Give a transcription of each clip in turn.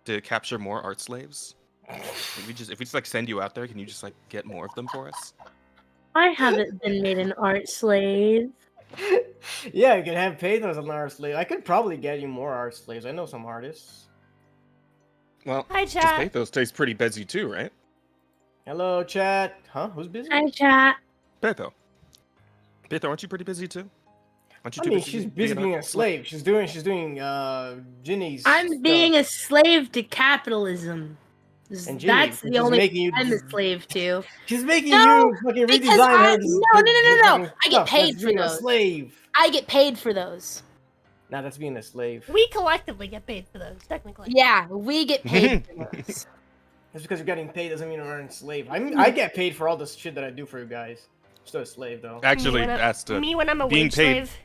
to capture more art slaves? If we just like send you out there, can you just like get more of them for us? I haven't been made an art slave. Yeah, you can have paid as an art slave. I could probably get you more art slaves. I know some artists. Well, Hi, just chat. Pathos stays pretty busy too, right? Hello, chat. Huh? Who's busy? Hi, chat. Patho, aren't you pretty busy too? Aren't you I too mean, busy she's busy being a slave. She's doing Ginny's I'm being a slave to capitalism. And Ginny, That's which the is only making you- thing I'm a slave to. She's making No, you fucking because redesign her. no. I get paid for being those. A slave. I get paid for those. Nah, that's being a slave. We collectively get paid for those, technically. Yeah, we get paid for those. Just because you're getting paid doesn't mean you're a slave. I get paid for all the shit that I do for you guys. I'm still a slave though. Actually, that's the Me when I'm a being wage paid. slave.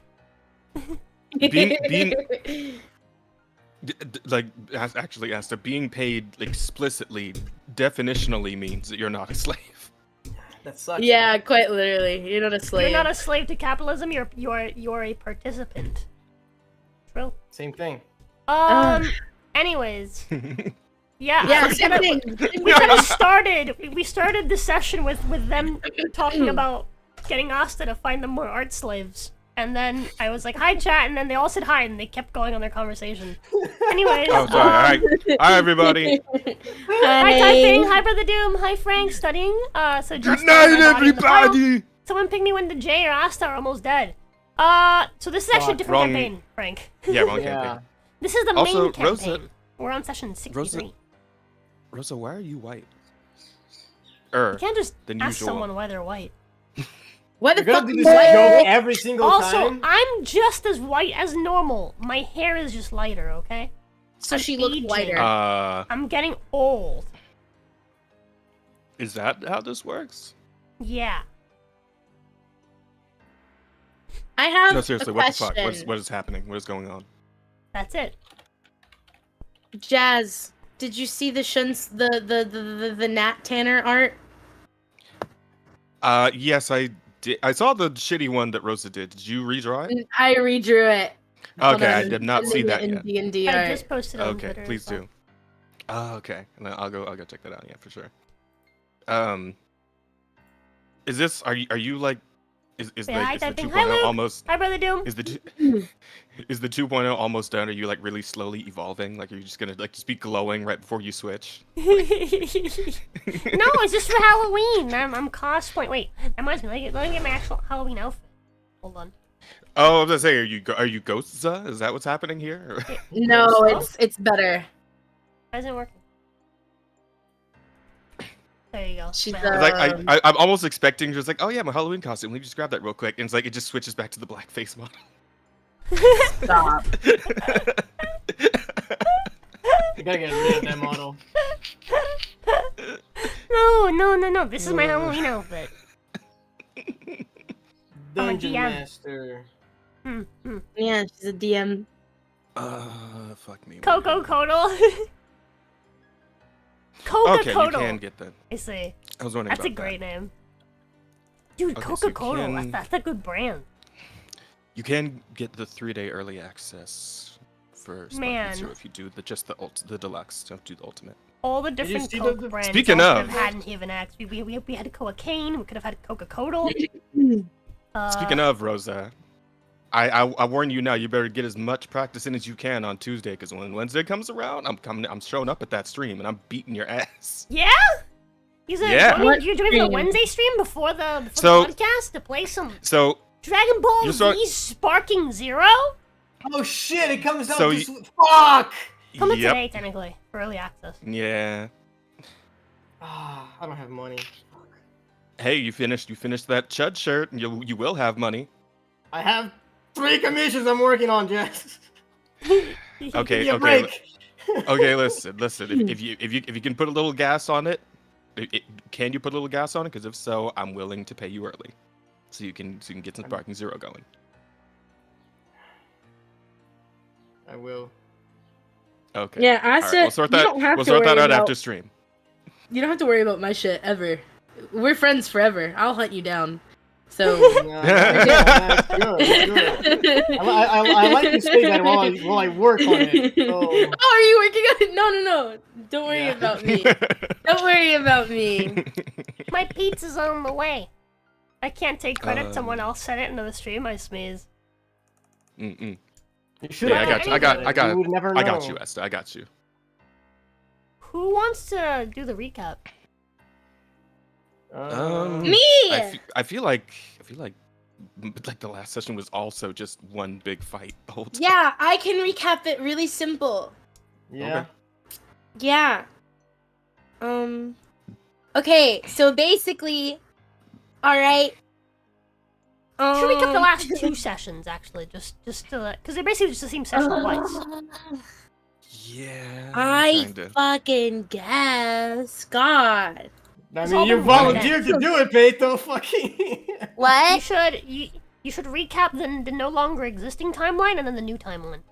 Actually, as to being paid explicitly, definitionally means that you're not a slave. That sucks. Yeah, quite literally. You're not a slave. You're not a slave to capitalism. You're a participant. True. Same thing. Anyways. Yeah. Yeah, we same kinda- thing. We kind of started. We started the session with them talking about getting Asta to find them more art slaves, and then I was like, "Hi, chat," and then they all said hi, and they kept going on their conversation. Anyways. Oh, sorry. Hi, everybody. Hi, Typing. Hi, Brother Doom. Hi, Frank. Studying. So Good Justin, night, my body in the pile. everybody. Someone ping me when the Jay or Asta are almost dead. So this is actually a different Wrong- campaign, Frank. Yeah, wrong Yeah. campaign. This is the Also, main campaign. Rosa- We're on session 63. Rosa, why are you white? You can't just than ask usual. someone why they're white. What the You're fuck? gonna do this joke every single Also, time. I'm just as white as normal. My hair is just lighter, okay? So I'm she looks aging. whiter. I'm getting old. Is that how this works? Yeah. I have No, seriously, a what the question. fuck? What is happening? What is going on? That's it. Jazz, did you see the the Nat Tanner art? Yes, I did. I saw the shitty one that Rosa did. Did you redraw it? I redrew it. Hold Okay, I on, did not I'm see sending that it yet. in D&D I art. just posted on Okay, Twitter. please as well. do. Okay, and then I'll go check that out. Yeah, for sure. Is this? Are you like? Is Yeah, the hi, 2.0 typing. Hi, Luke. almost? Hi, Brother Doom. Is the 2.0 almost done? Are you like really slowly evolving? Like, are you just gonna like just be glowing right before you switch? No, it's just for Halloween. I'm cosplaying. Wait, that reminds me. Let me get my actual Halloween outfit. Hold on. Oh, I was gonna say, are you ghosts? Is that what's happening here? No, it's better. Why isn't it working? There you go. She's, My It's Halloween- like I'm almost expecting just like, oh yeah, my Halloween costume. Let me just grab that real quick, and it's like it just switches back to the blackface model. Stop. You gotta get rid of that model. No. This is my Halloween outfit. Dungeon DM. Master. Yeah, she's a DM. Fuck me. Coco Codal. Coca Okay, you Codal. can get that. I see. I was wondering That's a about great that. name. Dude, Okay, so Coca you Codal. can- That's a good brand. You can get the 3-day early access for Man. Sparking Zero if you do just the deluxe. Don't do the ultimate. All the different see Coke the- brands Speaking we of- could have had in Haven X. We had Cocaine. We could have had Coca Codal. Speaking of Rosa, I warn you now. You better get as much practice in as you can on Tuesday, because when Wednesday comes around, I'm showing up at that stream and I'm beating your ass. Yeah. Yeah. You're doing the stream? Wednesday stream before the So- podcast to play some So Dragon Ball You're Z so- Sparking Zero. Oh shit! It comes out So this. Fuck! Coming yep, today, technically, for early access. yeah. Ah, I don't have money. Hey, you finished that Chud shirt, and you will have money. I have 3 commissions I'm working on, Jess. Okay, Give me a okay, break. okay. Listen. If you can put a little gas on it, can you put a little gas on it? Because if so, I'm willing to pay you early, so you can get some Sparking Zero going. I will. Okay. Yeah, All right, Asta, we'll sort you that. don't have We'll to sort that worry out about- after stream. You don't have to worry about my shit ever. We're friends forever. I'll hunt you down. So That's good. I like to say that while I work on it. So. Oh, are you working on it? No. Don't worry Yeah. about me. Don't worry about me. My pizza's on the way. I can't take credit. Someone else said it into the stream. I sneeze. Mm-mm. You should Yeah, have. I got You would never know. I got you, Esther. I got you. Who wants to do the recap? Me! I feel like the last session was also just one big fight the whole time. Yeah, I can recap it really simple. Yeah. Okay. Yeah. Okay, so basically, alright. Should we recap the last 2 sessions, actually? Just to, because they basically just the same session twice. Yeah. I kinda. fucking guess. God. I It's mean, all you been volunteered to do it, Peto. Fucking. You What? should recap the no longer existing timeline and then the new timeline.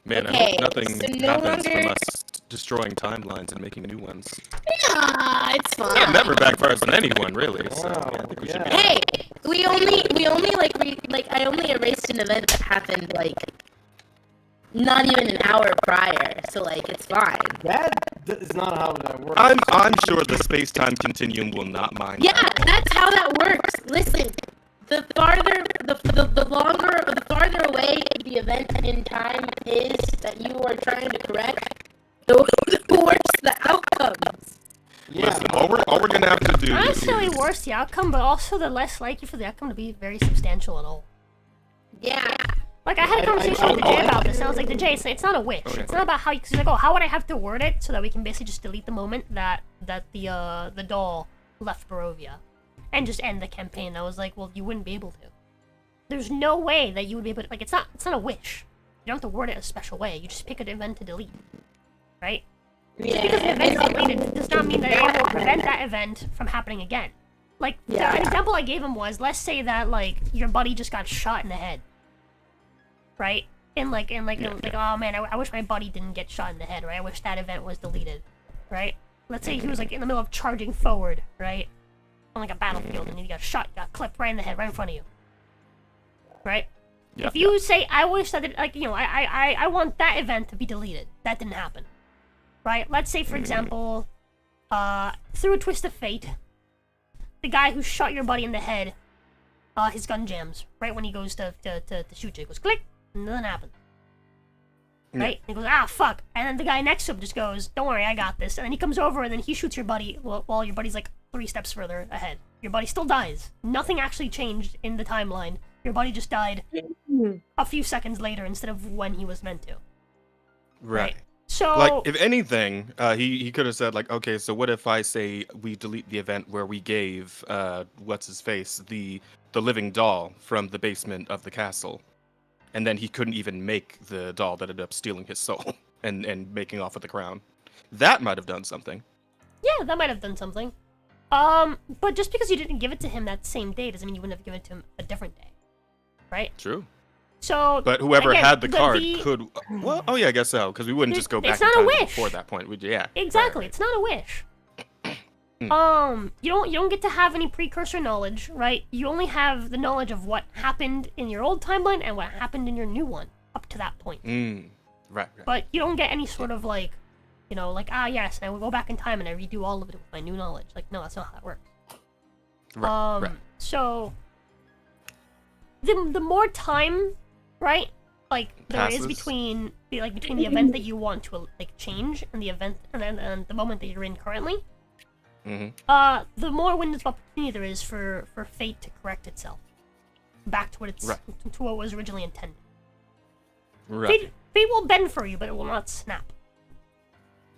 Man, I Okay, hope nothing so no happens longer- from us destroying timelines and making new ones. Yeah, it's That fine. never backfires on anyone, really. So Wow, yeah, I think we should be. yeah. Hey, we only I only erased an event that happened like not even an hour prior, so like it's fine. That is not how that works. I'm sure the space-time continuum will not mind. Yeah, that. that's how that works. Listen, the farther away the event in time is that you are trying to correct, the worse the outcomes. Yeah. Listen, all we're gonna have to do Not necessarily is worse the outcome, but also the less likely for the outcome to be very substantial at all. Yeah. Like, I had a conversation with the Jay about this, and I was like, the Jay, it's not a wish. Okay. It's not about how, because he's like, oh, how would I have to word it so that we can basically just delete the moment that the doll left Barovia and just end the campaign. I was like, well, you wouldn't be able to. There's no way that you would be able to, like, it's not a wish. You don't have to word it a special way. You just pick an event to delete, right? Just because the event's deleted does not mean that it will prevent that event from happening again. Like, Yeah. an example I gave him was, let's say that, like, your buddy just got shot in the head. Right? And oh man, I wish my buddy didn't get shot in the head, right? I wish that event was deleted, right? Let's say he was like in the middle of charging forward, right? On like a battlefield, and he got shot, got clipped right in the head, right in front of you. Right? Yeah, If you say, I wish that, I want that event to be deleted. That didn't happen. Right? Let's say, for example, through a twist of fate, the guy who shot your buddy in the head, his gun jams, right when he goes to shoot you. It goes click, and nothing happens. Right? And he goes, ah, fuck. And then the guy next to him just goes, don't worry, I got this. And then he comes over, and then he shoots your buddy while your buddy's like 3 steps further ahead. Your buddy still dies. Nothing actually changed in the timeline. Your buddy just died a few seconds later instead of when he was meant to. right. So, Like, if anything, he could have said, like, okay, so what if I say we delete the event where we gave, what's-his-face, the living doll from the basement of the castle, and then he couldn't even make the doll that ended up stealing his soul and making off with the crown. That might have done something. yeah, that might have done something. But just because you didn't give it to him that same day doesn't mean you wouldn't have given it to him a different day. Right? True. So, But whoever again, had the card could... Well, oh yeah, I guess so, because we wouldn't just go back It's in not a time wish. before that point. Yeah. Exactly, Right. it's not a wish. You don't get to have any precursor knowledge, right? You only have the knowledge of what happened in your old timeline and what happened in your new one up to that point. Right. But you don't get any sort of like, yes, and I will go back in time and I redo all of it with my new knowledge. Like, no, that's not how that works. Right. So the more time, right? Like there is Passes. between the event that you want to like change and the event and the moment that you're in currently. The more windows of opportunity there is for fate to correct itself back to what to what was originally intended. Right. Fate will bend for you, but it will not snap.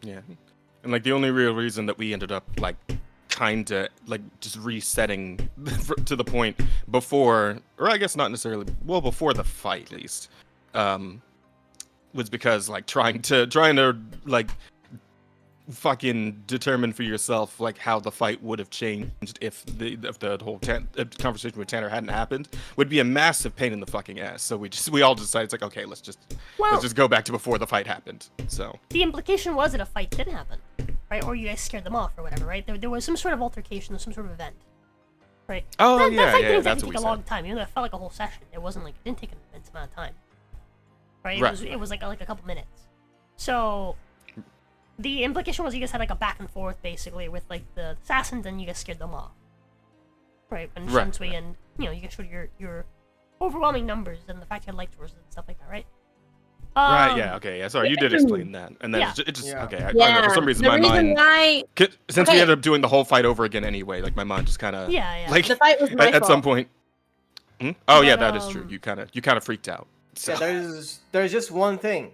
Yeah. And like the only real reason that we ended up like kinda like just resetting to the point before, or I guess not necessarily, well, before the fight at least, was because like trying to like fucking determine for yourself like how the fight would have changed if the whole conversation with Tanner hadn't happened would be a massive pain in the fucking ass. So we all decided it's like, okay, let's just go back to before the fight happened. So the implication was that a fight did happen. right? Or you guys scared them off or whatever, right? There was some sort of altercation, some sort of event, right? Oh, that yeah, fight yeah, didn't that's take what a we long said. time, even though it felt like a whole session. It wasn't like, it didn't take an immense amount of time, right? Right. It was like a couple minutes. So the implication was you guys had like a back and forth basically with like the assassins, and you guys scared them off, right? And Right, Shinsui and you guys showed your overwhelming numbers and the fact you had light sources and stuff like that, right? Right, yeah, okay, yeah, sorry, you did explain that. And then Yeah. it just Yeah. okay, I don't know, for some reason the my reason mind... why Since we Okay. ended up doing the whole fight over again anyway, like, my mind just kind of... Yeah. Like, the fight was my at some fault. point... Hmm? Oh, yeah, But, that is true. You kind of freaked out. So, Yeah, there's just one thing.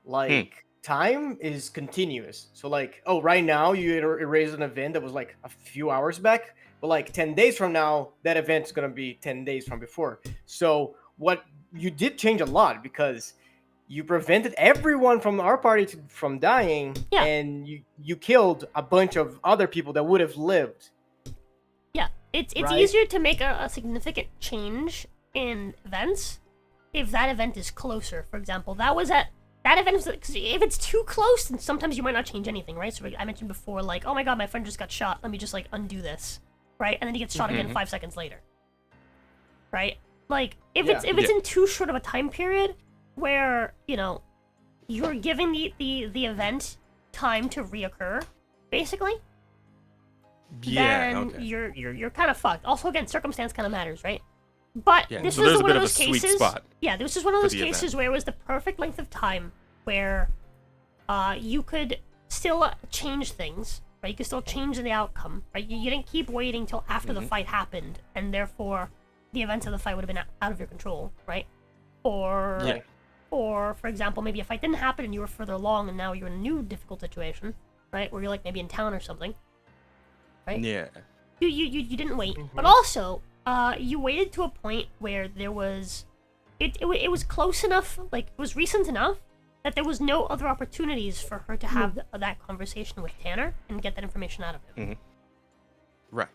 Like time is continuous. So like, oh, right now you erased an event that was like a few hours back, but like 10 days from now, that event's gonna be 10 days from before. So what you did change a lot because you prevented everyone from our party from dying, Yeah. and you killed a bunch of other people that would have lived. Yeah, it's Right? easier to make a significant change in events if that event is closer. For example, that event was, cause if it's too close, then sometimes you might not change anything, right? So I mentioned before, like, oh my god, my friend just got shot. Let me just like undo this, right? And then he gets shot again 5 seconds later, right? Like if Yeah. it's in too short of a time period where you're giving the event time to reoccur, basically. yeah, Then okay. you're kind of fucked. Also, again, circumstance kind of matters, right? But Yeah, this so was there's a one bit of of a those sweet cases. spot Yeah, this was one of for those the cases event. where it was the perfect length of time where you could still change things, right? You could still change the outcome, right? You didn't keep waiting till after the fight happened, and therefore the events of the fight would have been out of your control, right? Or Yeah. or for example, maybe a fight didn't happen and you were further along, and now you're in a new difficult situation, right? Where you're like maybe in town or something. Right? Yeah. You didn't wait, but also you waited to a point where there was it was close enough, like it was recent enough that there was no other opportunities for her to have that conversation with Tanner and get that information out of him. Right.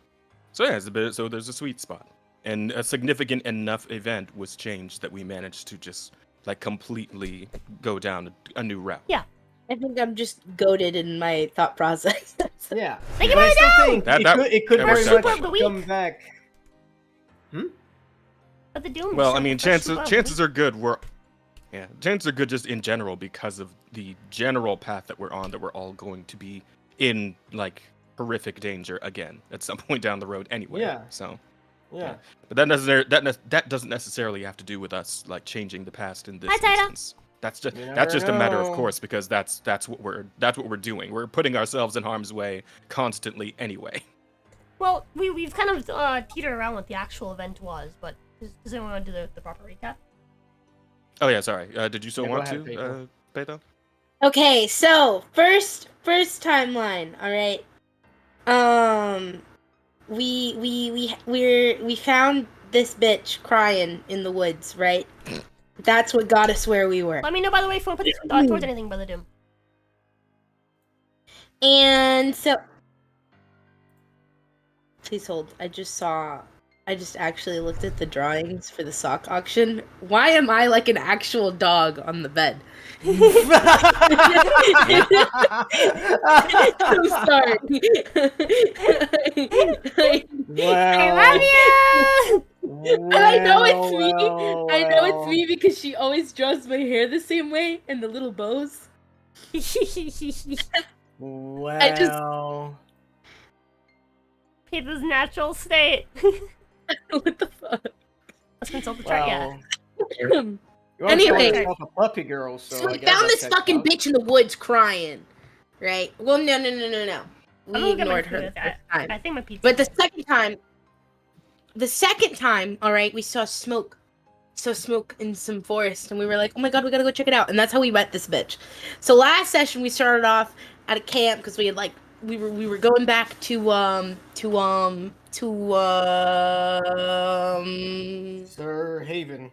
So yeah, so there's a sweet spot, and a significant enough event was changed that we managed to just like completely go down a new route. Yeah. I think I'm just goaded in my thought process. Yeah. Thank you, But I still Mario! think That- it could that very works out much quite well. come back. But the Doom. Well, I mean, chances are good. Chances are good just in general because of the general path that we're on. That we're all going to be in like horrific danger again at some point down the road, anyway. Yeah. So, Yeah. but that doesn't necessarily have to do with us like changing the past in this Hi, Tyler. instance. That's just You that's just never a matter of know. course because that's what we're doing. We're putting ourselves in harm's way constantly anyway. Well, we've kind of teetered around what the actual event was, but does anyone want to do the proper recap? Oh yeah, sorry. Did you still Yeah, go want ahead, to, Beto? Okay, so first timeline. All right. We found this bitch crying in the woods, right? That's what got us where we were. Let me know, by the way, if you want to put this towards anything, Brother Doom. And so, please hold. I just actually looked at the drawings for the sock auction. Why am I like an actual dog on the bed? I'm sorry. I love you! I know it's me. I know it's me because she always draws my hair the same way and the little bows. Wow. I just- Peter's natural state. What the fuck? Let's consult the chart, yeah. You wanna call Anyway. yourself a puppy girl, so So I we guess found that this checks fucking out. bitch in the woods crying, right? Well, no. I'm We gonna get my ignored her food. the first time. I think my pizza. But the second time, all right, we saw smoke in some forest, and we were like, oh my god, we gotta go check it out, and that's how we met this bitch. So last session we started off at a camp because we had like we were going back to Sir Haven.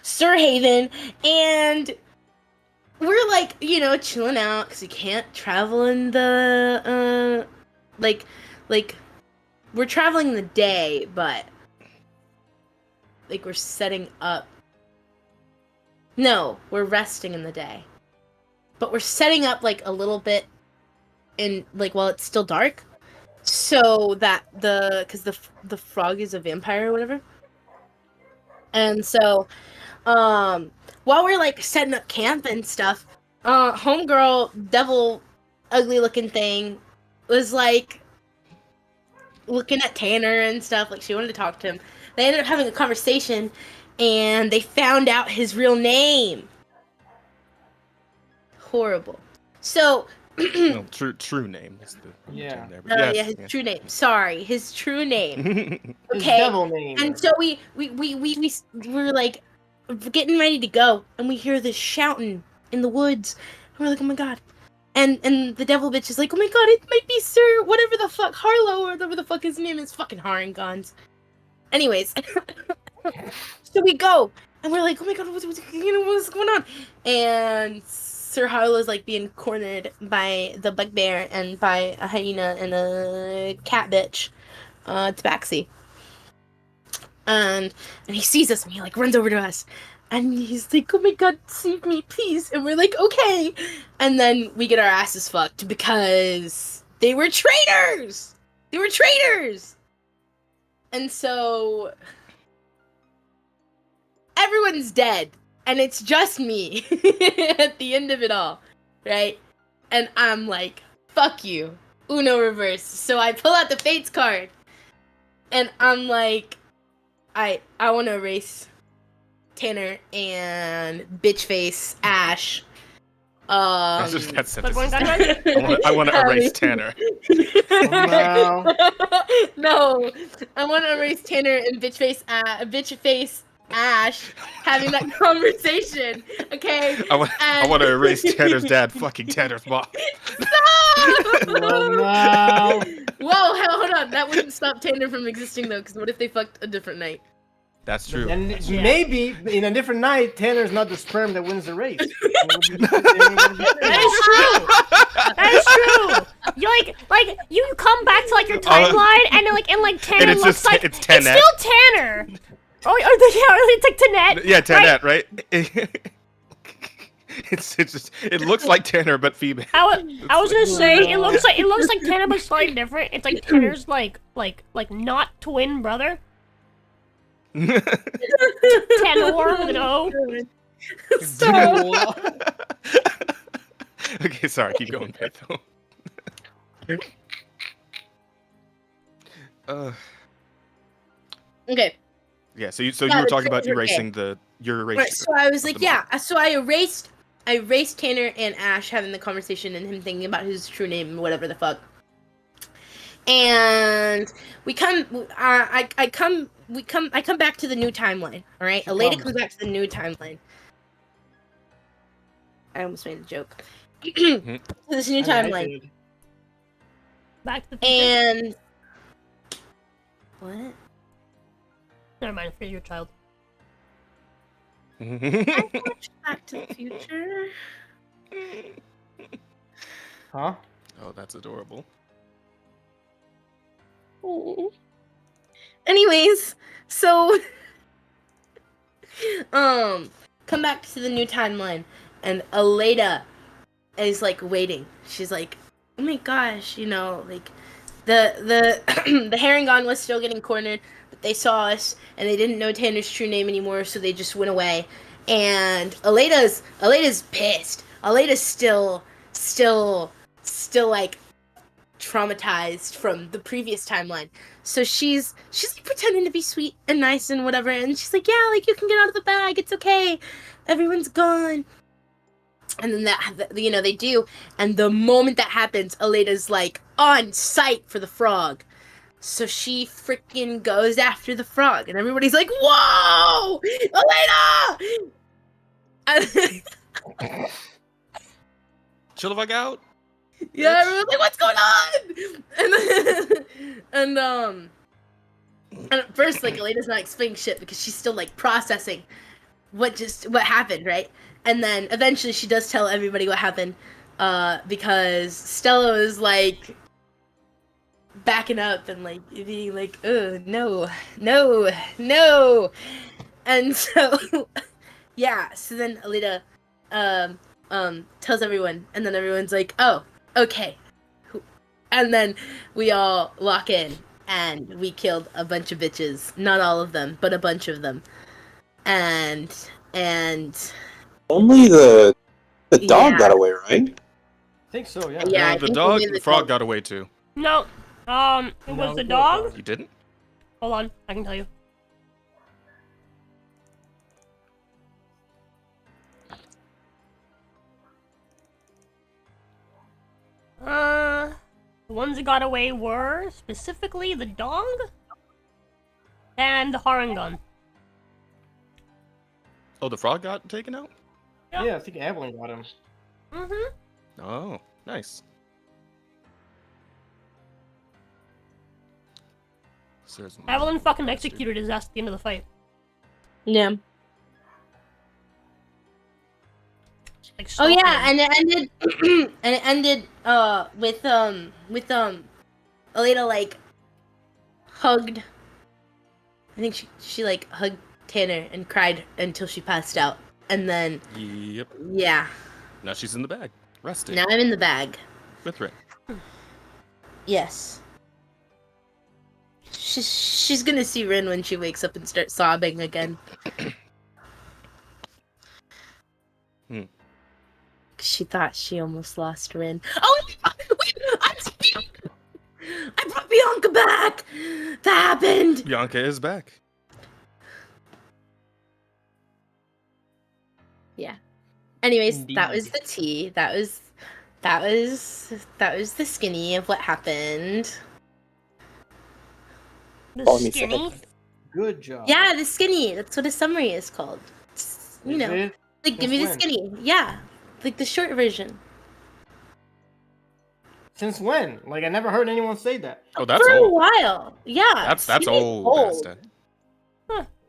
Sir Haven, and we're like, chilling out because you can't travel in the like we're traveling in the day, but like we're setting up. No, we're resting in the day, but we're setting up like a little bit in like while it's still dark, so that because the frog is a vampire or whatever, and so while we're like setting up camp and stuff, homegirl devil ugly looking thing was like looking at Tanner and stuff, like she wanted to talk to him. They ended up having a conversation and they found out his real name. Horrible. So No, true name is the Yeah. term there, but yes, his yes. true name. Sorry, his true name. His Okay. devil name. And so we were like getting ready to go, and we hear this shouting in the woods. And we're like, oh my god. And the devil bitch is like, oh my god, it might be Sir whatever the fuck, Harlow, or whatever the fuck his name is, fucking Harringons. Anyways, so we go, and we're like, oh my god, what's going on? And Sir Harlow's like being cornered by the bugbear and by a hyena and a cat bitch, Tabaxi. And he sees us and he like runs over to us. And he's like, oh my god, save me, please. And we're like, okay. And then we get our asses fucked because they were traitors! They were traitors! And so everyone's dead. And it's just me at the end of it all, right? And I'm like, fuck you. Uno reverse. So I pull out the Fates card. And I'm like, I want to erase Tanner and bitchface Ash. That sentence. one is- guy I want to erase Tanner. Wow. No, I want to erase Tanner and bitchface Ash having that conversation. Okay. I want to erase Tanner's dad, fucking Tanner's mom. Stop! Oh, no. Whoa, hold on. That wouldn't stop Tanner from existing though, because what if they fucked a different night? That's true. And Yeah. maybe in a different night, Tanner's not the sperm that wins the race. That is true. That is true. You like you come back to like your timeline and Tanner And it's looks just like it's Tanette. it's still Tanner. Oh, it's like Tanette. Yeah, Tanette, right? It's just it looks like Tanner but female. I was gonna say it looks like Tanner but slightly different. It's like Tanner's like not twin brother. Tanor with an O. So, Okay, sorry, keep going, Petho. okay. Yeah, so you Yeah, were the talking about traitors are erasing your erasure. Right, so I was of like, the yeah. So I erased Tanner and Ash having the conversation and him thinking about his true name and whatever the fuck. And we come, I come back to the new timeline. All right, Aleda comes back to the new timeline. I almost made a joke. To this new timeline, Back to the future. and what? Never mind, for your child. I watched Back to the Future. Huh? Oh, that's adorable. Anyways, so come back to the new timeline, and Aleda is like waiting. She's like, oh my gosh, you know, like the the Harengon was still getting cornered, but they saw us and they didn't know Tanner's true name anymore, so they just went away. And Aleda's pissed. Aleda's still like traumatized from the previous timeline. So she's like pretending to be sweet and nice and whatever, and she's like, yeah, like you can get out of the bag, it's okay, everyone's gone. And then that, you know, they do, and the moment that happens, Aleda's like on sight for the frog. So she freaking goes after the frog, and everybody's like, whoa, Aleda! Chill the fuck out. Yeah, everyone's like, what's going on? And at first, like, Aleda's not explaining shit because she's still like processing what happened, right? And then eventually she does tell everybody what happened, because Stella is like backing up and like being like, oh no. And so yeah, so then Aleda tells everyone, and then everyone's like, oh, okay, And then we all walk in, and we killed a bunch of bitches. Not all of them, but a bunch of them. And Only the dog Yeah. got away, right? I think so, yeah. Yeah, I the think dog, only the the frog dog. got away too. No. It No, was the it was dog. You didn't? Hold on, I can tell you. The ones that got away were specifically the dog and the Harrowing gun. Oh, the frog got taken out? Yeah, I think Evelyn got him. Mm-hmm. Oh, nice. So there's Evelyn fucking executed his ass at the end of the fight. Yeah. Like, Oh stalking yeah, him. and it ended and it ended with Aleda like hugged. I think she like hugged Tanner and cried until she passed out. And then Yep. yeah, Now she's in the bag, resting now I'm in the bag. with Ray. Yes. She's gonna see Rin when she wakes up and start sobbing again. She thought she almost lost Rin. Oh, wait, I brought Bianca back. That happened. Bianca is back. Yeah. Anyways, that was Indeed. the tea. That was the skinny of what happened. The Call me skinny. second. Good job. Yeah, the skinny. That's what a summary is called. It's, you Is know, it? like give me the Since when? skinny. Yeah, like the short version. Since when? Like, I never heard anyone say that. Oh, that's For a old. while. Yeah. That's skinny's old. Basta.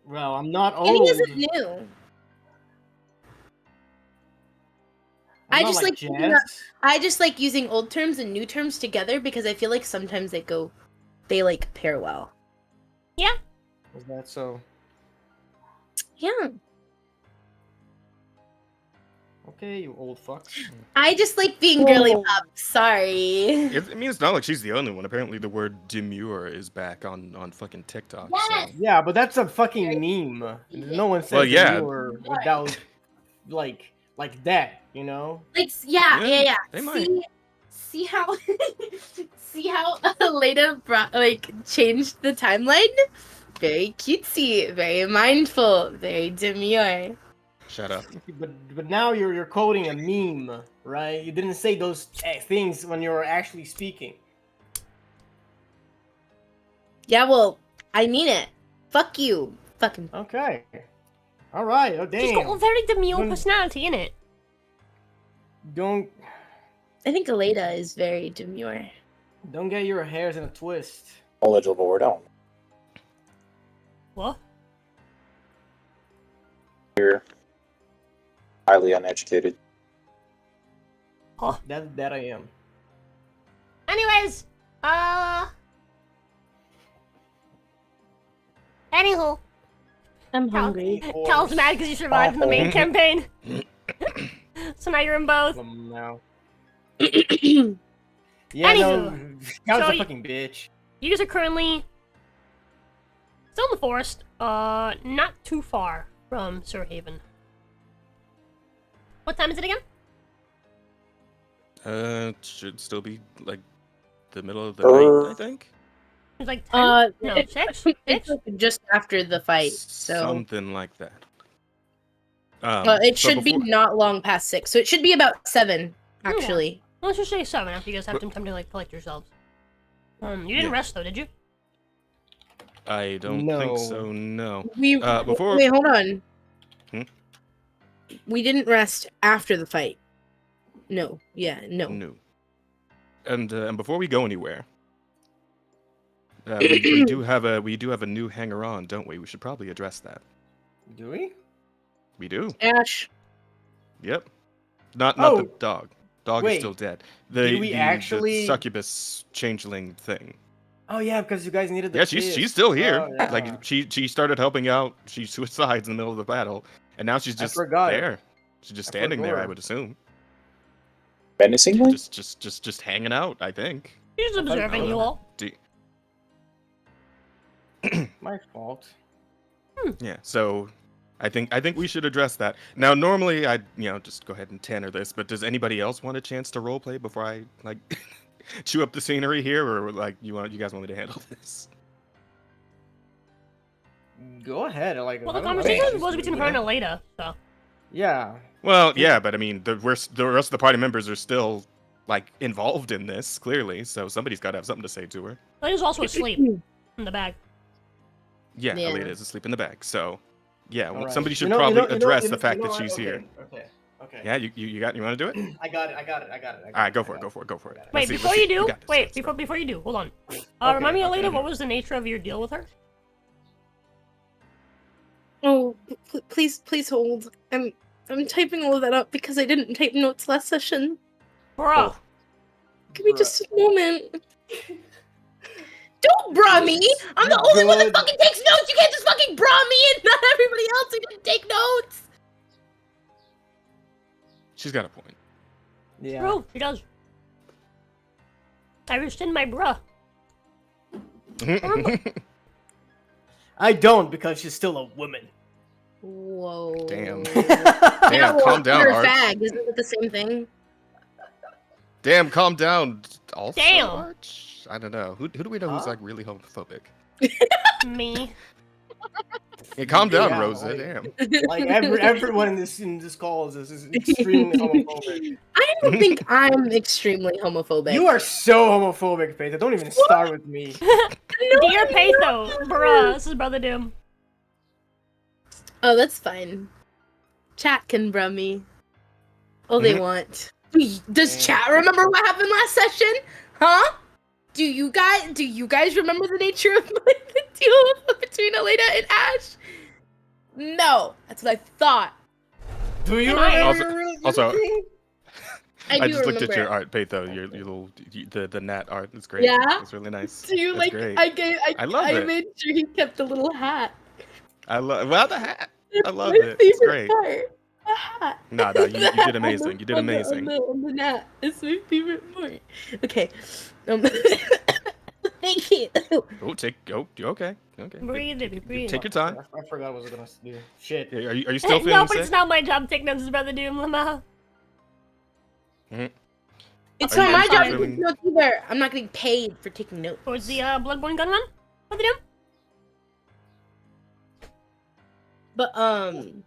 Well, I'm not Skinny old. isn't new. I'm I not just like Jazz. thinking I just like using old terms and new terms together because I feel like sometimes they like pair well. Is that so? Yeah. Okay, you old fuck. I just like being girly pop. Sorry. I mean, it's not like she's the only one. Apparently, the word demure is back on fucking TikTok. Yes! So. Yeah, but that's a fucking meme. No one says Well, yeah. demure without like that, you know? Like yeah. They might. See how see how Leda changed the timeline? Very cutesy, very mindful, very demure. Shut up. But now you're quoting a meme, right? You didn't say those things when you were actually speaking. Yeah, well, I mean it. Fuck you. Fucking Okay. All right. Oh She's got a damn. very demure Mm. personality, innit? Don't I think Aleda is very demure. get your hairs in a twist. Knowledgeable or don't. What? You're highly uneducated. That I am. Anyways, anywho, I'm hungry. Cal's mad because you survived in the main Oh. campaign. So now you're in both. Now. Anywho. Yeah, no. Anywho, That was so a fucking bitch. You guys are currently still in the forest, not too far from Sir Haven. What time is it again? It should still be like the middle of the night, I think. It's like 10? No, It's 6? it's 6? just after the fight, so Something like that. it but should be before- not long past 6. So it should be about 7, Yeah. actually. Let's just say 7 after you guys have some time to like collect yourselves. You didn't Yeah. rest though, did you? I don't No. think so. No. We Before- wait, hold on. Hmm? We didn't rest after the fight. No. Yeah, no. No. And before we go anywhere, we do have a new hanger-on, don't we? We should probably address that. Do we? We do. Ash. Yep. Not Oh. the dog. Dog is Wait. still dead. Did we the actually- succubus changeling thing? Oh yeah, because you guys needed the Yeah, kiss. she's still here. Oh, yeah. Like she started helping out. She suicides in the middle of the battle, and now she's just forgot. there. She's just I standing there. I forgot. would assume. Menacingly? Just hanging out. I think. He's observing you all. My fault. Yeah, so I think we should address that. Now, normally I'd just go ahead and tanner this, but does anybody else want a chance to roleplay before I like chew up the scenery here, or like you guys want me to handle this? Go ahead. Like, Well, I the don't know. conversation was between her and Aleda, so. Yeah. Well, yeah, but I mean, the rest of the party members are still like involved in this clearly, so somebody's got to have something to say to her. Aleda's also asleep in the bag. Yeah, Yeah. Alita is asleep in the bag, so yeah, All right. somebody should You know- probably you know- address you the know- fact you know that what? she's Okay, here. Okay. Okay. Yeah, you want to do it? I got it. All right, go for it. Got Wait, Let's see, before let's you see. do, got this, wait, let's go. before you do, hold on. Okay, Remind me, okay. Aleda, what was the nature of your deal with her? Oh, please hold. I'm typing all of that up because I didn't type notes last session. Bruh. Oh. Give me just a moment. Don't bra me! I'm the only one that Good. fucking takes notes! You can't just fucking bra me and not everybody else who didn't take notes! She's got a point. Yeah. True, she does. I rescind my bruh. I don't because she's still a woman. Whoa. Damn. Yeah, Damn, calm down, Or Art. fag, isn't it the same thing? Damn, calm down. Also, Damn. Arch? I don't know. Who do we know who's Huh? like really homophobic? Me. Yeah, calm down, Yeah, Rosa. like- Damn. Like everyone in this call is extremely homophobic. I don't think I'm extremely homophobic. You are so homophobic, Peter. Don't even start with me. Dear Patho, bruh, this is Brother Doom. Oh, that's fine. Chat can bra me. All they want. Does chat remember what happened last session? Huh? Do you guys remember the nature of the deal between Elena and Ash? No, that's what I thought. Do you Also- remember also- everything? I I do just looked at remember your it. art, Pate, though. Your little the Nat art. It's great. Yeah? It's really nice. Do you It's like? great. I love it. made sure he kept the little hat. I love the hat. I love My it. It's favorite great. part. The hat. Nah, you did amazing. You did On the- amazing. On the gnat. It's my favorite part. Okay. Thank you. Oh, you okay? Okay. Breathe, baby, breathe. Take your time. I forgot what I was gonna do. Shit. Are you still feeling No, but sick? it's not my job to take notes, Brother Doom, Lama. It's Are not you my still job to feeling- take notes either. I'm not getting paid for taking notes. Towards the Bloodborne gun run? Brother Doom? But I'm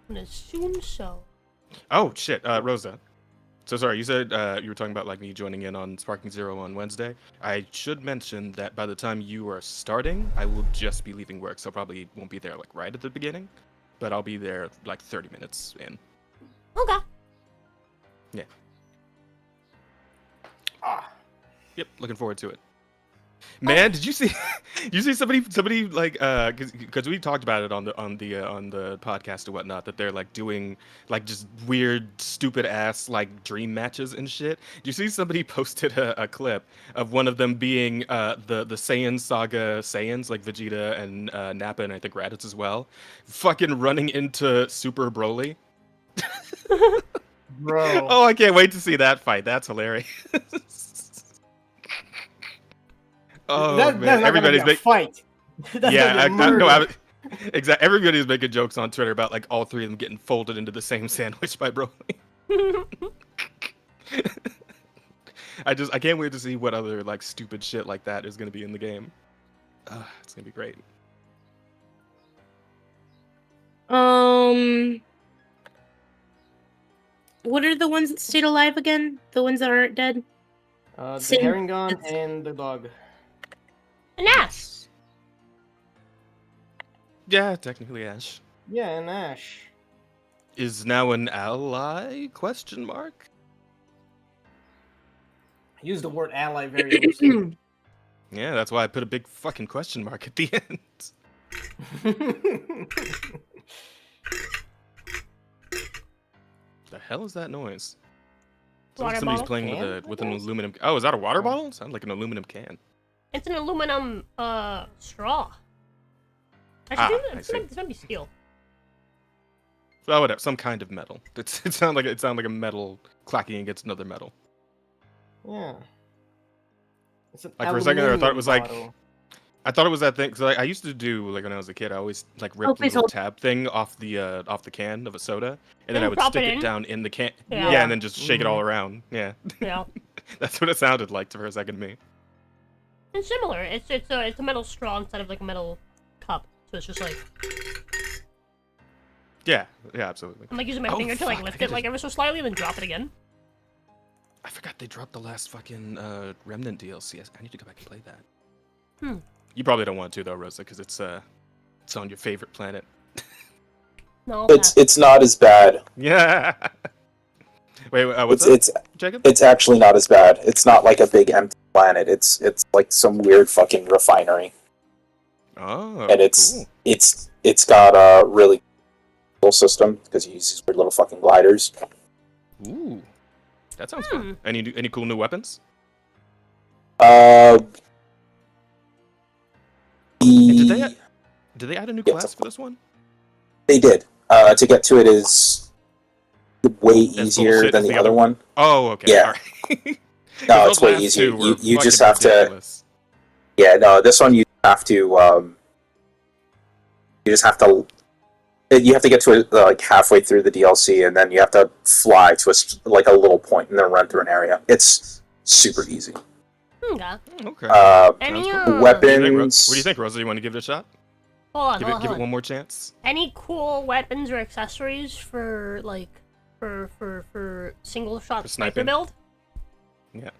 gonna assume so. Oh shit, Rosa. So sorry, you said you were talking about like me joining in on Sparking Zero on Wednesday. I should mention that by the time you are starting, I will just be leaving work, so probably won't be there like right at the beginning, but I'll be there like 30 minutes in. Okay. Yeah. Ah. Yep, looking forward to it. Man, did you see? You see somebody like because we talked about it on the podcast or whatnot that they're like doing like just weird stupid ass like dream matches and shit. Did you see somebody posted a clip of one of them being the Saiyan saga Saiyans like Vegeta and Nappa and I think Raditz as well, fucking running into Super Broly. Bro. Oh, I can't wait to see that fight. That's hilarious. Oh That's man, not everybody's gonna be a fight. That's yeah, gonna be a murder. exactly. Everybody's making jokes on Twitter about like all three of them getting folded into the same sandwich by Broly. I can't wait to see what other like stupid shit like that is gonna be in the game. It's gonna be great. What are the ones that stayed alive again? The ones that aren't dead? The Same- herring gun it's- and the dog. An ass. Yeah, technically Ash Yeah, and Ash. is now an ally? Question mark. Use the word ally very loosely. Yeah, that's why I put a big fucking question mark at the end. The hell is that noise? Sounds like Water somebody's bottle? playing Can, with I an guess? aluminum. Oh, is that a water bottle? Sounds like an aluminum can. It's an aluminum straw. I see. This might be steel. Oh, whatever. Some kind of metal. It sounded like a metal clacking against another metal. Yeah. It's an Like for a second there, I thought it was like bottle. I thought it was that thing because I used to do like when I was a kid. I always like ripped the please little hold- tab thing off the can of a soda, and then Then I would drop stick it it in. down in the can. Yeah. Yeah, and then just shake it all around. Yeah, Yeah. that's what it sounded like for a second to me. It's similar. It's a metal straw instead of like a metal cup. So it's just like Yeah, absolutely. I'm like using my Oh, finger to like fuck, I lift could it like ever so slightly and then drop it again. I forgot they dropped the last fucking Remnant DLC. I need to go back and play that. Hmm. You probably don't want to though, Rosa, because it's on your favorite planet. No. It's not as bad. Yeah. Wait, what's It's up, Jacob? it's actually not as bad. It's not like a big empty planet. It's like some weird fucking refinery, Oh, and cool. it's got a really cool system because you use these weird little fucking gliders. Ooh, that sounds fun. Any cool new weapons? The Did they add a new Yes, class of for this one? They did. To get to it is way That's easier bullshit, than is the the other other- one. Oh, okay. Yeah. All right. No, Those it's way last easier. two were You just fucking have to. ridiculous. Yeah, no, this one you have to. You just have to. You have to get to it like halfway through the DLC, and then you have to fly to like a little point and then run through an area. It's super easy. Okay. Okay. Any Sounds cool. Weapons. What do you think, Rosa? You want to give it a shot? Hold on, Give hold it on. one more chance. Any cool weapons or accessories for like for single shot For sniper sniping? build? Yeah.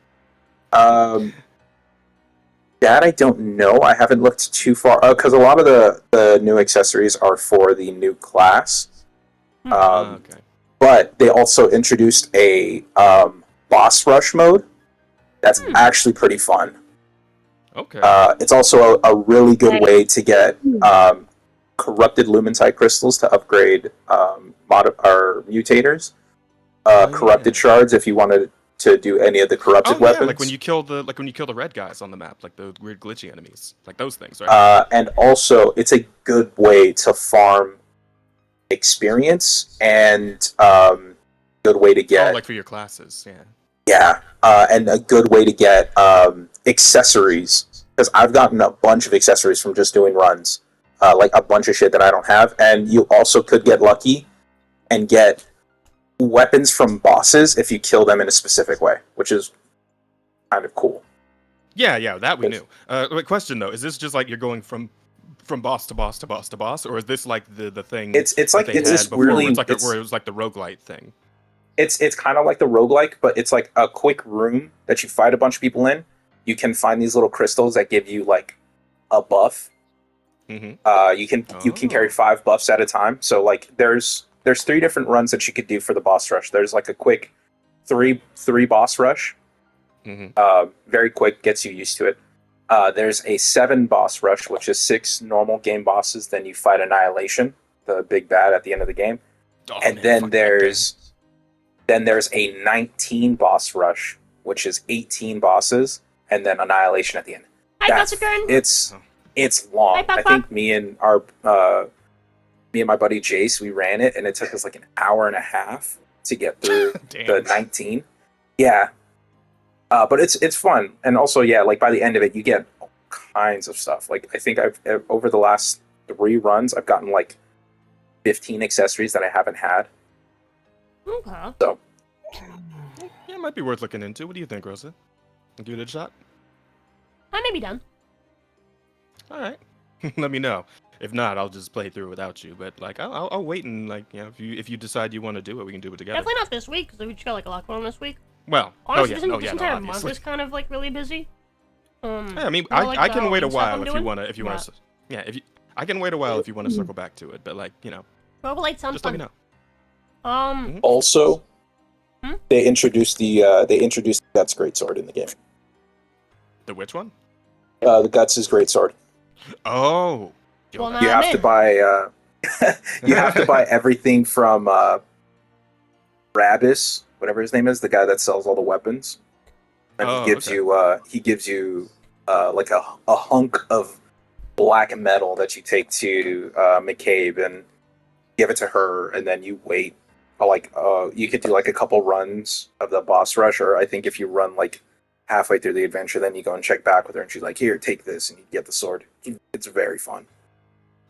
That I don't know. I haven't looked too far because a lot of the new accessories are for the new class. Okay. But they also introduced a boss rush mode. That's actually pretty fun. Okay. It's also a really good way to get corrupted lumentite crystals to upgrade or mutators. Corrupted shards if you wanted to do any of the corrupted weapons. like when you kill the red guys on the map, like the weird glitchy enemies, like those things, right? And also, it's a good way to farm experience and good way to get like for your classes, yeah. and a good way to get accessories, because I've gotten a bunch of accessories from just doing runs, like a bunch of shit that I don't have, and you also could get lucky and get weapons from bosses if you kill them in a specific way, which is kind of cool. Yeah, that we knew. Wait, question though, is this just like you're going from boss to boss to boss to boss, or is this like the thing? It's that like they it's had this before, really where it's like where it was like the roguelite thing. It's kind of like the roguelike, but it's like a quick room that you fight a bunch of people in. You can find these little crystals that give you like a buff. Mm-hmm. You can carry 5 buffs at a time. So like there's 3 different runs that you could do for the boss rush. There's like a quick three boss rush. Mm-hmm. Very quick, gets you used to it. There's a 7 boss rush, which is 6 normal game bosses. Then you fight Annihilation, the big bad at the end of the game. Oh, And man, then fuck there's a 19 boss rush, which is 18 bosses, and then Annihilation at the end. Hi, Gurn. It's long. Hi, Papa. I think me and my buddy Jace, we ran it, and it took us like an hour and a half to get through Damn. the 19. Yeah, but it's fun, and also like by the end of it, you get all kinds of stuff. Like I think I've over the last 3 runs, I've gotten like 15 accessories that I haven't had. Okay. So Yeah, it might be worth looking into. What do you think, Rosa? Give it a shot. I may be done. All right. Let me know. If not, I'll just play through without you. But like, I'll wait and like, if you decide you want to do it, we can do it together. Definitely not this week because we just got like a lot going on this week. Well, Honestly, no, this entire month obviously. is kind of like really busy. Yeah, I mean, more like I the can wait a Halloween stuff while I'm if you doing. wanna, I can wait a while if you want to circle back to it. But like, Roguelite sounds just let fun. me know. also, Hmm? they introduced the Guts Greatsword in the game. The which one? The Guts is Greatsword. Oh. Well, that- You I'm have to in. buy you have to buy everything from Rabis, whatever his name is, the guy that sells all the weapons. And Oh, he gives you like a hunk of black metal that you take to McCabe and give it to her, and then you wait. You could do like a couple runs of the boss rush, or I think if you run like halfway through the adventure, then you go and check back with her, and she's like, "Here, take this," and you get the sword. It's very fun.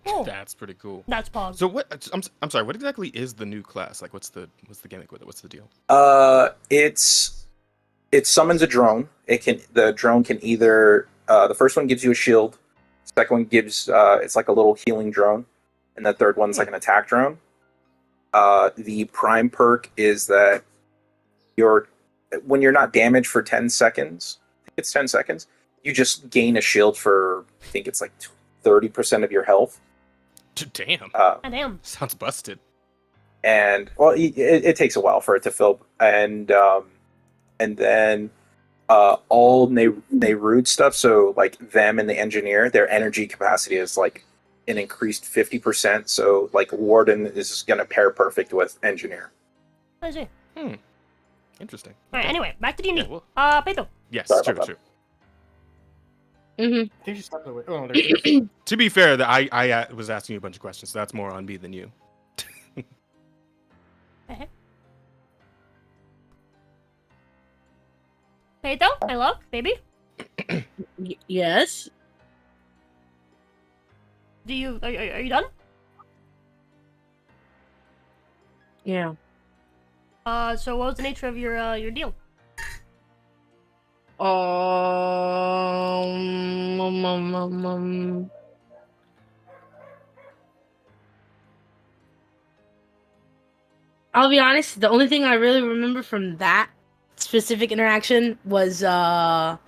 Oh, That's pretty cool. that's pog. So what? I'm sorry. What exactly is the new class? Like, what's the gimmick with it? What's the deal? It summons a drone. The drone can either the first one gives you a shield, second one gives it's like a little healing drone, and the third one's like an attack drone. The prime perk is that when you're not damaged for 10 seconds, I think it's 10 seconds, you just gain a shield for, I think it's like 30% of your health. Damn. Damn. Sounds busted. And well, it takes a while for it to fill, and then all Nehrude stuff. So like them and the engineer, their energy capacity is like an increased 50%. So like Warden is going to pair perfect with engineer. I see. Interesting. All right. Anyway, back to D&D. Yeah, well- Peto. Yes, Sorry true, about true. I think she's talking away. Oh, no, there she is. To be fair, that I was asking you a bunch of questions, so that's more on me than you. Peto, hello, baby. Yes. Are you done? Yeah. So what was the nature of your deal? I'll be honest, the only thing I really remember from that specific interaction was homegirl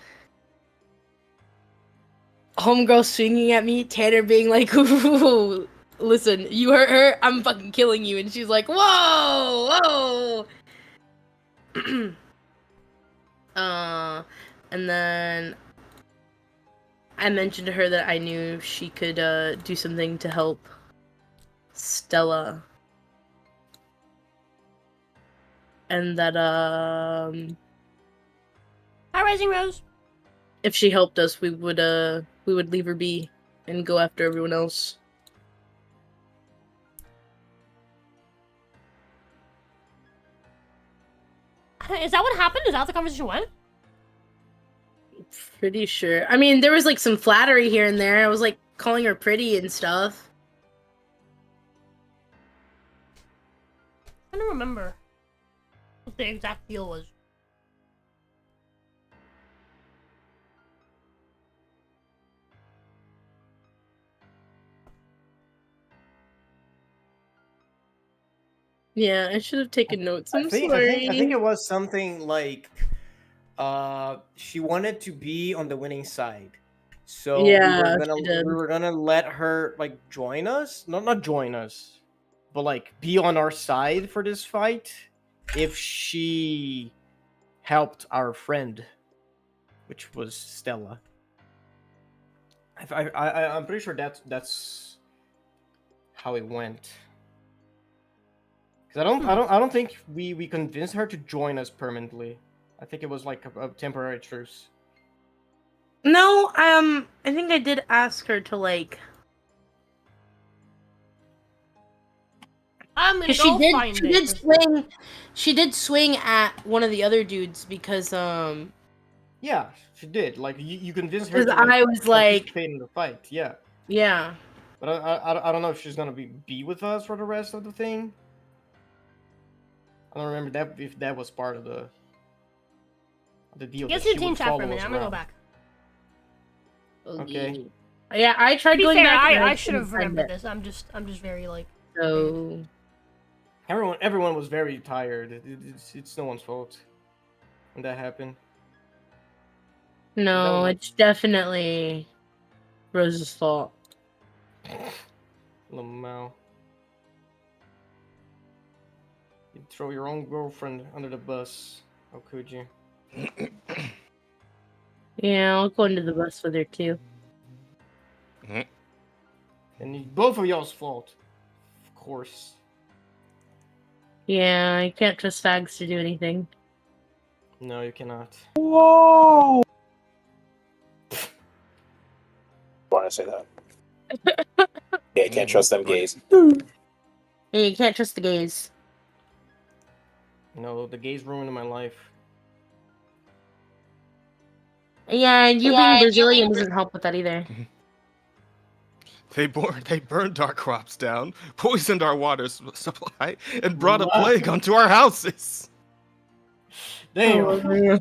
swinging at me, Tanner being like, "Ooh, listen, you hurt her, I'm fucking killing you," and she's like, "Whoa, whoa." And then I mentioned to her that I knew she could do something to help Stella. And that Hi, Rising Rose. if she helped us, we would leave her be and go after everyone else. Is that what happened? Is that how the conversation went? Pretty sure. I mean, there was like some flattery here and there. I was like calling her pretty and stuff. I don't remember what the exact deal was. Yeah, I should have taken notes. I'm I sorry. think it was something like she wanted to be on the winning side. So Yeah, we she did. were gonna let her like join us. Not join us, but like be on our side for this fight if she helped our friend, which was Stella. I'm pretty sure that's how it went. Because I don't think we convinced her to join us permanently. I think it was like a temporary truce. No, I think I did ask her to like. I'm gonna Because go find it. She did swing at one of the other dudes because Yeah, she did. Like you convinced her. because To, I was like, participate in the fight. Yeah, yeah. but I don't know if she's gonna be with us for the rest of the thing. I don't remember that if that was part of the deal. Guess that you she team would chat for a follow minute. us I'm gonna go around. back. Okay. Yeah, I tried To be going fair, back. and I should have couldn't find remembered it. this. I'm just very like. So Everyone was very tired. It's no one's fault when that happened. no, was- it's definitely Rose's fault. Lamau. You'd throw your own girlfriend under the bus. How could you? Yeah, I'll go into the bus with her too. And it's both of y'all's fault. Of course. Yeah, I can't trust fags to do anything. No, you cannot. Whoa! Want to say that? Yeah, you can't trust them gays. Yeah, you can't trust the gays. No, the gays ruined my life. Yeah, and you being Brazilian doesn't help with that either. They burned our crops down, poisoned our water supply, and brought a plague onto our houses. Damn. Oh, man.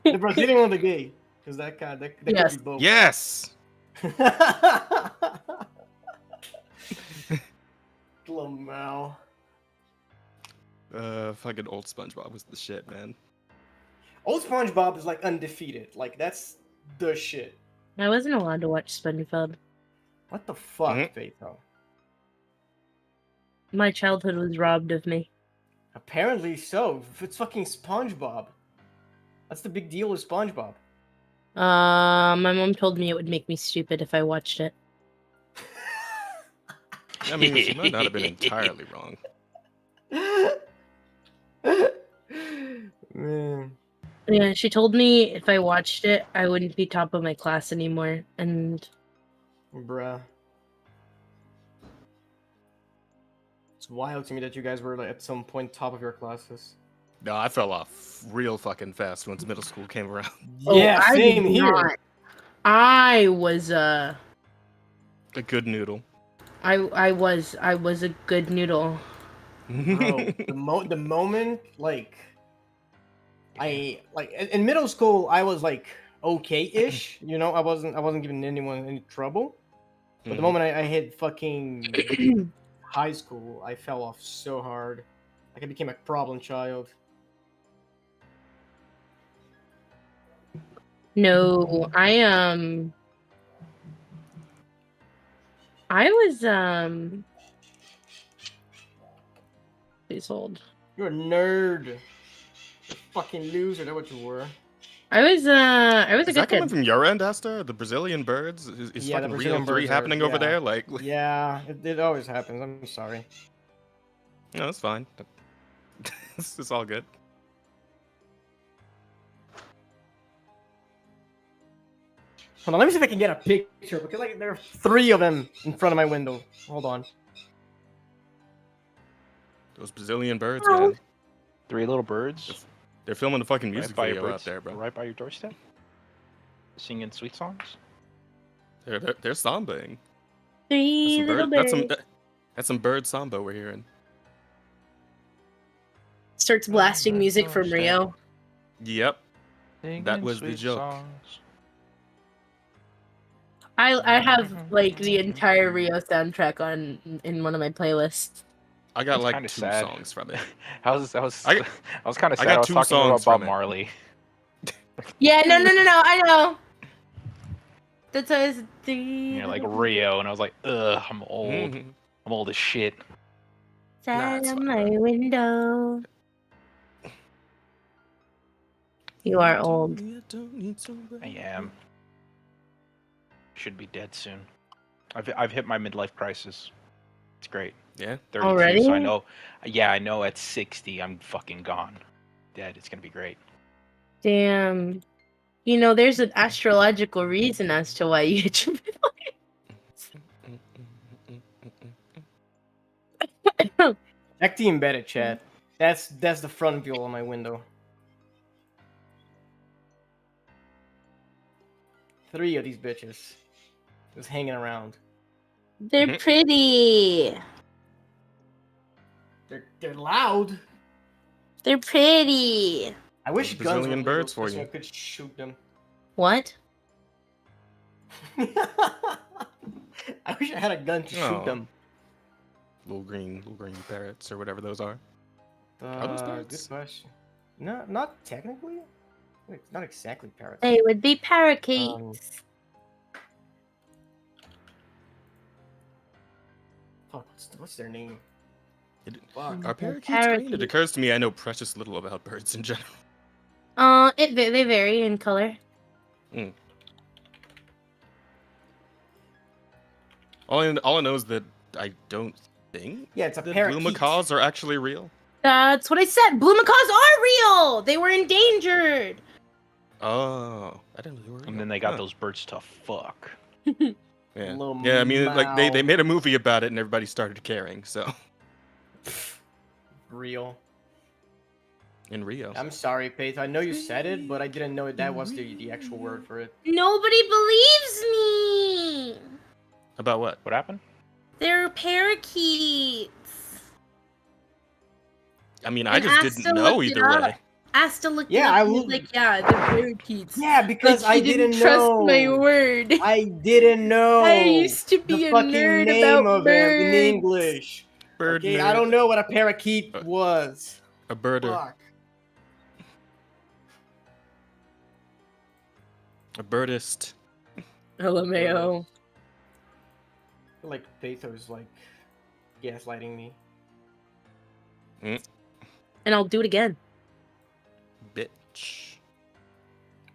The Brazilian or the gay? Because that Yes. could be both. Yes. Lamau. Fucking old SpongeBob was the shit, man. Old SpongeBob is like undefeated. Like that's the shit. I wasn't allowed to watch SpongeBob. What the fuck, Mhm. Phaeton? My childhood was robbed of me. Apparently so. It's fucking SpongeBob. That's the big deal with SpongeBob. My mom told me it would make me stupid if I watched it. I mean, she might not have been entirely wrong. Man. Yeah, she told me if I watched it, I wouldn't be top of my class anymore. And Bruh. It's wild to me that you guys were like, at some point top of your classes. No, I fell off real fucking fast once middle school came around. Yeah, I same did here. not. I was A good noodle. I was a good noodle. Bro, the moment like I like in middle school I was like okay-ish, you know, I wasn't giving anyone any trouble. But the Mhm. moment I hit fucking high school, I fell off so hard. Like I became a problem child. No, I was please hold. You're a nerd. You're a fucking loser. That's what you were. I was a Is good that coming kid. from your end, Asta? The Brazilian birds? Is Yeah, the fucking Brazilian Rio 3 birds are- happening over yeah. there? Like, Yeah, it always happens. I'm sorry. no, it's fine. It's all good. Hold on, let me see if I can get a picture because like there are 3 of them in front of my window. Hold on. Those Brazilian birds, Oh. man. 3 little birds They're filming a fucking music right by your video out birds, there, bro. right by your doorstep, singing sweet songs. They're sambaing. Three little That's birds. that's some bird samba we're hearing. Starts blasting music from Rio. Yep. Singing was the sweet joke. songs. I have like the entire Rio soundtrack on in one of my playlists. I got That's like kinda 2 sad. songs from it. I was I kind of I sad. I, got was 2 talking songs about from Bob it. Marley. Yeah, no, I know. That's why it's You're like Rio, and I was like, ugh, I'm old. Mhm. I'm old as shit. Sat it's on fine, my bro. window. You are old. I am. Should be dead soon. I've hit my midlife crisis. It's great. Yeah. 32, Already? so I know. Yeah, I know. At 60, I'm fucking gone. Dead. It's gonna be great. Damn. You know, there's an astrological reason as to why you hit your midlife. Check the embedded chat. That's the front view on my window. 3 of these bitches just hanging around. They're Mhm. pretty. They're loud. They're pretty. I wish Those guns were Brazilian legal birds for so you. I could shoot them. What? I wish I had a gun to shoot Oh. them. Little green parrots or whatever those are. Are those Good parrots? question. No, not technically. It's not exactly parrots. They would be parakeets. Fuck, what's their name? Are Fuck. parakeets green? It Parakeet. occurs to me I know precious little about birds in general. They vary in color. All I know is that I don't think Yeah, it's a that parakeet. blue macaws are actually real. That's what I said. Blue macaws are real. They were endangered. Oh, I didn't know they were real. And then they got Huh. those birds to fuck. Yeah. Little Yeah, I mean, like they mouse. made a movie about it and everybody started caring. So Real. in Rio. I'm sorry, Paith. I know you said it, but I didn't know that was the actual word for it. Nobody believes me. About what? What happened? They're parakeets. I mean, I And just asked didn't to know look it either up. way. Asked to look Yeah, it up. I and he's will- like, yeah, they're parakeets. Yeah, because Like, I he didn't trust know. my word. I didn't know. I used to be the a fucking nerd name about of it in birds. English. Bird Okay, nerd. I don't know what a parakeet was. A birder. Fuck. A birdist. LMAO. I feel like Patho's like gaslighting me. And I'll do it again. Bitch.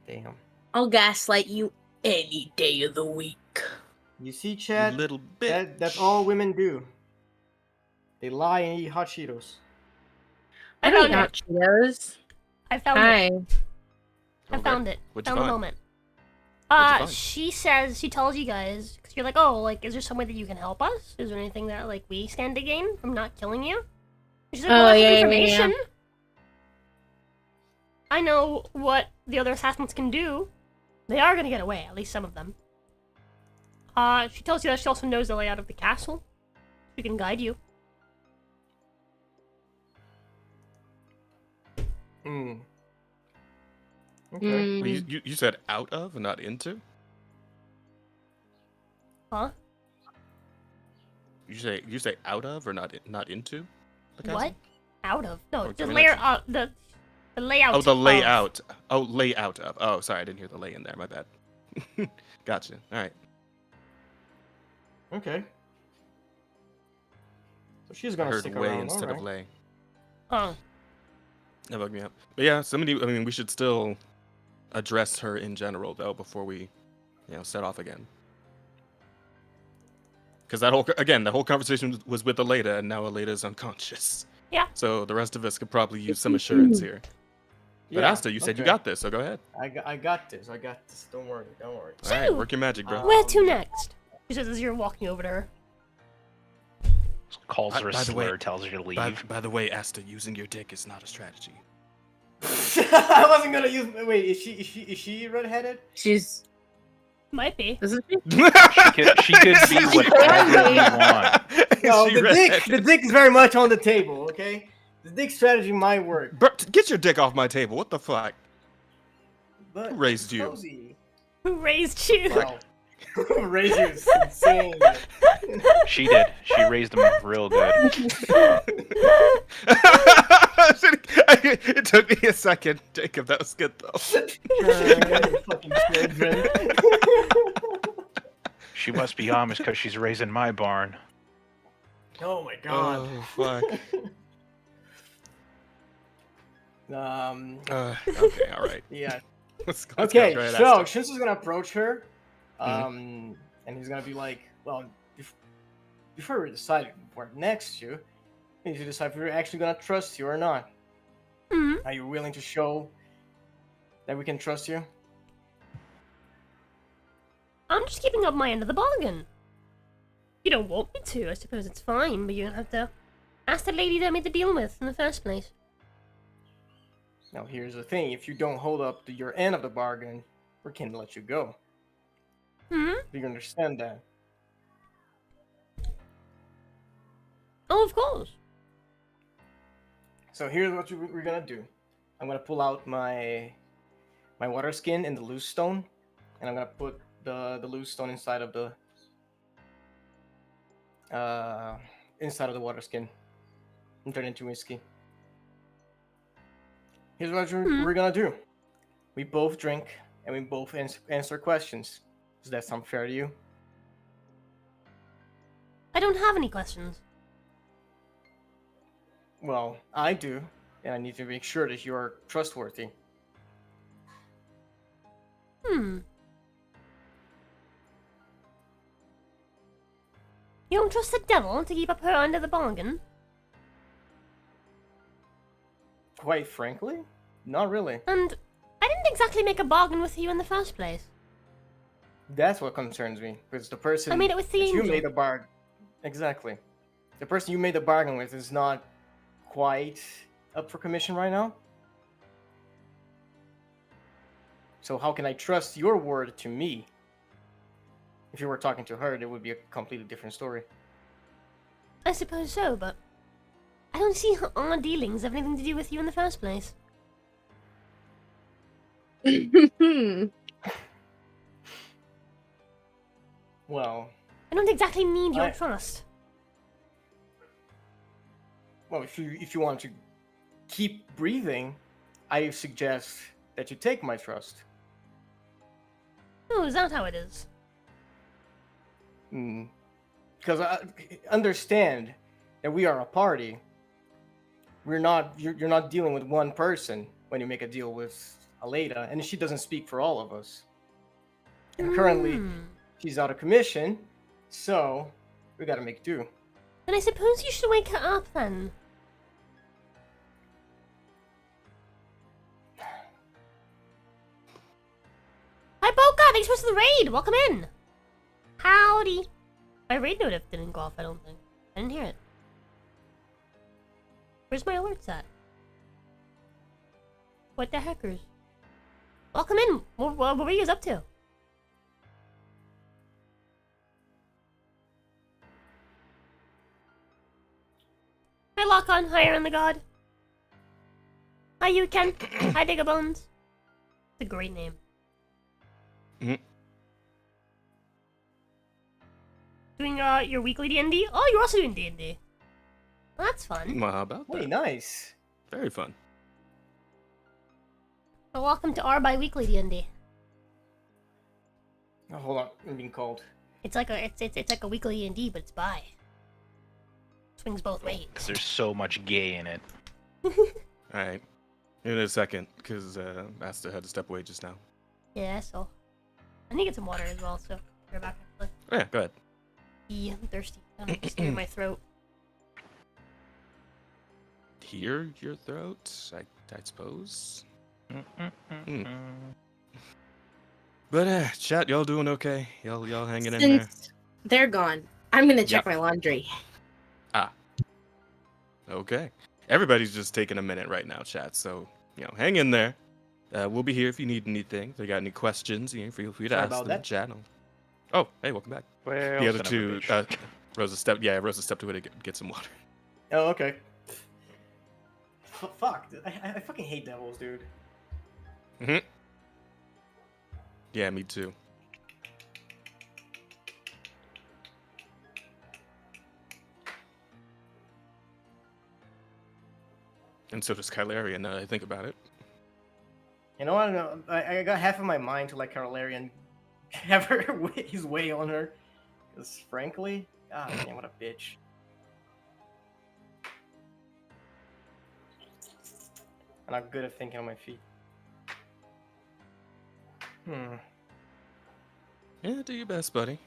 Damn. I'll gaslight you any day of the week. You see, You Chad? little bitch. That's all women do. They lie and eat hot Cheetos. I I don't found got it. Cheetos. I found it. Hi. I Okay. found it. What'd you Found the find? moment. What'd you find? She tells you guys, because you're like, oh, like, is there some way that you can help us? Is there anything that, like, we stand to gain from not killing you? She's like, well, Oh, that's yeah, yeah, information. I know what the other assassins can do. They are gonna get away, at least some of them. She tells you that she also knows the layout of the castle. She can guide you. Hmm. Okay. Mm. Well, you said out of and not into? Huh? You say out of or not into? The castle? What? Out of? No, Or the can we layer, not- the layout. Oh, the of- layout. Oh, layout of. Oh, sorry, I didn't hear the lay in there. My bad. Gotcha. All right. Okay. So she's I gonna heard stick way around. instead of alright. lay. Oh. That bugged me out. But yeah, I mean, we should still address her in general though before we, set off again. Because the whole conversation was with Aleda, and now Aleda is unconscious. Yeah. So the rest of us could probably use some assurance here. But Yeah, Asta, you said you okay. got this, so go ahead. I got this. I got this. Don't worry. Don't worry. All right, work your magic, bro. Where to next? She says as you're walking over to her. Calls her a By the way- slur, tells her to leave. By the way, Asta, using your dick is not a strategy. I wasn't gonna use. Wait, is she redheaded? She's. Might be. Isn't she? She could be whatever you want. No, She the read- dick is very much on the table. Okay, the dick strategy might work. Bro, get your dick off my table. What the fuck? But Who raised you? Cozy. Who raised you? Wow. Raised you is insane. She did. She raised him real good. It took me a second, Jacob. That was good though. Fucking children. She must be Amish because she's raising my barn. Oh my god. Oh fuck. Okay, all right. Yeah. Let's Okay, go. Right, so Asta. Shins is gonna approach her, and he's gonna be like, "Well, before we decide what next, we need to decide if we're actually gonna trust you or not. Hmm. Are you willing to show that we can trust you?" I'm just keeping up my end of the bargain. You don't want me to, I suppose it's fine, but you're gonna have to ask the lady that made the deal with in the first place. Now, here's the thing: if you don't hold up to your end of the bargain, we can let you go. Hmm? Do you understand that? Oh, of course. So here's what we're gonna do. I'm gonna pull out my water skin and the loose stone, and I'm gonna put the loose stone inside of the water skin and turn it into whiskey. Here's what we're gonna do. We both drink and we both answer questions. Does that sound fair to you? I don't have any questions. Well, I do, and I need to make sure that you are trustworthy. Hmm. You don't trust the devil to keep up her end of the bargain? Quite frankly, not really. And I didn't exactly make a bargain with you in the first place. That's what concerns me, because the person I made it with the that you angel. made the bargain. Exactly. The person you made the bargain with is not quite up for commission right now. So how can I trust your word to me? If you were talking to her, it would be a completely different story. I suppose so, but I don't see how our dealings have anything to do with you in the first place. Well, I don't exactly need your trust. well, if you want to keep breathing, I suggest that you take my trust. Oh, is that how it is? Because I understand that we are a party. You're not dealing with one person when you make a deal with Aleda, and she doesn't speak for all of us. And currently, she's out of commission, so we gotta make do. Then I suppose you should wake her up then. Hi, Boca! Thanks for the raid! Welcome in! Howdy! My raid notif didn't go off, I don't think. I didn't hear it. Where's my alerts at? What the heckers? Welcome in! What were you guys up to? Hi, Lock-On! Hi, Aaron the God! Hi, you Ken! Hi, Digabones! It's a great name. Doing your weekly D&D? Oh, you're also doing D&D. Well, that's fun. Well, how about that? Hey, nice. Very fun. Well, welcome to our bi-weekly D&D. Oh, hold on, I'm being called. It's like a weekly D&D, but it's bi. Swings both ways. There's so much gay in it. Alright. In a second, because Asta had to step away just now. Yeah, so I need to get some water as well. So we're back actually. Oh, yeah, go ahead. Yeah, I'm thirsty. I'm just clearing my throat. Hear your throat, I suppose. But chat, y'all doing okay? Y'all hanging in there? Since they're gone, I'm gonna check my laundry. Okay. Everybody's just taking a minute right now, chat. So hang in there. We'll be here if you need anything. If you got any questions, feel free to Sorry ask about them that. in chat. Oh, hey, welcome back. Well, The other son of a two, bitch. Rosa stepped away to get some water. Oh, okay. Fuck, dude. I fucking hate devils, dude. Yeah, me too. And so does Kylarian, now that I think about it. You know what? I got half of my mind to let Carolarian have his way on her. Because frankly, god damn, what a bitch. I'm not good at thinking on my feet. Yeah, do your best, buddy.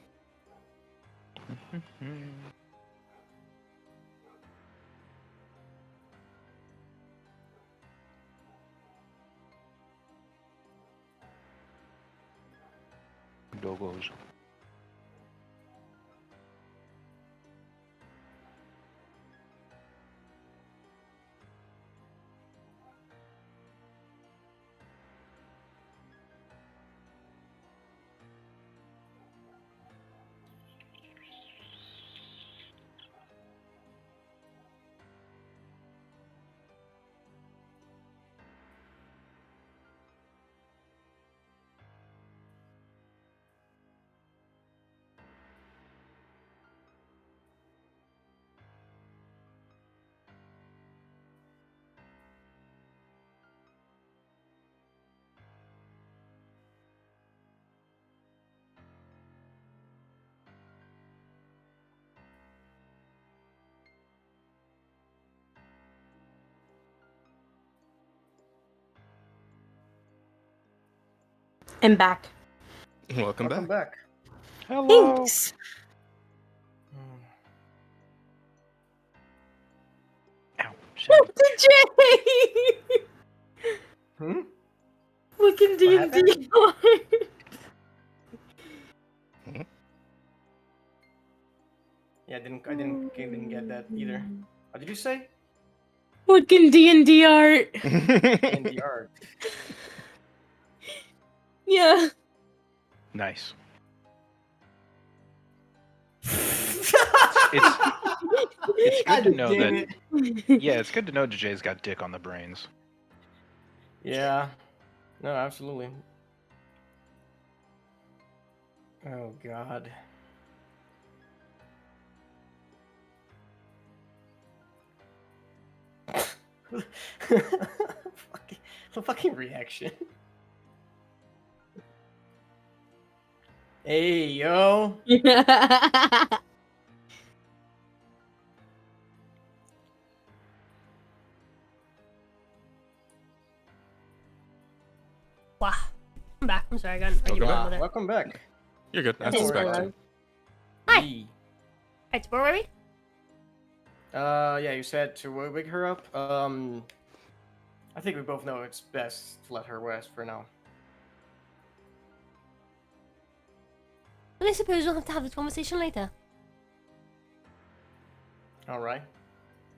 Dogos. I'm back. Welcome back. Hello. Thanks. Ow, shit. Jay! Look in D&D. Yeah, I didn't get that either. What did you say? Look in D&D art. In the art. Yeah. Nice. It's good to know Damn that. it. Yeah, it's good to know JJ's got dick on the brains. Yeah. No, absolutely. Oh god. fucking reaction. Hey yo. Wow. I'm back. I'm sorry, I got an argument back. over there. Welcome back. You're good. As Hey, expected. Hi. Yee. Alright, so where were we? Yeah, you said to wake her up. I think we both know it's best to let her rest for now. Well, I suppose we'll have to have this conversation later. Alright.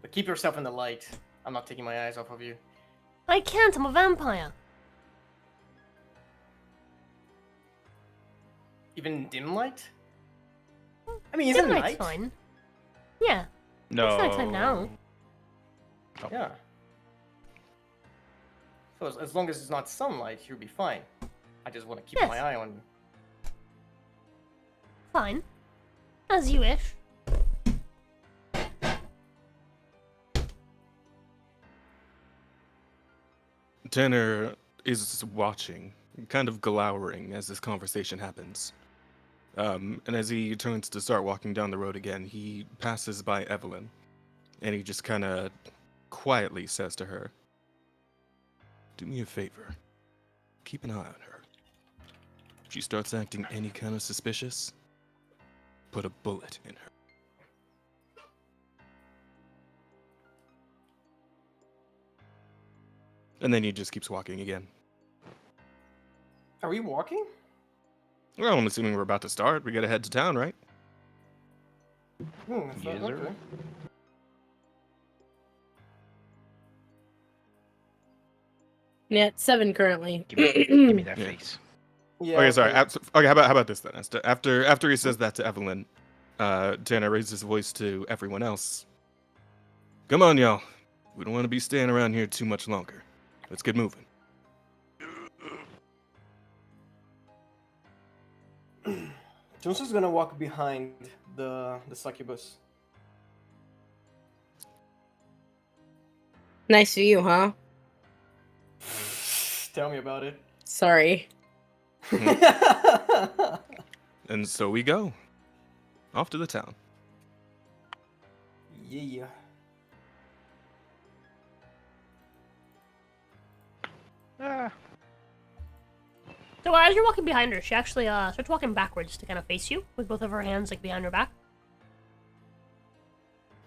But keep yourself in the light. I'm not taking my eyes off of you. I can't, I'm a vampire. Even in dim light? I mean, isn't Dim light's night? fine. Yeah, No. it's nighttime now. Yeah. So as long as it's not sunlight, you'll be fine. I just want to keep Yes. my eye on you. Fine. As you wish. Tanner is watching, kind of glowering as this conversation happens. And as he turns to start walking down the road again, he passes by Evelyn, and he just kind of quietly says to her, "Do me a favor. Keep an eye on her. If she starts acting any kind of suspicious, put a bullet in her." And then he just keeps walking again. Are we walking? Well, I'm assuming we're about to start. We gotta head to town, right? That's Yes, not- sir. okay. Yeah, it's 7 currently. Give me that Yeah. face. Yeah, Okay, sorry. Okay, how about this then? After he says that to Evelyn, Tanner raises his voice to everyone else. "Come on, y'all. We don't want to be staying around here too much longer. Let's get moving." Johnson's gonna walk behind the succubus. Nice of you, huh? Tell me about it. Sorry. And so we go. Off to the town. Yeah. Ah, So as you're walking behind her, she actually starts walking backwards to kind of face you, with both of her hands like behind her back.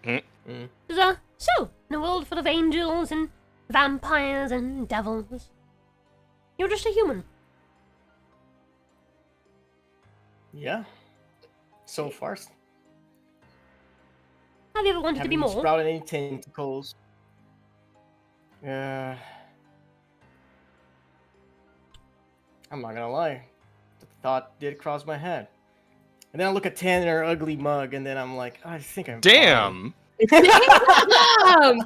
Mm. So, in a world full of angels and vampires and devils, you're just a human. Yeah. So far, Have you ever wanted to be haven't more? sprouted any tentacles. I'm not gonna lie. The thought did cross my head. And then I look at Tanner, ugly mug, and then I'm like, I think I'm Damn! Damn!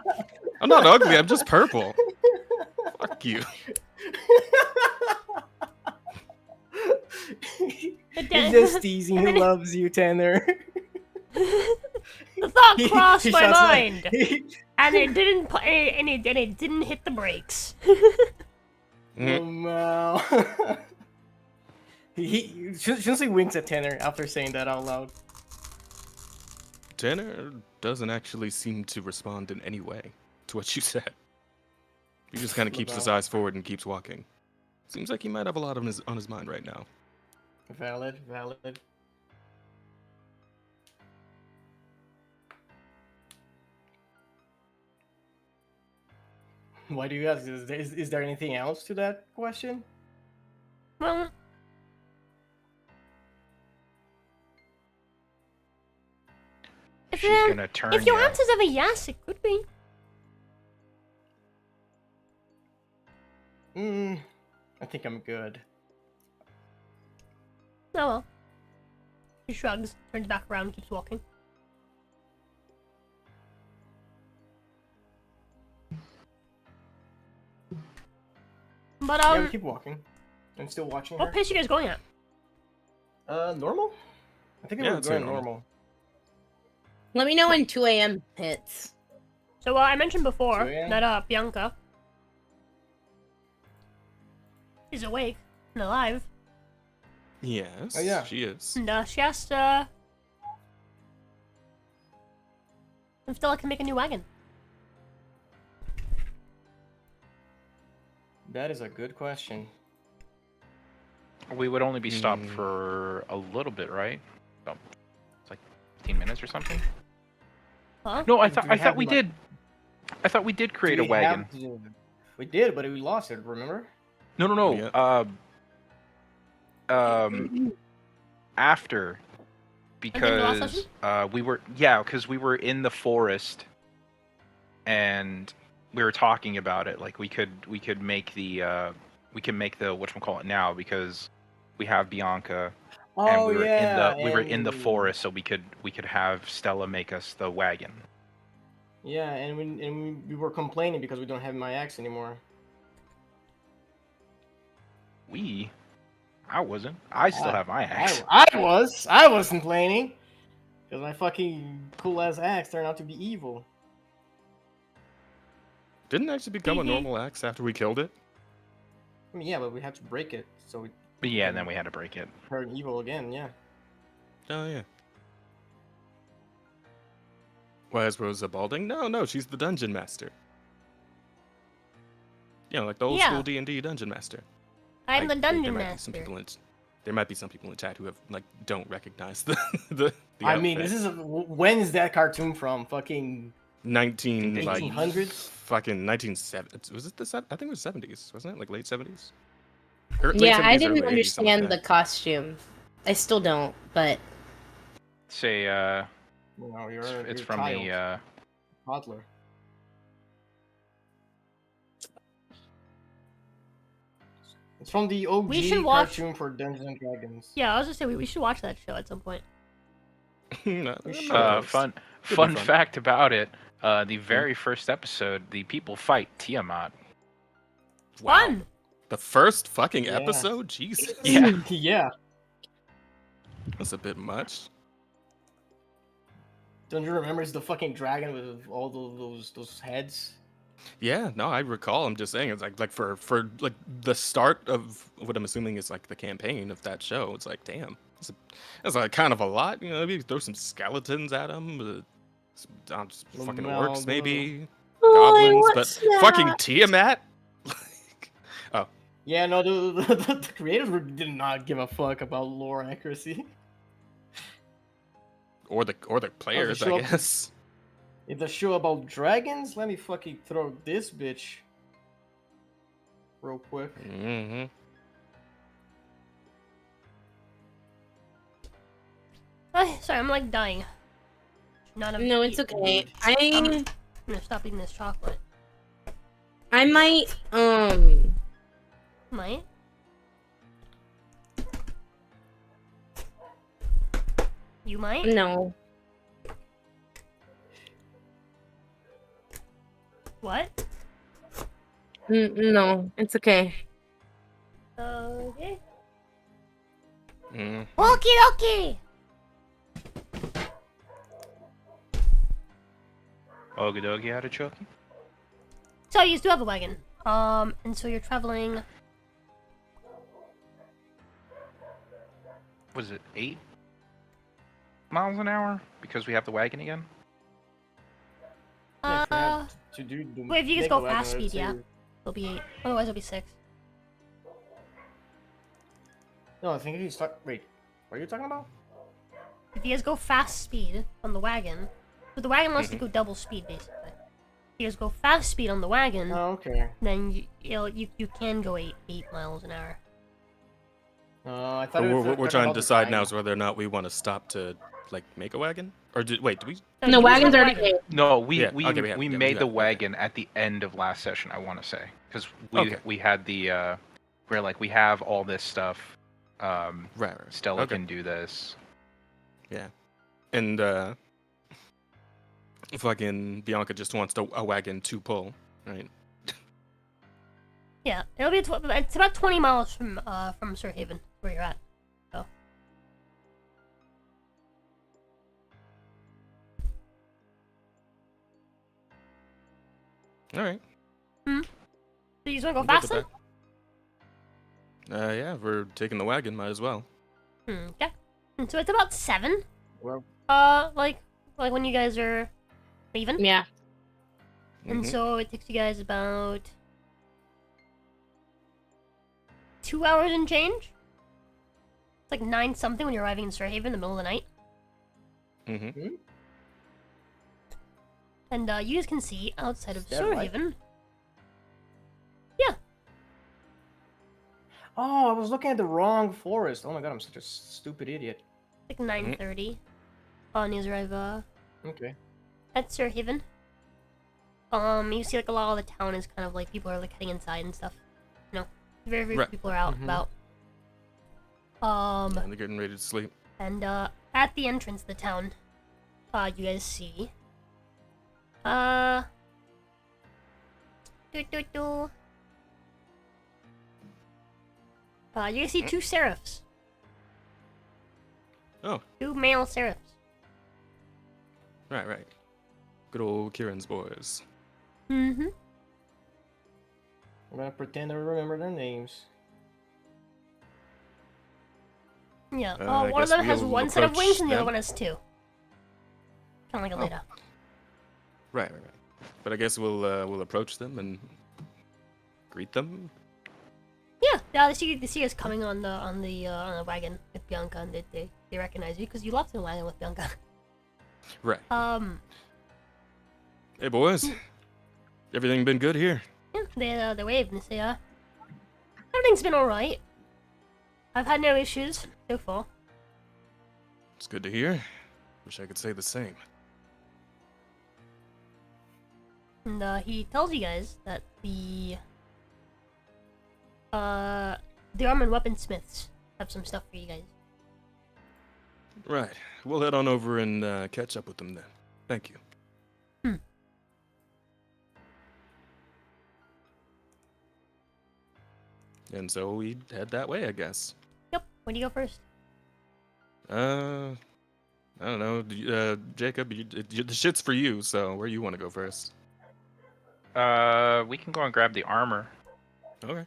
I'm not ugly. I'm just purple. Fuck you. He's just teasing. He loves you, Tanner. The thought crossed He my shouts mind, like- and it didn't. And it didn't hit the brakes. Oh no. Shinsley winks at Tanner after saying that out loud. Tanner doesn't actually seem to respond in any way to what you said. He just kind of keeps his eyes forward and keeps walking. Seems like he might have a lot on his mind right now. Valid. Why do you ask? Is there anything else to that question? Well, if she's your gonna turn if your you. answer's ever yes, it could be. I think I'm good. well. He shrugs, turns back around, and keeps walking. But Yeah, we keep walking. I'm still watching her. what pace are you guys going at? Normal? I think we Yeah, were I'd say going normal. Let me know when 2 a.m. hits. So I mentioned before 2 a.m.? that Bianca is awake and alive, Yes. Oh, yeah. She is. and she asked if Stella can make a new wagon. That is a good question. We would only be stopped Hmm. for a little bit, right? Oh, it's like 15 minutes or something. Huh? No, I Do thought we I thought have, we like- did. I thought we did create Do a we wagon. have to- We did, but we lost it, remember? No. Yeah. After, the last because session? because we were in the forest, and we were talking about it. Like we could make the whatchamacallit now, because we have Bianca, and we were in the forest, so we could have Stella make us the wagon. Yeah, and we were complaining because we don't have my axe anymore. I wasn't. I still have my axe. I was complaining because my fucking cool ass axe turned out to be evil. Didn't it actually become a Mhm. normal axe after we killed it? I mean, yeah, but we had to break it, so it But yeah, and then we had to break it. turned evil again. Yeah. Oh yeah. Why is Rosa balding? No, she's the dungeon master. You know, like the old Yeah. school D&D dungeon master. I'm the Like, dungeon there might be some master. people in, there might be some people in chat who have like don't recognize the I mean, outfit. this is when is that cartoon from? Fucking 19 like 1800s? fucking 1970s. Was it I think it was 70s, wasn't it? Like late 70s. Yeah, I didn't understand the costume. I still don't, but Say, No, it's you're from child, the toddler. It's from the OG We should watch- cartoon for Dungeons and Dragons. Yeah, I was just saying we should watch that show at some point. fun be fun fun. fact about it. The very first episode, the people fight Tiamat. Fun. The first fucking Yeah. episode? Jesus. Yeah. Yeah. That's a bit much. Don't you remember? It's the fucking dragon with all those heads. Yeah, no, I recall. I'm just saying, it's like for like the start of what I'm assuming is like the campaign of that show. It's like, damn, that's like kind of a lot. You know, maybe throw some skeletons at them, some fucking No, orcs, no. maybe Oh, I goblins, want but fucking that. Tiamat. Like, oh, Yeah, no, the creators did not give a fuck about lore accuracy. or the players, show I up- guess. It's a show about dragons. Let me fucking throw this bitch real quick. Mm-hmm. Sorry, I'm like dying. Not a no, it's okay. I'm gonna stop eating this chocolate. I might Might. You might. no. What? No, it's okay. Okay. Mm. Okie dokie. Okie dokie, artichoke. So you do have a wagon. And so you're traveling. Was it 8 miles an hour? Because we have the wagon again? Yeah, if you have to do the wait, if you just mega go wagon, fast I'd speed, say- yeah. It'll be 8. Otherwise, it'll be 6. No, I think if you start. Wait, what are you talking about? If you guys go fast speed on the wagon, so the wagon wants to go double speed basically. If you guys go fast speed on the wagon, Oh, okay. then you can go 8 miles an hour. I thought But it was what we're talking trying to about the decide time. now is whether or not we want to stop to like make a wagon, or wait, do we? No, you wagon's have a already wagon. made. No, we Yeah, okay, we have- yeah, we made do the that, okay. wagon at the end of last session, I want to say, because Okay. we had the we're like, we have all this stuff, Right. Stella Okay. can do this. Yeah. And fucking Bianca just wants a wagon to pull, right? Yeah, it'll be it's about 20 miles from Sir Haven, where you're at. So. All right. So you just wanna go I'm good fast with then? that. Yeah, if we're taking the wagon, might as well. Okay. And so it's about 7. Well, Like when you guys are leaving. Yeah. And Mhm. so it takes you guys about 2 hours and change. It's like 9 something when you're arriving in Sir Haven in the middle of the night. Mhm. And you guys can see outside of Is that Sir right? Haven. oh, I was looking at the wrong forest. Oh my god, I'm such a stupid idiot. Like 9:30. And you guys arrive Okay. at Sir Haven. You see like a lot of the town is kind of like people are like heading inside and stuff. You know, very few Right. people are out Mhm. about. And they're getting ready to sleep. And at the entrance of the town, you guys see you guys see 2 seraphs. Oh, 2 male seraphs. right. Good old Kieran's boys. Mm-hmm. I'm gonna pretend I remember their names. Yeah. I One of guess them has we'll 1 set of approach wings and the other them. one has 2. Kind of like a Oh. Leda. Right. But I guess we'll approach them and greet them. Yeah. They see us coming on the wagon with Bianca, and they recognize you because you left the wagon with Bianca. Right. Hey, boys. Hmm. Everything been good here? Yeah, they wave and say, everything's been alright. I've had no issues so far. It's good to hear. Wish I could say the same. And he tells you guys that the armor and weaponsmiths have some stuff for you guys. Right. We'll head on over and catch up with them then. Thank you. And so we head that way, I guess. Yep. Where do you go first? I don't know. Jacob, the shit's for you, so where you want to go first? We can go and grab the armor. Okay.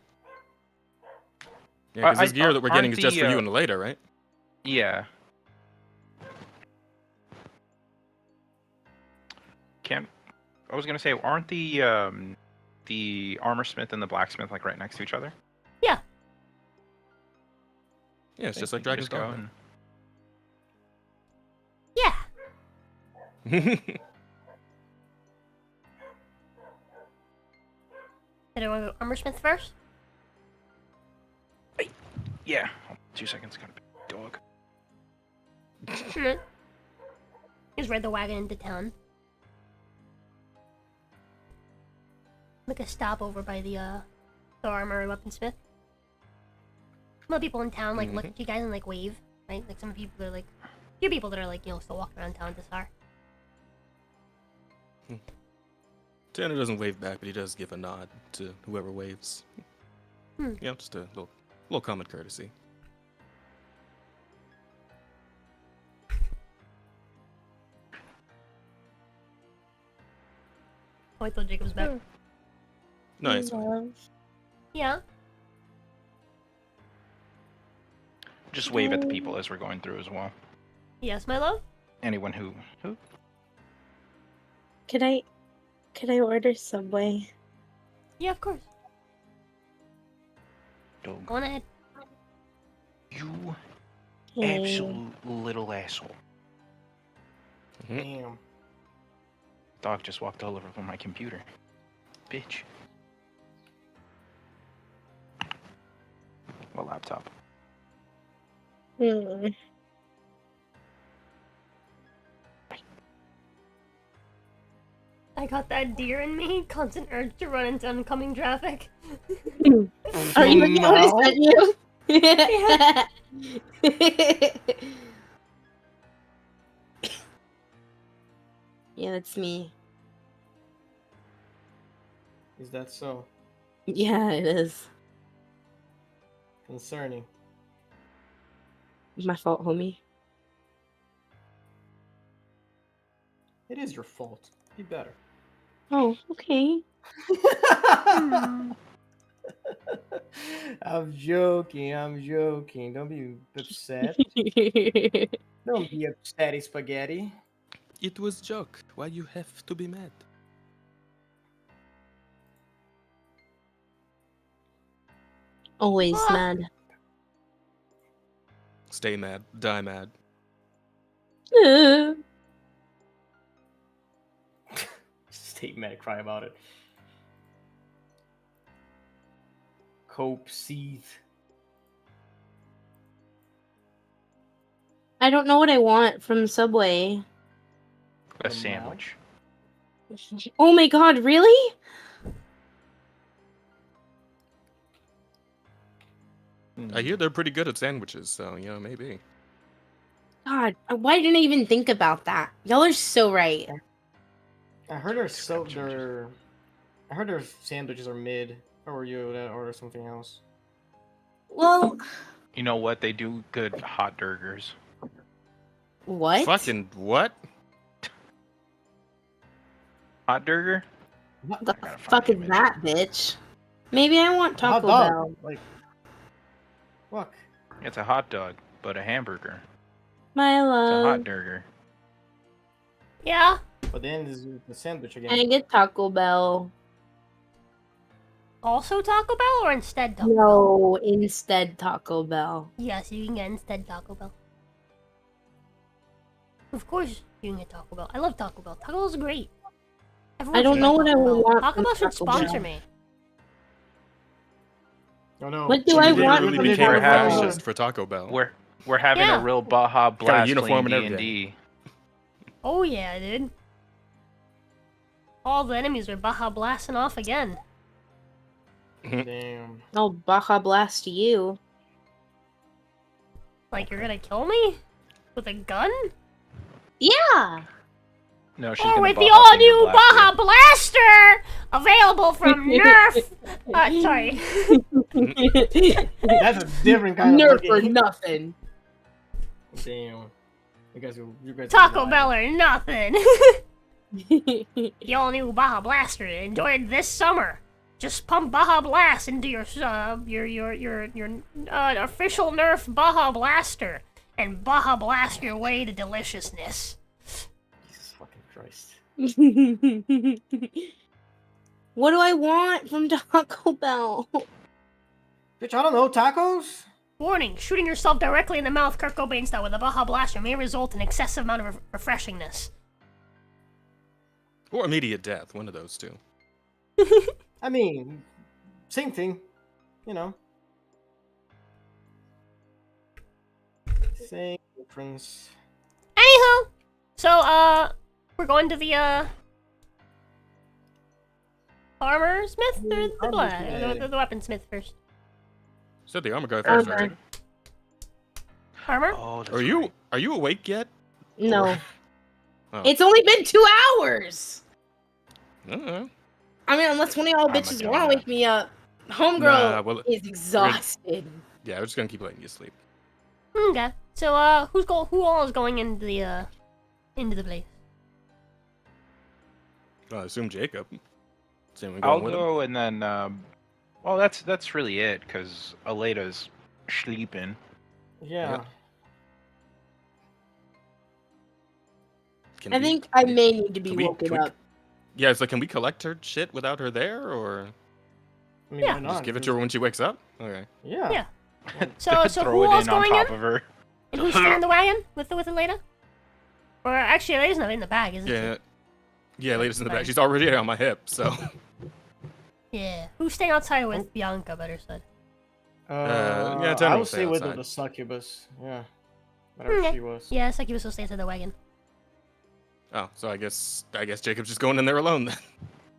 Yeah, because this gear that we're getting aren't is just for the, you and later, right? Yeah. I was gonna say, aren't the armor smith and the blacksmith like right next to each other? Yeah. Yeah, it's just like We can Dragon's just go Dogma. Yeah. Did I want to go armorsmith first? Yeah. 2 seconds. Got a big dog. Just ride the wagon into town. Make a stop over by the armor and weaponsmith. Some of the people in town like look at you guys and like wave, right? Like some people are like, a few people that are like still walking around town at this hour. Tanner doesn't wave back, but he does give a nod to whoever waves. Yeah, just a little common courtesy. Oh, I thought Jacob was back. No, it's fine. Yeah. Just wave at the people as we're going through as well. Yes, my love. Anyone who Could I order Subway? Yeah, of course. dog. Go on ahead. You Hey. absolute little asshole. Damn. Dog just walked all over my computer. Bitch. My laptop. Hmm. I got that deer in me. Constant urge to run into oncoming traffic. Are you looking at what I sent you? Yeah, that's me. Is that so? Yeah, it is. Concerning. It's my fault, homie. It is your fault. Be better. Oh, okay. I'm joking. I'm joking. Don't be upset. Don't be upsetty, spaghetti. It was joke. Why you have to be mad? Always Ah. mad. Stay mad. Die mad. Stay mad, cry about it. Cope, seethe. I don't know what I want from Subway. A sandwich. Oh my god, really? I hear they're pretty good at sandwiches, so maybe. God, why didn't I even think about that? Y'all are so right. I heard I heard their sandwiches are mid. Or were you to order something else? Well, You know what? They do good hot burgers. what? Fucking what? Hot burger? What the Gotta find fuck the is image. that, bitch? Maybe I want Hot Taco dog. Bell. Like, fuck. It's a hot dog, but a hamburger. My It's a love. hot burger. Yeah. But then there's the sandwich again. Can I get Taco Bell? Also Taco Bell or instead Taco Bell? No, instead Taco Bell. Yes, you can get instead Taco Bell. Of course you can get Taco Bell. I love Taco Bell. Taco Bell's great. Everyone I don't should know like what I Taco Bell. want Taco from Bell should Taco Bell. sponsor me. Oh no. What do You I literally want became from a Taco Bell? fascist for Taco Bell. We're having Yeah. a real Baja Blast uniform playing and D&D. Oh yeah, dude. All the enemies are Baja blasting off again. Damn. I'll Baja Blast you. Like you're gonna kill me? With a gun? Yeah! No, she's Or gonna with the Baja all-new finger blast Baja Blaster! Available from Nerf! Sorry. That's a different kind Nerf of or fucking- nothing. Damn. You guys Taco are Bell or nothing. The all-new Baja Blaster. Enjoy it this summer. Just pump Baja Blast into your official Nerf Baja Blaster and Baja Blast your way to deliciousness. Jesus fucking Christ. What do I want from Taco Bell? Bitch, I don't know, tacos? Warning: shooting yourself directly in the mouth, Kurt Cobain style, with a Baja Blaster may result in excessive amount of refreshingness. Or immediate death, one of those two. I mean, same thing. You know. Same difference. Anywho, so we're going to the armor smith or the weaponsmith first. Said the armor guy first, Armor. right? Armor. Oh, that's Are you right. are you awake yet? No. Oh. It's only been 2 hours! Uh-uh. I mean, unless one of y'all I'm a bitches want to donut. wake me up. Homegirl Nah, well, is exhausted. Yeah, we're just gonna keep letting you sleep. Okay. So who all is going into the place? Well, I assume Jacob. Same we I'll going with him. go and then. Well, that's really it because Aleda's sleeping. Yeah. Yep. Can I we- think I may need to be can we- woken can we- up. Yeah, it's like, can we collect her shit without her there, or I mean, Yeah. why not? just give it to her when she wakes up? Okay. Yeah. Yeah. So Throw who it all's in on going top in? of her. And who's staying in the wagon with Aleda? Or actually, Aleda's not in the bag, isn't Yeah. Yeah, ladies in the back. Fine. She's already on my hip, so. she? Yeah. Who's staying outside with Bianca? Better said. I General would stay say with outside. the succubus. Yeah. Whatever Okay. she was. Yeah, Succubus will stay inside the wagon. Oh, so I guess Jacob's just going in there alone then.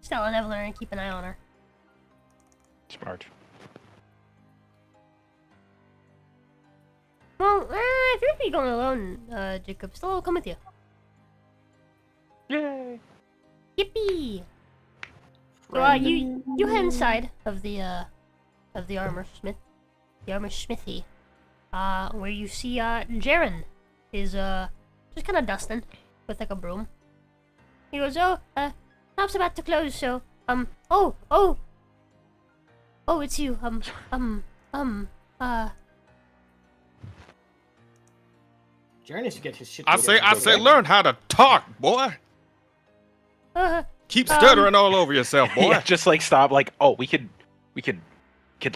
Stella and Evelyn are gonna keep an eye on her. Smart. Well, if you're gonna be going alone, Jacob, still I'll come with you. Yay! Yippee! So, you head inside of the armor smith, the armor smithy, where you see Jaren is just kind of dusting with like a broom. He goes, shop's about to close, so oh, it's you, Jaren needs to get his shit I together. say, learn how to talk, boy. Keep stuttering all over yourself, boy. Yeah, just like stop. Like, oh, we could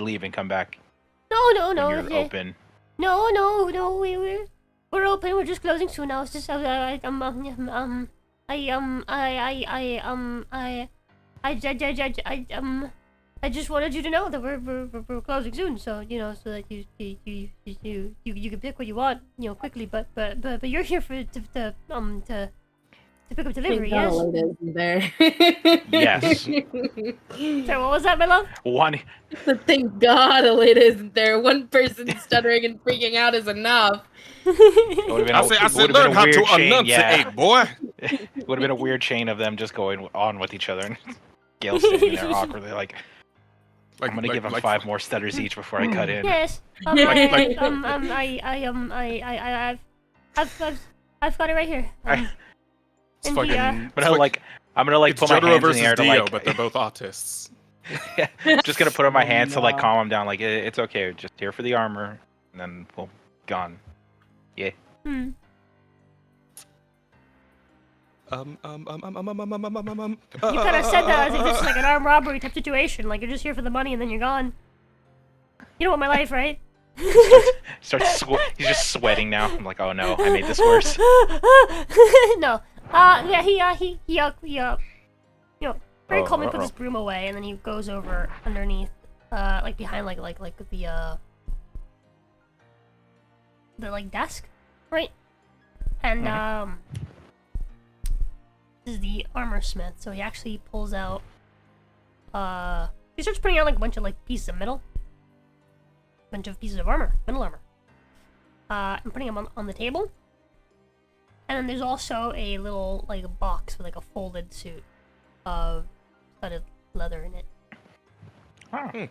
leave and come back no, when you're open. No, we're open. We're just closing soon now. It's just I just wanted you to know that we're closing soon. So so that you can pick what you want, quickly. But you're here to pick up delivery, yes? There. Yes. So what was that, my love? One. Thank God Aleda isn't there. One person stuttering and freaking out is enough. I said, learn how to enunciate, boy. It would have been a weird chain of them just going on with each other, and Gail sitting there awkwardly, like I'm gonna give them 5 more stutters each before I cut in. Yes. I've got it right here. It's fucking. I'm gonna It's put my Jotaro hands in versus the air to Dio, like. but they're both autists. Yeah, just gonna put on my hands to like calm them down. Like it's okay, just here for the armor, and then we'll gone. Yeah. Hmm. You You kind of said that as if it's like an armed robbery type situation. Like you're just here for the money and then you're gone. You don't want my life, right? He's just sweating now. I'm like, oh no, I made this worse. No. Yeah, he very calmly puts his broom away, and then he goes over underneath, like behind, like the like desk, right? And this is the armor smith, so he actually pulls out, he starts putting out like a bunch of like pieces of metal, bunch of pieces of armor, metal armor, and putting them on the table. And then there's also a little like a box with like a folded suit of studded leather in it. Oh.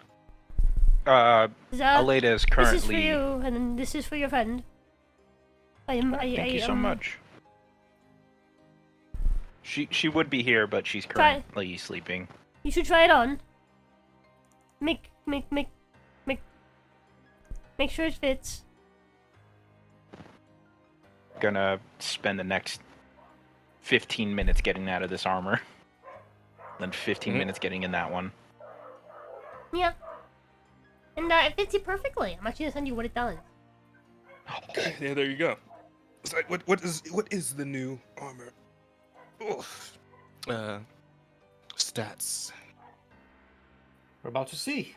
Aleda is currently. This is for you, and then this is for your friend. Thank you so much. She would be here, but she's currently sleeping. You should try it on. Make sure it fits. Gonna spend the next 15 minutes getting out of this armor. Then 15 minutes getting in that one. Yeah. And it fits you perfectly. I'm actually gonna send you what it does. Yeah, there you go. It's like, what is the new armor? Oof. Stats. We're about to see.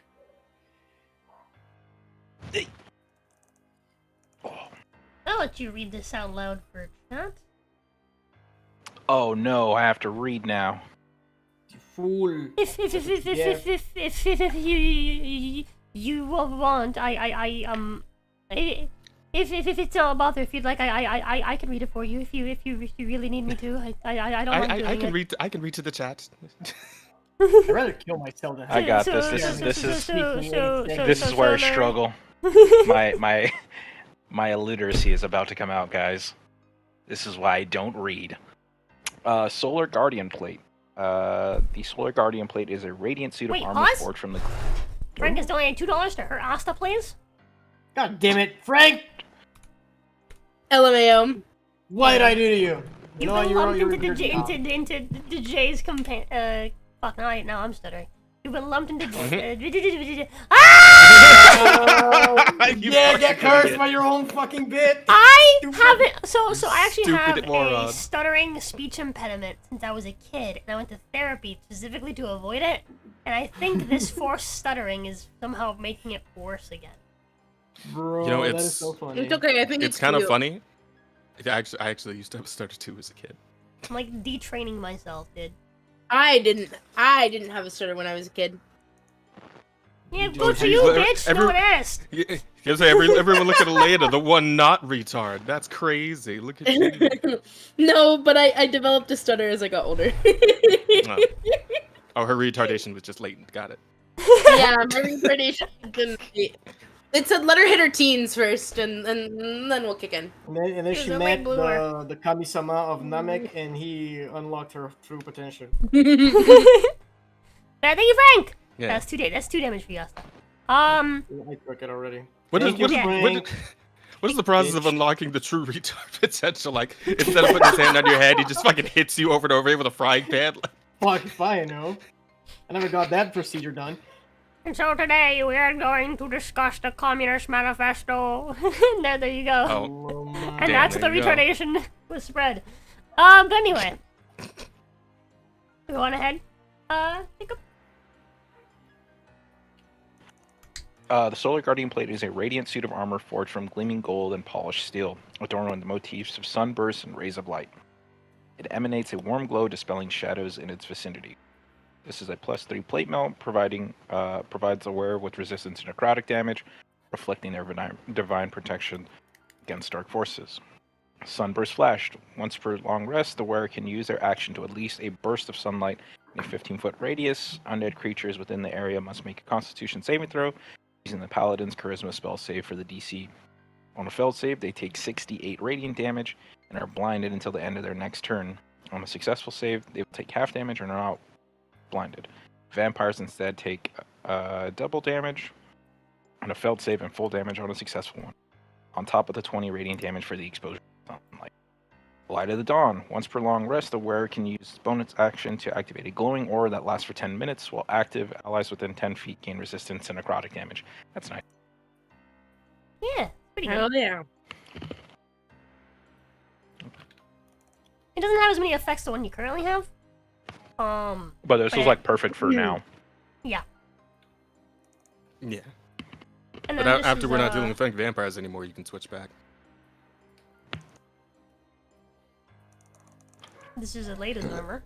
I'll let you read this out loud for chat. Oh no, I have to read now. You fool. If you want, if it's not a bother, if you'd like, I can read it for you. If you really need me to, I don't mind doing it. I can read to the chat. I'd rather kill myself than. I got this. This is where I struggle. My illiteracy is about to come out, guys. This is why I don't read. Solar Guardian Plate. The Solar Guardian Plate is a radiant suit of armor forged from the. Frank is donating $2 to her Asta, please. God damn it, Frank! LMAO. What did I do to you? You've been lumped into the Jay's companion. Fuck, now I'm stuttering. You've been lumped into. Yeah, get cursed by your own fucking bit. I haven't. So I actually have moron. a stuttering speech impediment since I was a kid, and I went to therapy specifically to avoid it. And I think this forced stuttering is somehow making it worse again. Bro, You know, that it's- is so funny. It's okay. I think It's kind of cute. funny. I actually used to have a stutter too as a kid. I'm like detraining myself, dude. I didn't have a stutter when I was a kid. Yeah, Don't good for have- you, Every- bitch. No one asked. Everyone look at Elena, the one not retard. That's crazy. Look at you. No, but I developed a stutter as I got older. Oh, her retardation was just latent. Got it. Yeah, my retardation didn't. It said let her hit her teens first, and then we'll kick in. And then It she was a late met bloomer. the Kami-sama of Namek, and he unlocked her true potential. Thank you, Frank. Yeah. That's 2 damage for you. I took it already. What is Thank you, what Frank. is the process of unlocking the true retard potential? Like, instead of putting his hand on your head, he just fucking hits you over and over with a frying pan. Fuck if I know. I never got that procedure done. And so today we are going to discuss the Communist Manifesto. there you go. Oh, And damn, that's there the you go. retardation was spread. But anyway. Go on ahead. Take a The Solar Guardian Plate is a radiant suit of armor forged from gleaming gold and polished steel, adorned with motifs of sunbursts and rays of light. It emanates a warm glow, dispelling shadows in its vicinity. This is a +3 plate melt, provides the wearer with resistance to necrotic damage, reflecting their divine protection against dark forces. Sunburst flashed. Once per long rest, the wearer can use their action to release a burst of sunlight in a 15-foot radius. Undead creatures within the area must make a Constitution saving throw, using the Paladin's Charisma spell save for the DC. On a failed save, they take 68 radiant damage and are blinded until the end of their next turn. On a successful save, they will take half damage and are not blinded. Vampires instead take double damage on a failed save and full damage on a successful one, on top of the 20 radiant damage for the exposure to sunlight. Light of the Dawn. Once per long rest, the wearer can use bonus action to activate a glowing aura that lasts for 10 minutes. While active, allies within 10 feet gain resistance to necrotic damage. That's nice. Yeah, pretty good. Oh yeah. It doesn't have as many effects as the one you currently have. But this was But- like perfect for now. Yeah. Yeah. And But then this after is, we're not dealing with vampires anymore, you can switch back. This is the latest armor.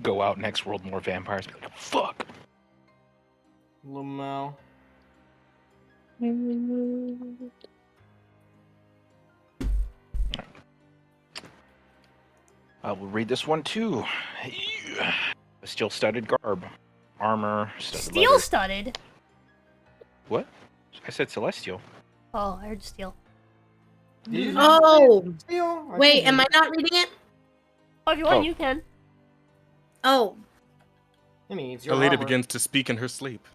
Go out next world, more vampires. Be like, fuck. Lumao. We'll read this one too. Steel studded garb. Armor. Studded Steel leather. studded. What? I said celestial. Oh, I heard steel. Oh, Steel? wait, am I not reading it? Oh, if you want, Oh. you can. Oh. I mean, it's your Alita armor. begins to speak in her sleep.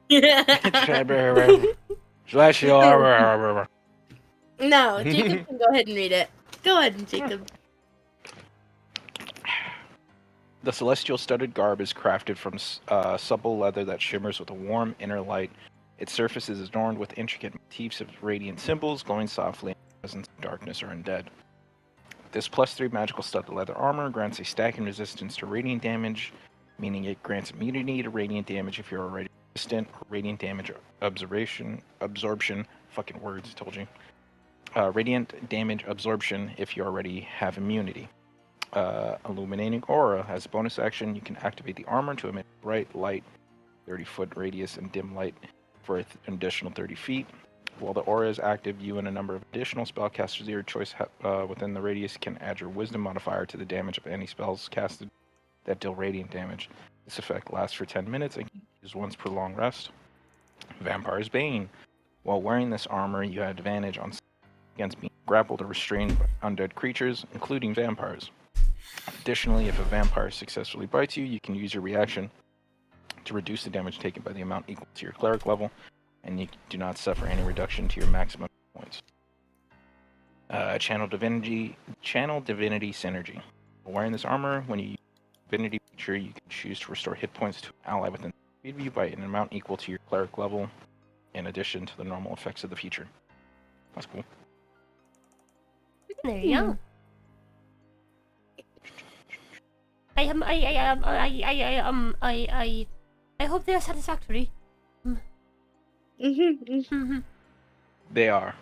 Celestial armor. No, Jacob can go ahead and read it. Go ahead, Jacob. The celestial studded garb is crafted from supple leather that shimmers with a warm inner light. Its surface is adorned with intricate motifs of radiant symbols, glowing softly in the presence of darkness or undead. This +3 magical studded leather armor grants a stacking resistance to radiant damage, meaning it grants immunity to radiant damage if you're already resistant, or radiant damage absorption. Fucking words, told you. Radiant damage absorption if you already have immunity. Illuminating aura. As a bonus action, you can activate the armor to emit bright light, 30-foot radius, and dim light for an additional 30 feet. While the aura is active, you and a number of additional spellcasters of your choice within the radius can add your wisdom modifier to the damage of any spells casted that deal radiant damage. This effect lasts for 10 minutes and can be used once per long rest. Vampire's Bane. While wearing this armor, you have advantage against being grappled or restrained by undead creatures, including vampires. Additionally, if a vampire successfully bites you, you can use your reaction to reduce the damage taken by the amount equal to your cleric level, and you do not suffer any reduction to your maximum points. Channel Divinity Synergy. While wearing this armor, when you use Divinity feature, you can choose to restore hit points to an ally within the speed of you by an amount equal to your cleric level, in addition to the normal effects of the feature. That's cool. There you go. I hope they are satisfactory. They are.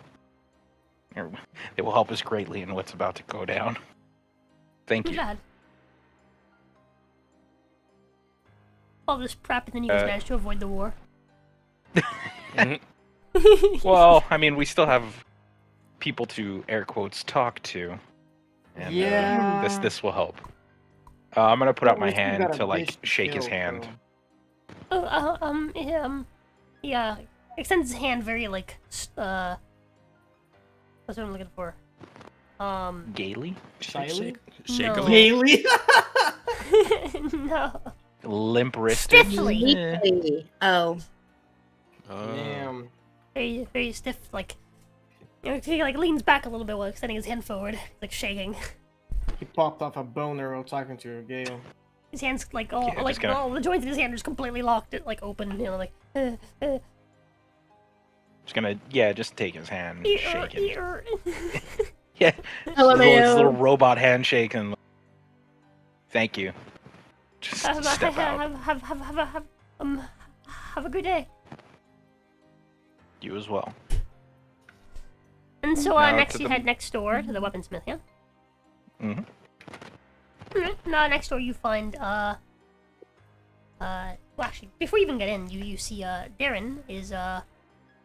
They will help us greatly in what's about to go down. Thank I'm you. glad. all this prep, and then you guys managed to avoid the war. Well, I mean, we still have people to air quotes talk to, and Yeah. this will help. I'm gonna put out my We still got hand a to like bitch to shake his kill, hand. Oh, yeah, extends his hand very like, what's what I'm looking for? Gaily, Shyly? No. Gaily? No. limp wristed. Stiffly. Oh. Damn. Very, very stiff, like, he like leans back a little bit while extending his hand forward, like shaking. He popped off a boner while talking to Gale. His hands like all Yeah, like just gonna- all the joints of his hand are just completely locked, like open, you know, like. Just gonna just take his hand, shake it. Yeah, his little robot handshake and thank you. Just step out. Have a good day. You as well. And so Now next to you the- head next door to the weaponsmith, yeah? Mhm. Now next door you find well actually before you even get in you see Darren is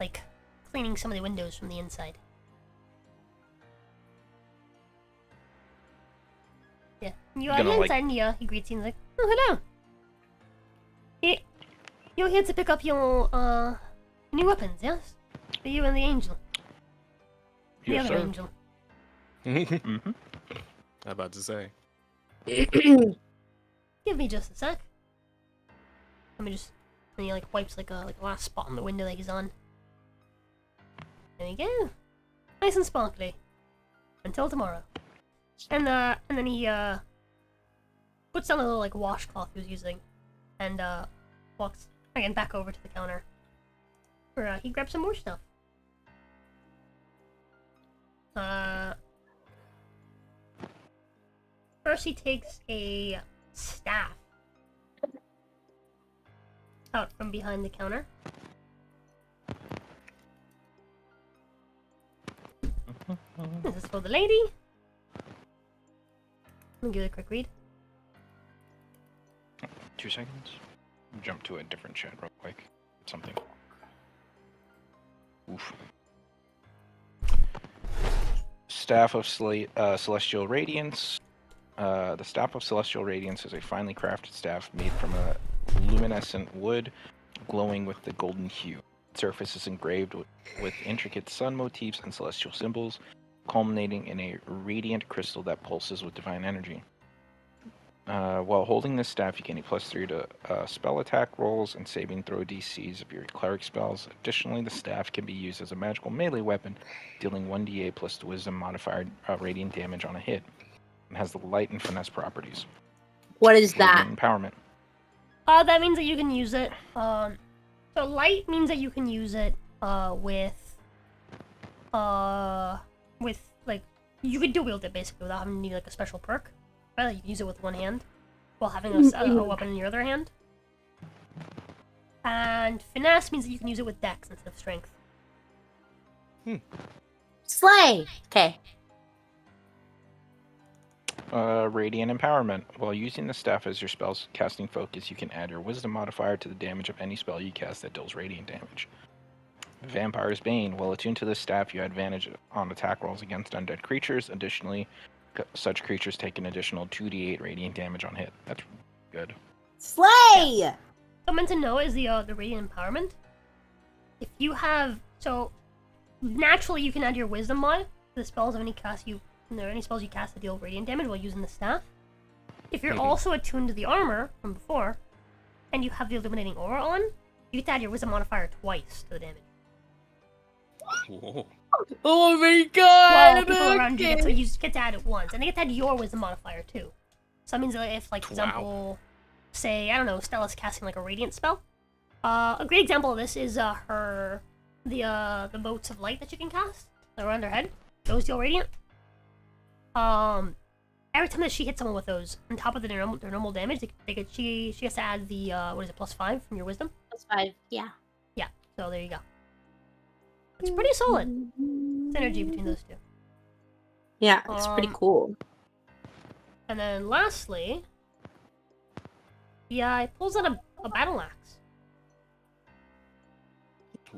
like cleaning some of the windows from the inside. Yeah. You are Gonna, like- inside and he greets you and he's like, oh hello. You're here to pick up your new weapons, yes? For you and the angel. The Yes, other sir. angel. Mm-hmm. I'm about to say. Give me just a sec. Let me just. And he like wipes like a last spot on the window that he's on. There we go. Nice and sparkly. Until tomorrow. And then he puts down the little like washcloth he was using, and walks again back over to the counter. Where he grabs some more stuff. First he takes a staff out from behind the counter. This is for the lady. Let me give it a quick read. 2 seconds. Jump to a different chat real quick. Something. Oof. Staff of Celestial Radiance. The Staff of Celestial Radiance is a finely crafted staff made from a luminescent wood, glowing with the golden hue. Its surface is engraved with intricate sun motifs and celestial symbols, culminating in a radiant crystal that pulses with divine energy. While holding this staff, you gain a +3 to spell attack rolls and saving throw DCs of your cleric spells. Additionally, the staff can be used as a magical melee weapon, dealing 1d8 plus the wisdom modifier radiant damage on a hit. It has the light and finesse properties. What is that? Radiant empowerment. That means that you can use it. So light means that you can use it with like you could dual wield it basically without having to need like a special perk. Right? You can use it with one hand while having a weapon in your other hand. And finesse means that you can use it with dex instead of strength. Slay. Okay. Radiant empowerment. While using the staff as your spell's casting focus, you can add your wisdom modifier to the damage of any spell you cast that deals radiant damage. Vampire's Bane. While attuned to this staff, you have advantage on attack rolls against undead creatures. Additionally, such creatures take an additional 2d8 radiant damage on hit. That's good. Slay. Something to know is the radiant empowerment. If you have naturally you can add your wisdom mod to the spells of any spells you cast that deal radiant damage while using the staff. If you're also attuned to the armor from before, and you have the illuminating aura on, you get to add your wisdom modifier twice to the damage. Whoa. Oh my While god. people around you get to add it once, and they get to add your wisdom modifier too. So that means that if, like, for example, say, I don't know, Stella's casting like a radiant spell. A great example of this is the motes of light that you can cast that are around her head. Those deal radiant. Every time that she hits someone with those, on top of their normal damage, she has to add the +5 from your wisdom. +5. Yeah. Yeah. So there you go. It's pretty solid synergy between those two. Yeah, it's pretty cool. And then lastly, he pulls out a battle axe.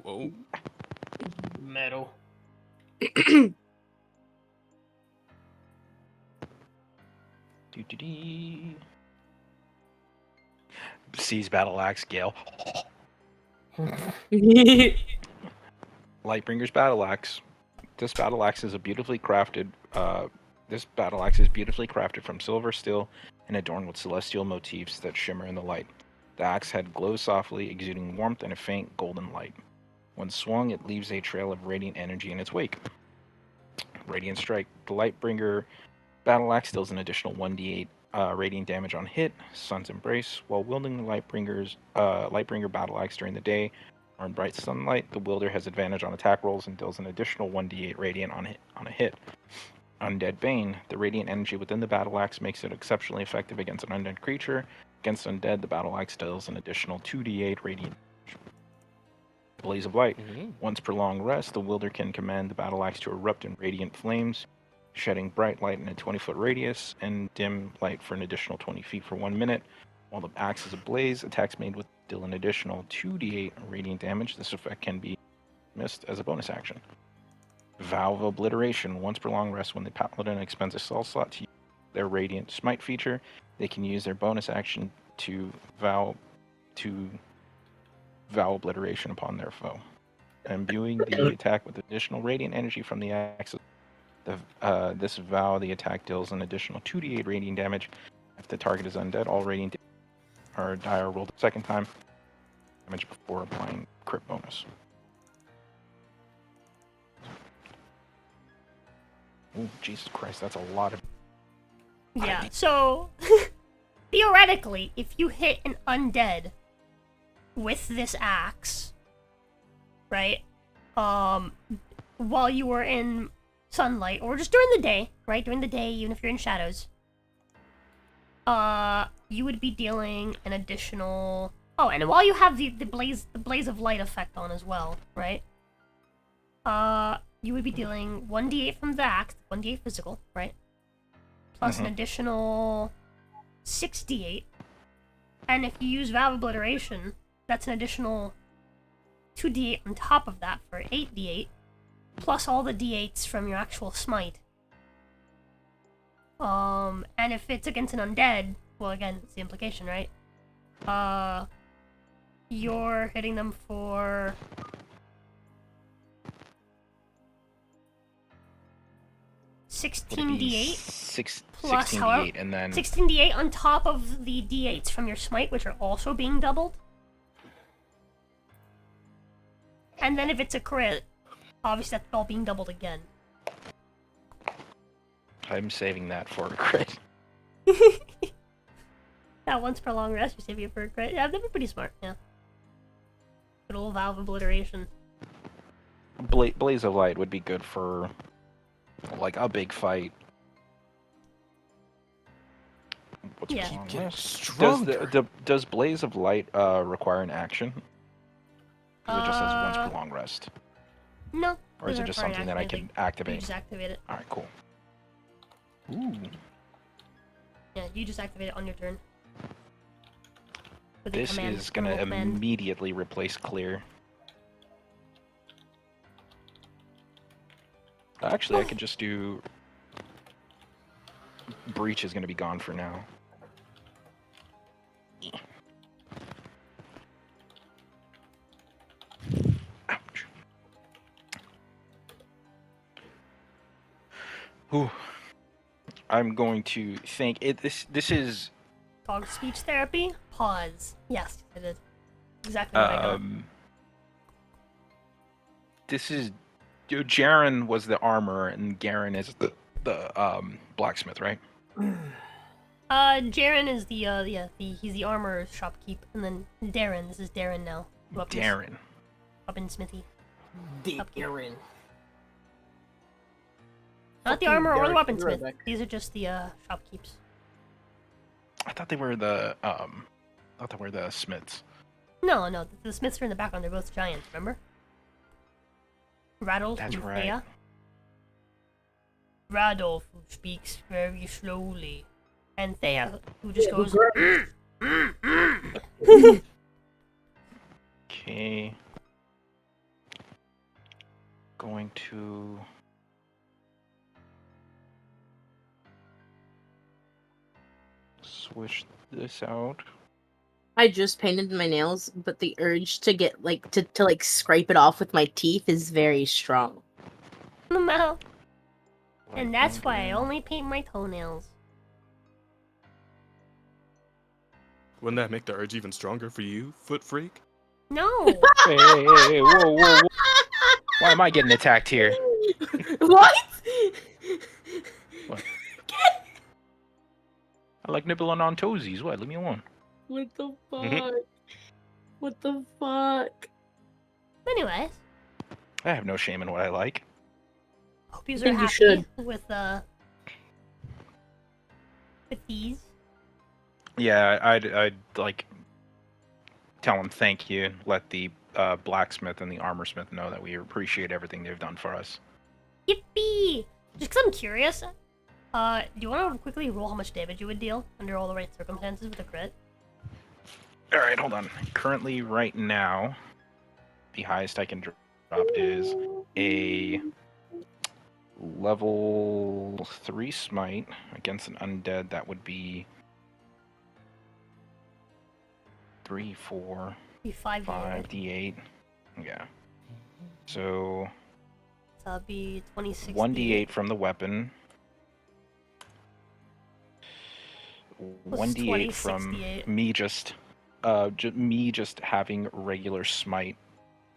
Whoa. Metal. Doo-doo-dee. Seize battle axe, Gale. Lightbringer's battle axe. This battle axe is beautifully crafted from silver steel and adorned with celestial motifs that shimmer in the light. The axe head glows softly, exuding warmth and a faint golden light. When swung, it leaves a trail of radiant energy in its wake. Radiant Strike. The Lightbringer battle axe deals an additional 1d8 radiant damage on hit. Sun's Embrace. While wielding the Lightbringer battle axe during the day or in bright sunlight, the wielder has advantage on attack rolls and deals an additional 1d8 radiant on a hit. Undead Bane. The radiant energy within the battle axe makes it exceptionally effective against an undead creature. Against undead, the battle axe deals an additional 2d8 radiant. Blaze of Light. Once per long rest, the wielder can command the battle axe to erupt in radiant flames, shedding bright light in a 20-foot radius and dim light for an additional 20 feet for 1 minute. While the axe is ablaze, attacks made with deal an additional 2d8 radiant damage. This effect can be missed as a bonus action. Vow of Obliteration. Once per long rest, when the paladin expends a spell slot to use their Radiant Smite feature, they can use their bonus action to vow Obliteration upon their foe. Imbuing the attack with additional radiant energy from the axe. This vow, the attack deals an additional 2d8 radiant damage. If the target is undead, all radiant die are rolled a second time. Damage before applying crit bonus. Oh, Jesus Christ, that's a lot of... Yeah, so theoretically, if you hit an undead with this axe, right, while you were in sunlight, or just during the day, right, during the day, even if you're in shadows, you would be dealing an additional... Oh, and while you have the blaze of light effect on as well, right, you would be dealing 1d8 from the axe, 1d8 physical, right, plus an additional 6d8, and if you use Vow of Obliteration, that's an additional 2d8 on top of that for 8d8, plus all the d8s from your actual smite. And if it's against an undead, well, again, it's the implication, right? You're hitting them for... $16d8 plus 16d8 and then 16d8 on top of the d8s from your smite, which are also being doubled. And then if it's a crit, obviously that's all being doubled again. I'm saving that for a crit. That once per long rest, you're saving it for a crit. Yeah, that'd be pretty smart, yeah. Good old Vow of Obliteration. Blaze of Light would be good for like a big fight. What's Yeah. long Getting rest? stronger. Does Blaze of Light require an action? Or it just says once per long rest? No. Or is it doesn't just require something that I anything. can You activate? just activate it. Alright, cool. Ooh. Yeah, you just activate it on your turn. With a This command, is gonna normal command. immediately replace Clear. Actually, I could just do... Breach is gonna be gone for now. Ouch. Whew. I'm going to think it. This is Dog speech therapy? Pause. Yes, it is. Exactly what I got. this is Jaren was the armorer and Garen is the blacksmith, right? Jaren is he's the armorer's shopkeep, and then Darren, this is Darren now. Darren. Up in Smithy. Darren. Not the Fucking armor or the Derek, be right weaponsmith. back. These are just the shopkeeps. I thought they were the smiths. No, the smiths are in the background. They're both giants. Remember? Radolf That's and right. Thea. Radolf, who speaks very slowly, and Thea, who just goes. Okay. Going to switch this out. I just painted my nails, but the urge to get like to like scrape it off with my teeth is very strong. No. And Light that's why I rendering. only paint my toenails. Wouldn't that make the urge even stronger for you, foot freak? No. Hey, whoa. Why am I getting attacked here? What? What? I like nibbling on toesies. What? Leave me alone. What the fuck? Mhm. What the fuck? Anyways, I have no shame in what I like. hope you are think you happy should. with these. Yeah, I'd like tell them thank you. Let the blacksmith and the armor smith know that we appreciate everything they've done for us. Yippee! Just 'cause I'm curious, do you want to quickly roll how much damage you would deal under all the right circumstances with a crit? All right, hold on. Currently, right now, the highest I can drop is a level 3 smite against an undead. That would be 3, 4, Be 5 5 d8. Yeah. So that'd be 26. 1d8 from the weapon. Plus 1d8 20, from 68. me just having regular smite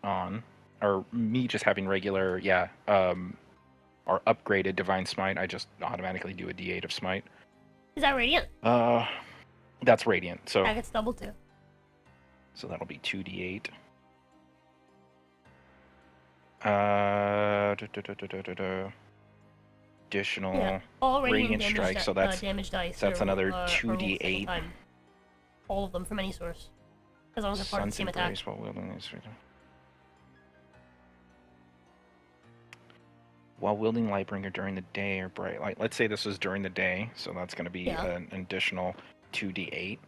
on, or me just having regular or upgraded divine smite. I just automatically do a d8 of smite. Is that radiant? That's radiant. So That gets double too. so that'll be 2d8. Additional. Yeah. All Radiant damage strike, so that's- damage dice. that's are- another are rolled 2d8. second time. All of them from any source, as long as they're part of the Sun's same attack. embrace while wielding this. While wielding Lightbringer during the day or bright light. Let's say this is during the day, so that's going to be Yeah. an additional 2d8.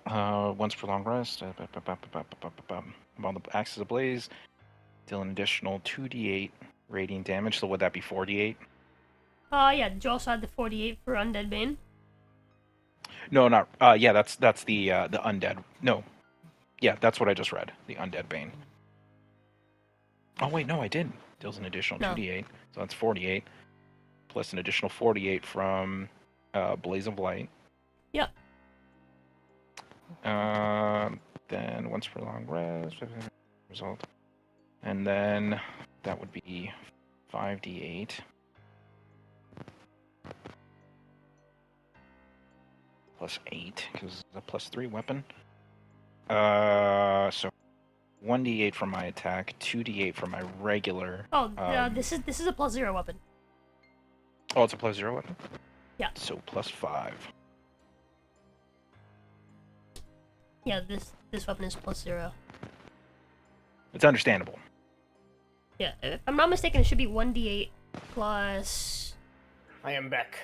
Once per long rest. While the axe is ablaze, deal an additional 2d8 radiant damage. So would that be 4d8? Yeah. Did you also add the 48 for Undead Bane? No, not. Yeah, that's the undead. No, yeah, that's what I just read. The undead bane. Oh wait, no, I did. Deals an additional No. 2d8, so that's 48, plus an additional 48 from Blaze of Light. Yep. Then once per long rest, result, and then that would be 5d8. Plus 8, because it's a plus 3 weapon. So 1d8 from my attack, 2d8 from my regular. Oh, this is a +0 weapon. Oh, it's a plus 0 weapon? Yeah. So plus 5. Yeah, this weapon is +0. It's understandable. Yeah, if I'm not mistaken, it should be 1d8 plus I am back.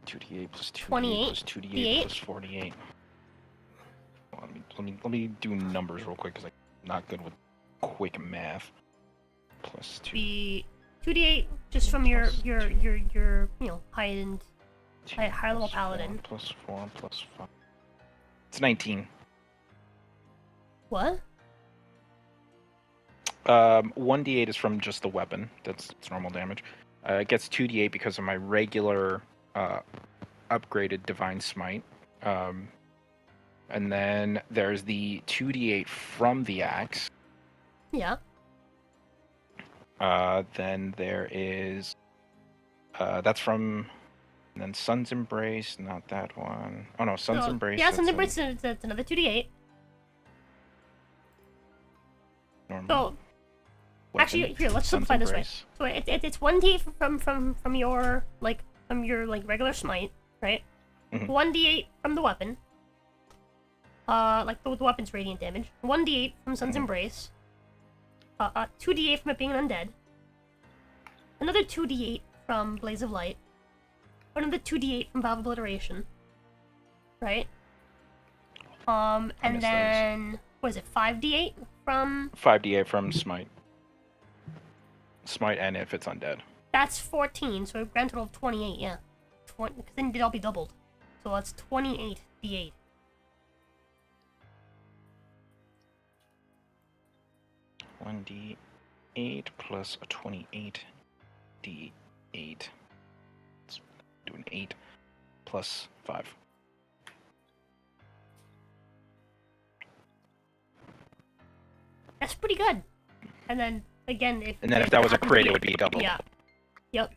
2d8 plus 2d8 28, plus 2d8 D8. plus 48. Let me do numbers real quick, because I'm not good with quick math. Plus 2. be 2d8 just from your high-end high level plus paladin. 4 plus 4 plus 5. It's 19. What? 1d8 is from just the weapon. That's normal damage. It gets 2d8 because of my regular upgraded divine smite. And then there's the 2d8 from the axe. Yeah. Then there is that's from, and then Sun's Embrace, not that one. Oh no, Sun's So, Embrace. yeah, that's Sun's a Embrace. That's another 2d8. normal So weapon. actually, here, let's Sun's simplify this way. Embrace. So it's 1d8 from your regular smite, right? Mhm. 1d8 from the weapon. The weapon's radiant damage. 1d8 from Sun's Mhm. Embrace. 2d8 from it being an undead. Another 2d8 from Blaze of Light. another 2d8 from Valve Obliteration. Right? And missed then what is it? 5d8 from 5d8 from Smite. Smite, and if it's undead. that's 14, so a grand total of 28. Yeah, 20. Because then it'll all be doubled. So that's 28 d8. One d8 plus a 28 d8. Let's do an 8 plus 5. That's pretty good. And then again, if that was a crit, it would be double. Yeah. Yep.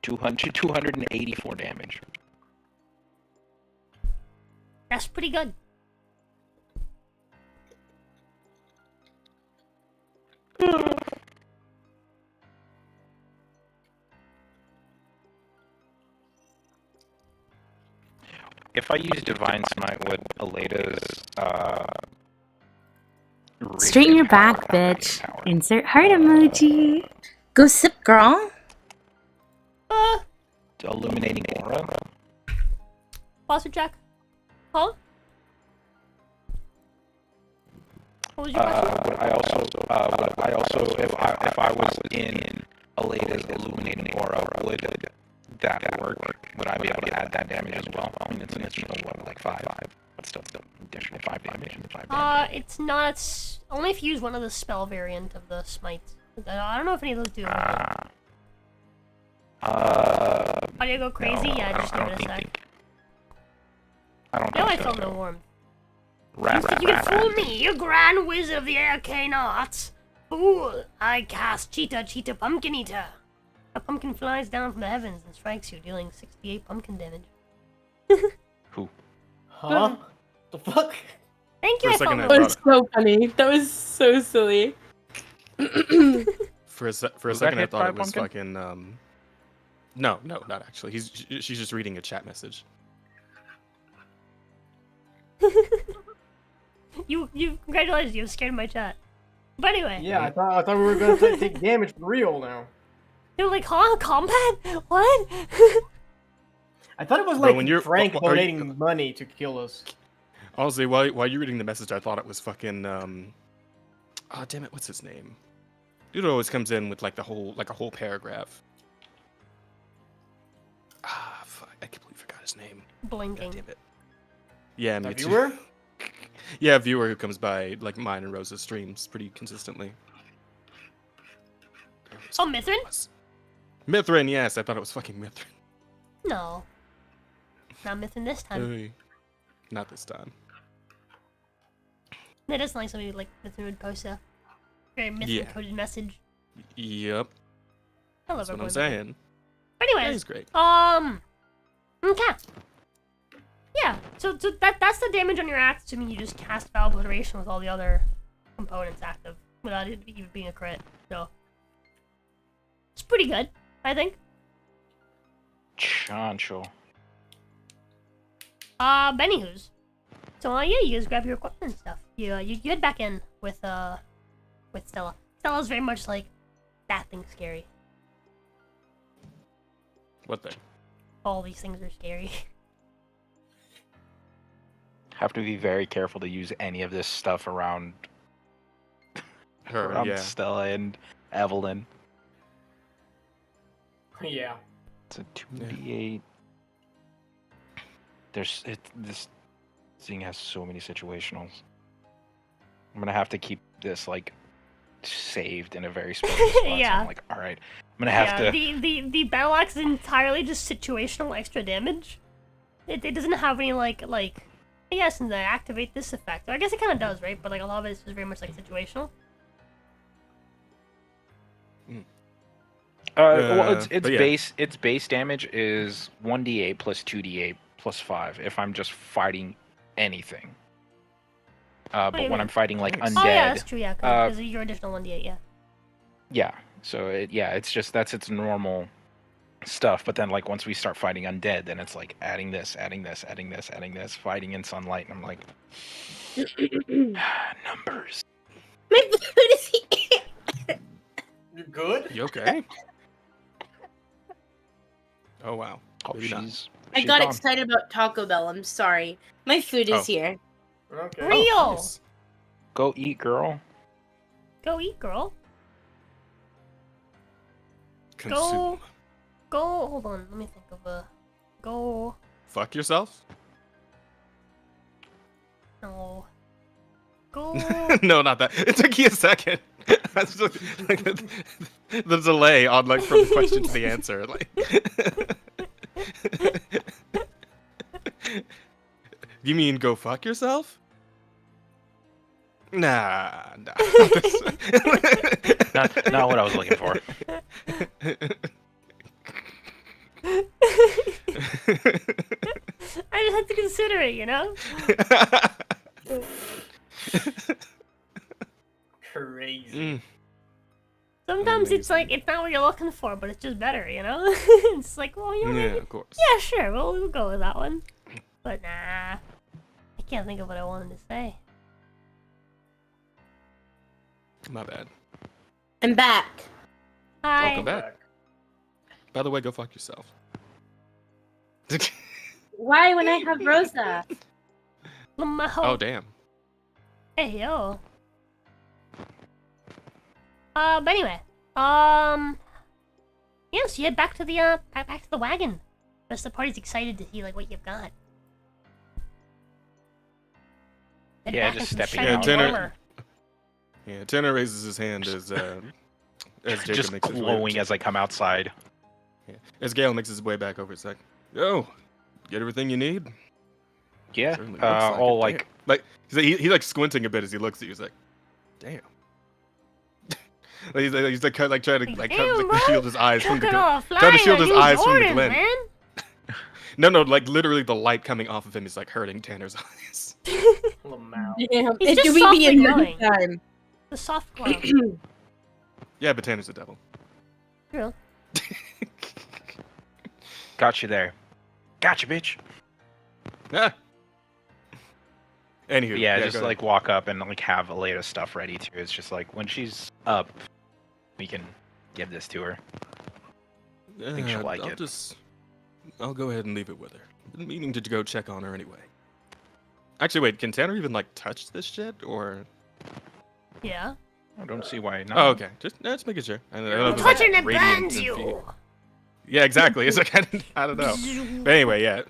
284 damage. That's pretty good. If I use Divine Smite, would Aleda's Straighten your back, bitch. power? Insert heart emoji. Go sip, girl. Illuminating aura? Foster Jack? Huh? What was your question? Would I also, if I was in Aleda's illuminating aura, would that work? Would I be able to add that damage as well? I mean, it's an additional what, like 5, but still additional 5 damage. It's not. It's only if you use one of the spell variant of the smites. I don't know if any of those do. Audio go crazy? No, Yeah, just I give don't it a sec. think. I don't No, I think felt so. no warmth. You You can fool me, you grand wizard of the arcane arts. Fool! I cast Cheetah Pumpkin Eater. A pumpkin flies down from the heavens and strikes you, dealing 68 pumpkin damage. Who? Huh? The fuck? Thank you, For a I felt second, no I That warmth. was so funny. That was so silly. For a Was that second, I hit thought by it was pumpkin? fucking. No, not actually. She's just reading a chat message. You, congratulations, you scared my chat. But anyway, Yeah, I thought we were gonna take damage for real now. they were like, huh? Combat? What? I thought it was Bro, like when you're- Frank are you- donating money to kill us. Honestly, while you're reading the message, I thought it was fucking. Oh damn it! What's his name? Dude always comes in with like a whole paragraph. Ah, fuck! I completely forgot his name. God Blinking. damn it. Yeah, me The too. viewer? Yeah, a viewer who comes by like mine and Rose's streams pretty consistently. Oh, Mithrin? Mithrin, yes, I thought it was fucking Mithrin. No. Not Mithrin this time. Hey. Not this time. It doesn't like somebody like Mithrin would post a very Mithrin-coded message. Yep, I love that's what everyone. I'm saying. But Yeah, anyways, he's great. okay. Yeah, so that's the damage on your axe, assuming you just cast Foul Obliteration with all the other components active without it even being a crit. So it's pretty good, I think. Chancho. Bennyhoos. So yeah, you guys grab your equipment and stuff. You head back in with Stella. Stella's very much like, that thing's scary. What thing? All these things are scary. Have to be very careful to use any of this stuff around Her, yeah. Stella and Evelyn. Yeah. It's a 2d8. This thing has so many situationals. I'm gonna have to keep this like saved in a very special spot. So Yeah. I'm like, all right, I'm gonna have to. The battle axe is entirely just situational extra damage. It doesn't have any like yes, and then activate this effect. I guess it kind of does, right? But like a lot of it is very much like situational. Well, its but yeah. base damage is 1d8 plus 2d8 plus 5 if I'm just fighting anything. But you when mean? I'm fighting like Nice. undead, Oh yeah, that's true. Yeah, uh, because your additional 1d8. Yeah. yeah. So it's just that's its normal stuff. But then like once we start fighting undead, then it's like adding this, fighting in sunlight, and I'm like, numbers. My food is here. You good? You okay? Oh wow. Oh, Maybe not. I she's got gone. excited about Taco Bell. I'm sorry. My food is Oh. here. Okay. Real. Oh, nice. Go eat, girl. Go eat, girl. Consume. Go. Hold on. Let me think of a. Go. Fuck yourself? No. Go. No, not that. It took you a second. That's just, like, the delay on like from the question to the answer. Like, you mean go fuck yourself? Nah. Not what I was looking for. I just had to consider it, you know? Crazy. Mm. Sometimes it's Amazing. like, it's not what you're looking for, but it's just better, you know? It's like, well, you know, Yeah, maybe- of course. yeah, sure, we'll go with that one. But nah, I can't think of what I wanted to say. My bad. I'm back. Hi. Welcome back. By the way, go fuck yourself. Why when I have Rosa? Oh damn. Hey, yo. But anyway, yeah, so you head back to the, back to the wagon. The rest of the party's excited to see, like, what you've got. Head Yeah, back just into the stepping shiny out. Dinner- armor. Yeah, Tanner raises his hand as Jacob Just makes his way. glowing as I come outside. Yeah. As Gale makes his way back over, it's like, yo, get everything you need. Yeah, Certainly looks like all it. like Damn. Like he's like squinting a bit as he looks at you. He's like, damn. Like, he's like kind of like trying to like, kind of, Damn, like bro. shield his eyes from the Fucking off, trying to flying shield a his new eyes from the Jordan, glint. man. No, like literally the light coming off of him is like hurting Tanner's eyes. Lamau. Damn. It's just Do we be softly in glowing. time? The soft glow. Yeah, but Tanner's a devil. True. got you there. Gotcha, bitch. Ah. Anywho, Yeah, go just ahead. like walk up and like have Aleda's stuff ready too. It's just like when she's up, we can give this to her. think she'll like it. I'll go ahead and leave it with her. Been meaning to go check on her anyway. Actually, wait, can Tanner even like touch this shit or? Yeah. I don't see why not. Oh, okay. Just making sure. I don't know if it's, like, Touching it radiant burns and you. Yeah, exactly. It's like I don't know. But anyway, yeah.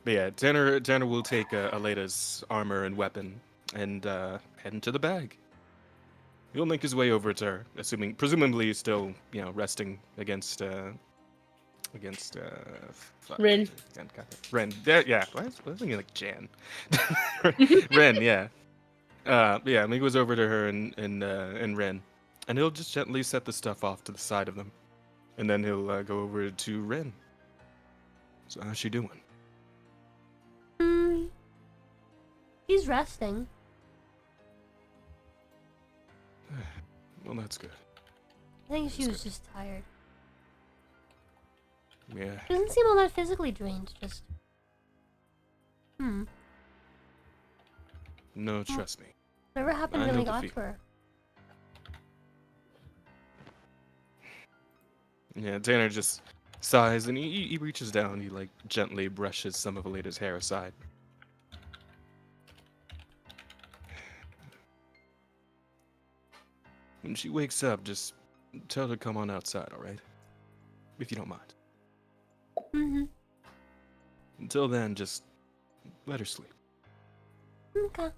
But yeah, Tanner will take Aleda's armor and weapon and head into the bag. He'll make his way over to her, presumably he's still, resting against fuck. Rin. Ren. Yeah. I was thinking like Jan. Ren. Yeah. Yeah. He goes over to her and Ren, and he'll just gently set the stuff off to the side of them, and then he'll go over to Ren. So how's she doing? He's resting. Well, that's good. I think she was just tired. Yeah. She doesn't seem all that physically drained, just... No, trust me. Whatever happened I really know the got to feeling. her. Yeah, Tanner just sighs and he reaches down. He like gently brushes some of Aleda's hair aside. When she wakes up, just tell her to come on outside, all right? If you don't mind. Mm-hmm. Until then, just let her sleep. Okay.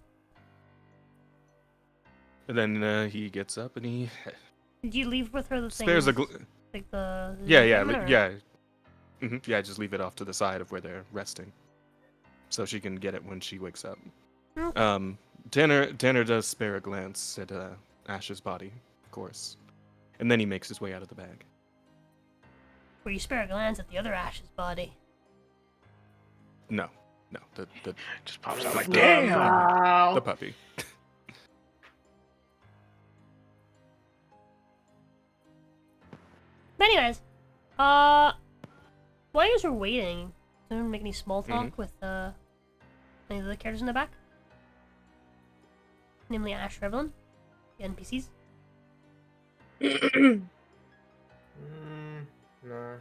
And then he gets up and he Did you leave with her the thing? spares a. Like the... Yeah, equipment, or- yeah. Yeah, just leave it off to the side of where they're resting, so she can get it when she wakes up. Okay. Tanner does spare a glance at Ash's body, of course, and then he makes his way out of the bag. Where you spare a glance at the other Ash's body. No, the Just pops out like, the, damn. the puppy. But anyways, while you guys were waiting, did anyone make any small talk with any of the characters in the back? Namely Ash Revlin, the NPCs. No.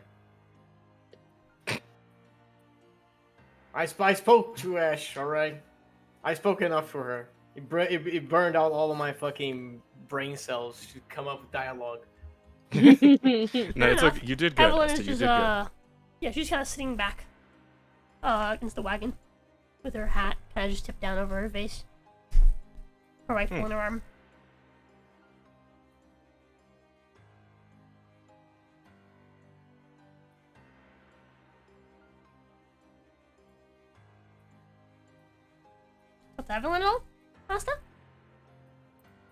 I spoke to Ash, alright? I spoke enough for her. It burned out all of my fucking brain cells to come up with dialogue. No, it's enough. okay. You did good. Evelyn is Esther, you just did good. yeah, she's kind of sitting back, against the wagon, with her hat kind of just tipped down over her face, her rifle in her arm. What's Evelyn at all, Asta?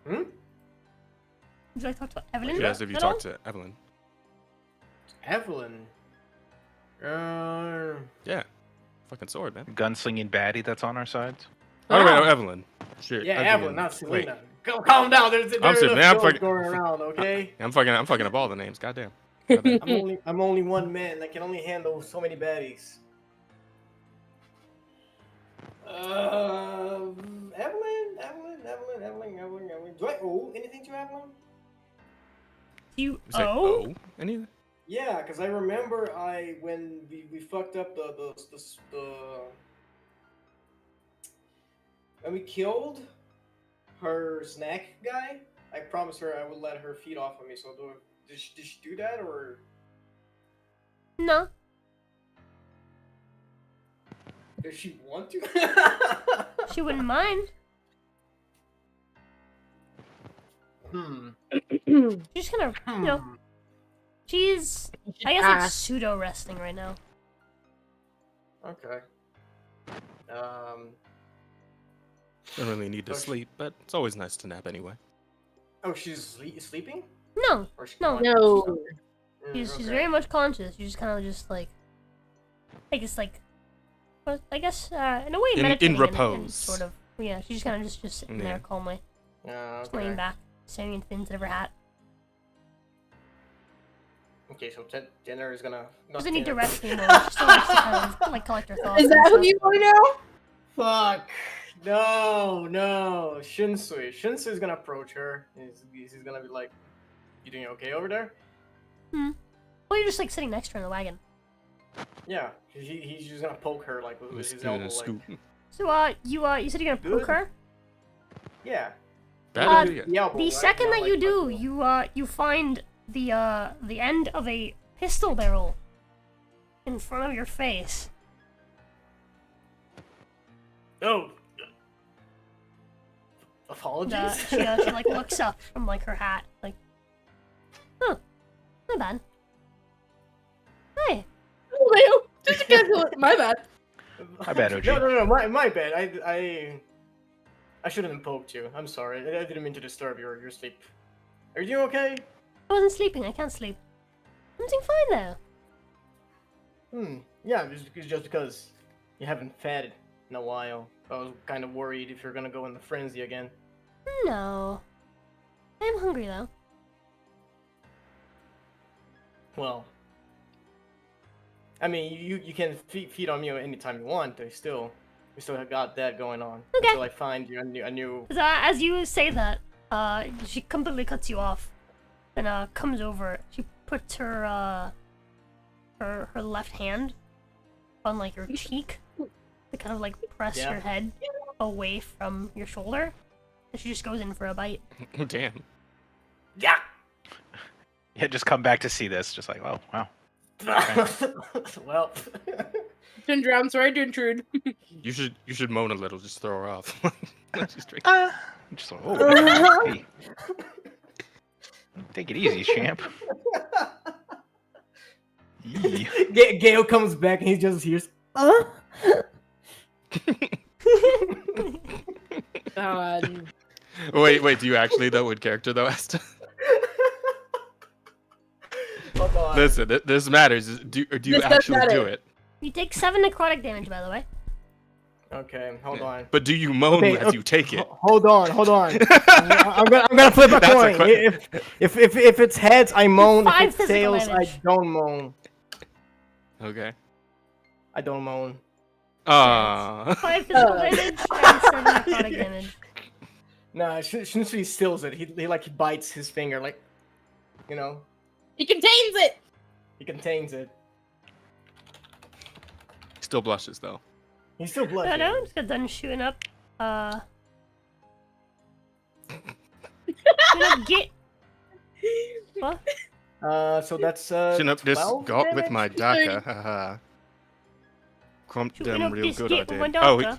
Hmm? Would you like to talk to Evelyn? She asked if you at all? talked to Evelyn. Evelyn. Yeah. Fucking sword, man. Gunslinging baddie that's on our sides. Oh, wait, no, Evelyn. Shit. Yeah, Evelyn, not Wait. Selena. Calm down. There's I'm sorry, enough man, I'm girls fucking- going around, okay? I'm fucking up all the names. Goddamn. Goddamn. I'm only one man. I can only handle so many baddies. Evelyn. Do I owe anything to Evelyn? You Was that oh? Anything? Yeah, because I remember when we fucked up the when we killed her snack guy. I promised her I would let her feed off of me. So did she do that or? No. Does she want to? She wouldn't mind. She's kind of, you know, she's, I guess, like pseudo resting right now. Okay. Don't really need to sleep, but it's always nice to nap anyway. Oh, she's sleeping? No, Or she no. conscious? No. she's Okay. very much conscious. She's just kind of just like, I guess well, I guess in a way In meditating and repose. sort of. Yeah, she's just kind of just sitting Yeah. there calmly, just laying Okay. back, staring into the inside of her hat. Okay, so Jenner is gonna. She doesn't need to rest anymore. She still likes to kind of like collect her thoughts. Is and that stuff. who you are now? Fuck. No. Shinsui's gonna approach her. He's gonna be like, "You doing okay over there?" Well, you're just like sitting next to her in the wagon. Yeah. He's just gonna poke her like with Who's his doing elbow. a scoop? Like, So, you said you're gonna poke Good. her? yeah. Bad Uh, idea. The elbow, The right? second Not that you like do, my- you find the end of a pistol barrel in front of your face. Oh. And, Apologies. she like looks up from like her hat, like, oh, not bad. Hey, Oh, Leo. Just because my bad. My bad, OG. No, my bad. I shouldn't have poked you. I'm sorry. I didn't mean to disturb your sleep. Are you okay? I wasn't sleeping. I can't sleep. I'm doing fine though. Yeah, just because you haven't fed in a while. I was kind of worried if you're gonna go in the frenzy again. No, I'm hungry though. Well, I mean, you can feed on me anytime you want. We still have got that going on. Okay. Until I find you a new. As you say that, she completely cuts you off, and comes over. She puts her her left hand on like your cheek to kind of like press Yeah. your head away from your shoulder. And she just goes in for a bite. Oh, damn. Yeah. Yeah, just come back to see this. Just like, oh, wow. Well. Ginger, I'm sorry to intrude. You should moan a little, just throw her off. She's straight. Just like, oh, hey. Take it easy, champ. Yee. Gale comes back and he just hears. Wait, do you actually though with character though, Asta? Hold on. Listen, this matters. Do you This does actually do matter. it? You take 7 necrotic damage, by the way. Okay, hold on. But do you moan Okay, as you take it? Hold on. I'm gonna flip a That's a coin. If it's heads, I moan. Five If it's physical tails, damage. I don't moan. Okay. I don't moan. 5 5 physical damage and 7 necrotic damage. Nah, Shinsui steals it. He bites his finger, like, you know, He contains it. he contains it. Still blushes though. He's still No, blushing. no, just got done shooting up. Get. What? So that's Shooting up this 12 gawk with damage? my dagger. Haha. Crumped Shooting them up real this good, I gate with my did. Oh, dagger.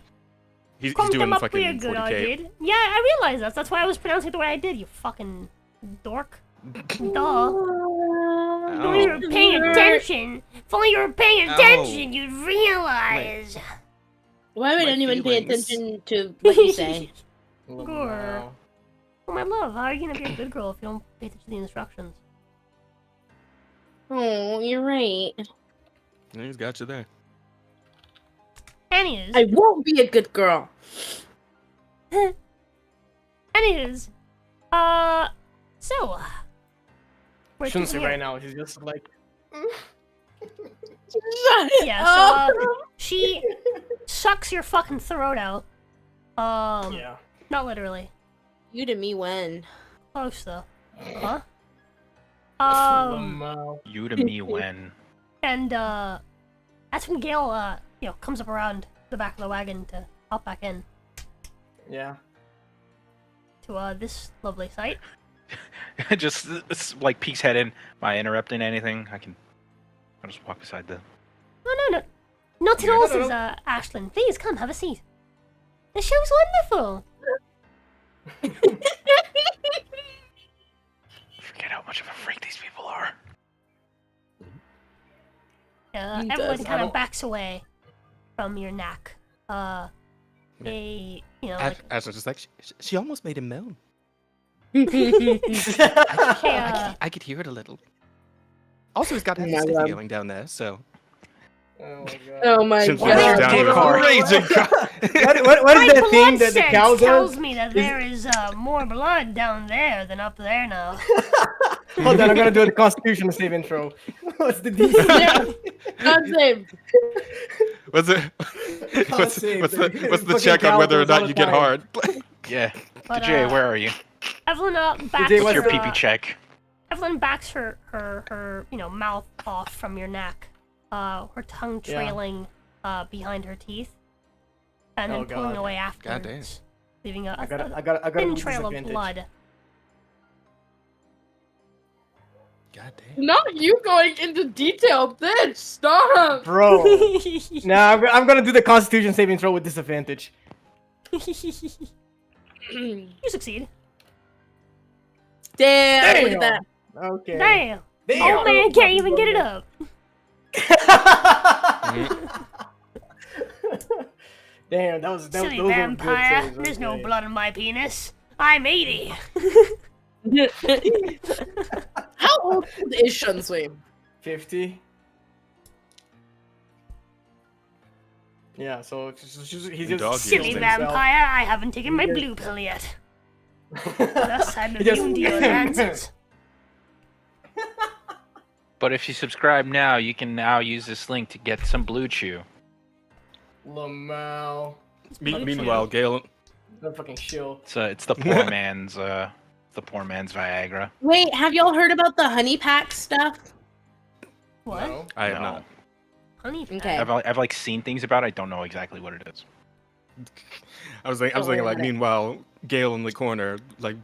he's Crumped doing them up fucking real good, I 40k. did. Yeah, I realized that. That's why I was pronouncing it the way I did, you fucking dork. Duh. If only you were paying attention. If only you were paying attention, you'd realize. Why would My anyone pay feelings. attention to what you say? Wow. Oh my love, how are you gonna be a good girl if you don't pay attention to the instructions? Oh, you're right. He's got you there. Anyways, I won't be a good girl. anyways, so we're Shouldn't say taking right it. now. He's just like. Yeah, so she sucks your fucking throat out. Yeah. Not literally. You to me when? Close though. Huh? You to me when. And that's when Gale comes up around the back of the wagon to hop back in Yeah. to this lovely sight. Just like peeks head in. Am I interrupting anything? I'll just walk beside the. No. Not at all, No, says no. Ashlyn. Please come have a seat. The show's wonderful. Forget how much of a freak these people are. He Everyone does. kind of backs away from your neck. They, like, Ash was just like, she almost made him moan. they, I could hear it a little. Also, he's got a Oh my sticky God. going down there, so. Oh my god. Oh my Since we What was is- god. down hold here on, raging. What is my that thing blood that the sense cow tells does? me that there is more blood down there than up there now. Hold on, I'm gonna do the Constitution save intro. What's the DC? God save. What's it? What's save, what's dude. the what's the Fucking check on cow whether or goes all not the you get time. hard? Yeah. But, Jay, where are you? Evelyn backs Jay, What's your what's PP check? Evelyn backs her mouth off from your neck, her tongue Yeah. trailing behind her teeth, and then Oh, pulling God. away Goddamn. afterwards, leaving a I gotta thin lose trail of disadvantage. blood. God damn. Not you going into detail, bitch. Stop. Bro. Nah, I'm gonna do the Constitution saving throw with disadvantage. You succeed. Damn. Look at that. Okay. Damn. Damn. Oh man, can't even get it up. Damn, that was Silly those were good vampire. saves, There's no okay. blood in my penis. I'm 80. How old is Shunsui? 50. Yeah, so he's Dog just Silly years. vampire, I haven't taken my blue pill yet. Thus, I'm immune to your advances. But if you subscribe now, you can now use this link to get some Blue Chew. Lamau. Meanwhile, Gale. That fucking shill. It's the poor man's Viagra. Wait, have y'all heard about the honey pack stuff? What? No. I have No. not. Honey pack. Okay. I've like seen things about it. I don't know exactly what it is. I was thinking worry like, about it. meanwhile, Gale in the corner, like,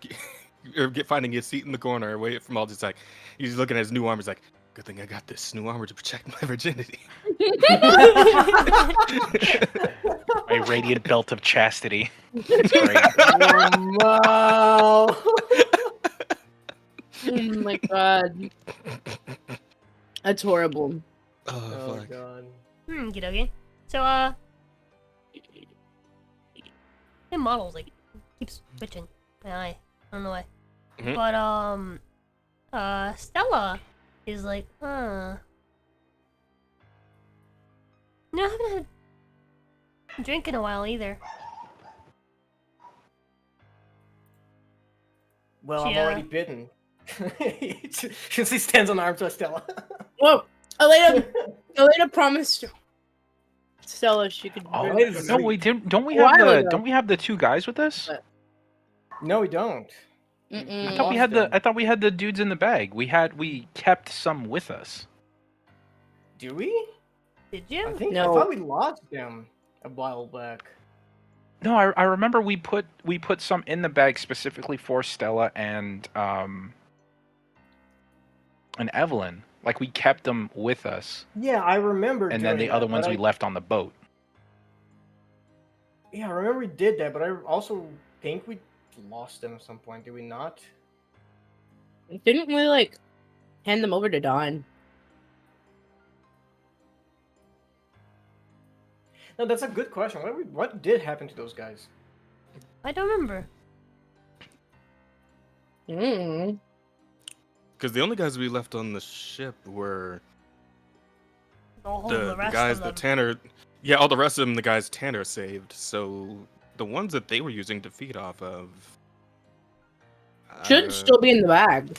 finding his seat in the corner, waiting from all just like, he's looking at his new armor. He's like, good thing I got this new armor to protect my virginity. My radiant belt of chastity. It's great. Lamau. Oh my god. That's horrible. Oh, Oh fuck. god. Get okay. So, the models like keeps switching my eye. I don't know why. Mhm. But Stella is like, No, I haven't had a drink in a while either. Well, I'm Yeah. already bitten. She stands on arms to Stella. Whoa. Elena promised Stella she could. Oh, Wait a no, second. don't we have While ago. don't we have the two guys with us? No, we don't. Mm-mm. I thought we lost had them. I thought we had the dudes in the bag. We kept some with us. Do we? Did I you? think I No. thought we lost them. a while back. No, I remember we put some in the bag specifically for Stella and Evelyn. Like we kept them with us, Yeah, I remember. and then doing the other that, ones but we left on the boat. Yeah, I remember we did that, but I also think we lost them at some point. Did we not? Didn't we like hand them over to Dawn? No, that's a good question. What did happen to those guys? I don't remember. Mm. Because the only guys we left on the ship were The the rest guys of that them. Tanner. Yeah, all the rest of them, the guys Tanner saved. So the ones that they were using to feed off of. Should still be in the bag.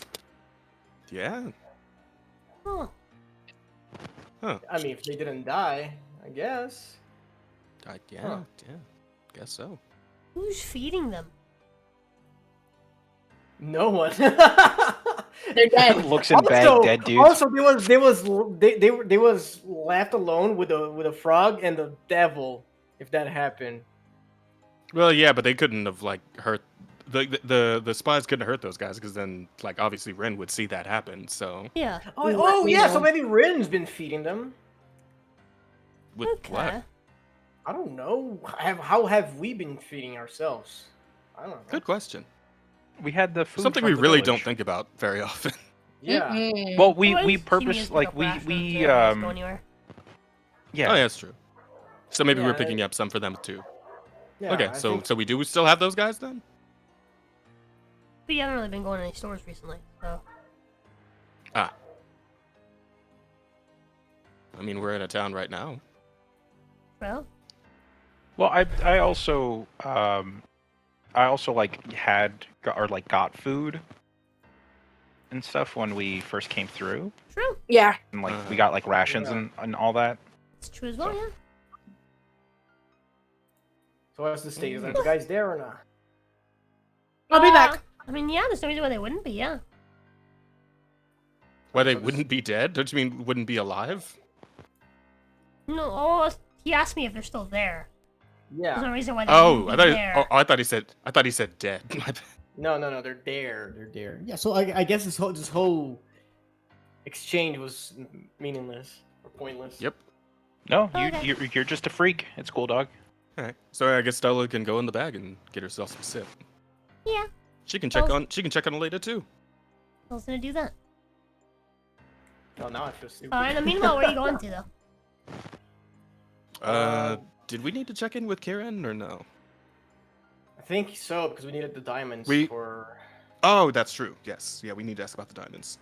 Yeah. Huh. Huh. I mean, if they didn't die, I guess. Yeah. Huh. Yeah. Guess so. Who's feeding them? No one. They're dead. Looks in bag, dead dudes. Also, they was left alone with a frog and the devil. If that happened. Well, yeah, but they couldn't have like hurt the spies couldn't hurt those guys because then like obviously Ren would see that happen. So Yeah. Oh yeah, so maybe Rin's been feeding them. with Okay. what? I don't know. How have we been feeding ourselves? I don't know. Good question. We had the food. Something from we the really village. don't think about very often. Yeah. Mm-mm. Well, we Well, he purpose used like up we rations, we yeah, he doesn't go anywhere. yeah. Oh, yeah, that's true. So maybe Yeah, we're picking up some for them too. Yeah, Okay, I so think- so we do still have those guys then? But you haven't really been going to any stores recently, so. Ah. I mean, we're in a town right now. Well, Well, I also like got food and stuff when we first came through, true. Yeah. and like we got like rations Yeah. and all that. It's true as well, yeah. So what's the status? Are the guys there or not? I'll be back. I mean, yeah, there's no reason why they wouldn't be, yeah. Why they wouldn't be dead? Don't you mean wouldn't be alive? No, oh, he asked me if they're still there. There's no Yeah. reason why they Oh, wouldn't be there. I thought he said dead. My bad. No, they're there. They're there. Yeah. So I guess this whole exchange was meaningless or pointless. Yep. No, Okay. you're just a freak. It's cool, dog. Alright. So I guess Stella can go in the bag and get herself some sip. Yeah, She can check on it later too. I was gonna do that. Oh, now I feel stupid. In the meanwhile, where are you going to, though? Did we need to check in with Kieran or no? I think so because we needed the diamonds We- for Oh, that's true. Yes. Yeah, we need to ask about the diamonds.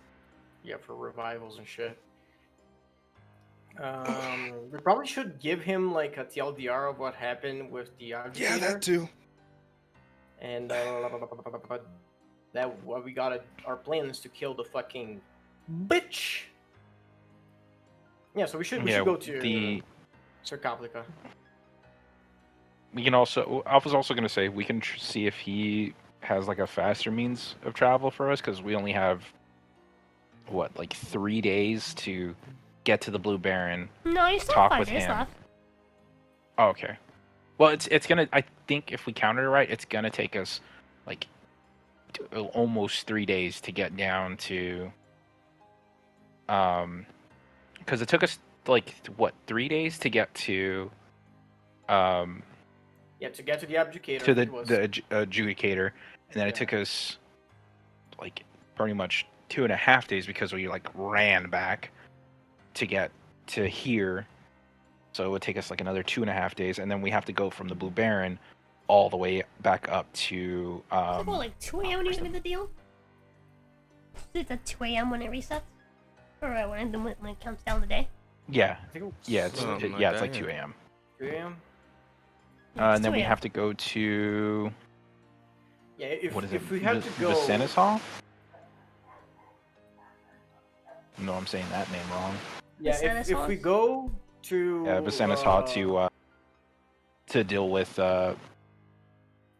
for revivals and shit. We probably should give him like a TLDR of what happened with the agitator. too. And that what we got. Our plan is to kill the fucking bitch. Yeah, so we should go to the Sir Kaplika. we can also. I was also gonna say we can see if he has like a faster means of travel for us because we only have what like 3 days to get to the Blue Baron. No, you still Talk have 5 with days him. left. Oh, okay. Well, it's gonna. I think if we counted it right, it's gonna take us like almost 3 days to get down to. Because it took us like what 3 days to get to. Yeah, to get to the abjudicator. To the it was- adjudicator, and then it took us like pretty much 2.5 days because we like ran back to get to here. So it would take us like another 2.5 days, and then we have to go from the Blue Baron all the way back up to. Is it what, like 2 a.m. when you made the deal? Is it at 2 a.m. when it resets? Or when it counts down the day? Yeah, I think it was yeah, it's Something like it's that, like yeah. 2 a.m. 2 a.m. Yeah, it's And then 2 we a.m. have to go to Yeah, if what is if it? we had to go. Vicennis Hall. No, I'm saying that name wrong. Yeah, Vicennis if we Hall? go to. Yeah, Vicennis Hall to deal with the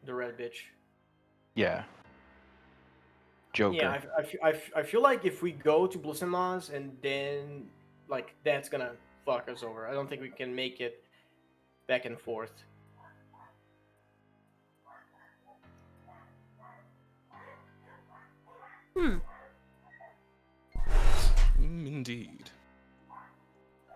red bitch. yeah. Joker. Yeah, I feel like if we go to Blissimaz and then like that's gonna fuck us over. I don't think we can make it back and forth. Indeed.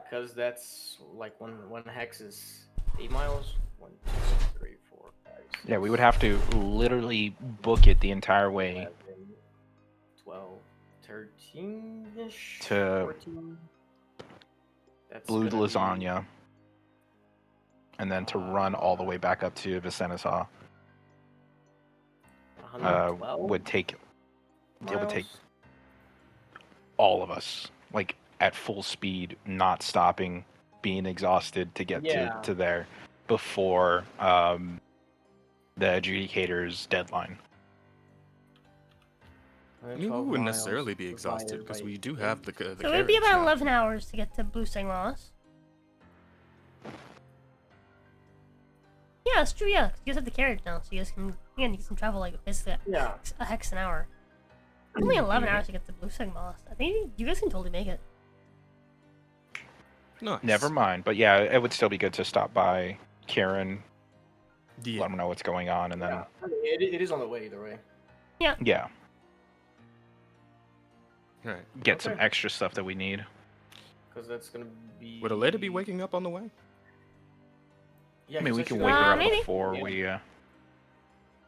Because that's like one hex is 8 miles. 1, 2, 3, 4, 5, 6, Yeah, we would have to literally book it the entire way 11, 12, 13-ish. To 14. That's Blue gonna be Lasagna, and then to run all the way back up to Vicenza 112 would take it would take miles? all of us, like at full speed, not stopping, being exhausted to get Yeah. to there before the adjudicator's deadline. We 12 wouldn't miles necessarily be exhausted divided because by we do 8. have the So it would be carriage about now. 11 hours to get to Blue Sanglas. Yeah, it's true. Yeah, 'cause you guys have the carriage now, so you guys can travel like basically Yeah. a hex an hour. Only 11 hours to get to Blue Sanglas. I think you guys can totally make it. Nice. Never mind, but yeah, it would still be good to stop by Kieran, Yeah. let him know what's going on, and then Yeah. I mean, it is on the way either way. yeah, Right. get some Okay. extra stuff that we need. Because that's gonna be. Would a lady be waking up on the way? Yeah, I mean, we 'cause can that's wake usually- her up maybe. before Yeah. we.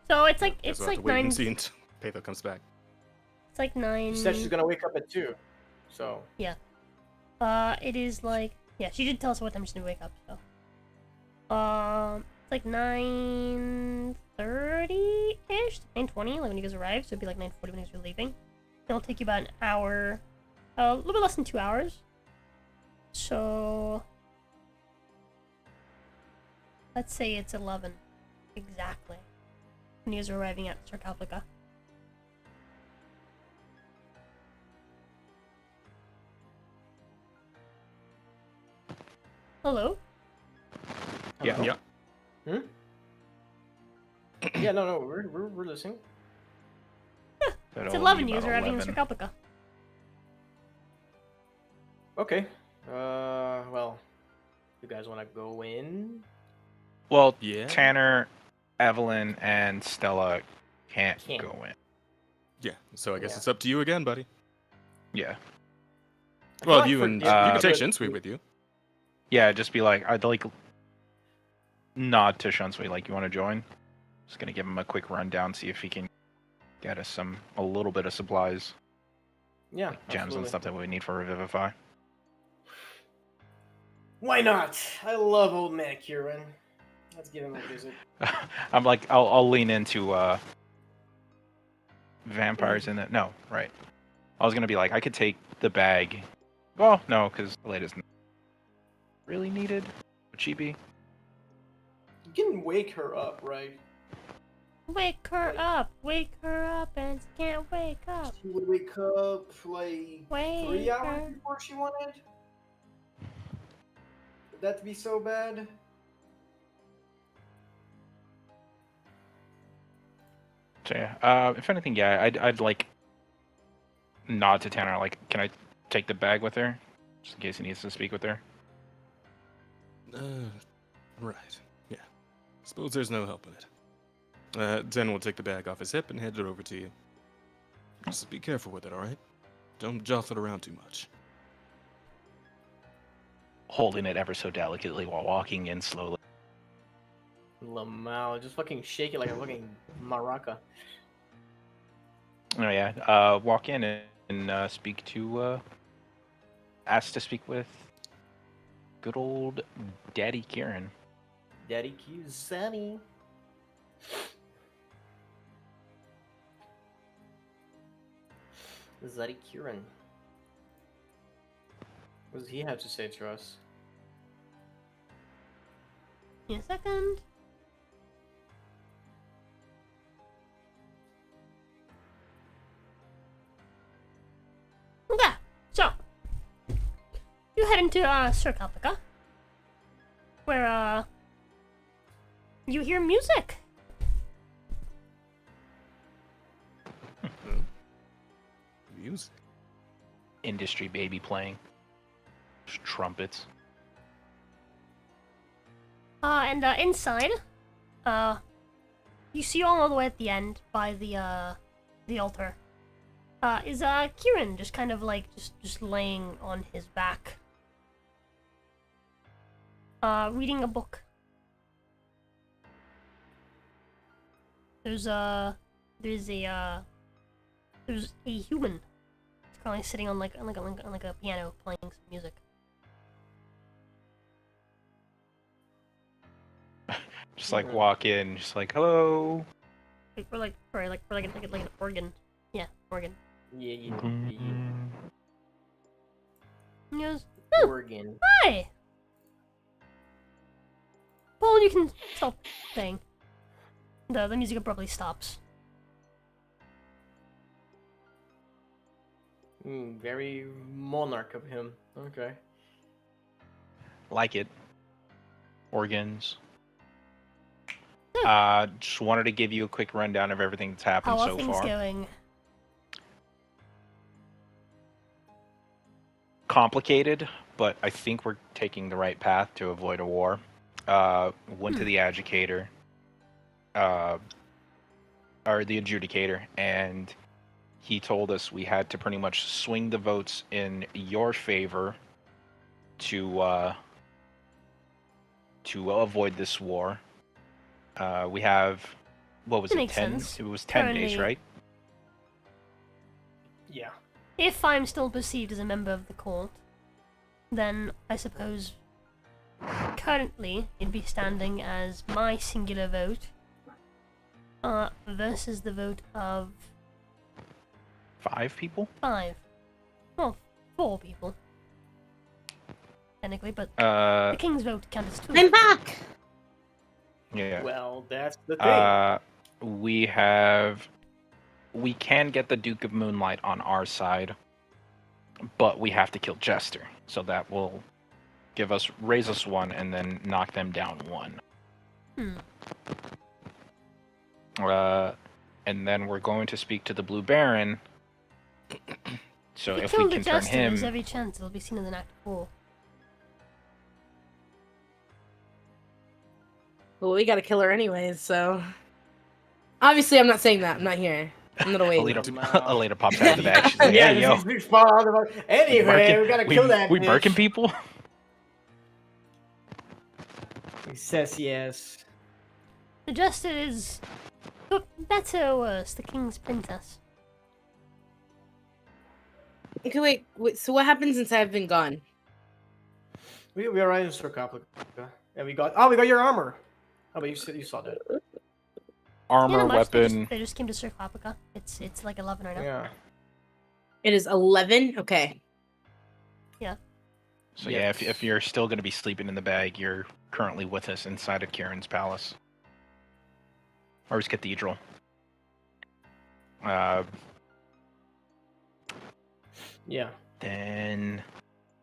So it's like Guess it's we'll have like to wait 9. and see until Patho comes back. It's like 9. She said she's gonna wake up at 2. So. It is like she did tell us what time she's gonna wake up. So, it's like 9:30-ish, 9:20, like when you guys arrive. So it'd be like 9:40 when you guys are leaving. It'll take you about an hour, a little bit less than 2 hours. So, let's say it's 11 exactly when you guys are arriving at Sarcophaga. Hello? Yeah. Hello? Yeah. Yeah, no, we're listening. That'll It's be 11 you about guys are arriving in 11. Sarcophaga. Okay. Well, you guys want to go in? Well, Yeah. Tanner, Evelyn, and Stella can't Can't. go in. Yeah. So I guess Yeah. it's up to you again, buddy. Yeah. I feel Well, like you for and D&D, you can take but- Shinsui with you. Yeah, just be like, I'd like nod to Shunsui, like, you want to join? Just gonna give him a quick rundown, see if he can get us a little bit of supplies, Yeah, gems and absolutely. stuff that we need for Revivify. Why not? I love old man Kieran. Let's give him a visit. I'm like, I'll lean into vampires in it. No, right. I was gonna be like, I could take the bag. Well, no, because the light isn't really needed. Would she be? You can wake her up, right? Wake her up, and she can't wake up. She would wake up like Wake 3 hours her. before she wanted. Would that be so bad? So yeah, if anything, yeah, I'd like nod to Tanner. Like, can I take the bag with her, just in case he needs to speak with her? Right. Yeah. Suppose there's no helping it. Den will take the bag off his hip and hand it over to you. Just be careful with it, all right? Don't jostle it around too much. Holding it ever so delicately while walking in slowly. Lamau, just fucking shake it like a fucking maraca. Oh yeah, walk in and speak to. Ask to speak with good old Daddy Kieran. Daddy Q, Sunny. Zaddy Kieran. What does he have to say to us? In a second. Okay, so you head into Sarcophaga, where you hear music. Music. Industry baby playing. Trumpets. And inside, you see all the way at the end by the altar, is Kieran just kind of like just laying on his back, reading a book. There's a human. It's currently sitting on like a piano playing some music. Just like walk in, just like hello. We're like an organ. Yeah, organ. Yeah. He goes, Oregon. "Hi." Well, you can stop playing. The music abruptly stops. Very monarch of him. Okay. Like it. Organs. Just wanted to give you a quick rundown of everything that's happened How are so things far. going? Complicated, but I think we're taking the right path to avoid a war. Went to the adjudicator, or the adjudicator, and he told us we had to pretty much swing the votes in your favor to avoid this war. We have, what was That it, makes 10? sense. It was 10 days, Currently- right? Yeah. If I'm still perceived as a member of the court, then I suppose currently it'd be standing as my singular vote versus the vote of 5 people? 5. Well, 4 people. Technically, but the Uh, king's vote counts as 2. I'm back. yeah. Well, that's the thing. We can get the Duke of Moonlight on our side, but we have to kill Jester, so that will raise us 1 and then knock them down 1. And then we're going to speak to the Blue Baron. So If if you we kill the can turn jester, there's him, every chance it'll be seen as an act of war. Well, we gotta kill her anyways, so. Obviously, I'm not saying that. I'm not here. I'm not away. Alita pops out of the bag. She's like, Yeah, "Hey, yo, this is far out of our- Anyway, we gotta kill that we bitch. Birkin people." He says yes. The jester is but better or worse, the king's princess. Okay, wait. So what happens since I've been gone? We arrived in Sarcophagus, and we got your armor. Oh, but you saw that. Armor, Yeah, not much, weapon. They just came to Sarcophagus. It's like 11 right now. Yeah. It is 11. Okay. So yeah, if you're still going to be sleeping in the bag, you're currently with us inside of Kieran's palace. Or his cathedral. Yeah. Then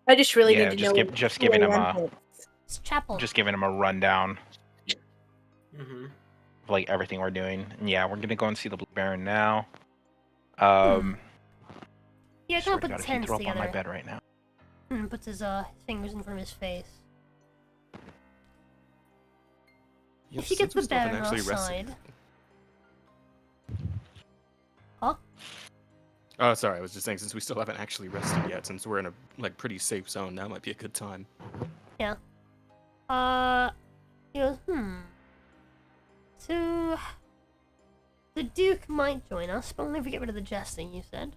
I just really yeah, need to know. just giving him a It's chapel. rundown Mm-hmm. of like everything we're doing. And yeah, we're gonna go and see the Blue Baron now. Yeah, Swear kind to of put God, his if you hands throw up on my together. bed right now. And puts his fingers in front of his face. Yeah, If you since get we the still haven't bear on our actually rested- side. Huh? Oh, sorry. I was just saying, since we still haven't actually rested yet, since we're in a like pretty safe zone, now might be a good time. He goes, So, the Duke might join us, but only if we get rid of the jester, you said.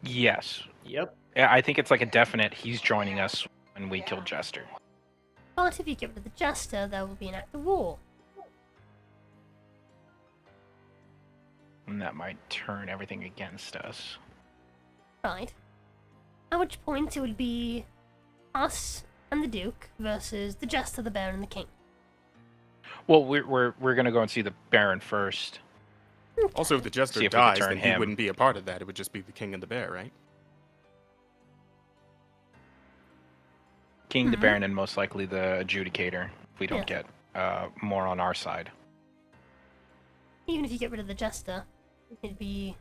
Yes. Yep. Yeah, I think it's like a definite he's joining us when we kill Jester. But if you get rid of the jester, there will be an act of war. And that might turn everything against us. Right. At which point it would be us and the Duke versus the jester, the bear, and the king. Well, we're gonna go and see the Baron first. Also, if the jester See if we can dies, turn then he him. wouldn't be a part of that. It would just be the king and the bear, right? King, the Baron, and most likely the Adjudicator. If we don't Yeah. get more on our side. Even if you get rid of the jester, it'd be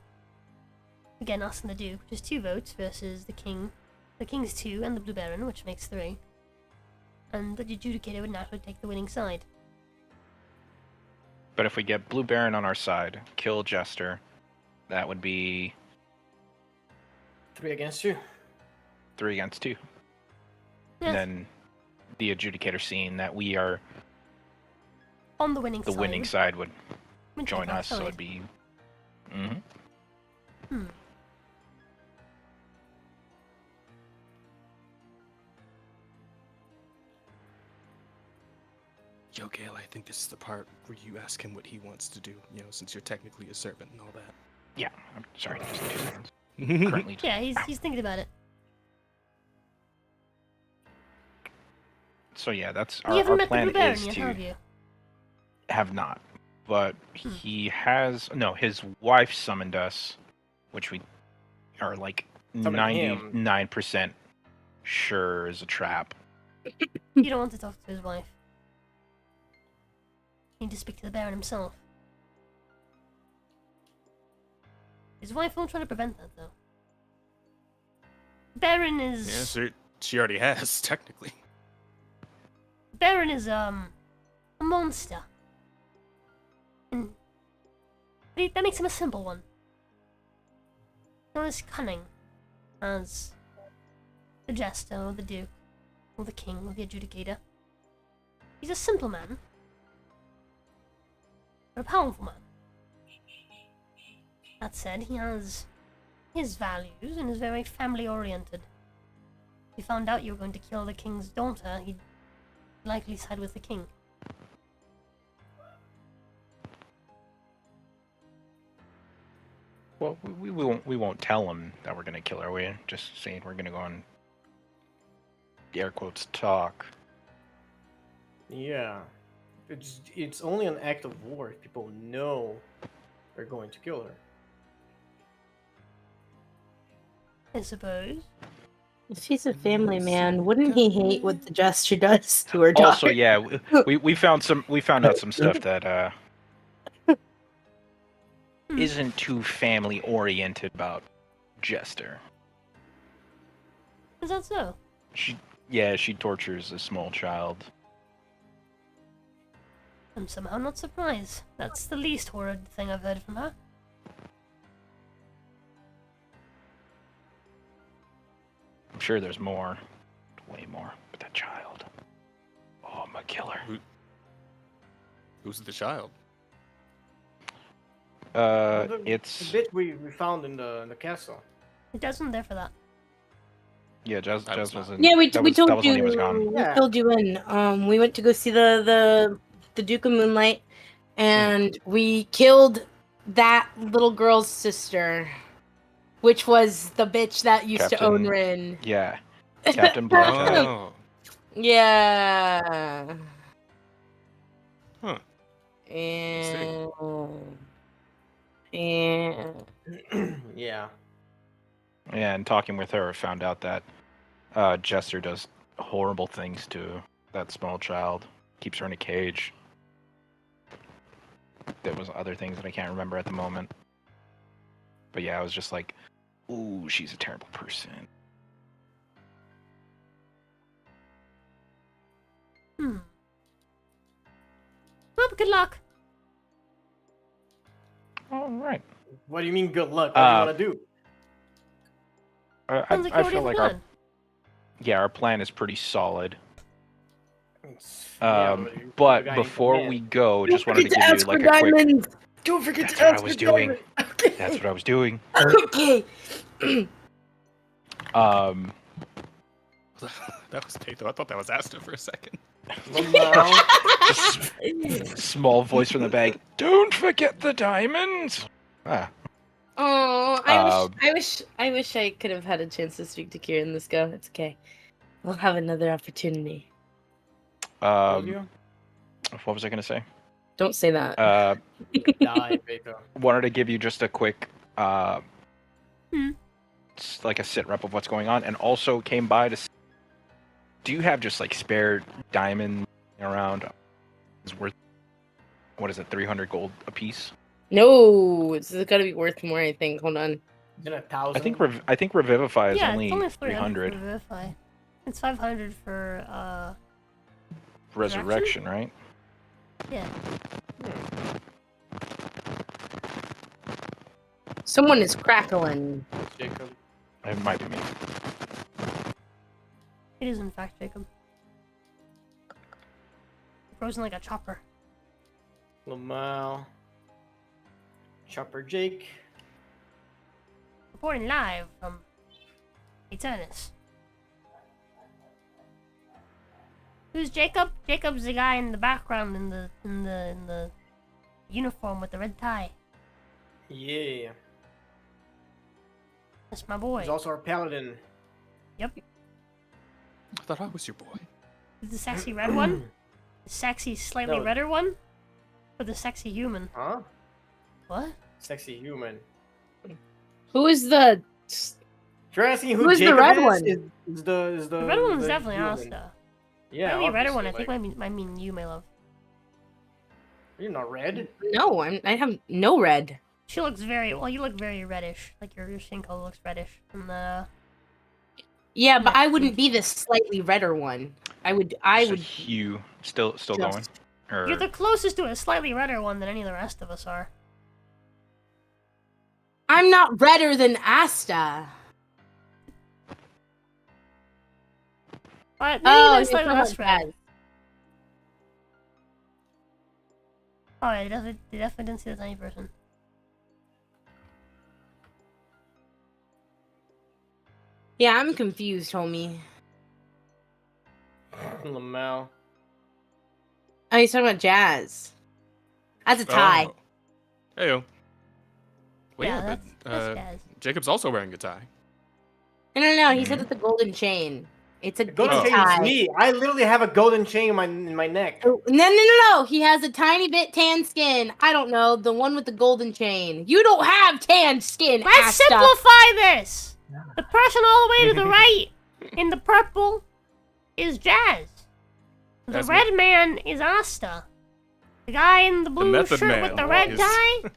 again us and the Duke, which is 2 votes versus the king. The king's 2 and the Blue Baron, which makes 3. and the adjudicator would naturally take the winning side. But if we get Blue Baron on our side, kill Jester, that would be 3 against 2. 3 against 2. Yeah. And then the adjudicator seeing that we are On the winning the side. winning side would would join take our us, so side. it'd be. Mm-hmm. Hmm. Yo, Gale, I think this is the part where you ask him what he wants to do, you know, since you're technically a servant and all that. Yeah, I'm sorry. Just 2 seconds. Currently. Currently, Yeah, he's thinking about it. so yeah, that's You our haven't met the plan Blue Baron is yet, to have you? have not, but he has no. His wife summoned us, which we are like Summoned him. 99% sure is a trap. You don't want to talk to his wife. You need to speak to the Baron himself. His wife won't try to prevent that, though. Baron is... Yeah, so she already has, technically. Baron is, a monster. And that makes him a simple one. Not as cunning as the Jester, or the Duke, or the King, or the Adjudicator. He's a simple man, but a powerful man. That said, he has his values and is very family-oriented. If he found out you were going to kill the King's daughter, he'd likely side with the King. Well, we won't tell him that we're gonna kill her. We're just saying we're gonna go on air quotes talk. Yeah. It's only an act of war if people know they're going to kill her. I suppose. If he's a family man, wouldn't he hate what the Jester does to her daughter? Also, yeah, we found out some stuff that isn't too family oriented about Jester. Is that so? She tortures a small child. I'm somehow not surprised. That's the least horrid thing I've heard from her. I'm sure there's more, way more. But that child, oh, I'm a killer. Who's the child? It's the bit we found in the castle. It wasn't there for that. yeah, Jez That was not- wasn't. Yeah, we that told was when he was you. gone. We Yeah. filled you in. We went to go see the Duke of Moonlight, and we killed that little girl's sister, which was the bitch that used to own Captain- Rin. Yeah, Captain Blackjack. Oh. Yeah. Huh. And Yeah. Yeah, and talking with her, I found out that Jester does horrible things to that small child. Keeps her in a cage. There was other things that I can't remember at the moment. But yeah, I was just like, ooh, she's a terrible person. Well, good luck. All right. What do you mean good luck? What do you want to do? I Sounds like you already feel have like a our plan. our plan is pretty solid. Yeah, But the guy before needs a we man. go, just wanted to give you like a quick. Don't forget That's to what ask I was for doing. diamond. That's what I was doing. Okay. That was Tato. I thought that was Asta for a second. Well, Small voice from the bag. Don't forget the diamonds. Ah, Oh, Um, I wish I could have had a chance to speak to Kieran. Let's go. It's okay. We'll have another opportunity. what was I gonna say? Don't say that. die, Beto. Wanted to give you just a quick, Hmm. like a sit rep of what's going on, and also came by to. Do you have just like spare diamond around? It's worth, what is it, 300 gold a piece? No, it's got to be worth more. I think. Hold on. Isn't it 1,000? I think Revivify is Yeah, only it's only 300. for Revivify. It's 500 for Resurrection, right? Yeah. Someone is crackling. Jacob. It might be me. It is in fact Jacob. Frozen like a chopper. Lamau. Chopper Jake. Reporting live from Eternus. Who's Jacob? Jacob's the guy in the background in the uniform with the red tie. Yeah. That's my boy. He's also our paladin. Yep. I thought I was your boy. The sexy red one? The sexy, slightly No. redder one? Or the sexy human? Huh? What? Sexy human. Who is the? If you're asking who Who's the Jacob red is, one? is the The red one is the definitely human. Asta. Yeah. Maybe a redder one, I obviously, think might mean you, my love. You're not red. No, I have no red. She looks very, well, you look very reddish. Like your skin color looks reddish. And Yeah, but I wouldn't be the slightly redder one. I would. So Hugh still going? Just- Or you're the closest to a slightly redder one than any of the rest of us are. I'm not redder than Asta. But maybe Oh, even slightly less red. red. Oh, I definitely didn't see the tiny person. Yeah, I'm confused, homie. Lamau. Oh, he's talking about Jazz. That's a tie. Oh. Heyo. Well, Yeah, yeah, that's but Jazz. Jacob's also wearing a tie. No. He said it's a golden chain. It's a, The golden it's a chain is tie. me. I literally have a golden chain in my neck. Oh, no. He has a tiny bit tan skin. I don't know. The one with the golden chain. You don't have tan skin, Let's Asta. simplify this! The person all the way to the right, in the purple, is Jazz. The That's red man is Asta. The guy in the blue Method shirt Man with the red is- tie,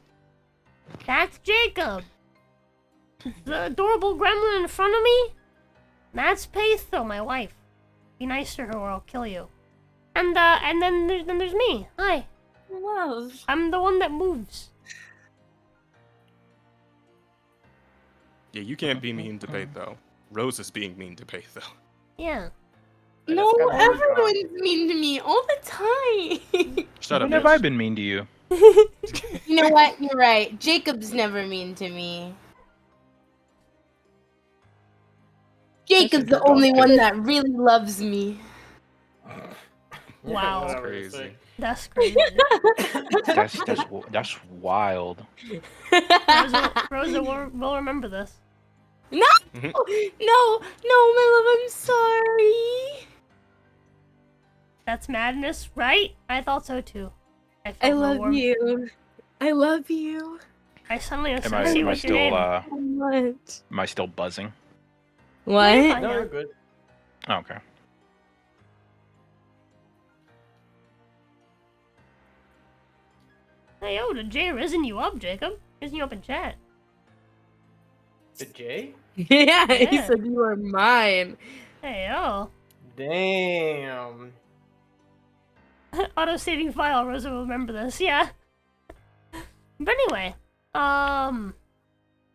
that's Jacob. The adorable gremlin in front of me, that's Patho, my wife. Be nice to her or I'll kill you. And then there's me. Hi. Love. I'm the one that moves. Yeah, you can't be mean to Paith, though. Rose is being mean to Paith, though. Yeah. And No, that's kinda what we got. everyone's mean to me all the time. Shut up, when have I bitch. been mean to you? You know what? You're right. Jacob's never mean to me. Jacob's the only one that really loves me. Wow. That's Whatever you crazy. say. That's crazy. That's wild. Rosa will remember this. No, my love, I'm sorry. That's madness, right? I thought so too. I felt no love warmth. you. I love you. I suddenly Am associate I with your name. So much. am I still buzzing? What? Yeah. No, you're good. Oh, okay. Hey, yo, did Jay risen you up, Jacob? Risen you up in chat. The J? Yeah, he Yeah. said you are mine. Hey, yo. Damn. Auto-saving file, Rosa will remember this, yeah. But anyway,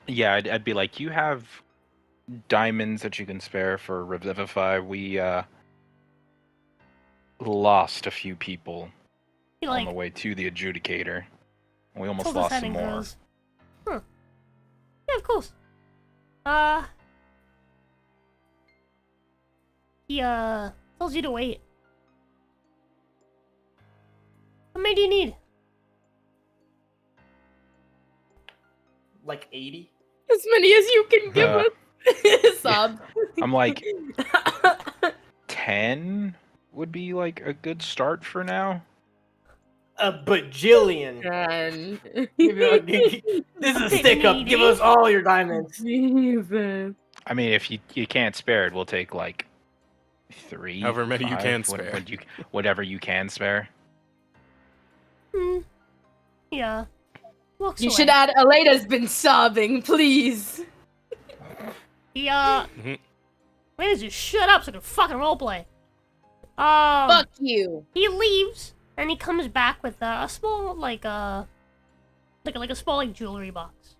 Yeah, I'd be like, you have diamonds that you can spare for Revivify. We lost a few people he on like the way to the adjudicator. We almost told us lost that some and more. goes, huh. Yeah, of course. He tells you to wait. How many do you need? Like 80? As many as you can give us. Sob. I'm like, 10 would be like a good start for now. A bajillion. This is a stick up. Give us all your diamonds. Jesus. I mean, if you can't spare it, we'll take like 3. However many you 5, can spare. Whatever you can spare. Yeah. Walks You away. should add Aleda's been sobbing, please. He Mhm. Ladies, just shut up so I can fucking roleplay. Fuck you. He leaves and he comes back with a small like a small like jewelry box.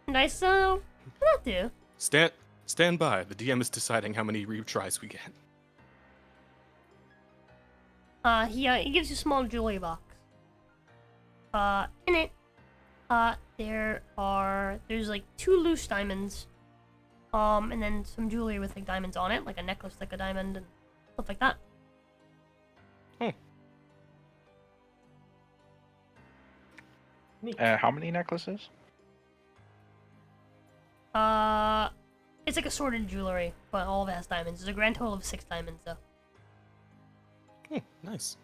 And I said, "That'll do." Stand by. The DM is deciding how many retries we get. He gives you a small jewelry box. In it, there's like 2 loose diamonds, and then some jewelry with like diamonds on it, like a necklace, like a diamond, and stuff like that. How many necklaces? It's like assorted jewelry, but all of it has diamonds. There's a grand total of 6 diamonds, though. Nice.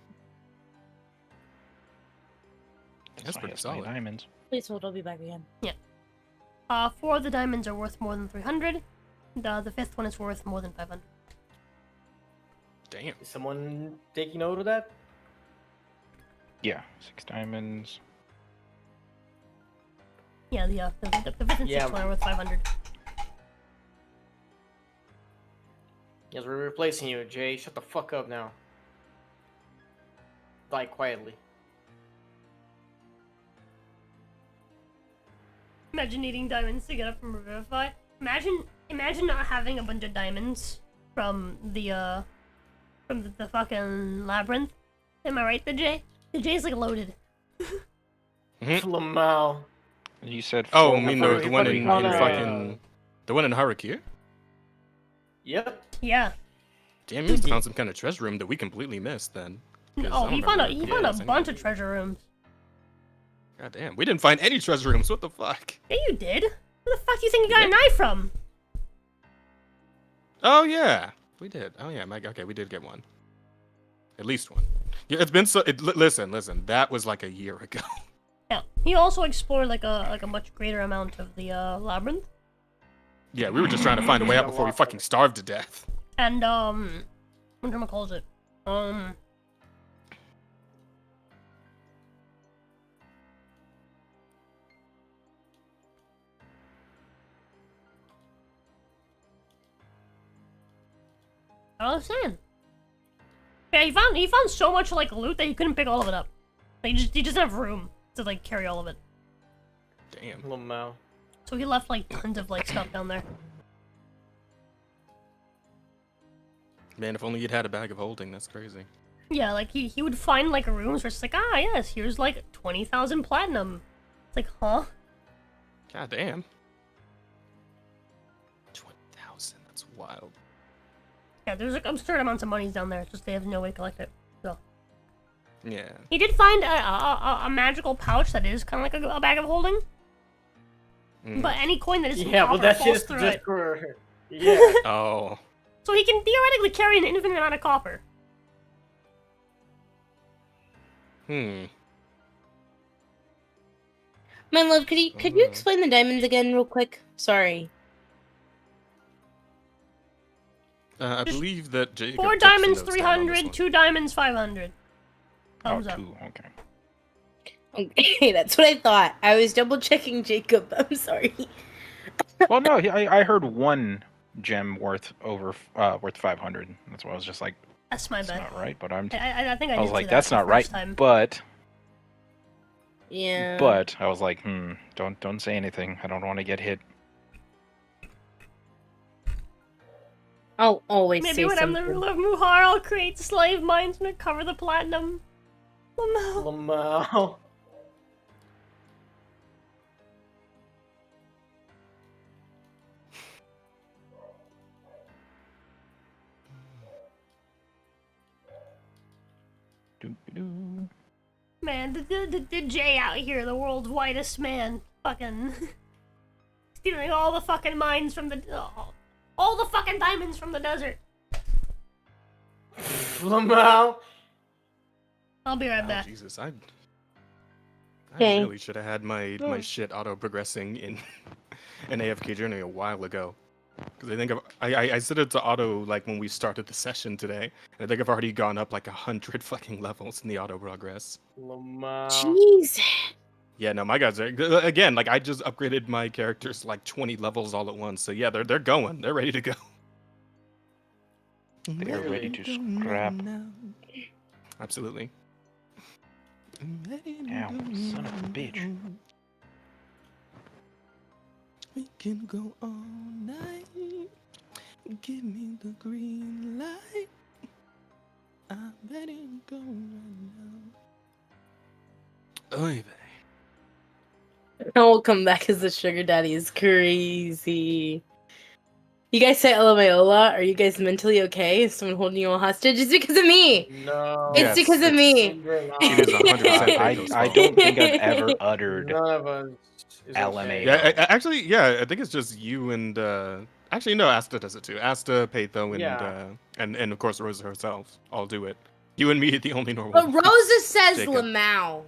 That's That's pretty not many solid. diamonds. Please hold, I'll be back again. 4 of the diamonds are worth more than 300. The 5th one is worth more than 500. Damn. Is someone taking note of that? Yeah, 6 diamonds. Yeah, the 5th and 6th one are worth 500. Yes, we're replacing you, Jay. Shut the fuck up now. Die quietly. Imagine needing diamonds to get up from Revivify. Imagine not having a bunch of diamonds from the fucking labyrinth. Am I right, the J? The J's like loaded. Lamau. You said. Oh, 4 I mean thought the you one were in talking about, fucking the one in Harakir. Yep. Yeah. Damn, you found some kind of treasure room that we completely missed then. 'Cause I Oh, don't he found a remember he found a anything. bunch of treasure rooms. God damn, we didn't find any treasure rooms. What the fuck? Yeah, you did. Where the fuck do you think you got a knife from? Oh yeah, we did. Oh yeah, okay, we did get one. At least one. Yeah, it's been so. Listen. That was like a year ago. Yeah. He also explored like a much greater amount of the labyrinth. Yeah, we were just trying to find a way out before we fucking starved to death. And what calls it? I was saying. Yeah, he found so much like loot that he couldn't pick all of it up. Like, he just didn't have room to like carry all of it. Damn. Lamau. So he left like tons of like stuff down there. Man, if only you'd had a bag of holding. That's crazy. Yeah, like he would find like rooms where it's like, ah yes, here's like 20,000 platinum. It's like, huh? God damn. 20,000. That's wild. Yeah, there's like absurd amounts of monies down there. It's just they have no way to collect it. So Yeah. he did find a magical pouch that is kind of like a bag of holding. But any coin that isn't Yeah, copper but that's falls just through it. for... Yeah. Oh. So he can theoretically carry an infinite amount of copper. Hmm. My love, could you explain the diamonds again real quick? Sorry. I believe that Jacob 4 took some diamonds, notes down on this 300. one. 2 diamonds, 500. Thumbs up. 2, okay. Okay, that's what I thought. I was double checking Jacob. I'm sorry. Well, no, I heard 1 gem worth 500. That's why I was just like, That's my that's bad. not right. But I I think I was did say like, that that's the not right. first time. But Yeah. I was like, don't say anything. I don't want to get hit. I'll always Maybe say when I'm the something. ruler of Muhar, I'll create slave mines and recover the platinum. Lamau. Lamau. Doo-doo. Man, the J out here, the world's whitest man, fucking stealing all the fucking mines from the all the fucking diamonds from the desert. Lamau. I'll be right Oh, back. Jesus, I Okay. really should have had my shit auto progressing in an AFK journey a while ago. Because I think I set it to auto like when we started the session today, and I think I've already gone up like 100 fucking levels in the auto progress. Lamau. Jeez. Yeah, no, my guys are again like I just upgraded my characters like 20 levels all at once. So yeah, they're going, they're ready to go. They are ready to scrap. Absolutely. Ow, son of a bitch. We can go all night. Give me the green light. I'm ready to go right now. Oy vey. I will come back as the sugar daddy is crazy. You guys say LMAO a lot. Are you guys mentally okay? Is someone holding you all hostage? It's because of me. No. It's Yes, because of me. It is 100% I Peyto's I fault. don't think I've ever uttered None of us is LMAO. okay. Yeah, actually, yeah, I think it's just you and actually no, Asta does it too. Asta, Peitho, and Yeah. and of course Rosa herself all do it. You and me are the only normal. But ones. Rosa says Jacob. Lamau.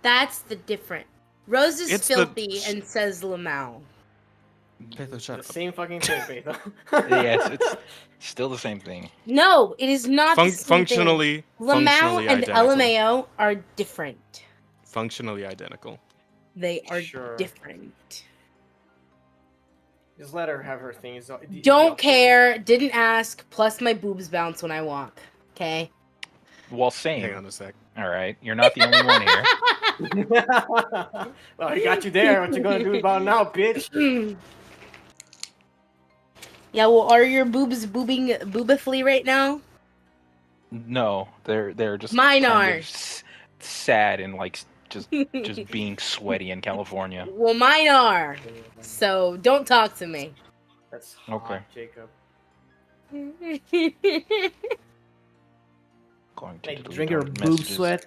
That's the difference. Rosa's It's the- filthy and says Lamau. Peitho, The shut up. same fucking thing, Peito. Yes, it's still the same thing. No, it is not the same Functionally, thing. Lamau functionally and identical. LMAO are different. Functionally identical. They are Sure. different. Just let her have her thing. Don't care. Didn't ask. Plus my boobs bounce when I walk. Okay. Well, Hang same. on a sec. All right, you're not the only one here. Well, he got you there. What you gonna do about it now, bitch? Yeah, well, are your boobs boobifully right now? No, they're just Mine kind are. of sad and like just being sweaty in California. Well, mine are. So don't talk to me. That's hot, Okay. Jacob. Going to Like, delete drink your our boob messages. sweat.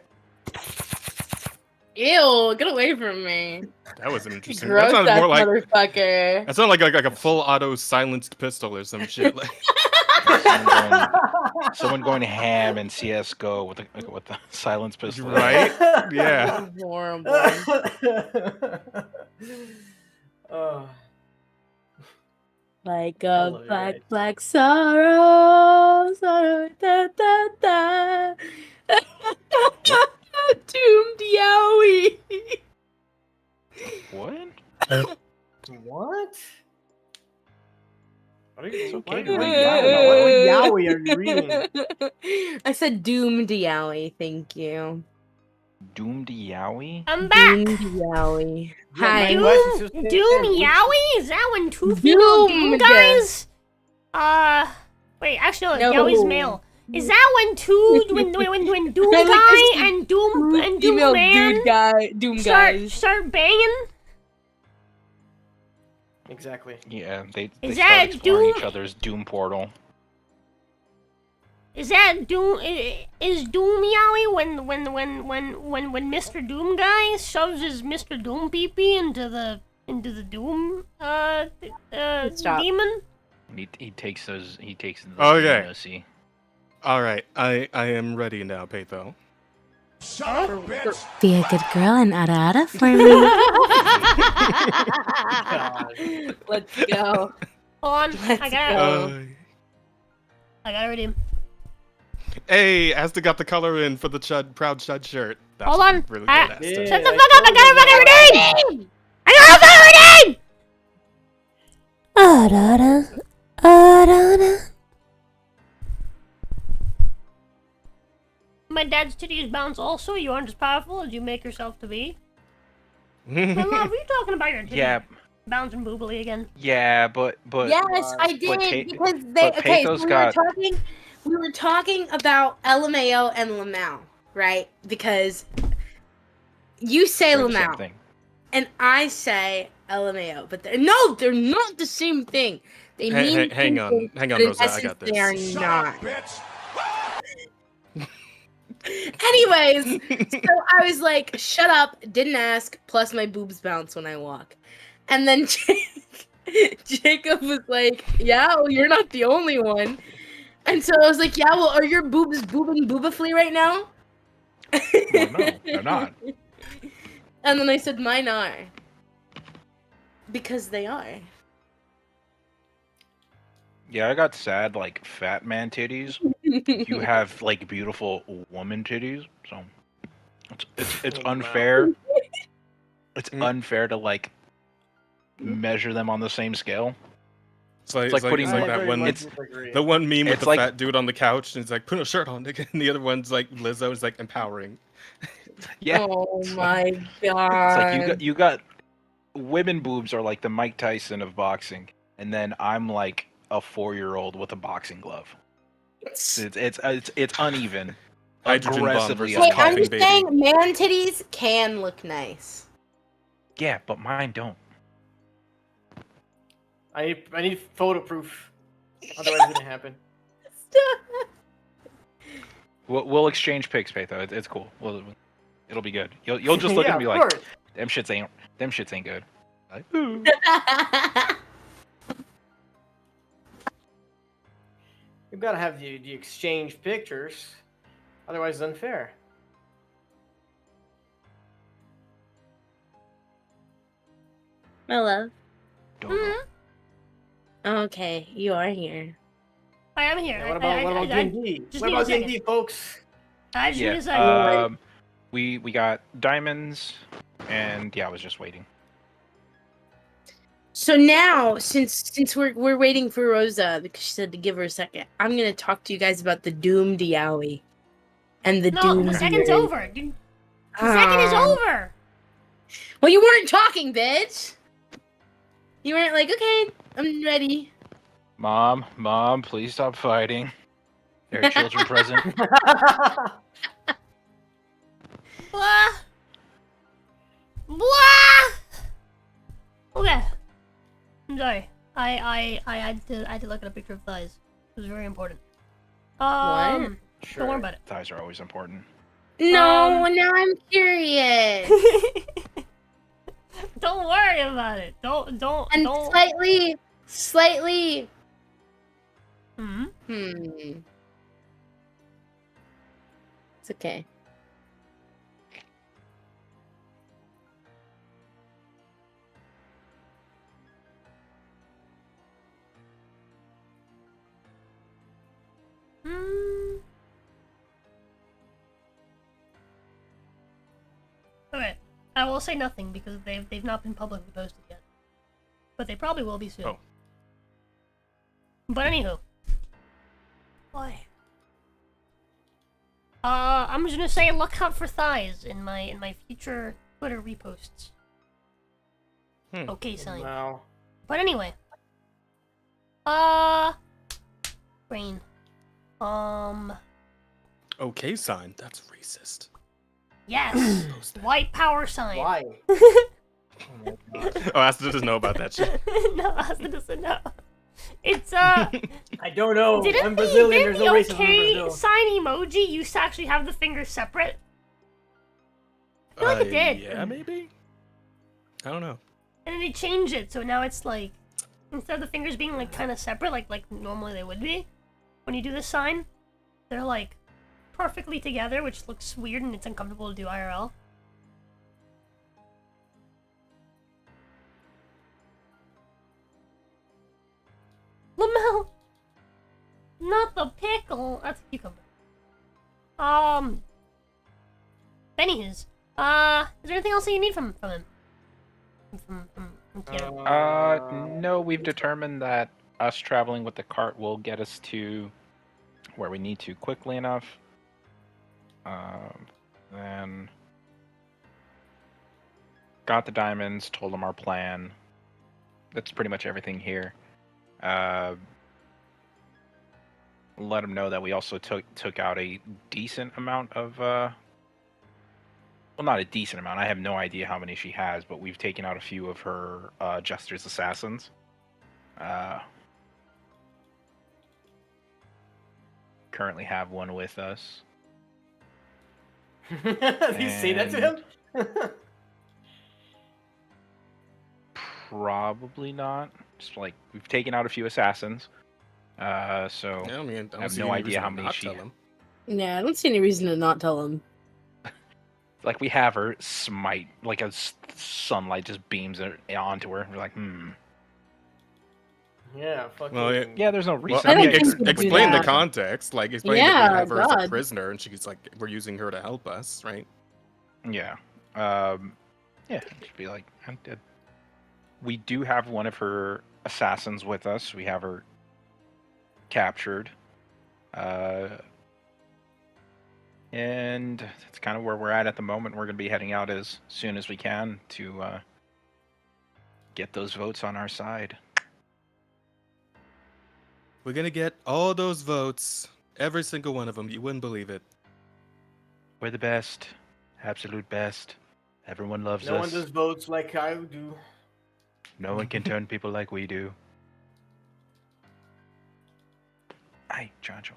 Ew, get away from me. That was an interesting. Gross That sounded ass more like motherfucker. that sounded like a full auto silenced pistol or some shit. Like, Someone going ham in CS:GO with the silence pistol. right? Yeah. Horrible. Oh, Like I a love you black, guys. black sorrow, sorrow, da, da, da. Doomed Yowie. What? what? What are you, okay, what read Yowie are you reading? I said doomed Yowie, thank you. Doomed Yowie? I'm back. Doomed Yowie. Yeah, Hi. my Doom, question's just- Doom Yowie? Is that when two female Doom Doomed. guys? Wait, actually, no, No. Yowie's male. Is that when when Doom I like guy this and Doom Female man dude guy, Doom guys. start banging? Exactly. Yeah, they Is start that exploring Doom? each other's Doom portal. Is that Doom? Is Doom Yowie when Mr. Doom guy shoves his Mr. Doom pee-pee into the Doom Stop. demon? He takes those. He takes those. Okay. See. All right, I am ready now, Peitho. Be a good girl and ada for me. Let's go. Hold on, Let's I got go. it ready. Hey, Asta got the color in for the proud Chud shirt. That's Hold on. really I- good, Asta. Yeah. Shut the I fuck up! I told got it you fucking ready! I got it fucking ready! My dad's titties bounce also. You aren't as powerful as you make yourself to be. My love, are you talking about your titties Yeah, bouncing boobily again? yeah, but Yes, I did because they. but Okay, so Peito's got- we were talking about LMAO and Lamau, right? Because you say they're the same Lamau thing. and I say LMAO, but they're not the same thing. They mean Hang two on, things, hang on, but in Rosa, I essence, got this. They are not. Anyways, so I was like, shut up, didn't ask, plus my boobs bounce when I walk. And then Jacob was like, yeah, well, you're not the only one. And so I was like, yeah, well, are your boobs boobing boobifully right now? Well, no, they're not. And then I said, mine are. Because they are. Yeah, I got sad like fat man titties. You have like beautiful woman titties, so it's Oh, unfair. It's Mm. unfair to like measure them on the same scale. It's like like, putting- it's like I that very one. much it's- disagree. The one meme with It's the like- fat dude on the couch, and he's like, "Put a shirt on," and the other one's like Lizzo is like empowering. Yeah. Oh It's my It's like god. you got women boobs are like the Mike Tyson of boxing, and then I'm like a 4-year-old with a boxing glove. It's uneven. Hydrogen bomb Aggressively versus Hey, I'm coughing just baby. saying, man titties can look nice. Yeah, but mine don't. I need photo proof. Otherwise, it wouldn't happen. We'll exchange pics, Patho. It's cool. It'll be good. You'll just look Yeah, at me of like, course. them shits ain't good. Like, ooh. You've got to have the exchange pictures. Otherwise, it's unfair. My love. Don't know. Okay, you are here. I am here. Yeah, what about D&D? just What need a about second. D&D, folks? I just need a Yeah. second. We got diamonds, and yeah, I was just waiting. So now, since we're waiting for Rosa because she said to give her a second, I'm gonna talk to you guys about the Doom Diawi and the No, Doom. the second's Diawi. over. Dude. The second is over. Well, you weren't talking, bitch. You weren't like, okay, I'm ready. Mom, please stop fighting. There are children present. Blah. Blah. Okay. I'm sorry. I had to look at a picture of thighs. It was very important. Don't worry about it. Thighs are always important. No, now I'm curious. Don't worry about it. Don't. And slightly. Hmm? It's okay. Hmm. Okay. I will say nothing because they've not been publicly posted yet. But they probably will be soon. Oh. But anywho. Why? I'm just gonna say look out for thighs in my future Twitter reposts. Okay, sign. Wow. But anyway. Brain. Okay, sign. That's racist. Yes! White power sign. Why? Oh, Asta doesn't know about that shit. No, Asta doesn't know. It's I don't know. I'm Brazilian. There's didn't no the racism in okay Brazil. sign emoji used to actually have the fingers separate? I feel like it did. Yeah, maybe. I don't know. And then they changed it, so now it's like instead of the fingers being like kind of separate, like normally they would be, when you do this sign, they're like perfectly together, which looks weird and it's uncomfortable to do IRL. Lamel! Not the pickle! That's a cucumber. Benny's. Is there anything else that you need from him? From Kieran? No, we've determined that us traveling with the cart will get us to where we need to quickly enough. Then got the diamonds, told them our plan. That's pretty much everything here. Let them know that we also took out a decent amount of well, not a decent amount. I have no idea how many she has, but we've taken out a few of her Jester's assassins. Currently have one with us. Did you say that to him? Probably not. Just like we've taken out a few assassins. So Yeah, I mean, I don't have see no any idea reason how to many not she. tell him. Yeah, I don't see any reason to not tell him. Like we have her smite, like a sunlight just beams onto her. We're like, Yeah, fucking. Well, yeah. There's no Well, reason. I mean, don't think we do explain the that. context. Like, explain that Yeah, we have her as a God. prisoner, and she's like, we're using her to help us, right? Yeah. Yeah. Just be like, I'm dead. we do have one of her assassins with us. We have her captured. And that's kind of where we're at the moment. We're going to be heading out as soon as we can to get those votes on our side. We're gonna get all those votes, every single one of them. You wouldn't believe it. We're the best, absolute best. Everyone loves No us. one does votes like I do. No one can turn people like we do. Aye, Chancho.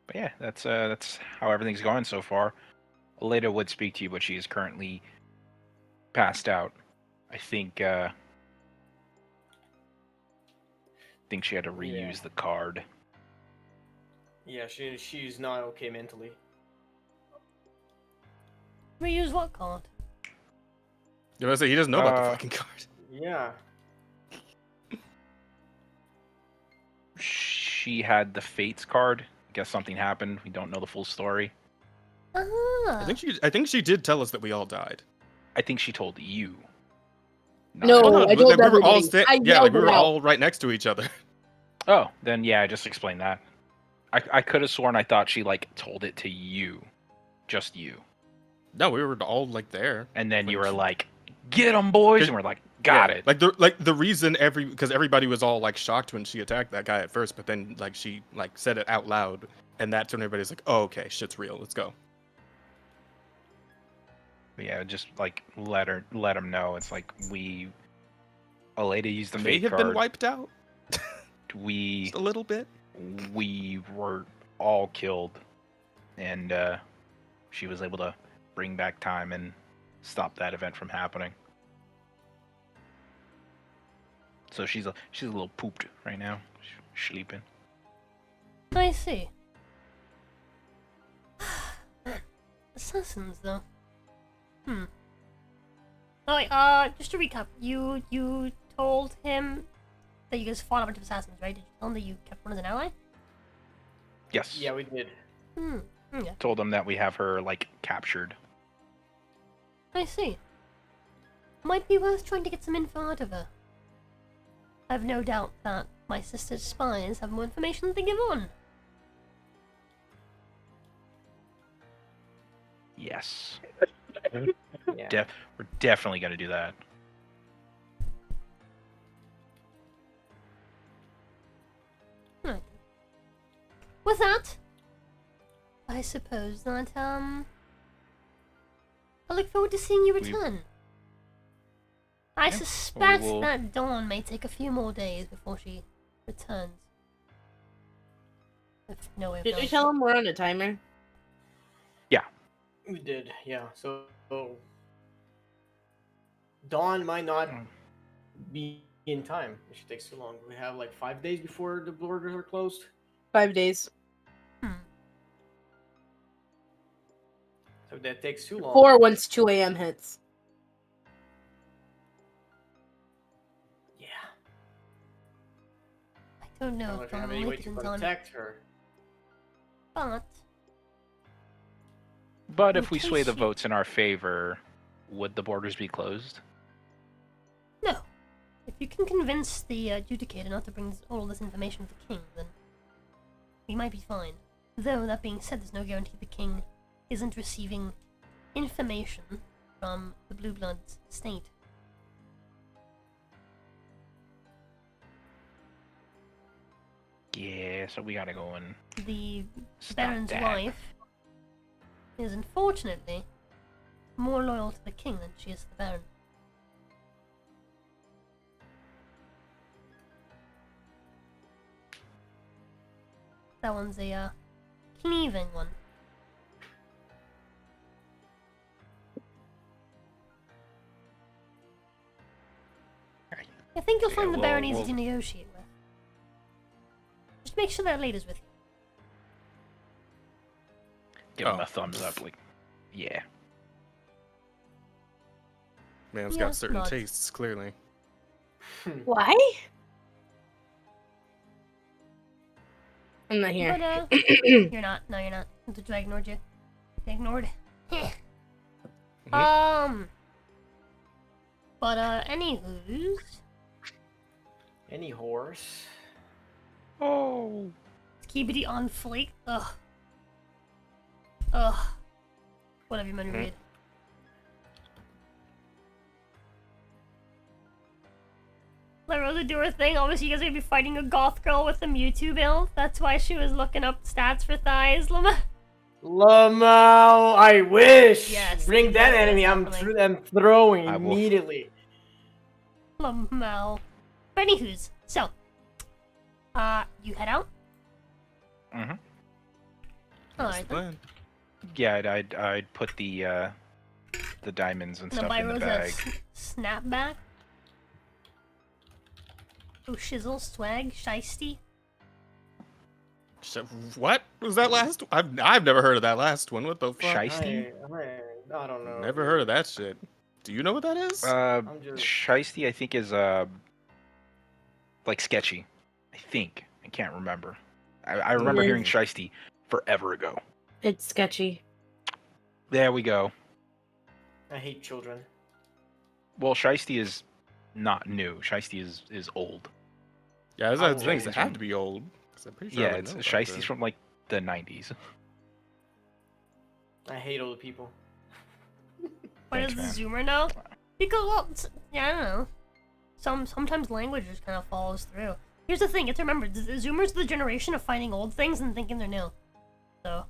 But yeah, that's how everything's going so far. Aleda would speak to you, but she is currently passed out. I think she had to reuse the card. Yeah, she's not okay mentally. Reuse what card? You want to say he doesn't know about the fucking card? Yeah. She had the Fates card. I guess something happened. We don't know the full story. Ah. I think she did tell us that we all died. I think she told you. No, Oh, I told we were all everybody. I yeah, like we yelled were it out. all right next to each other. Oh, then yeah, I just explained that. I could have sworn I thought she like told it to you, just you, No, we were all like there. and then you Like, were like, "Get them, boys!" Cause- and we're like, "Got Yeah, it." Like the reason because everybody was all like shocked when she attacked that guy at first, but then like she like said it out loud, and that's when everybody's like, "Oh, okay, shit's real. Let's go." But yeah, just like let them know. It's like a lady used the May fate have card. been wiped out We just a little bit. we were all killed, and she was able to bring back time and stop that event from happening. So she's a little pooped right now, sleeping. I see. Assassins, though. Oh wait, just to recap, you told him that you guys fought a bunch of assassins, right? Did you tell him that you kept one as an ally? Yes. Yeah, we did. Yeah. Told them that we have her like captured. I see. Might be worth trying to get some info out of her. I have no doubt that my sister's spies have more information than they give on. Yes. Yeah. We're definitely gonna do that. Right. With that, I suppose that, I look forward to seeing you return. I suspect will- that Dawn may take a few more days before she returns. If no way of Did we knowing. tell him we're on a timer? We did, yeah. So Dawn might not be in time if she takes too long. We have like 5 days before the borders are closed. 5 days. So that takes too long. 4 once 2 a.m. hits. Yeah. I don't I know don't know if if you have Dawn any will way make it to in time, contact her. but But In if we case sway the she- votes in our favor, would the borders be closed? no. If you can convince the adjudicator not to bring all this information to the king, then we might be fine. Though, that being said, there's no guarantee the king isn't receiving information from the Blue Bloods state. Yeah, so we gotta go and The stop Baron's that. wife is unfortunately more loyal to the king than she is to the Baron. That one's a cleaving one. I think you'll Yeah, find the Baron easy we'll- to negotiate with. Just make sure that lady's with you. Give him Oh. a thumbs up, like, yeah. Man's Yeah, got certain nod. tastes, clearly. Why? I'm not here. But you're not. No, you're not. I ignored you. I ignored. But anywho's, Any horse? Oh. Skibidi on Flake. Ugh. What have you meant to read? Let Rosa do her thing. Obviously, you guys are gonna be fighting a goth girl with a Mewtwo build. That's why she was looking up stats for thighs. Lamau, I wish. Yes, Bring that that's enemy. happening. I'm throwing I will- immediately. Lamau. But anywho's, so, you head out. Mhm. Alright then. Plan. Yeah, I'd put the diamonds and Now stuff buy in the Rosa bag. snapback. Oh, shizzle, swag, shiesty. What was that last? I've never heard of that last one. What the fuck? Shiesty? I don't know. Never heard of that shit. Do you know what that is? I'm just- Shiesty, I think is like sketchy. I think I can't remember. I remember It hearing is. shiesty forever ago. It's sketchy. There we go. I hate children. Well, shiesty is not new. Shiesty is old. Yeah, those I are will things that change have them. to be old. 'Cause I'm pretty sure I Yeah, would it's know about shiesty's that. from like the 90s. I hate old people. Why Thanks, does the man. Zoomer know? Because, well, yeah, I don't know. Sometimes language just kind of follows through. Here's the thing, you have to remember, the Zoomers are the generation of finding old things and thinking they're new. So,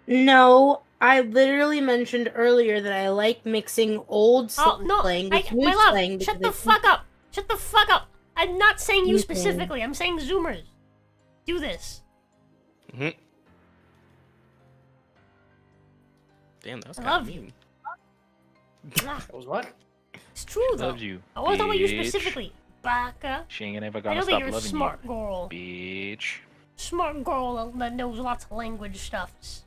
No, I literally mentioned earlier that I like mixing old oh, no, slang with new my love, slang. shut because the fuck up! Shut the fuck up! I'm not saying you Okay. specifically, I'm saying Zoomers. Do this. Mhm. Damn, that's I kind of love you. mean. That was what? It's true, though. Loves you. I wasn't talking about you bitch. specifically. Baka. She ain't never I gonna know that stop you're a loving smart girl. you, bitch. Smart girl that knows lots of language stuffs.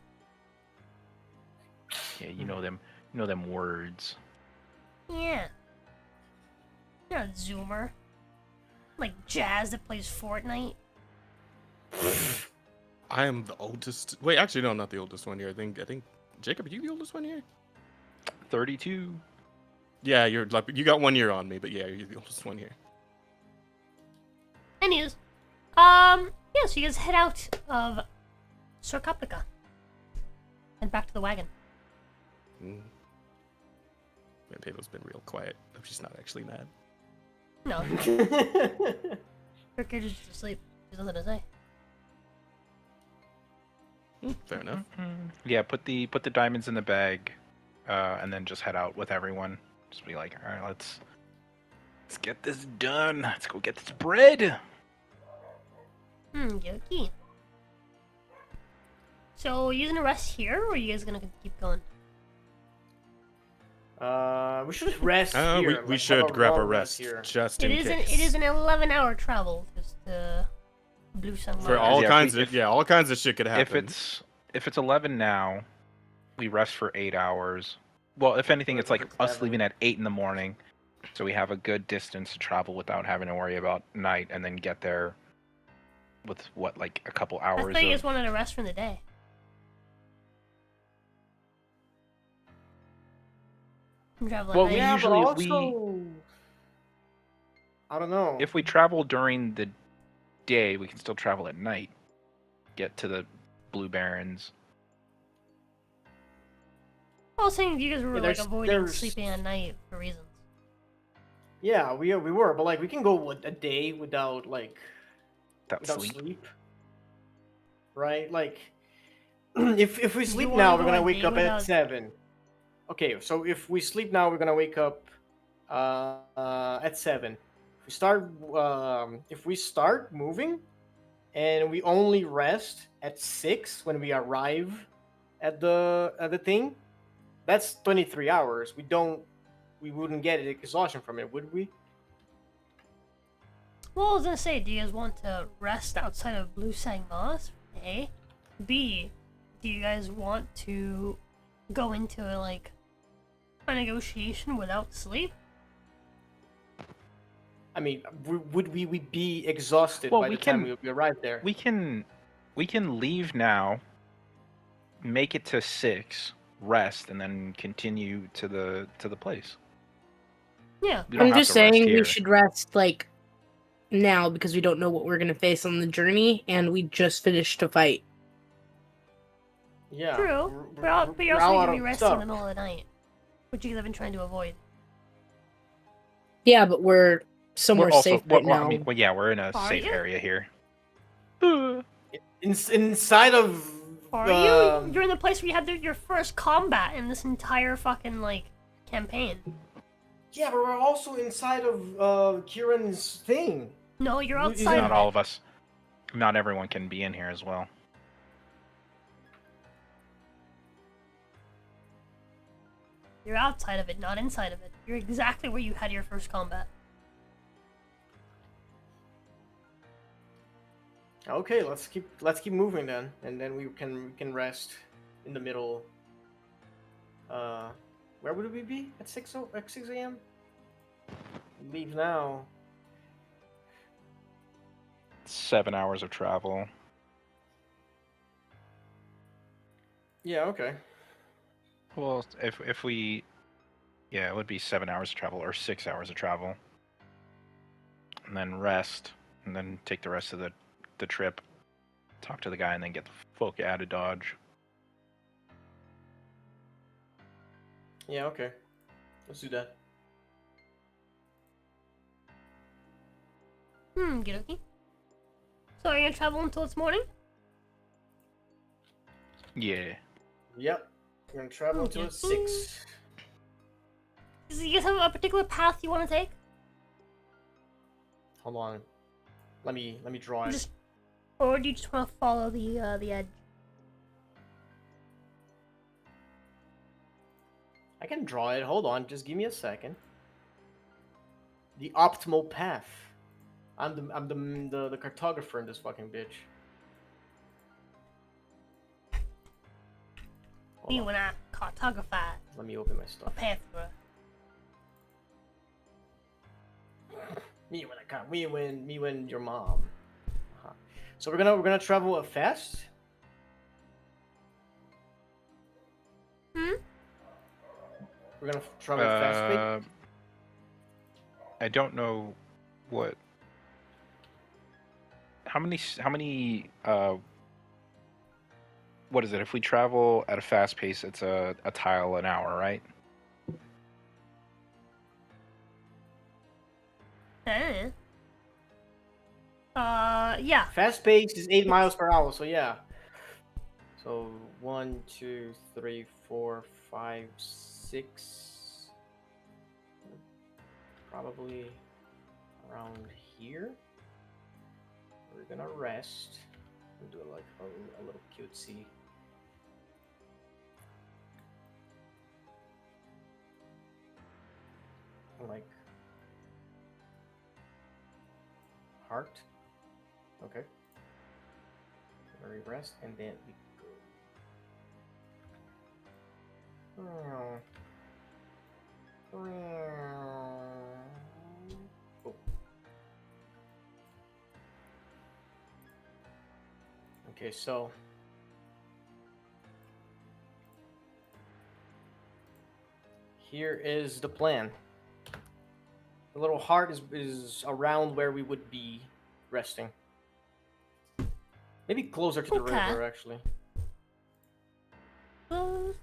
Yeah, you know them. You know them words. Yeah. You're not a Zoomer. Like Jazz that plays Fortnite. I am the oldest. Wait, actually, no, I'm not the oldest one here. I think Jacob, are you the oldest one here? 32. Yeah, you're like you got 1 year on me, but yeah, you're the oldest one here. Anyways, yeah, so you guys head out of Sorkapica. And back to the wagon. Man, Pato's been real quiet. Hope she's not actually mad. No, her kid is just asleep. There's nothing to say. Fair enough. Yeah, put the diamonds in the bag, and then just head out with everyone. Just be like, all right, let's get this done. Let's go get this bread. Yoki. So, are you gonna rest here, or are you guys gonna keep going? We should rest here. We like, have should grab a long rest here. just It in is case. an 11-hour travel because the Blue Sun For Mine. all Yeah, kinds if- of all kinds of shit could happen. If it's 11 now, we rest for 8 hours. Well, if anything, it's like It's us 7. leaving at 8 in the morning, so we have a good distance to travel without having to worry about night, and then get there with what, like a couple I hours thought you guys of. wanted to rest from the day. And travel at Well, night. Yeah, usually- but also... I don't know. If we travel during the day, we can still travel at night. Get to the Blue Barrens. I was saying you guys were Yeah, like there's- avoiding there's- sleeping at night for reasons. Yeah, we were, but like we can go what, a day without like That without sleep. sleep. Right? Like if we You sleep wanna now, go we're gonna a wake day up without- at 7. Okay, so if we sleep now, we're gonna wake up at 7. If we start moving and we only rest at 6 when we arrive at the thing, that's 23 hours. We wouldn't get exhaustion from it, would we? Well, I was gonna say, do you guys want to rest outside of Blue Sang Moss? A. B. Do you guys want to go into like a negotiation without sleep? I mean, would we be exhausted Well, by we the time can- we arrive there? We can leave now, make it to 6, rest, and then continue to the place. Yeah. We don't I'm have just to rest saying we here. should rest like now because we don't know what we're gonna face on the journey, and we just finished a fight. Yeah. True. But you're we're also out going to be of resting in stuff. the middle of the night, which you have been trying to avoid. Yeah, but we're somewhere We're also, safe right well, now. I mean, well, yeah, we're in a Are safe you? area here. Inside of. Are you? You're in the place where you had your first combat in this entire fucking like campaign. Yeah, but we're also inside of Kieran's thing. No, you're You- outside Not of all it. of us. Not everyone can be in here as well. You're outside of it, not inside of it. You're exactly where you had your first combat. Okay, let's keep moving then, and then we can rest in the middle. Where would we be at 6 a.m.? Leave now. 7 hours of travel. Yeah. Okay. Well, if we, yeah, it would be 7 hours of travel or 6 hours of travel, and then rest, and then take the rest of the trip, talk to the guy, and then get the folk out of Dodge. Yeah. Okay. Let's do that. Get okay. So are you gonna travel until it's morning? Yeah. Yep. We're gonna travel until Okay. 6. Do you guys have a particular path you want to take? Hold on. Let me draw it. Or do you just want to follow the edge? I can draw it. Hold on. Just give me a second. The optimal path. I'm the cartographer in this fucking bitch. Hold Me on. when I cartography Let me open my a stuff. path for us. Me when your mom. Uh-huh. So we're gonna travel fast. Hmm? We're gonna travel fast. I don't know what. How many? What is it? If we travel at a fast pace, it's a tile an hour, right? Yeah. Fast pace is 8 miles per hour. So yeah. So 1, 2, 3, 4, 5, 6. Probably around here. We're gonna rest and do like a little cutesy. Like heart. Okay. Where we rest and then we go. Oh. Okay, so here is the plan. The little heart is around where we would be resting. Maybe closer to the Okay. river, actually. So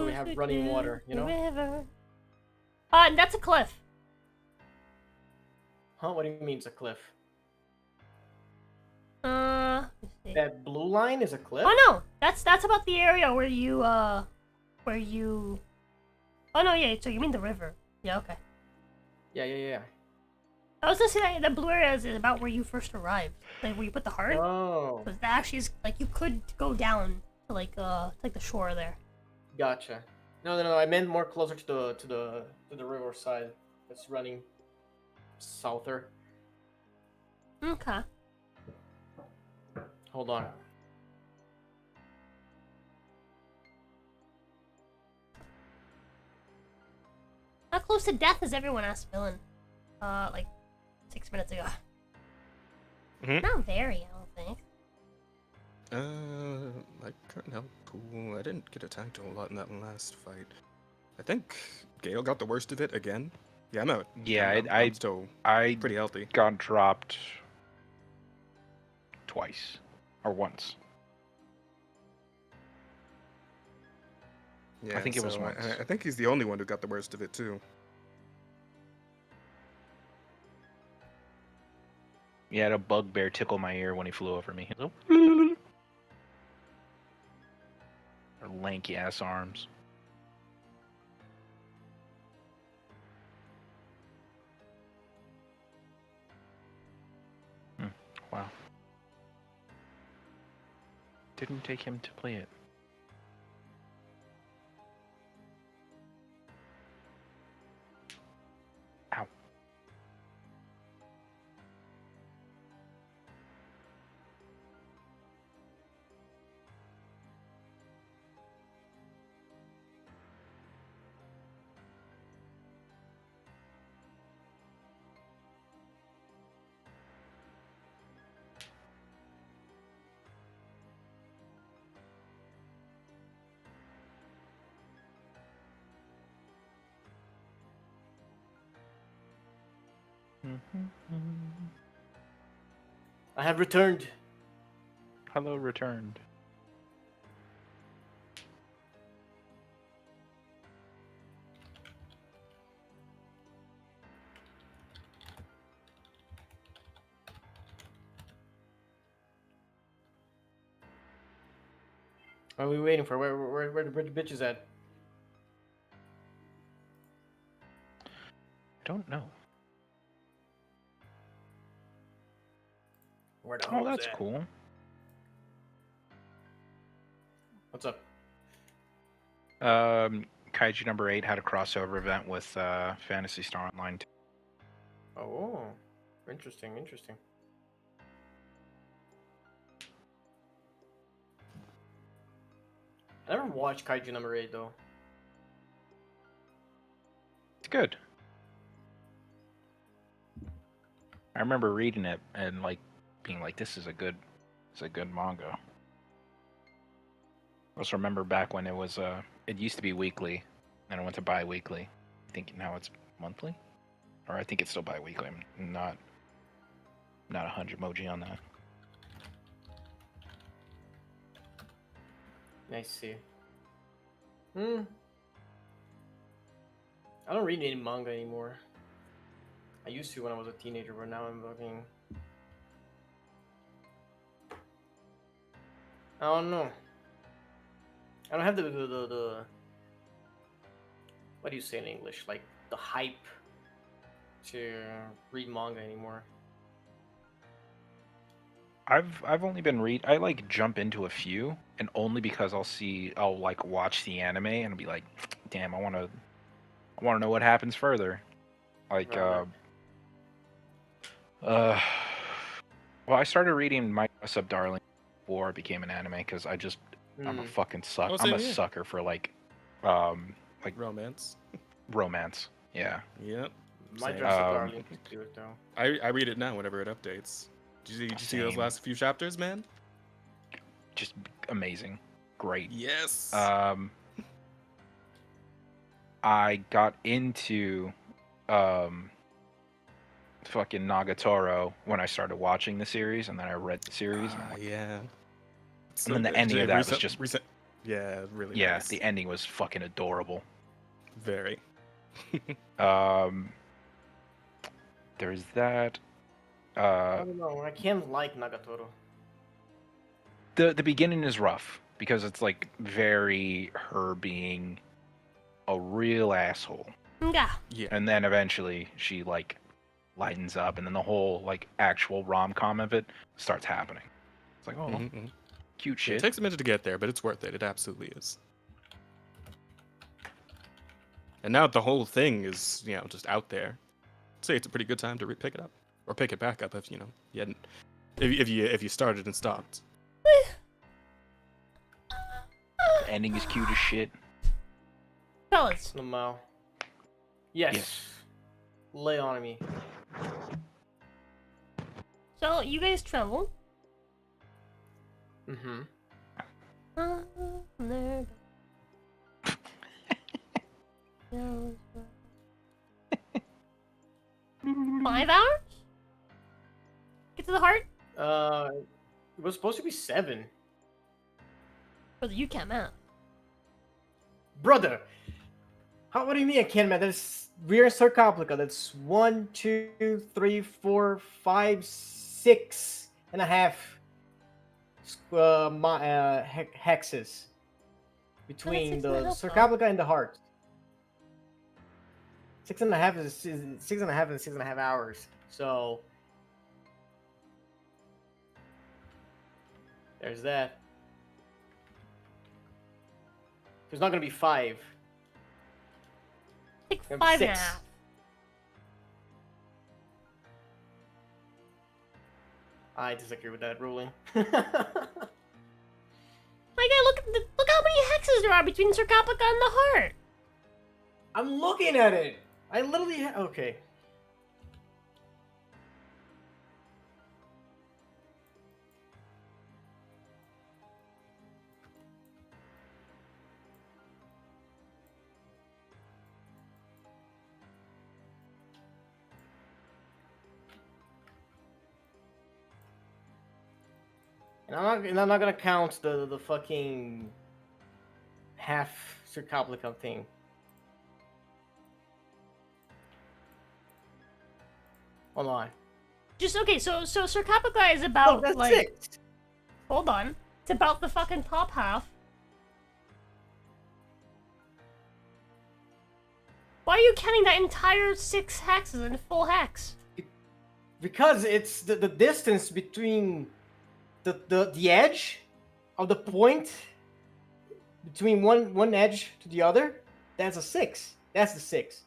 we have running water, you know? River. That's a cliff. Huh? What do you mean it's a cliff? Let's see. That blue line is a cliff? Oh no, that's about the area where you. Oh no, yeah. So you mean the river? Yeah, okay. Yeah. I was gonna say that the blue area is about where you first arrived, like where you put the heart. Oh, But that actually is like you could go down to like the shore there. gotcha. No. I meant more closer to the river side. That's running souther. Okay. Hold on. How close to death is everyone asked Villain? Like 6 minutes ago. Mhm. Not very, I don't think. I can't help. I didn't get attacked a whole lot in that last fight. I think Gale got the worst of it again. Yeah, I'm out. Yeah, I'm still I pretty healthy. got dropped twice or once. Yeah, I think it was so once. I think he's the only one who got the worst of it too. He had a bugbear tickle my ear when he flew over me. He was like, or lanky ass arms. Wow. Didn't take him to play it. Ow. I have returned. Hello, returned. What are we waiting for? Where the bitch is at? Don't know. Where the Oh, hoes that's at? cool. What's up? Kaiju number 8 had a crossover event with Phantasy Star Online 2. Oh, interesting, interesting. I never watched Kaiju number 8 though. It's good. I remember reading it and like being like, "This is a good manga." I also remember back when it was it used to be weekly, and it went to bi-weekly. I think now it's monthly, or I think it's still bi-weekly. I'm not 100 emoji on that. I see. I don't read any manga anymore. I used to when I was a teenager, but now I'm looking. I don't know. I don't have the what do you say in English? Like the hype to read manga anymore. I've only been I like jump into a few, and only because I'll like watch the anime and be like, damn, I wanna know what happens further. Like Right. well, I started reading My Dress Up Darling before it became an anime because I'm a fucking sucker. Oh, I'm same a here. sucker for like Romance. romance. Yeah. Yep. My Same. Dress Up Darling is cute though. I read it now whenever it updates. Did you see those Same. last few chapters, man? Just amazing. Great. Yes. I got into fucking Nagatoro when I started watching the series, and then I read the series. And I'm like, Yeah. and then the ending of that was just yeah, really yeah, nice. the ending was fucking adorable. Very. There's that. I don't know. I can't like Nagatoro. The beginning is rough because it's like very her being a real asshole, Yeah. Yeah. and then eventually she like lightens up, and then the whole like actual rom-com of it starts happening. It's like, oh, cute It shit. takes a minute to get there, but it's worth it. It absolutely is. And now the whole thing is, just out there. I'd say it's a pretty good time to pick it up or pick it back up if you hadn't, if you started and stopped. The ending is cute as shit. Fellas, Lamau. Yes. Yes. Lay on me. so you guys travel. Mm-hmm. 5 hours? Get to the heart? It was supposed to be 7. Brother, you can't math. Brother! What do you mean I can't math? We're in Sarcoptica. That's 1, 2, 3, 4, 5, 6 and a half hexes between the Sarcoptica and the heart. 6.5 is 6.5 and 6.5 hours. So there's that. There's not gonna be 5. Like I'm 5 and a 6. half. I disagree with that ruling. My guy, look how many hexes there are between Sarcoptica and the heart. I'm looking at it. I literally okay. And I'm not gonna count the fucking half Sarcoptica thing. Hold on. Just okay, so Sarcoptica is about Oh, that's like 6. hold on. It's about the fucking top half. Why are you counting that entire 6 hexes in full hex? Because it's the distance between the edge of the point between one edge to the other. That's a 6. That's the 6.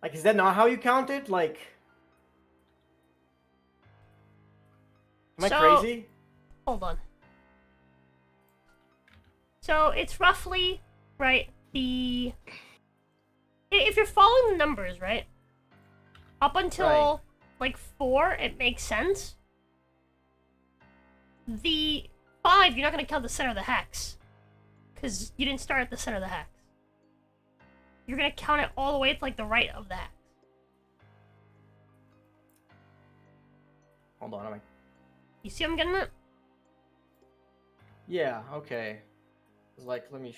Like, is that not how you count it? Like, am I crazy? Hold on. So it's roughly right. If you're following the numbers, right, up until like 4, it makes sense. The 5, you're not gonna count the center of the hex, because you didn't start at the center of the hex. You're gonna count it all the way to like the right of the hex. Hold on, am I? You see what I'm getting at? Yeah. Okay. It's like, let me.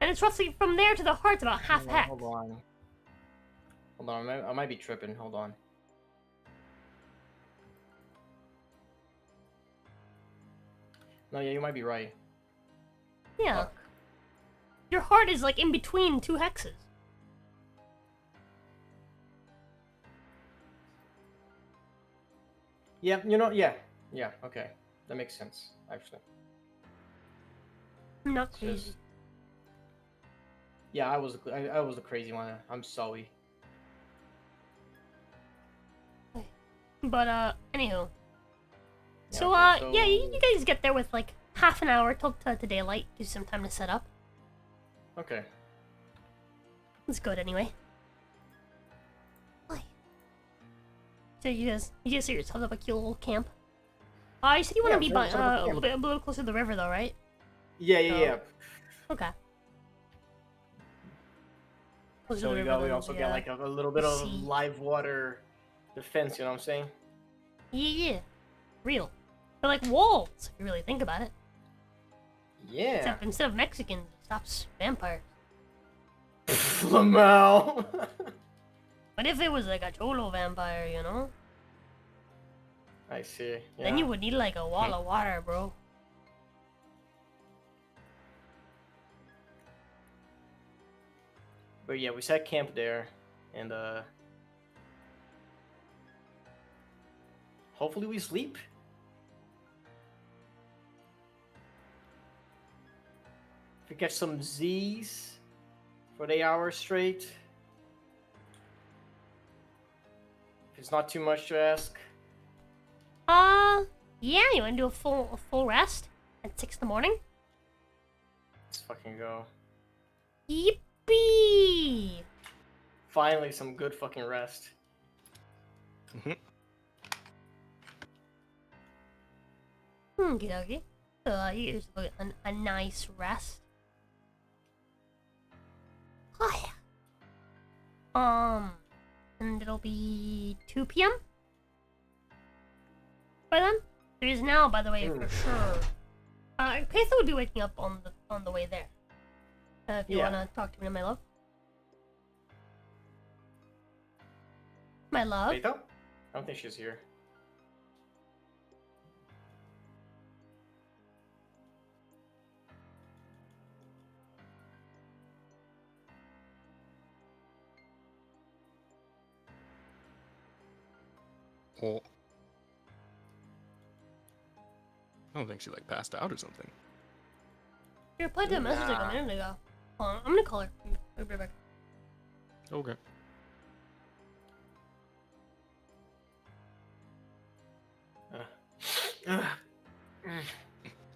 And it's roughly from there to the heart, about half hex. Hold on. Hold on. I might be tripping. Hold on. No, yeah, you might be right. Yeah. Fuck. Your heart is like in between 2 hexes. Yeah, you know, yeah, okay, that makes sense, actually. I'm not It's crazy. just- Yeah, I was the crazy one. I'm sorry. But anywho. Yeah, So okay, yeah, you guys get there with like half an hour till to daylight. Gives you some time to set up. Okay. It's good anyway. Why? So you guys set yourselves up a cute little camp. You said you want to be by, a little closer to the river though, right? Yeah. Okay. Closer to So the we river we than also the, get like a little bit of sea. live water defense. You know what I'm saying? Yeah. Real. They're like walls, if you really think about it. Yeah. Except instead of Mexicans, it stops vampires. Lamau. What if it was like a Cholo vampire, you know? I see. Then you would need like a wall of water, bro. But yeah, we set camp there, and hopefully we sleep. If we catch some Z's for 8 hours straight. If it's not too much to ask. Yeah, you wanna do a full rest at 6 in the morning? Let's fucking go. Yippee! Finally, some good fucking rest. Okie dokie. So, you just a nice rest. Oh, yeah. And it'll be 2 p.m. by then. It is now, by the way, for sure. Katha would be waking up on the way there. If you wanna talk to me, my love. My love. Katha? I don't think she's here. Oh. I don't think she like passed out or something. You replied to a message like a minute ago. Hold on, I'm gonna call her. I'll be right back. Okay.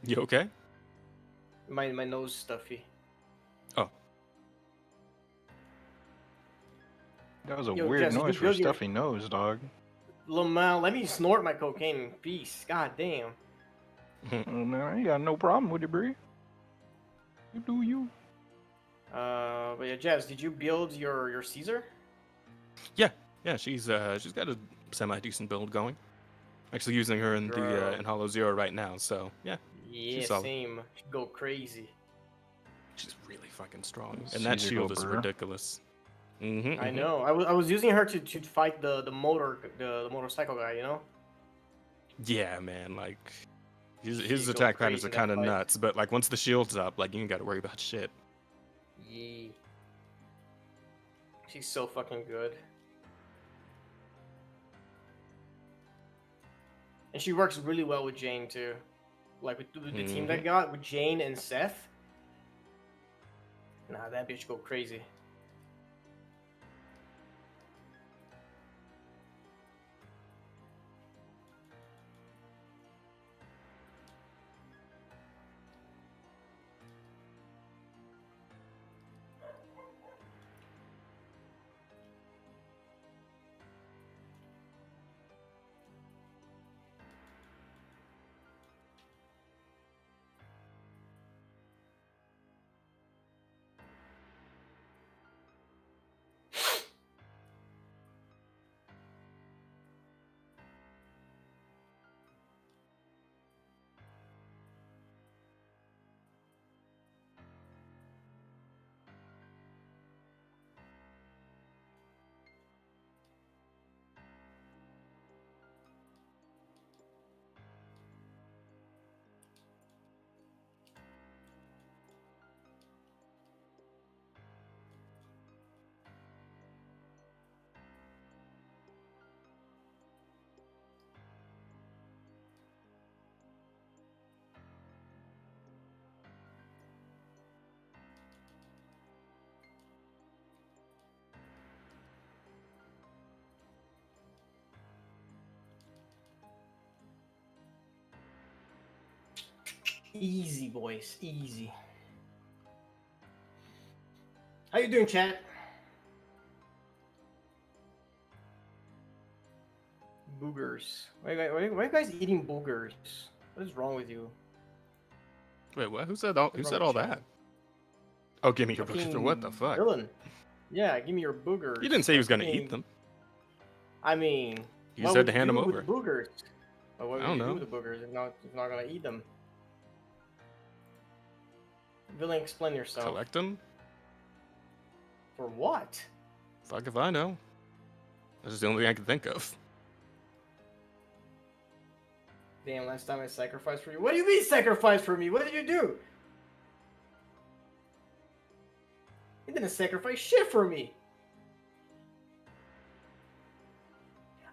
You okay? My nose stuffy. Oh. That was a Yo, weird Jess, you noise for a build your- stuffy nose, dog. Lamau, let me snort my cocaine in peace. God damn. Oh, man, I ain't got no problem with it, bro. You do you. But yeah, Jess, did you build your Caesar? Yeah, she's got a semi decent build going. Actually using her in Bro. in Hollow Zero right now, so yeah. Yeah, solid. same. She'd go crazy. She's really fucking strong. And that Caesar shield go is burr. ridiculous. Mm-hmm, I know. I was using her to fight the motorcycle guy, you know? Yeah, man, like his She'd go attack patterns crazy are in that kind of fight. nuts, but like once the shield's up, like you ain't got to worry about shit. Yeah. She's so fucking good. And she works really well with Jane too. Like with the team that got with Jane and Seth. Nah, that bitch go crazy. Easy, boys. Easy. How you doing, chat? Boogers. Why are you guys eating boogers? What is wrong with you? Wait, what? Who said all that? Oh, give me your boogers. Fucking What the fuck? Villain. Yeah, give me your boogers. You didn't say he was gonna Fucking- eat them. I mean, You what said would to hand do them with over. the boogers? What would I don't you know. do with the boogers if not gonna eat them? Villain, explain yourself. Collect them? For what? Fuck if I know. That's just the only thing I can think of. Damn, last time I sacrificed for you. What do you mean sacrifice for me? What did you do? You didn't sacrifice shit for me.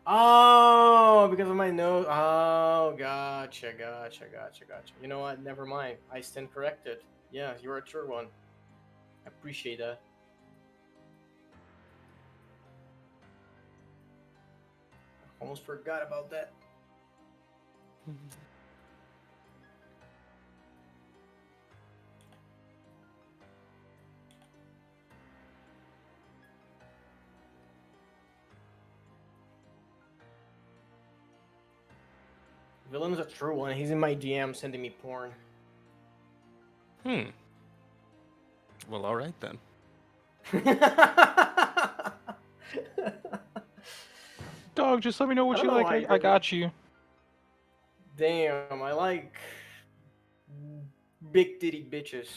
Oh, because of my nose. Oh, gotcha. You know what? Never mind. I stand corrected. Yeah, you're a true one. I appreciate that. Almost forgot about that. Villain's a true one. He's in my DM sending me porn. Well, alright then. dog. Just let me know what I you don't know like. why I got you. Damn, I like big titty bitches.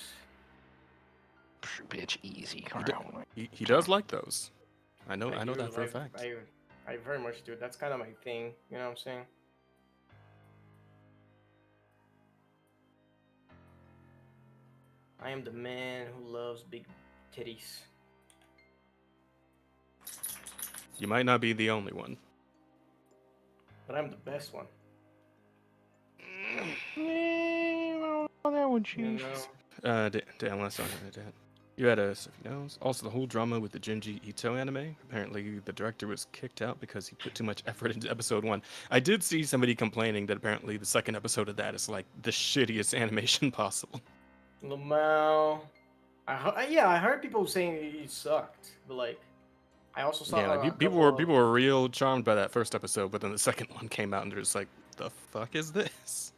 Bitch, easy. He does like those. I know I that do, for a fact. I very much do. That's kind of my thing. You know what I'm saying? I am the man who loves big titties. You might not be the only one. But I'm the best one. That one, You chief. know? Damn, let's not have that. You had a also the whole drama with the Junji Ito anime. Apparently, the director was kicked out because he put too much effort into episode 1. I did see somebody complaining that apparently the second episode of that is like the shittiest animation possible. Lamau. I heard people saying it sucked, but like, I also saw. Yeah, like, people were real charmed by that first episode, but then the second one came out and they're just like, the fuck is this?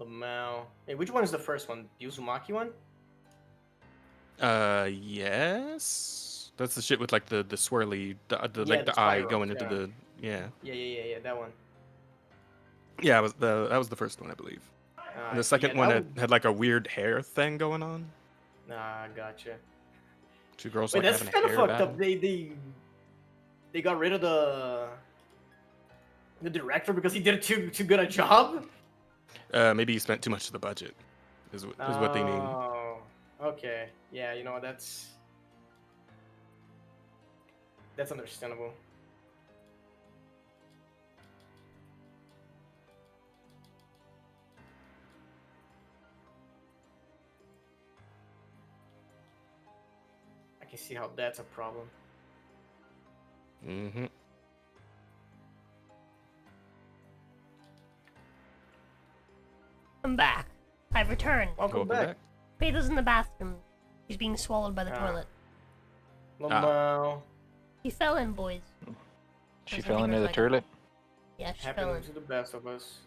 Lamau. Hey, which one is the first one? The Uzumaki one? Yes. That's the shit with like the swirly, like the the eye spirals, going into yeah. the Yeah, that one. Yeah, that was the first one, I believe. And the second one had like a weird hair thing going on. Nah, gotcha. Two girls Wait, like that's having a kind of hair fucked battle. up. They got rid of the director because he did too good a job. Maybe he spent too much of the budget. Is what they mean. Oh, okay. Yeah, you know that's understandable. I can see how that's a problem. Mm-hmm. I'm back. I've returned. Welcome back. Peter's in the bathroom. He's being swallowed by the toilet. Lamau. He fell in, boys. She That's fell what into the like. toilet. Yeah, she fell Happening in. to the best of us.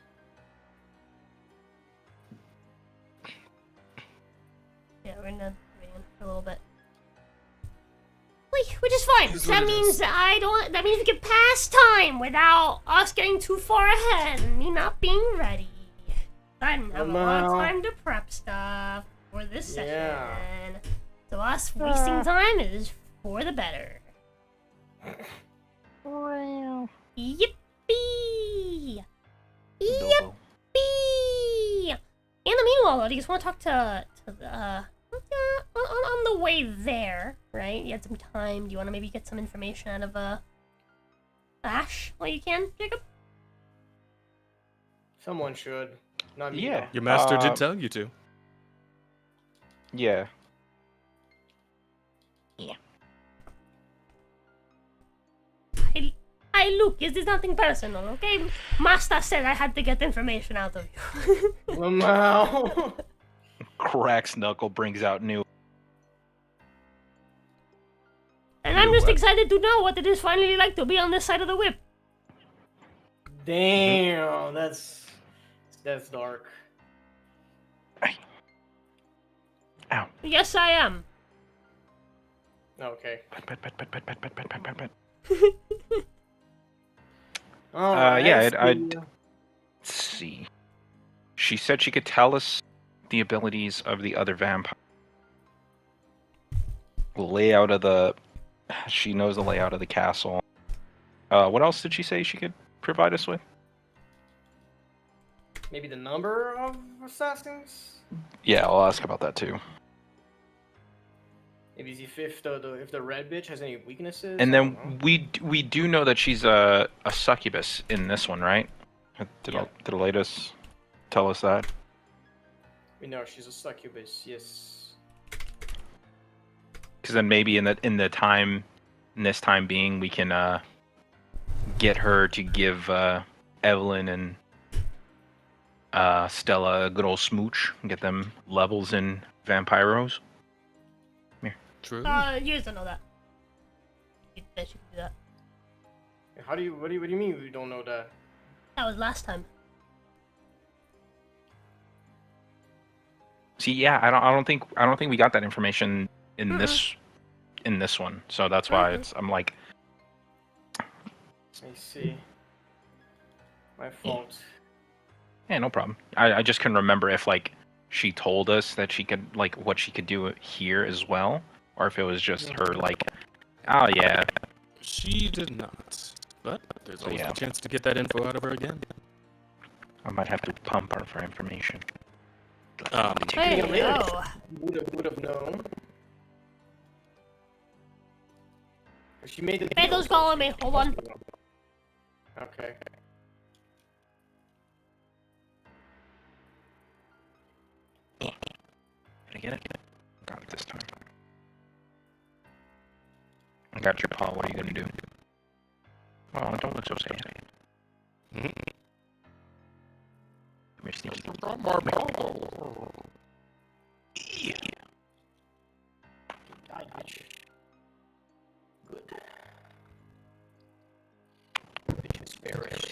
Yeah, we're not waiting for a little bit. Which is fine. Is That what it means is. that means we can pass time without us getting too far ahead and me not being ready. I didn't have a lot of Lamau. time to prep stuff for this session. Yeah. So us wasting time is for the better. Yippee! Bilbo. Yippee! In the meanwhile, do you just want to talk to the on the way there, right? You had some time. Do you want to maybe get some information out of Ash while you can, Jacob? Someone should. Not me. Yeah. though. Your master did tell you to. Yeah. Hey, Luke, is this nothing personal, okay? Master said I had to get information out of you. Lamau. Cracks knuckle, brings out new. And I'm New just what? excited to know what it is finally like to be on this side of the whip. Damn, that's dark. Ow. Yes, I am. Okay. Pet. Alright, I'd let's see. She said she could tell us the abilities of the other vampire. Layout of the. She knows the layout of the castle. What else did she say she could provide us with? Maybe the number of assassins. Yeah, I'll ask about that too. Maybe if the red bitch has any weaknesses. And I then don't know. we do know that she's a succubus in this one, right? Did Yeah. the latest tell us that? We know she's a succubus. Yes. Because then maybe in this time being, we can get her to give Evelyn and Stella a good old smooch and get them levels in Vampiros. True. You just don't know that. You bet you can do that. What do you mean we don't know that? That was last time. See, yeah, I don't think we got that information in this one. So that's why I'm like, I see. My fault. Yeah, no problem. I just couldn't remember if like she told us that she could like what she could do here as well, or if it was just her like, oh yeah. She did not. But there's So, always yeah. a chance to get that info out of her again. I might have to pump her for information. There you Yeah. go. Would have known. She made the Phantom's calling me. Hold on. Okay. Did I get it? Got it this time. I got your paw. What are you gonna do? Oh, don't look so sad. Mhm. Come here, sneaky. I got you. Good. Bitch is spirit.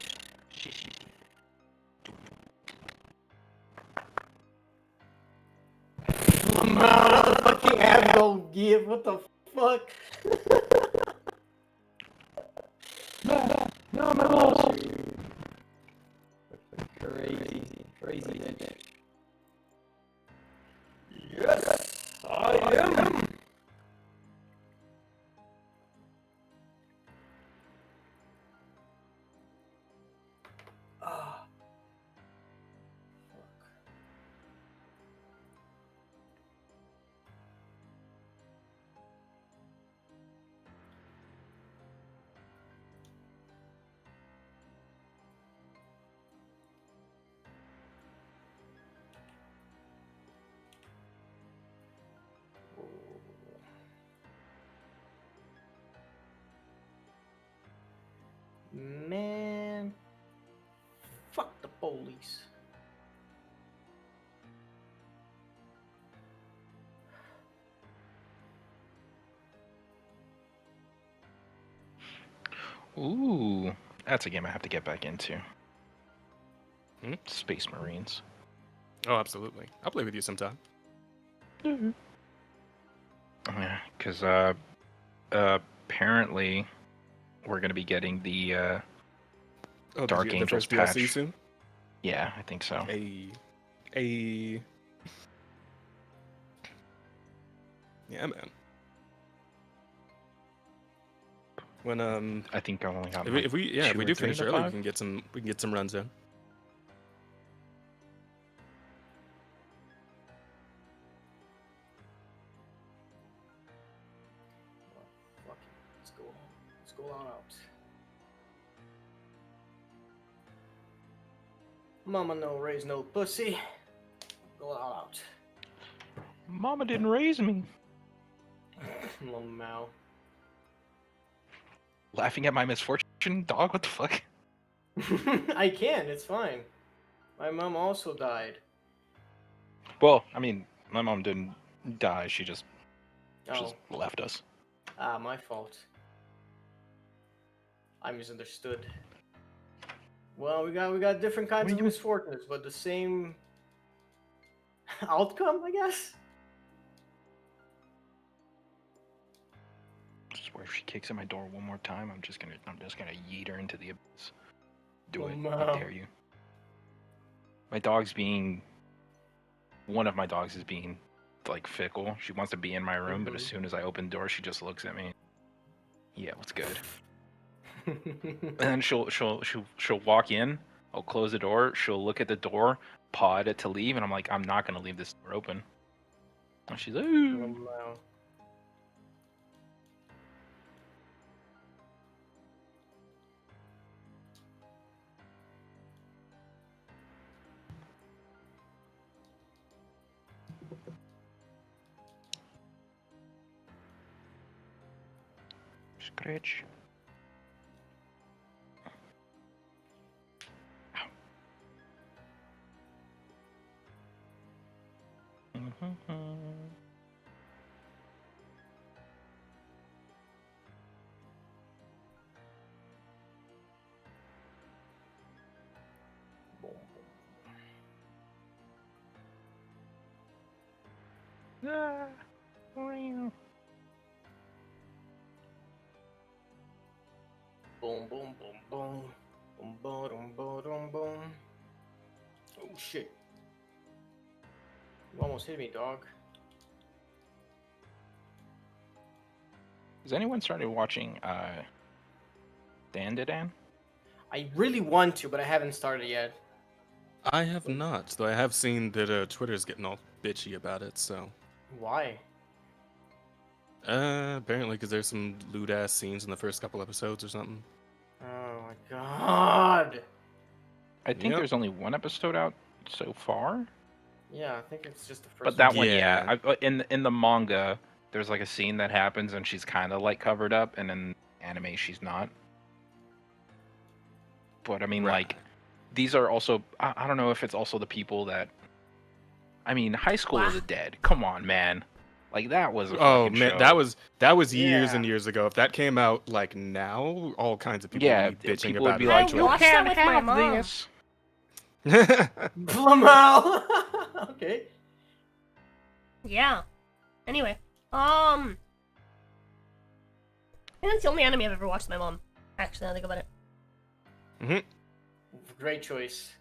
Fucking Abigail give. What the fuck? No, my balls. Crazy bitch. Yes, I am. Ah. Fuck. Man, fuck the police. Ooh, that's a game I have to get back into. Hmm? Space Marines. Oh, absolutely. I'll play with you sometime. Yeah, because apparently we're gonna be getting the Oh, Dark the Angels first DLC patch. soon? Yeah, I think so. Yeah, man. When I think I only got if we two if we or do three finish of the early, five. we can get some runs in. Fuck it. Let's go on. Let's go on out. Mama no raise no pussy. Go on out. Mama didn't raise me. Little Mao. Laughing at my misfortune, dog. What the fuck? I can. It's fine. My mom also died. Well, I mean, my mom didn't die. She just Oh. left us. Ah, my fault. I misunderstood. Well, we got different kinds of misfortunes, but the same outcome, I guess. I swear, if she kicks at my door one more time, I'm just gonna yeet her into the abyss. Do Oh, it. no. I dare you. One of my dogs is being like fickle. She wants to be in my room, but as soon as I open the door, she just looks at me. Yeah, what's good? And then she'll walk in. I'll close the door. She'll look at the door, paw at it to leave, and I'm like, I'm not gonna leave this door open. And she's like, ooh. Oh, no. Scratch. Ah, meow. Boom, boom, boom, boom. Boom, boom, boom, boom, boom. Oh shit. You almost hit me, dog. Has anyone started watching Dan? I really want to, but I haven't started yet. I have not, though I have seen that Twitter's getting all bitchy about it, so. Why? Apparently because there's some lewd ass scenes in the first couple episodes or something. Oh my god. I think Yep. there's only one episode out so far. Yeah, I think it's just the first. But that one. one, yeah. Yeah. In the manga, there's like a scene that happens and she's kind of like covered up, and in anime she's not. But I mean, Right. like, these are also. I don't know if it's also the people that. I mean, High School of the Dead. Come on, man. Like that was. Oh man, show. that was years and Yeah. years ago. If that came out like now, all kinds of people Yeah, would be bitching people would about be it. like, I Twitter. watched that with my mom. this. Blumal. Okay. Yeah. Anyway, I think that's the only anime I've ever watched with my mom. Actually, now that I think about it. Great choice.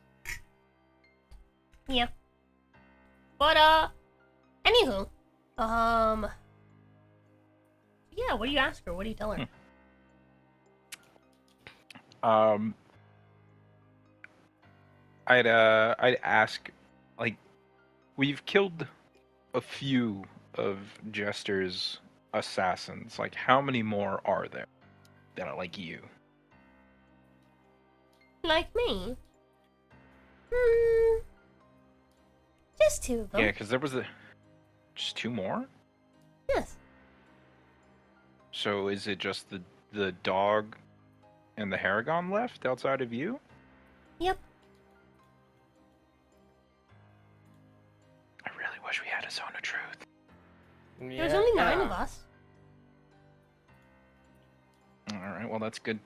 Yeah. But anywho, yeah. What do you ask her? What do you tell her? I'd ask, like, we've killed a few of Jester's assassins. Like, how many more are there that are like you? Like me? Just two of them. Yeah, because there was just two more. Yes. So is it just the dog and the Harrigan left outside of you? Yep. I really wish we had a zone of truth. There's only 9 of us. All right, well that's good.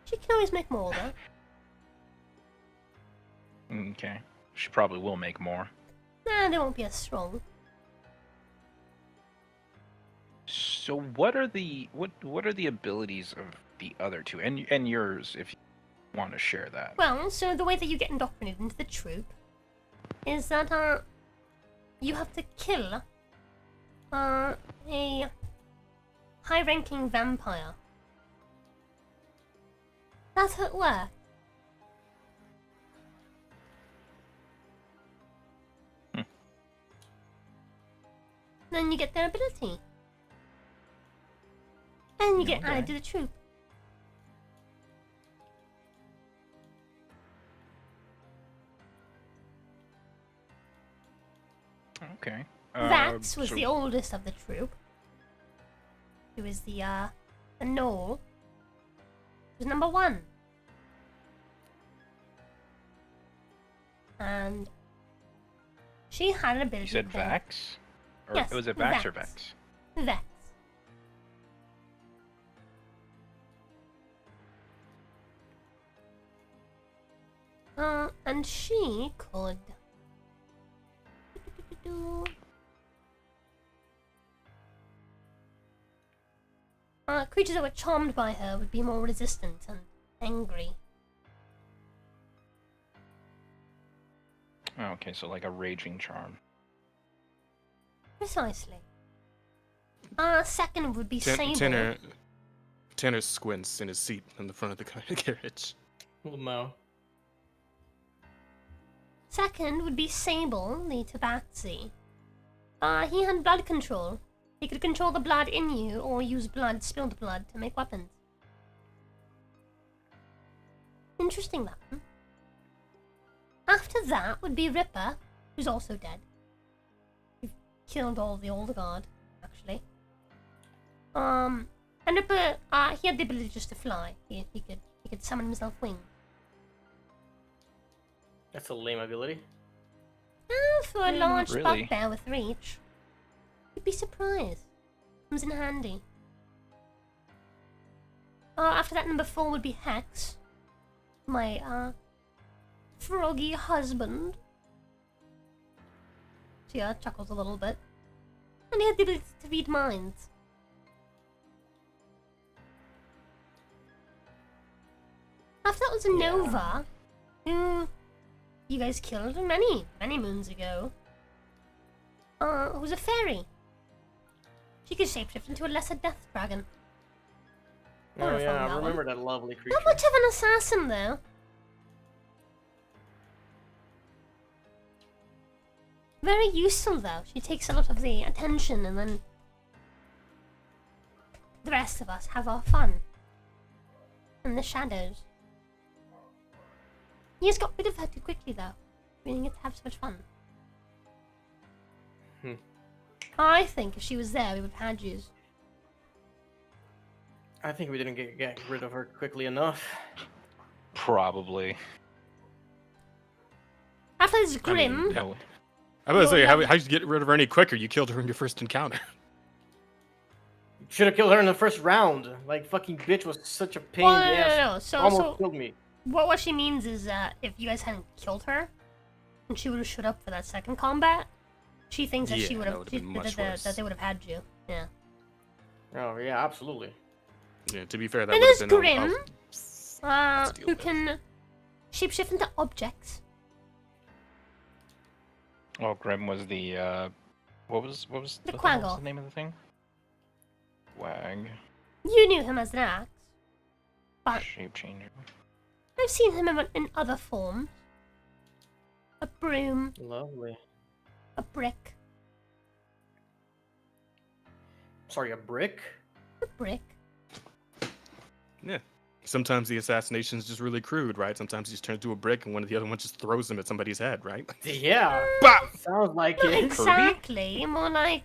She can always make more, though. Okay, she probably will make more. Nah, they won't be as strong. So what are the abilities of the other two, and yours, if you want to share that? Well, so the way that you get indoctrinated into the troop is that you have to kill a high-ranking vampire. That's how it works. Then you get their ability. And you get added to the troop. Okay. Vax was so- the oldest of the troop. He was the Knoll. He was number 1. And she had an ability You said called Vax? Or Yes, was it Vax or Vax. Vex? Vex. And she could creatures that were charmed by her would be more resistant and angry. Oh, okay, so like a raging charm. Precisely. Second would be Sable. Tanner squints in his seat in the front of the carriage. Lamo. Second would be Sable, the Tabaxi. He had blood control. He could control the blood in you or use spilled blood to make weapons. Interesting that one. After that would be Ripper, who's also dead. We've killed all the old guard, actually. And Ripper, he had the ability just to fly. He could summon himself wings. That's a lame ability. For a large really? bugbear with reach. You'd be surprised. Comes in handy. After that, number 4 would be Hex. My, froggy husband. She, chuckles a little bit. And he had the ability to read minds. After that was a Nova, who you guys killed many moons ago. Who was a fairy. She could shapeshift into a lesser death dragon. Oh yeah, I remember that lovely creature. Not much of an assassin though. Very useful though. She takes a lot of the attention and then the rest of us have our fun. In the shadows. You just got rid of her too quickly though. We didn't get to have so much fun. I think if she was there we would have had you. I think we didn't get rid of her quickly enough. Probably. After this Grim, Yeah. I was gonna say, how'd you get rid of her any quicker? You killed her in your first encounter. Should have killed her in the first round. Like, fucking bitch was such a pain well, in the ass. no. So Almost killed me. what she means is that if you guys hadn't killed her, and she would have showed up for that second combat, she thinks that she would have that they would have had you. Yeah. Oh yeah, absolutely. Yeah, to be fair, that Then would there's have been Grim, steal who that. can shapeshift into objects. Oh, Grim was the what was The what the hell Quaggle. was the name of the thing? Wag. You knew him as an axe, but Shape changer. I've seen him in other forms. A broom, Lovely. a brick, Sorry, a brick? a brick. Yeah. Sometimes the assassination is just really crude, right? Sometimes he just turns into a brick and one of the other ones just throws him at somebody's head, right? Yeah. Bop! Sounds like Not it. exactly, more like...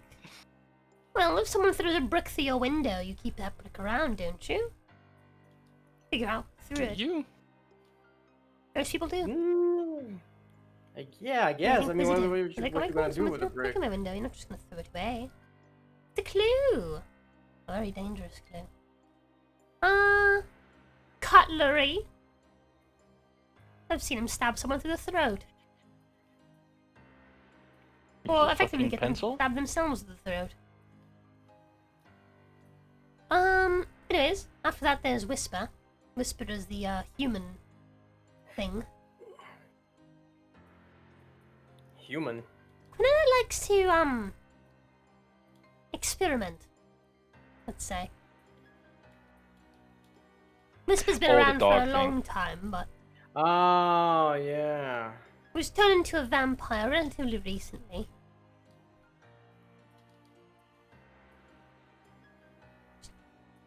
Well, if someone throws a brick through your window, you keep that brick around, don't you? Figure out through it. You? Most people do. Yeah, I guess. I mean, what are you Like, gonna do with a brick? Look at my window, you're not just gonna throw it away. The clue! A very dangerous clue. Cutlery. I've seen him stab someone through the throat. Or Use a effectively fucking get them pencil? stab themselves through the throat. Anyways, after that there's Whisper. Whisper is the human thing. Human. Quinella likes to experiment. Let's say. Whisper's been Oh, the around for a dog thing. long time, but Oh, yeah. was turned into a vampire relatively recently.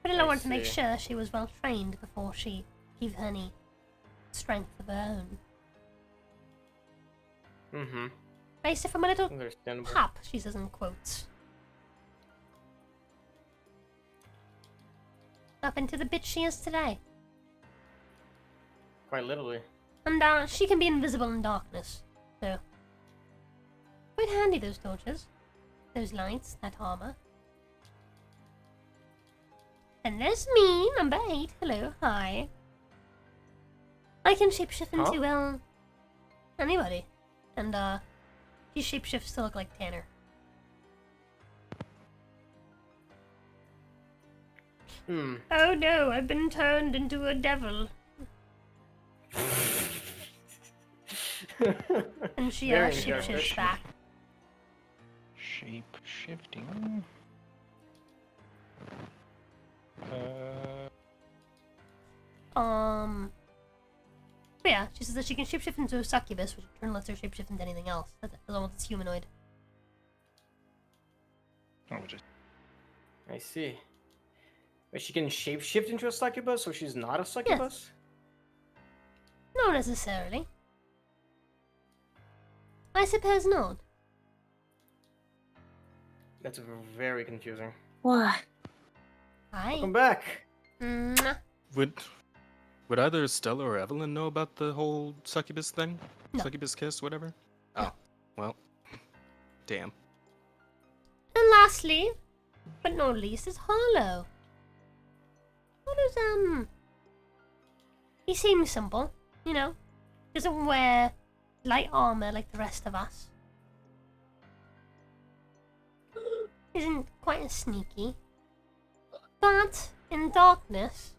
Quinella I wanted to make see. sure she was well trained before she gave her any strength of her own. Mm-hmm. Based it from a little Understandable. pup, she says in quotes. Up into the bitch she is today. Quite literally. And she can be invisible in darkness, so quite handy those torches, those lights, that armor. And there's me, number 8. Hello, hi. I can shapeshift into well anybody, and he shapeshifts to look like Tanner. Hmm. Oh no, I've been turned into a devil. And she Very shapeshifts interesting. back. Shape shifting. But yeah, she says that she can shapeshift into a succubus, which in turn lets her shapeshift into anything else, as long as it's humanoid. Oh, just I see. But she can shapeshift into a succubus, so she's not a succubus? Not necessarily. I suppose not. That's very confusing. What? Hi. Welcome back. Mwah. Would either Stella or Evelyn know about the whole succubus thing? No. Succubus kiss, whatever? Oh, well. Damn. And lastly, but not least, is Harlow. Harlow's, he seems simple, you know. Doesn't wear light armor like the rest of us. Isn't quite as sneaky. But in darkness,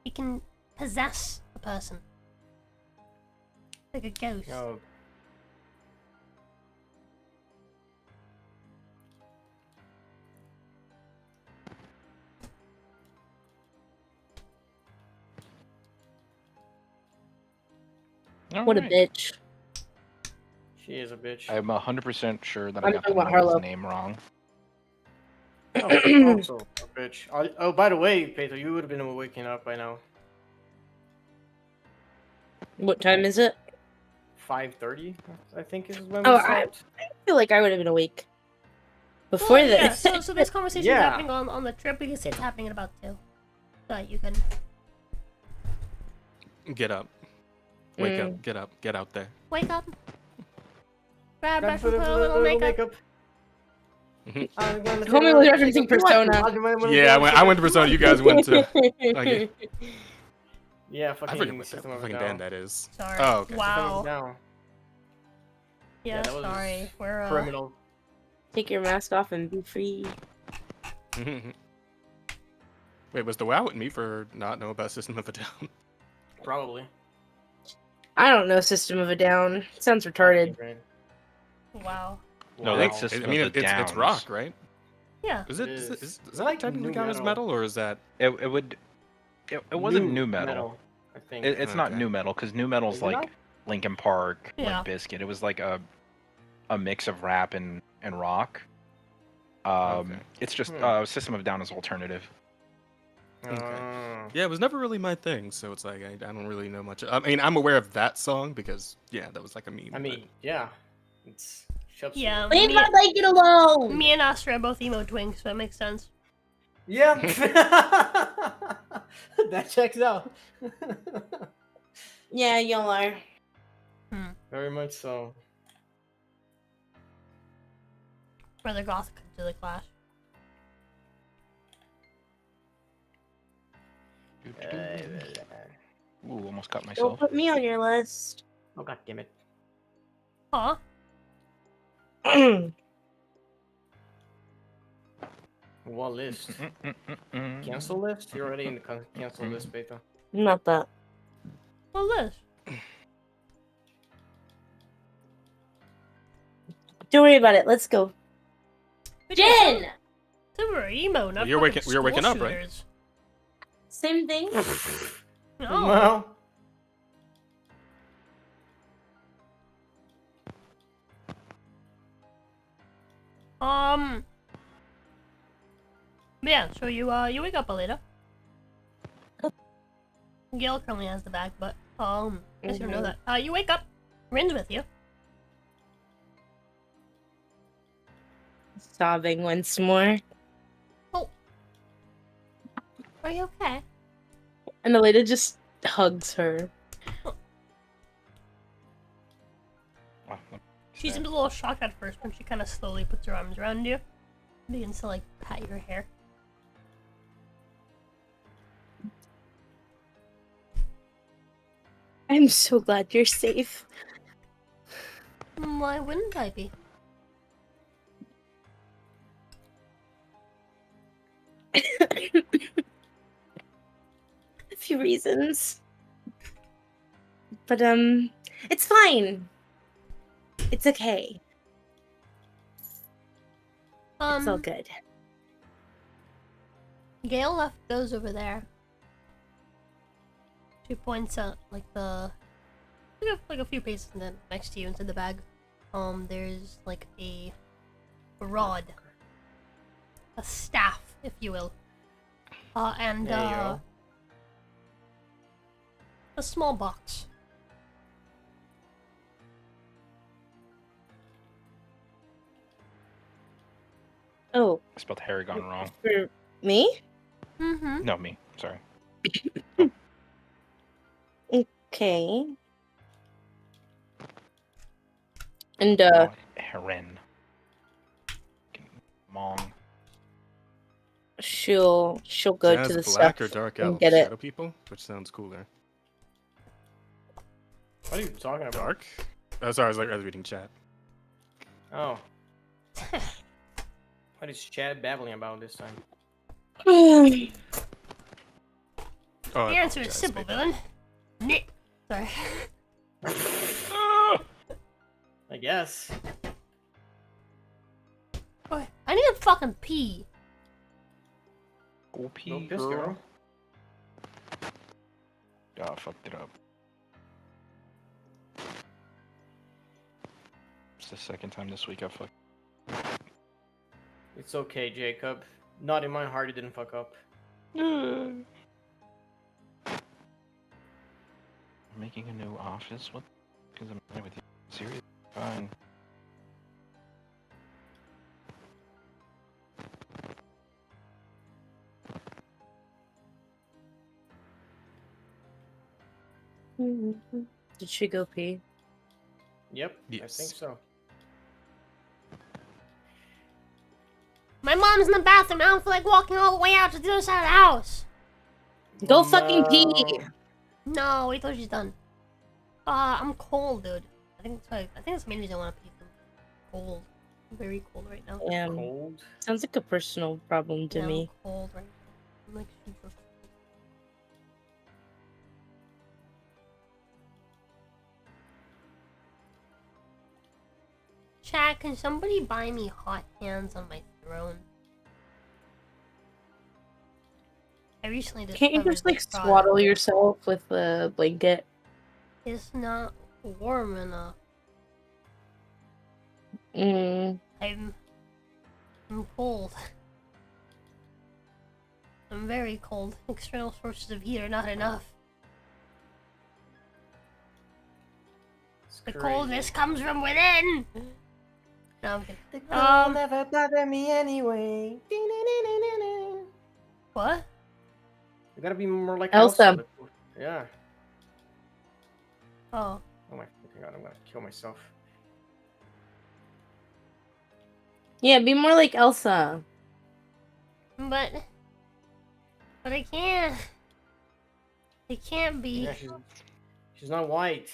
he can possess a person. Like a ghost. Oh. What a Alright. bitch. She is a bitch. I'm 100% sure that I I'm got the talking about novel's Harlow. name wrong. Oh, also a bitch. Oh, by the way, Peter, you would have been waking up by now. What time is it? 5:30, I think is when we Oh, I slept. feel like I would have been awake before Well, yeah, this. so this conversation's Yeah. happening on the trip. We can say it's happening at about 2. So you can... Get up. Wake up. Get up. Get out there. Wake up. Grab Grab back for from the her little makeup. Mhm. Homie was referencing Persona. Yeah, I went to Persona. You guys went to. Like, Yeah, I forget fucking what System of a fucking Down. band that is. Sorry. Oh, okay. System of a Wow. Down. Yeah, that was sorry. We're Criminal. Take your mask off and be free. Wait, was the WoW with me for not know about System of a Down? Probably. I don't know System of a Down. Sounds retarded. wow. No, Wow. that's System I mean, of the it's Downs. rock, right? Yeah. Is it? It Is is. that Like technically nu count as metal. metal, or is that? It wasn't new metal. I think. It's not Okay. new metal because new metal's Is it like not? Linkin Park, Yeah. Limp Bizkit. It was like a mix of rap and rock. Okay. It's just System of a Down is alternative. Yeah, it was never really my thing, so it's like I don't really know much. I mean, I'm aware of that song because yeah, that was like a meme. I mean, yeah. It's Yeah, Leave me, my blanket alone! me and Astra are both emo twinks, so that makes sense. Yeah. That checks out. Yeah, y'all are. Very much so. Brother Goth to the clash. Ooh, almost cut Don't myself. put me on your list. Oh, god damn it. Huh? What list? Cancel list? You're already in the cancel list, Beta. Not that. What's this? Don't worry about it. Let's go. Jen! Super emo, not You're fucking you're waking school up, right? shooters. Same thing. No. Well, Yeah, so you wake up later. Gail currently has the bag, but I guess you don't know that. You wake up. Rin's with you. Sobbing once more. Are you okay? And Aleda just hugs her. She seems a little shocked at first, but she kind of slowly puts her arms around you. Begins to like pat your hair. I'm so glad you're safe. Why wouldn't I be? A few reasons. But it's fine. It's okay. It's all good. Gail left those over there. She points out like like a few paces next to you into the bag. There's like a rod, a staff, if you will, and There you go. a small box. Oh, I spelled Harrigan wrong. for me? Mm-hmm. No, me. Sorry. Okay. And Heron. Mong. she'll go Jazz to the black stuff or dark and elf? get it. Shadow people, which sounds cooler. what are you talking about? Dark? Oh, sorry, I was reading chat. Oh. What is Chad babbling about this time? Oh, I The answer is apologize, simple, baby. villain. Sorry. I guess. Oh, I need to fucking pee. Go pee, Go piss, girl. girl. Ah, fucked it up. It's the second time this week I fucked. It's okay, Jacob. Not in my heart, you didn't fuck up. I'm making a new office? What? Because I'm playing with you. Seriously? Fine. Did she go pee? Yep, I Yes. think so. My mom's in the bathroom. I don't feel like walking all the way out to the other side of the house. Go fucking pee! No, wait till she's done. I'm cold, dude. I think that's the main reason I want to pee. I'm cold. I'm very cold right now. Cold. Sounds like a personal problem to Yeah, me. I'm cold right now. I'm like super cold. Chat, can somebody buy me hot hands on my throne? I recently Can't you discovered just like this product. swaddle yourself with a blanket? It's not warm enough. Mm. I'm cold. I'm very cold. External sources of heat are not enough. It's The crazy. coldness comes from within! No, I'm kidding. The cold never bothered me anyway. What? You gotta be more like Elsa. Elsa. Yeah. Oh. Oh my fucking god, I'm gonna kill myself. Yeah, be more like Elsa. But I can't. I can't be. Yeah, she's not white.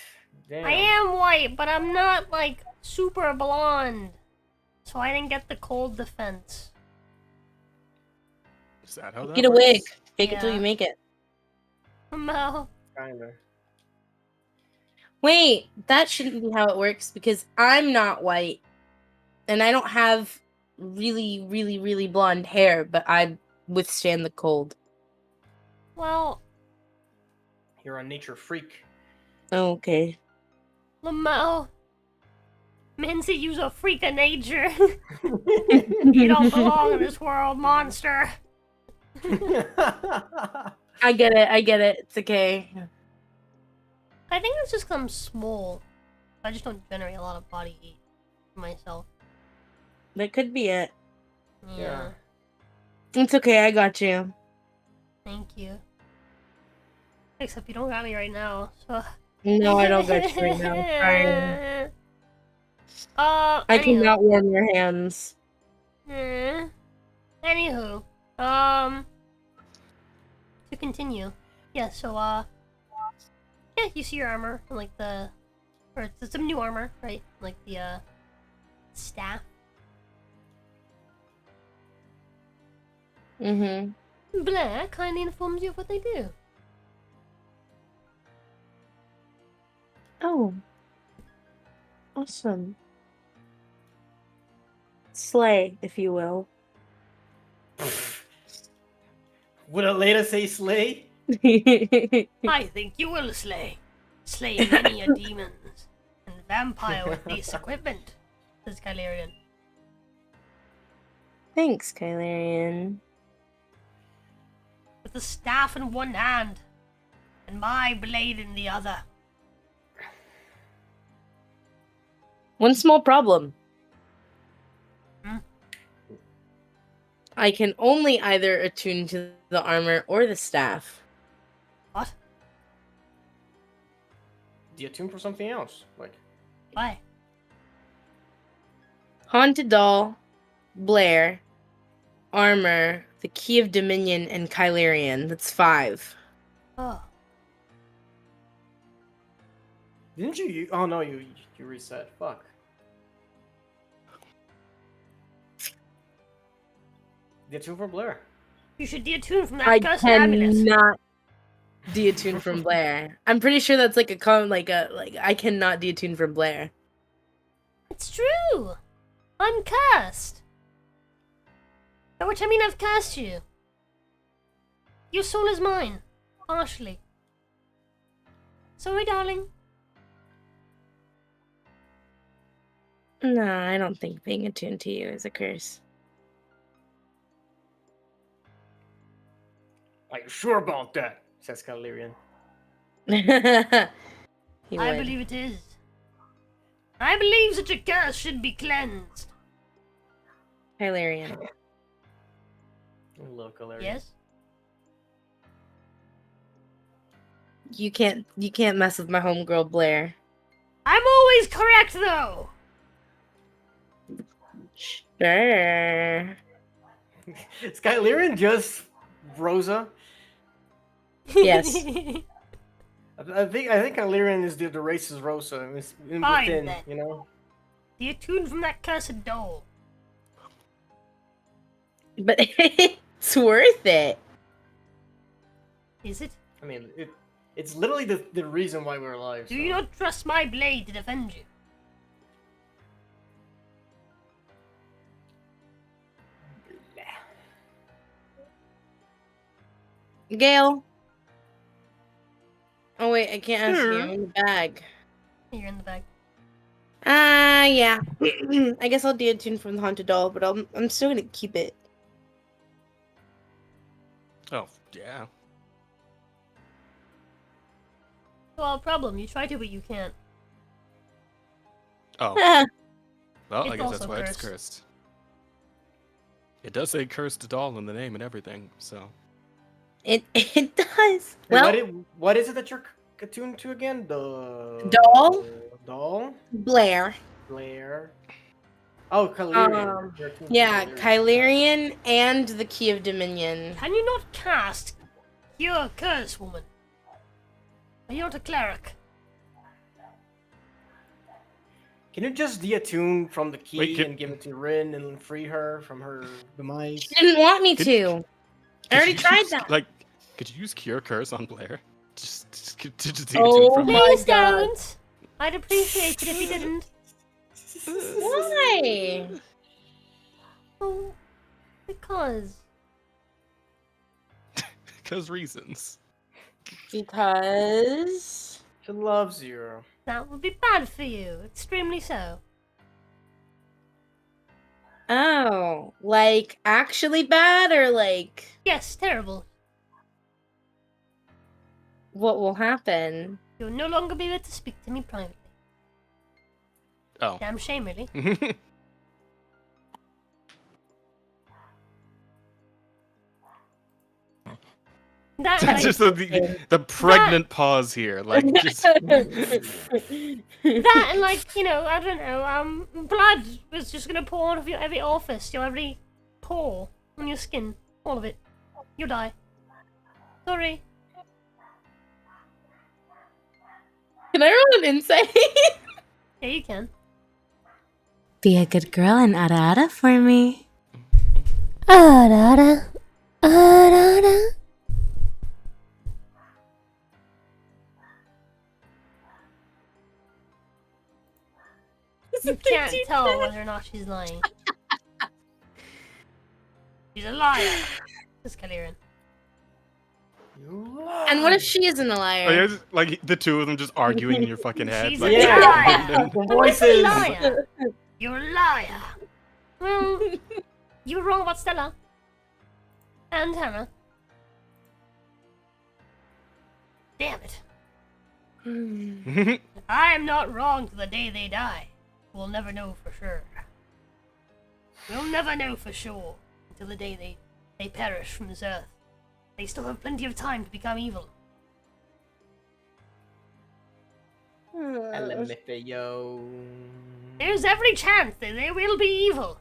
Damn. I am white, but I'm not like super blonde. So I didn't get the cold defense. Is that how that Get a works? wig. Fake it till Yeah. you make it. No. Kinda. Wait, that shouldn't be how it works because I'm not white. And I don't have really, really, really blonde hair, but I withstand the cold. Well, You're a nature freak. Okay. Lamau. Means that you's a freak of nature. You don't belong in this world, monster. I get it. It's okay. I think it's just 'cause I'm small. I just don't generate a lot of body heat for myself. That could be it. Yeah. It's okay, I got you. Thank you. Except you don't got me right now, so. No, I don't got you right now. Sorry. I anywho. cannot warm your hands. Anywho. To continue. Yeah, so, yeah, you see your armor, and like or it's some new armor, right? Like the, staff. Mm-hmm. Blair kindly informs you of what they do. Oh. Awesome. Slay, if you will. Would Aleda say slay? I think you will slay many a demons and vampire with this equipment, says Kylarian. Thanks, Kylarian. With the staff in one hand and my blade in the other. One small problem. Hmm? I can only either attune to the armor or the staff. What? Do you tune for something else? Like, Why? Haunted Doll, Blair, Armor, the Key of Dominion, and Kylarian. That's 5. Oh. didn't you? Oh no, you reset. Fuck. Do you tune for Blair? You should deattune from that I cursed amulet. cannot. deattune from Blair. I'm pretty sure that's like I cannot deattune from Blair. It's true. I'm cursed. By which I mean I've cursed you. Your soul is mine, partially. Sorry, darling. No, I don't think being attuned to you is a curse. Are you sure about that? Says Calirian. He I would. believe it is. I believe such a curse should be cleansed. Hilarion. Hello, Calirian. Yes? You can't mess with my homegirl Blair. I'm always correct, though. Sure. Is Calirian just Rosa? Yes. I think Calirian is the race is Rosa. It's in Fine, within, then. you know. The attune from that cursed doll. But it's worth it. Is it? I mean, it's literally the reason why we're alive. Do so. you not trust my blade to defend you? Gail. Oh wait, I can't ask you. Sure. I'm in the bag. You're in the bag. Yeah. I guess I'll deattune from the haunted doll, but I'm still gonna keep it. Oh, yeah. Well, problem. You try to, but you can't. Oh, Ah, well, I It's guess that's also why it's cursed. cursed. It does say cursed doll in the name and everything, so. it does. Hey, Well, what is it that you're attuned to again? The Doll? Doll? Blair. Blair. Oh, Calirian. Um, You're attuned to Yeah, Calirian. Kylerian and the Key of Dominion. Can you not cast Cure Curse, woman? Are you not a cleric? Can you just deattune from the key Wait, and give it to Rin and free her from her demise? She didn't want me Could- to. I already Could you tried use- that. Like, could you use Cure Curse on Blair? Just Oh from my Please God. don't. I'd appreciate it if you didn't. Why? Oh, because. Because reasons. Because She loves you. That would be bad for you. Extremely so. like actually bad or like Yes, terrible. what will happen? You'll no longer be able to speak to me privately. Oh. Damn shame, really. That, like, Just the pregnant pause here, like just that and like, you know, I don't know, blood was just gonna pour out of your every orifice, your every pore on your skin. All of it. You'll die. Sorry. Can I roll an insight? Yeah, you can. Be a good girl and ada for me. Ada. You can't tell whether or not she's lying. She's a liar. This Kaliran. And what if she isn't a liar? oh, yeah, just, like the two of them just arguing in your fucking head. She's Like, a Yeah. liar. The What's a voices. liar? You're a liar. Well, you were wrong about Stella. And Hannah. Damn it. I am not wrong to the day they die. We'll never know for sure. We'll never know for sure until the day they perish from this earth. They still have plenty of time to become evil. LMFAO. There's every chance that they will be evil.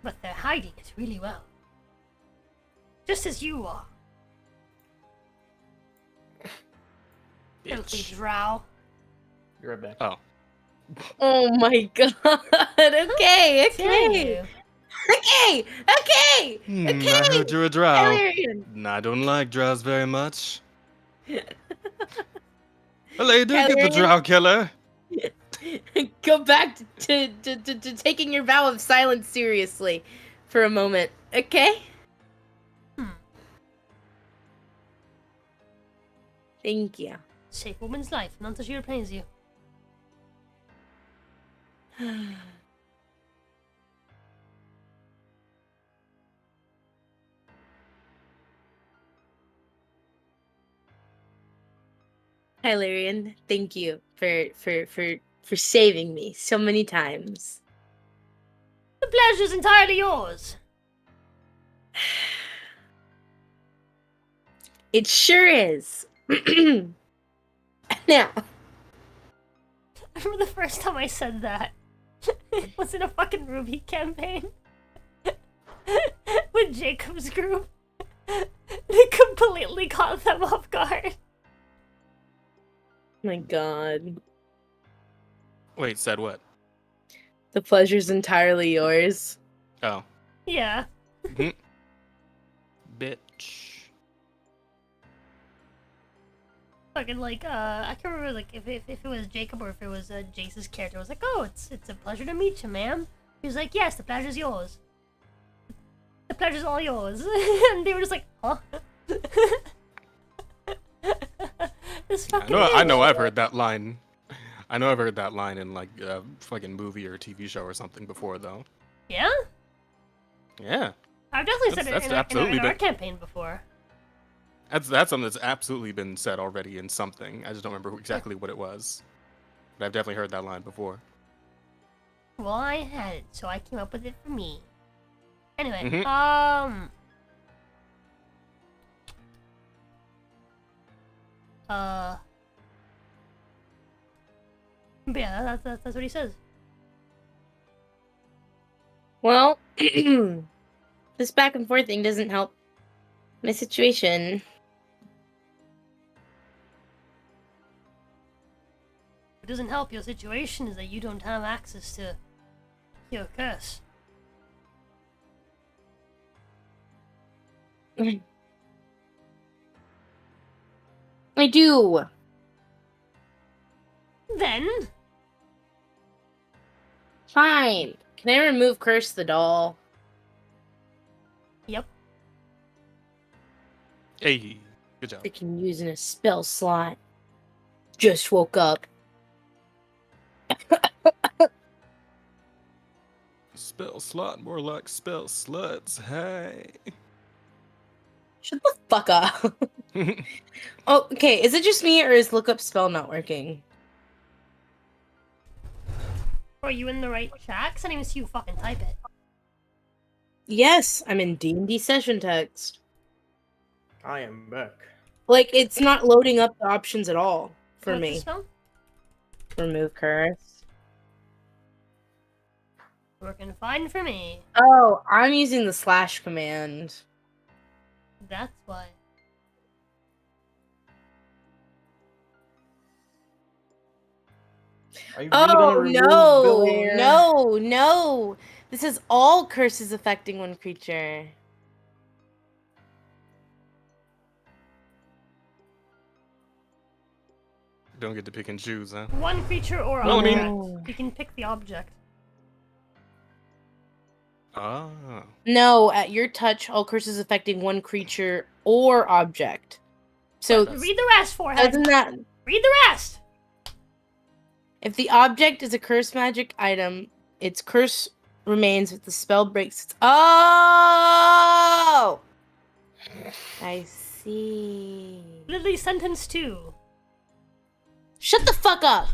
But they're hiding it really well. Just as you are. Filthy drow. You're right back. Oh. Oh my god. Okay, Telling okay. you. Okay, okay, I heard you're a drow. Kylian. I don't like drows very much. Well, you did get the Kylian. drow killer. Go back to taking your vow of silence seriously for a moment, okay? Thank you. Save woman's life, not that she replays you. Hilarion, thank you for saving me so many times. The pleasure's entirely yours. It sure is. Now, I remember the first time I said that. It was in a fucking Ruby campaign. With Jacob's group. It completely caught them off guard. my God, Wait, said what? the pleasure's entirely yours. Oh. Yeah. Bitch. Fucking like, I can't remember like if it was Jacob or if it was Jace's character. I was like, oh, it's a pleasure to meet you, ma'am. He was like, yes, the pleasure's yours. The pleasure's all yours. And they were just like, huh? This fucking I know I've heard that line. I know I've heard that line in like a fucking movie or TV show or something before though. Yeah? Yeah. I've definitely said That's it in absolutely our been- campaign before. That's something that's absolutely been said already in something. I just don't remember exactly what it was. But I've definitely heard that line before. Well, I had it, so I came up with it for me. Anyway, Mhm. But yeah, that's what he says. Well, this back and forth thing doesn't help my situation. What doesn't help your situation is that you don't have access to your curse. I do. Then, Fine. Can I remove Curse the doll? yep. Hey, good job. Freaking using a spell slot. Just woke up. Spell slot, more like spell sluts. Hey. Shut the fuck up. Oh, okay. Is it just me or is look up spell not working? Are you in the right chat? 'Cause I didn't even see you fucking type it. Yes, I'm in D&D session text. I am back. Like, it's not loading up the options at all for What's the me. spell? Remove curse. Working fine for me. Oh, I'm using the slash command. That's why. Are you really Oh, gonna remove no. Belair? No, no. This is all curses affecting one creature. Don't get to pick and choose, huh? One creature or Well, I mean- object. You can pick the object. Ah. No, at your touch, all curses affecting one creature or object. So, Read the rest, Forehead. doesn't that... Read the rest! If the object is a curse magic item, its curse remains if the spell breaks its... Oh! I see. Literally sentence 2. Shut the fuck up!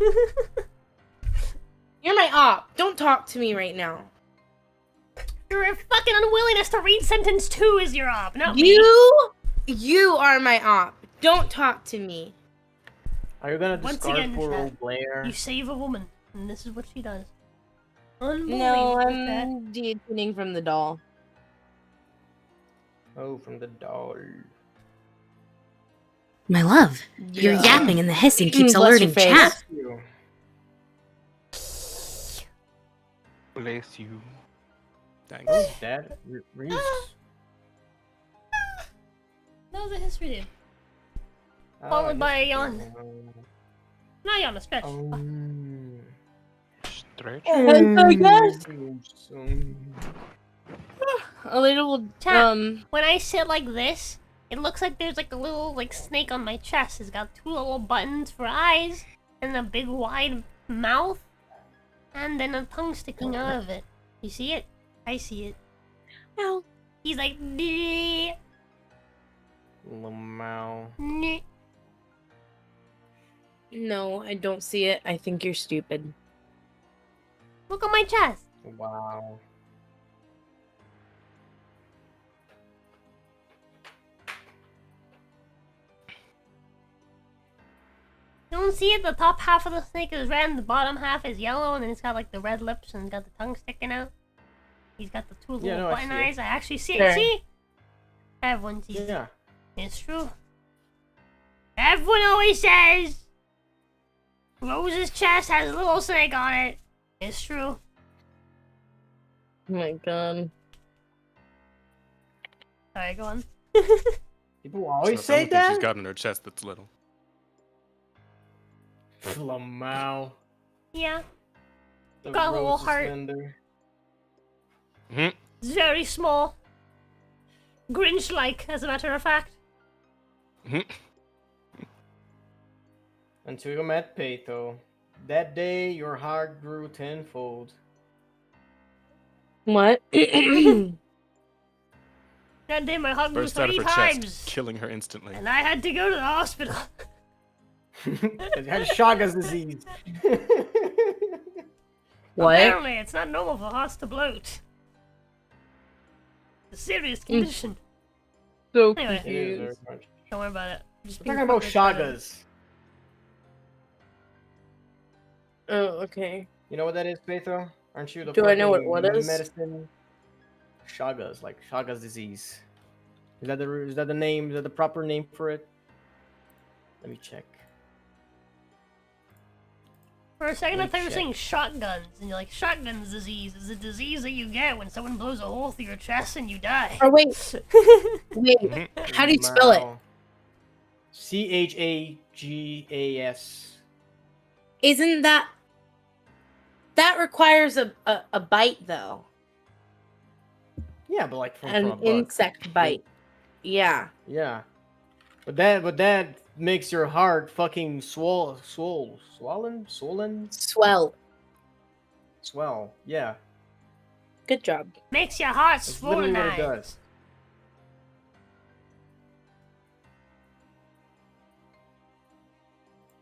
You're my op. Don't talk to me right now. Your fucking unwillingness to read sentence 2 is your op, not me. You are my op. Don't talk to me. Are you gonna Once discard again, poor chat, old Blair? You save a woman, and this is what she does. No, Unbelievable, chat. I'm detuning from the doll. Oh, from the doll. My love, your Yeah. yapping and the hissing keeps Bless your alerting face. chat. You. Bless you. Thanks. Who's that? Reese. That was a history dude. Followed by a yawn. Not yawn, a stretch. Stretch. I guess a little Chat, when I sit like this, it looks like there's like a little like snake on my chest. It's got 2 little buttons for eyes, and a big wide mouth, and then a tongue sticking out of it. You see it? I see it. Ow. He's like, "Bleh, Lamau. bleh." No, I don't see it. I think you're stupid. Look at my chest. Wow. You don't see it? The top half of the snake is red, and the bottom half is yellow, and then it's got like the red lips and got the tongue sticking out. He's got the 2 little no, I button see it. eyes. I actually see There. it. See? Everyone sees it. Yeah. It's true. Everyone always says Rose's chest has a little snake on it. It's true. Oh my god. Sorry, go on. People always So I say don't think she's that. got in her chest that's little. Lamau. Yeah, The Got a little rose is heart. slender. it's very small. Grinch-like, as a matter of fact. Until you met Peto. That day, your heart grew tenfold. What? That day my heart grew Burst out of 3 her times, chest, killing her instantly. and I had to go to the hospital. It had Chagas disease. What? Apparently, it's not normal for hearts to bloat. It's a serious condition. So Anyway. It is very confused. much. Don't worry about it. Just We're talking about Chagas. Oh, okay. You know what that is, Peto? Aren't you the Do I know fucking what is? medicine? Chagas, like Chagas disease. Is that the name? Is that the proper name for it? Let me check. For a second, I Let thought me you were check. saying shotguns, and you're like, shotguns disease is a disease that you get when someone blows a hole through your chest and you die. Oh wait, wait. How do you spell it? Chagas. Isn't that requires a bite though? Yeah, but like from a An bug. insect bite. Yeah. Yeah, but that makes your heart fucking swollen. Swell. Yeah, Good job. Makes your heart that's literally what it swollen. does.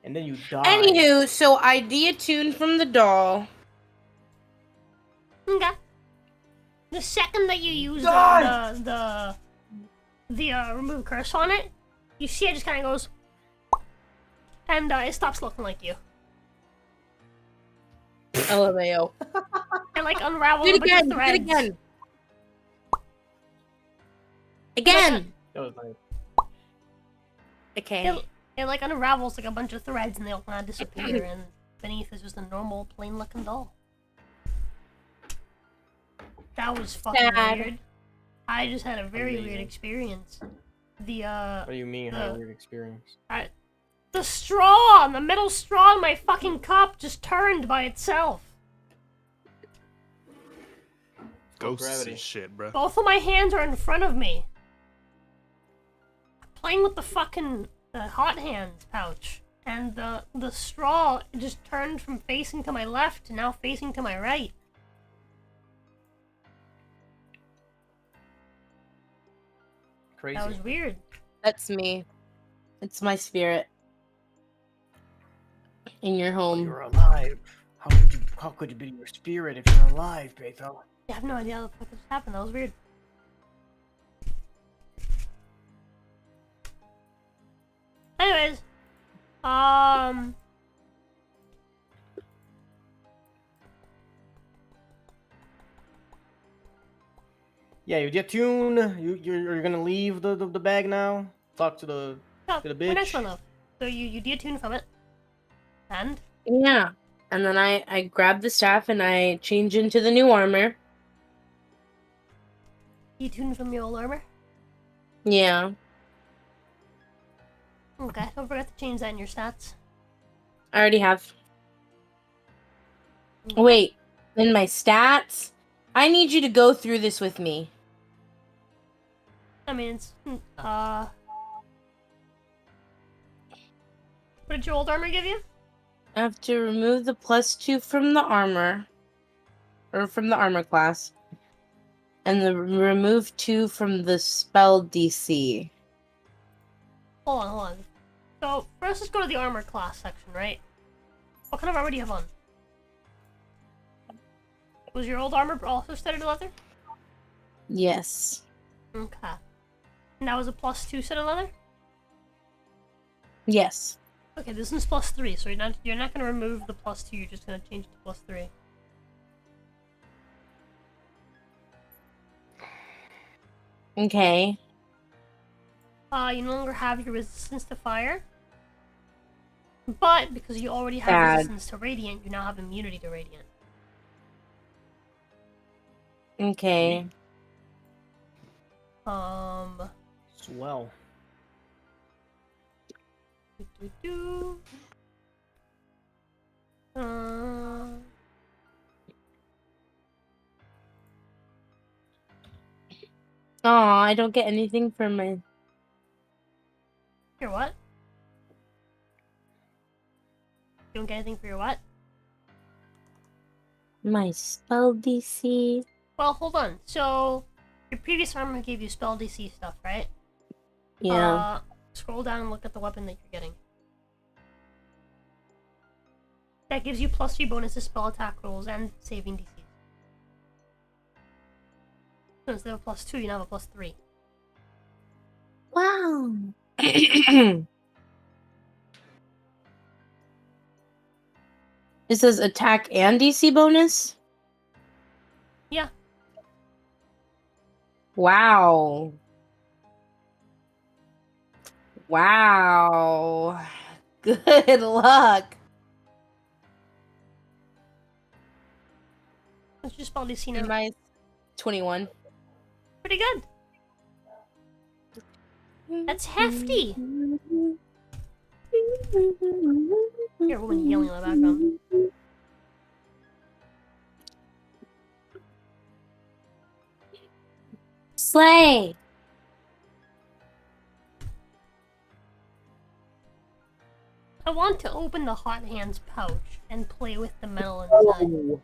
And then you die. Anywho, so I deattuned from the doll. Okay. The second that you use God! the remove curse on it, you see it just kind of goes, and it stops looking like you. LMAO. And like unravels Do a it bunch again. of Do threads. it again. Again. That was nice. Okay. It like unravels like a bunch of threads, and they all kind of disappear, and beneath is just a normal, plain-looking doll. That was fucking Sad. weird. I just had a very weird Amazing. experience. What do you mean? Had a weird experience. The straw, the metal straw in my fucking cup just turned by itself. Ghosts Gravity. and shit, bro. Both of my hands are in front of me. I'm playing with the fucking hot hands pouch, and the straw just turned from facing to my left to now facing to my right. Crazy. That was weird. That's me. It's my spirit. In your home. You're alive. How could you be your spirit if you're alive, Beto? I have no idea how the fuck this happened. That was weird. Anyways, Yeah, you get tuned. You're gonna leave the bag now. Talk to the no, To the we're next bitch. one though. So you detune from it, and Yeah. And then I grab the staff and I change into the new armor. Detune from your old armor? Yeah. Okay, don't forget to change that in your stats. I already have. Wait, in my stats? I need you to go through this with me. I mean, it's, what did your old armor give you? I have to remove the +2 from the armor. Or from the armor class. And remove 2 from the spell DC. Hold on. So, first let's go to the armor class section, right? What kind of armor do you have on? Was your old armor also studded leather? Yes. Okay. And that was a +2 set of leather? Yes. Okay, this one's +3, so you're not gonna remove the +2, you're just gonna change it to +3. Okay. You no longer have your resistance to fire. But because you already have Bad. resistance to radiant, you now have immunity to radiant. Okay. Swell. Do. Aw, I don't get anything for my... Your what? You don't get anything for your what? My spell DC. Well, hold on. So, your previous armor gave you spell DC stuff, right? Yeah. Scroll down and look at the weapon that you're getting. That gives you +3 bonus to spell attack rolls and saving DCs. So instead of +2, you now have a +3. Wow. It says attack and DC bonus? Yeah. Wow. Wow. Good luck. What's your spell DC now? My 21. Pretty good. That's hefty. Hear a woman yelling in the background. Slay. I want to open the hot hands pouch and play with the metal inside. Oh.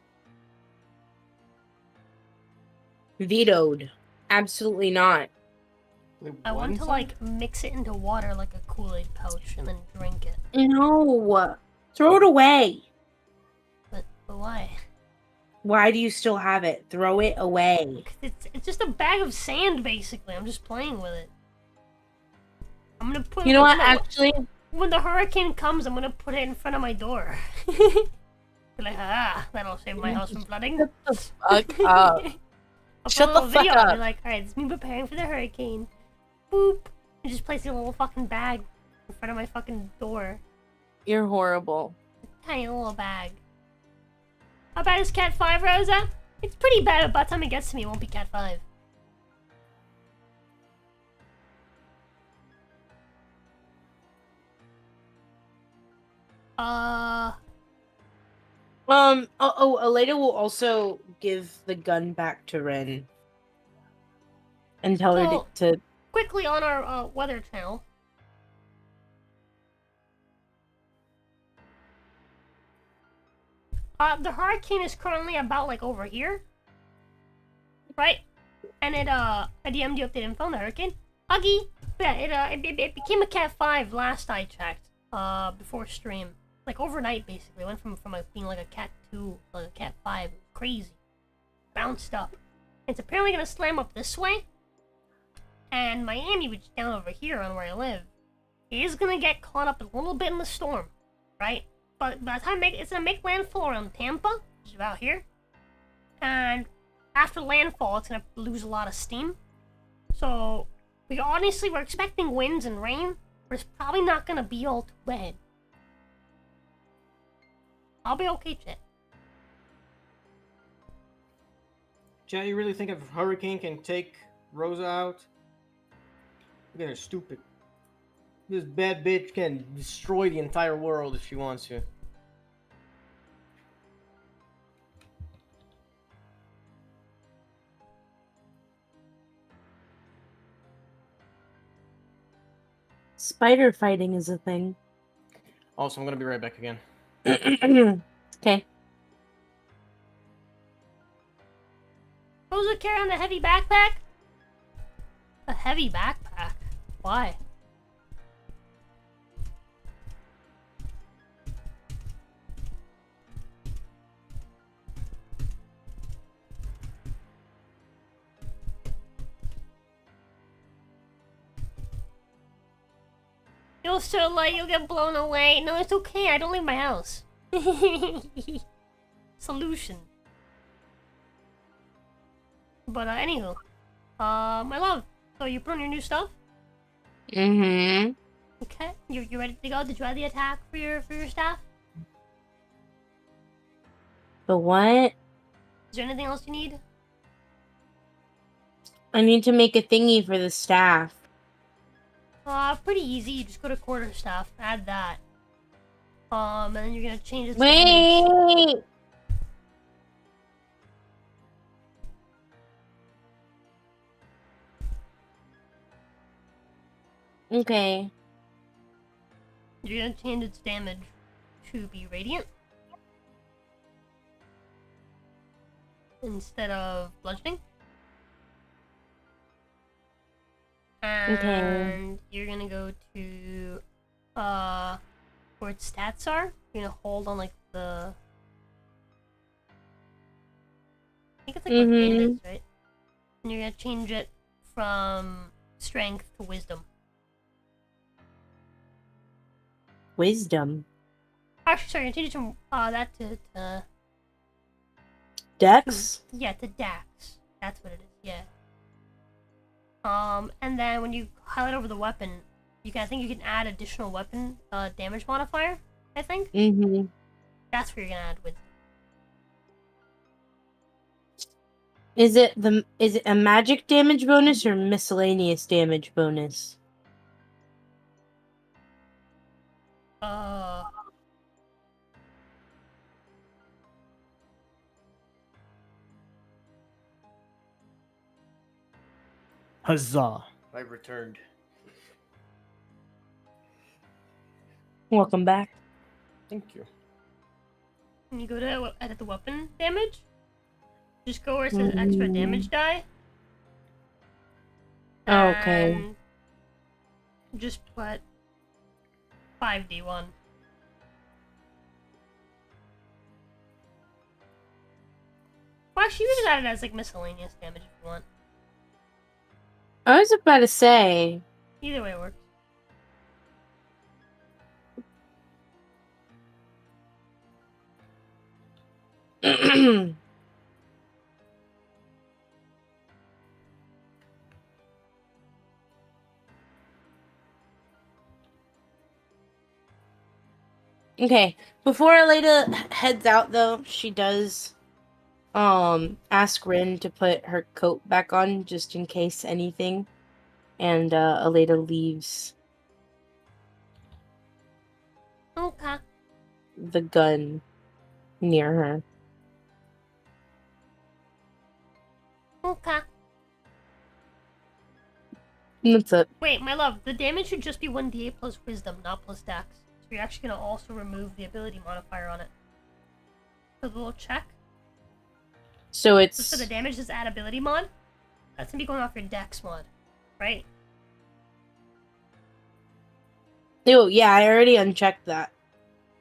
Vetoed. Absolutely not. I want to like mix it into water like a Kool-Aid pouch and then drink it. No. Throw it away. But why? Why do you still have it? Throw it away. It's just a bag of sand basically. I'm just playing with it. I'm gonna put. You know what? Actually, when the hurricane comes, I'm gonna put it in front of my door. Be like, that'll save my house from flooding. shut the fuck up. I'll Shut put a the little fuck video. I'll up. be like, alright, it's me preparing for the hurricane. Boop. And just place a little fucking bag in front of my fucking door. You're horrible. Tiny little bag. How bad is Cat 5, Rosa? It's pretty bad, but by the time it gets to me, it won't be Cat 5. Aleda will also give the gun back to Ren. And tell her So- to... Quickly on our weather channel. The hurricane is currently about like over here, right? And it I DM'd you update info on the hurricane. Huggy, yeah, it became a Cat 5 last I checked. Before stream, like overnight basically. It went from being like a Cat 2 to like a Cat 5. Crazy, bounced up. It's apparently gonna slam up this way. And Miami, which is down over here on where I live, is gonna get caught up a little bit in the storm, right? But by the time it's gonna make landfall around Tampa, which is about here, and after landfall, it's gonna lose a lot of steam. So we're expecting winds and rain, but it's probably not gonna be all too bad. I'll be okay, Chet. Chad, you really think a hurricane can take Rosa out. Look at her stupid. This bad bitch can destroy the entire world if she wants to. Spider fighting is a thing. Also, I'm gonna be right back again. Okay. Rosa carry on a heavy backpack? A heavy backpack? Why? You'll still like you'll get blown away. No, it's okay. I don't leave my house. Solution. But anywho, my love. So you put on your new stuff? Mm-hmm. Okay. You ready to go? Did you add the attack for your staff? The what? Is there anything else you need? I need to make a thingy for the staff. Pretty easy. You just go to quarterstaff, add that. And then you're gonna change its Wait! Okay. You're gonna change its damage to be radiant instead of bludgeoning. And you're gonna go to where its stats are. You're gonna hold on like the I think it's like what it is, right? And you're gonna change it from strength to wisdom. Wisdom. Actually, sorry, I changed it from that to Dex? yeah, to Dax. That's what it is. Yeah. And then when you highlight over the weapon, I think you can add additional weapon damage modifier. I think. Mm-hmm. That's where you're gonna add with. Is it a magic damage bonus or miscellaneous damage bonus? Huzzah! I returned. Welcome back. Thank you. When you go to edit the weapon damage, just go where it says extra damage die. Okay. And just put 5d1. Well, actually, you can just add it as like miscellaneous damage if you want. I was about to say. Either way works. Okay, before Aleda heads out though, she does ask Rin to put her coat back on just in case anything. And Aleda leaves Okay. the gun near her. Okay. And that's it. Wait, my love, the damage should just be 1d8 plus wisdom, not plus dex. So you're actually gonna also remove the ability modifier on it. So the little check. So it's So the damage is add ability mod. That's gonna be going off your dex mod, right? Oh yeah, I already unchecked that.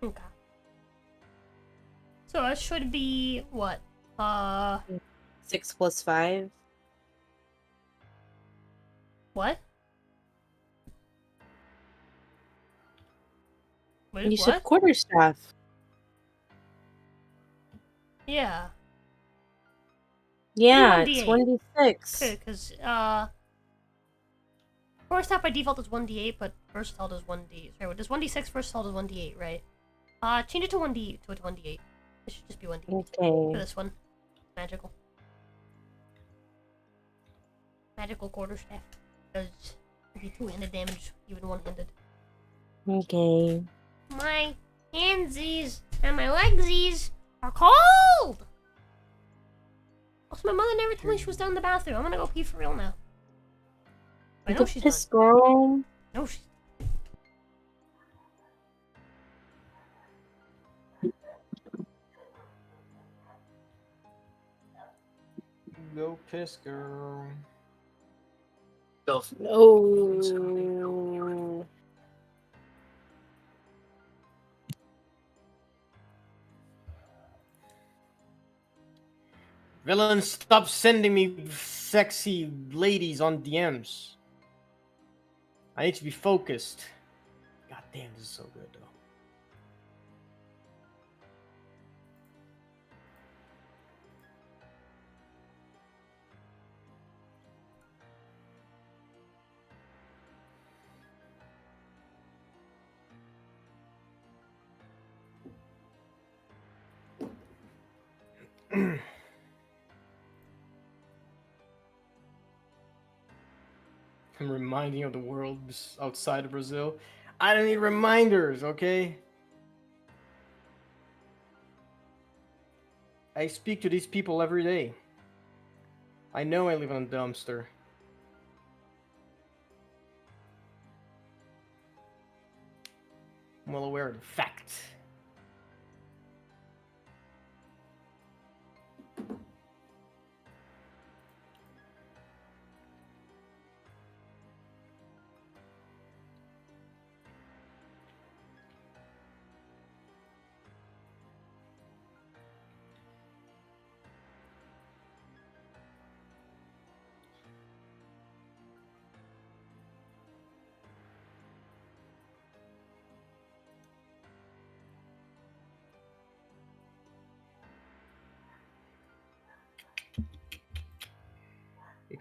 Okay. So it should be what? 6 plus 5. What? Wait, You what? said quarterstaff. Yeah. Yeah, 1d8. it's 1d6. Okay, because core staff by default is 1d8, but versatile does 1d. Sorry, what does 1d6 versatile does 1d8, right? Change it to 1d to a 1d8. It should just be 1d8 for Okay. this one. Magical. magical quarterstaff. Because it'd be two-handed damage, even one-handed. Okay. My handsies and my legsies are cold! Also, my mother never told me she was down in the bathroom. I'm gonna go pee for real now. I know she's Piss done. girl. No, she's... Go piss, girl. No. Villain, stop sending me sexy ladies on DMs. I need to be focused. God damn, this is so good, though. I'm reminding you of the world outside of Brazil. I don't need reminders, okay? I speak to these people every day. I know I live on a dumpster. I'm well aware of the fact.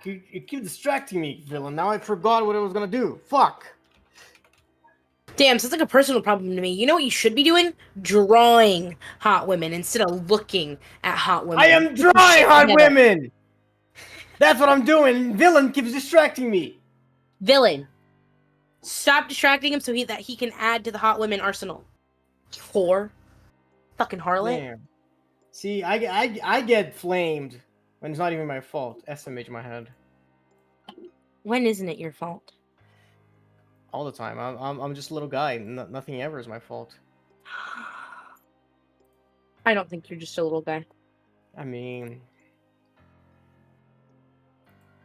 It keeps distracting me, villain. Now I forgot what I was gonna do. Fuck. Damn, sounds like a personal problem to me. You know what you should be doing? Drawing hot women instead of looking at hot women. I am drawing hot women! That's what I'm doing. Villain keeps distracting me. Villain. Stop distracting him so that he can add to the hot women arsenal. Whore. Fucking harlot. Damn. See, I get flamed when it's not even my fault. SMH in my head. When isn't it your fault? All the time. I'm just a little guy. Nothing ever is my fault. I don't think you're just a little guy. I mean,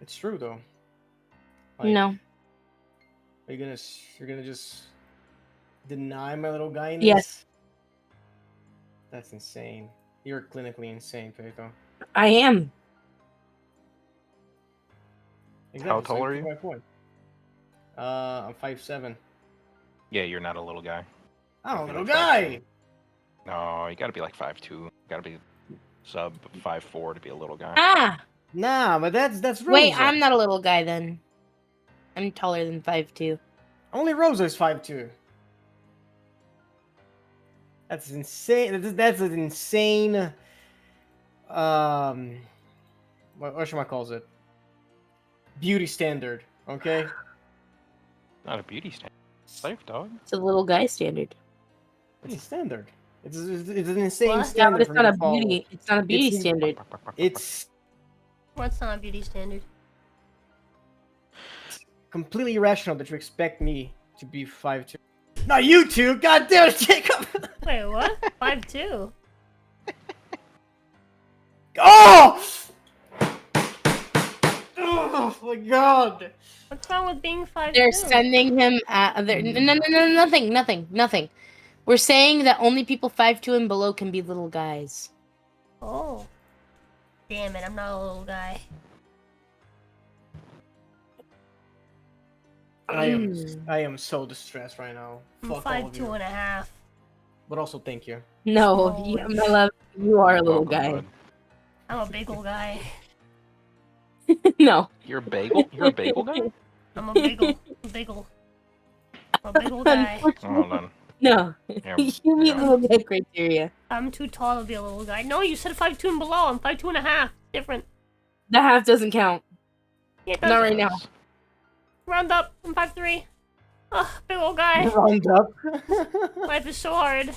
it's true though. Like, No. You're gonna just deny my little guyness? Yes. That's insane. You're clinically insane, Peito. I am. Exactly, How so tall you are prove you? my point. I'm 5'7". Yeah, you're not a little guy. I'm a You're little like guy. 5'2". No, you gotta be like 5'2". You gotta be sub 5'4" to be a little guy. Ah! Nah, but that's Rosa. Wait, I'm not a little guy then. I'm taller than 5'2". Only Rosa's 5'2". That's insane. That's an insane. What should I call it? Beauty standard. Okay. Not a beauty standard. Life, dog. It's a little guy standard. It's a standard. It's an insane What? Yeah, standard. but it's for not me a to follow. beauty. It's not a beauty It's- standard. It's What's not a beauty standard? completely irrational that you expect me to be 5'2". Not you two. God damn it, Jacob. Wait, what? 5'2". Oh! Oh my god. What's wrong with being 5'2"? They're sending him at nothing. We're saying that only people 5'2" and below can be little guys. Oh. Damn it, I'm not a little guy. I am so distressed right now. I'm Fuck all of 5'2" you. and a half. But also thank you. No, Oh, yeah, my love, you are a little Welcome, guy. bud. I'm a bagel guy. No. You're a bagel? You're a bagel guy? I'm a bagel. I'm a bagel guy. Oh, hold on. No. Yeah, You meet yeah. little guy criteria. I'm too tall to be a little guy. No, you said 5'2" and below. I'm 5'2" and a half. Different. The half doesn't count. Yeah, Not right now. Round up. I'm 5'3". Ugh, big old guy. Round up. Life is so hard.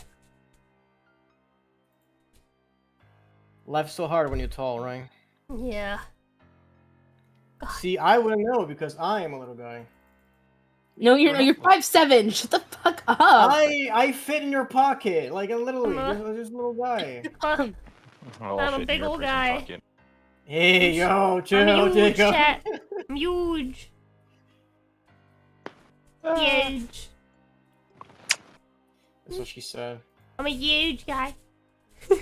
Life's so hard when you're tall, right? Yeah. See, I wouldn't know because I am a little guy. No, you're not. You're 5'7". Shut the fuck up. I fit in your pocket, like literally, Uh-huh. just a little guy. I'm a big old guy. Hey, yo, I'm chill, huge, Jacob. chat. I'm huge. Huge. That's what she said. I'm a huge guy. Where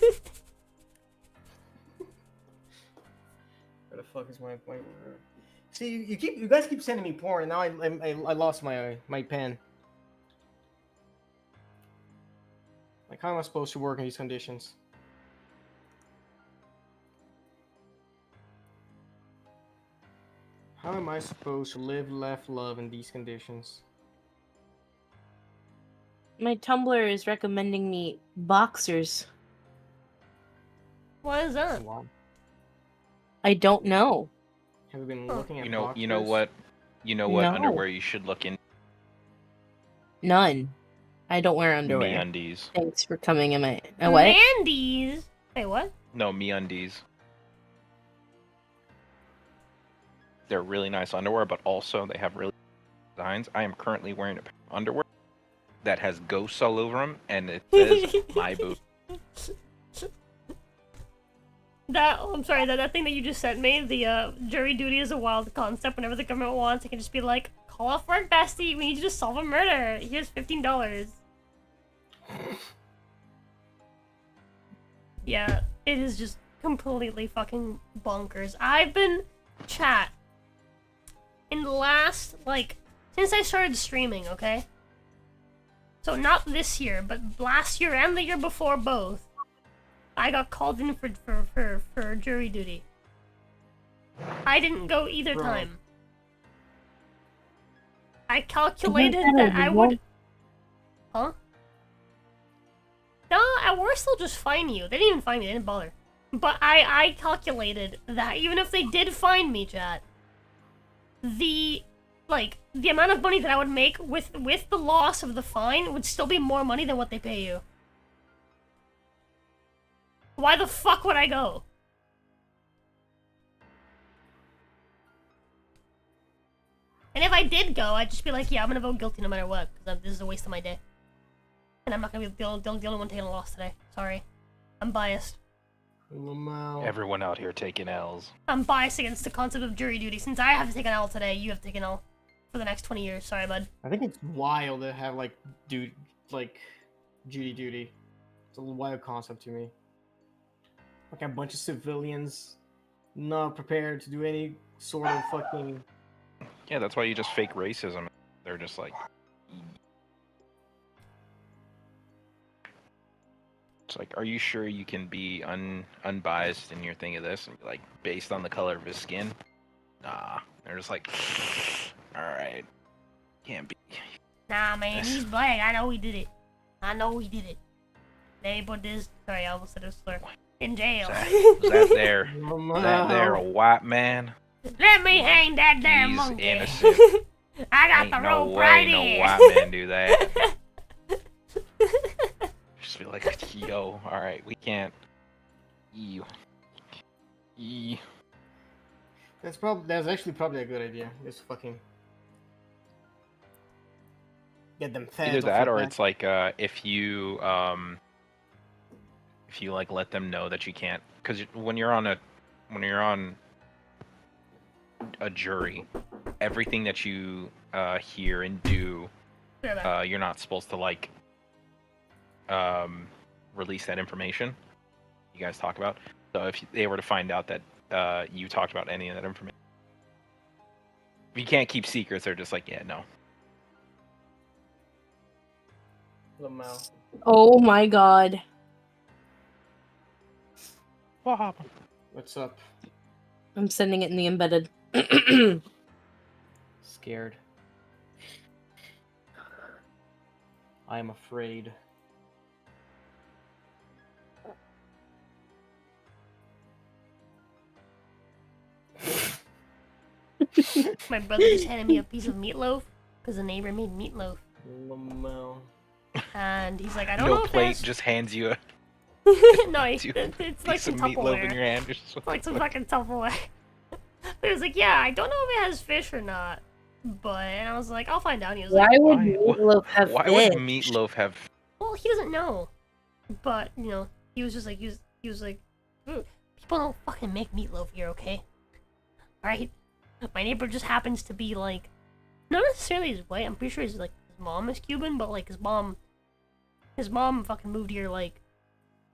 the fuck is my? See, you guys keep sending me porn, and now I lost my pen. Like, how am I supposed to work in these conditions? How am I supposed to live, laugh, love in these conditions? My Tumblr is recommending me boxers. What is that? Wow. I don't know. Have you been looking at You know boxers? what? You know what No. underwear you should look in? None. I don't wear underwear. MeUndies. Thanks for coming in my. What? Mandy's. Wait, what? No, MeUndies. They're really nice underwear, but also they have really designs. I am currently wearing a pair of underwear that has ghosts all over them, and it says my boob. I'm sorry, that thing that you just sent me, the jury duty is a wild concept. Whenever the government wants, it can just be like, call off work, bestie, we need you to solve a murder. Here's $15. Yeah, it is just completely fucking bonkers. I've been, chat, in the last, since I started streaming, okay? So not this year, but last year and the year before both. I got called in for jury duty. I didn't go either time. I calculated that I would... Huh? No, at worst they'll just fine you. They didn't even fine me, they didn't bother. But I calculated that even if they did fine me, chat, the amount of money that I would make with the loss of the fine would still be more money than what they pay you. Why the fuck would I go? And if I did go, I'd just be like, yeah, I'm gonna vote guilty no matter what, because this is a waste of my day. And I'm not gonna be the only one taking a loss today. Sorry. I'm biased. Everyone out here taking L's. I'm biased against the concept of jury duty. Since I have to take an L today, you have to take an L for the next 20 years. Sorry, bud. I think it's wild to have jury duty. It's a wild concept to me. Like a bunch of civilians not prepared to do any sort of fucking... Yeah, that's why you just fake racism. They're just like... It's like, are you sure you can be unbiased in your thing of this? And be like, based on the color of his skin? Nah. They're just like, alright. Can't be. Nah, man, he's black. I know he did it. They put this... Sorry, I almost said a slur. In jail. Was that there a white man? Let me hang that damn He's monkey. innocent. I got Ain't the no rope way right no here. white man do that. Just be like, yo, alright, we can't. That's actually probably a good idea. Just fucking get them fed. Either that or it's like if you like let them know that you can't, because when you're on a jury, everything that you hear and do, you're not supposed to release that information you guys talk about. So if they were to find out that you talked about any of that information, if you can't keep secrets, they're just like, yeah, no. Oh my god. What happened? What's up? I'm sending it in the embedded. Scared. I am afraid. My brother just handed me a piece of meatloaf because the neighbor made meatloaf, Lamau. and he's like, I don't No know if plate, there's... just hands you a no, you it's like piece some of meatloaf in Tupperware. your hand or It's something. like some fucking Tupperware. But he was like, yeah, I don't know if it has fish or not. But, and I was like, I'll find out. And he was Why like, would Why- meatloaf have Why fish? would meatloaf have? well, he doesn't know. But, you know, he was just like, he was like, people don't fucking make meatloaf here, okay? Alright? My neighbor just happens to be like, not necessarily his white, I'm pretty sure his mom is Cuban, but like his mom fucking moved here like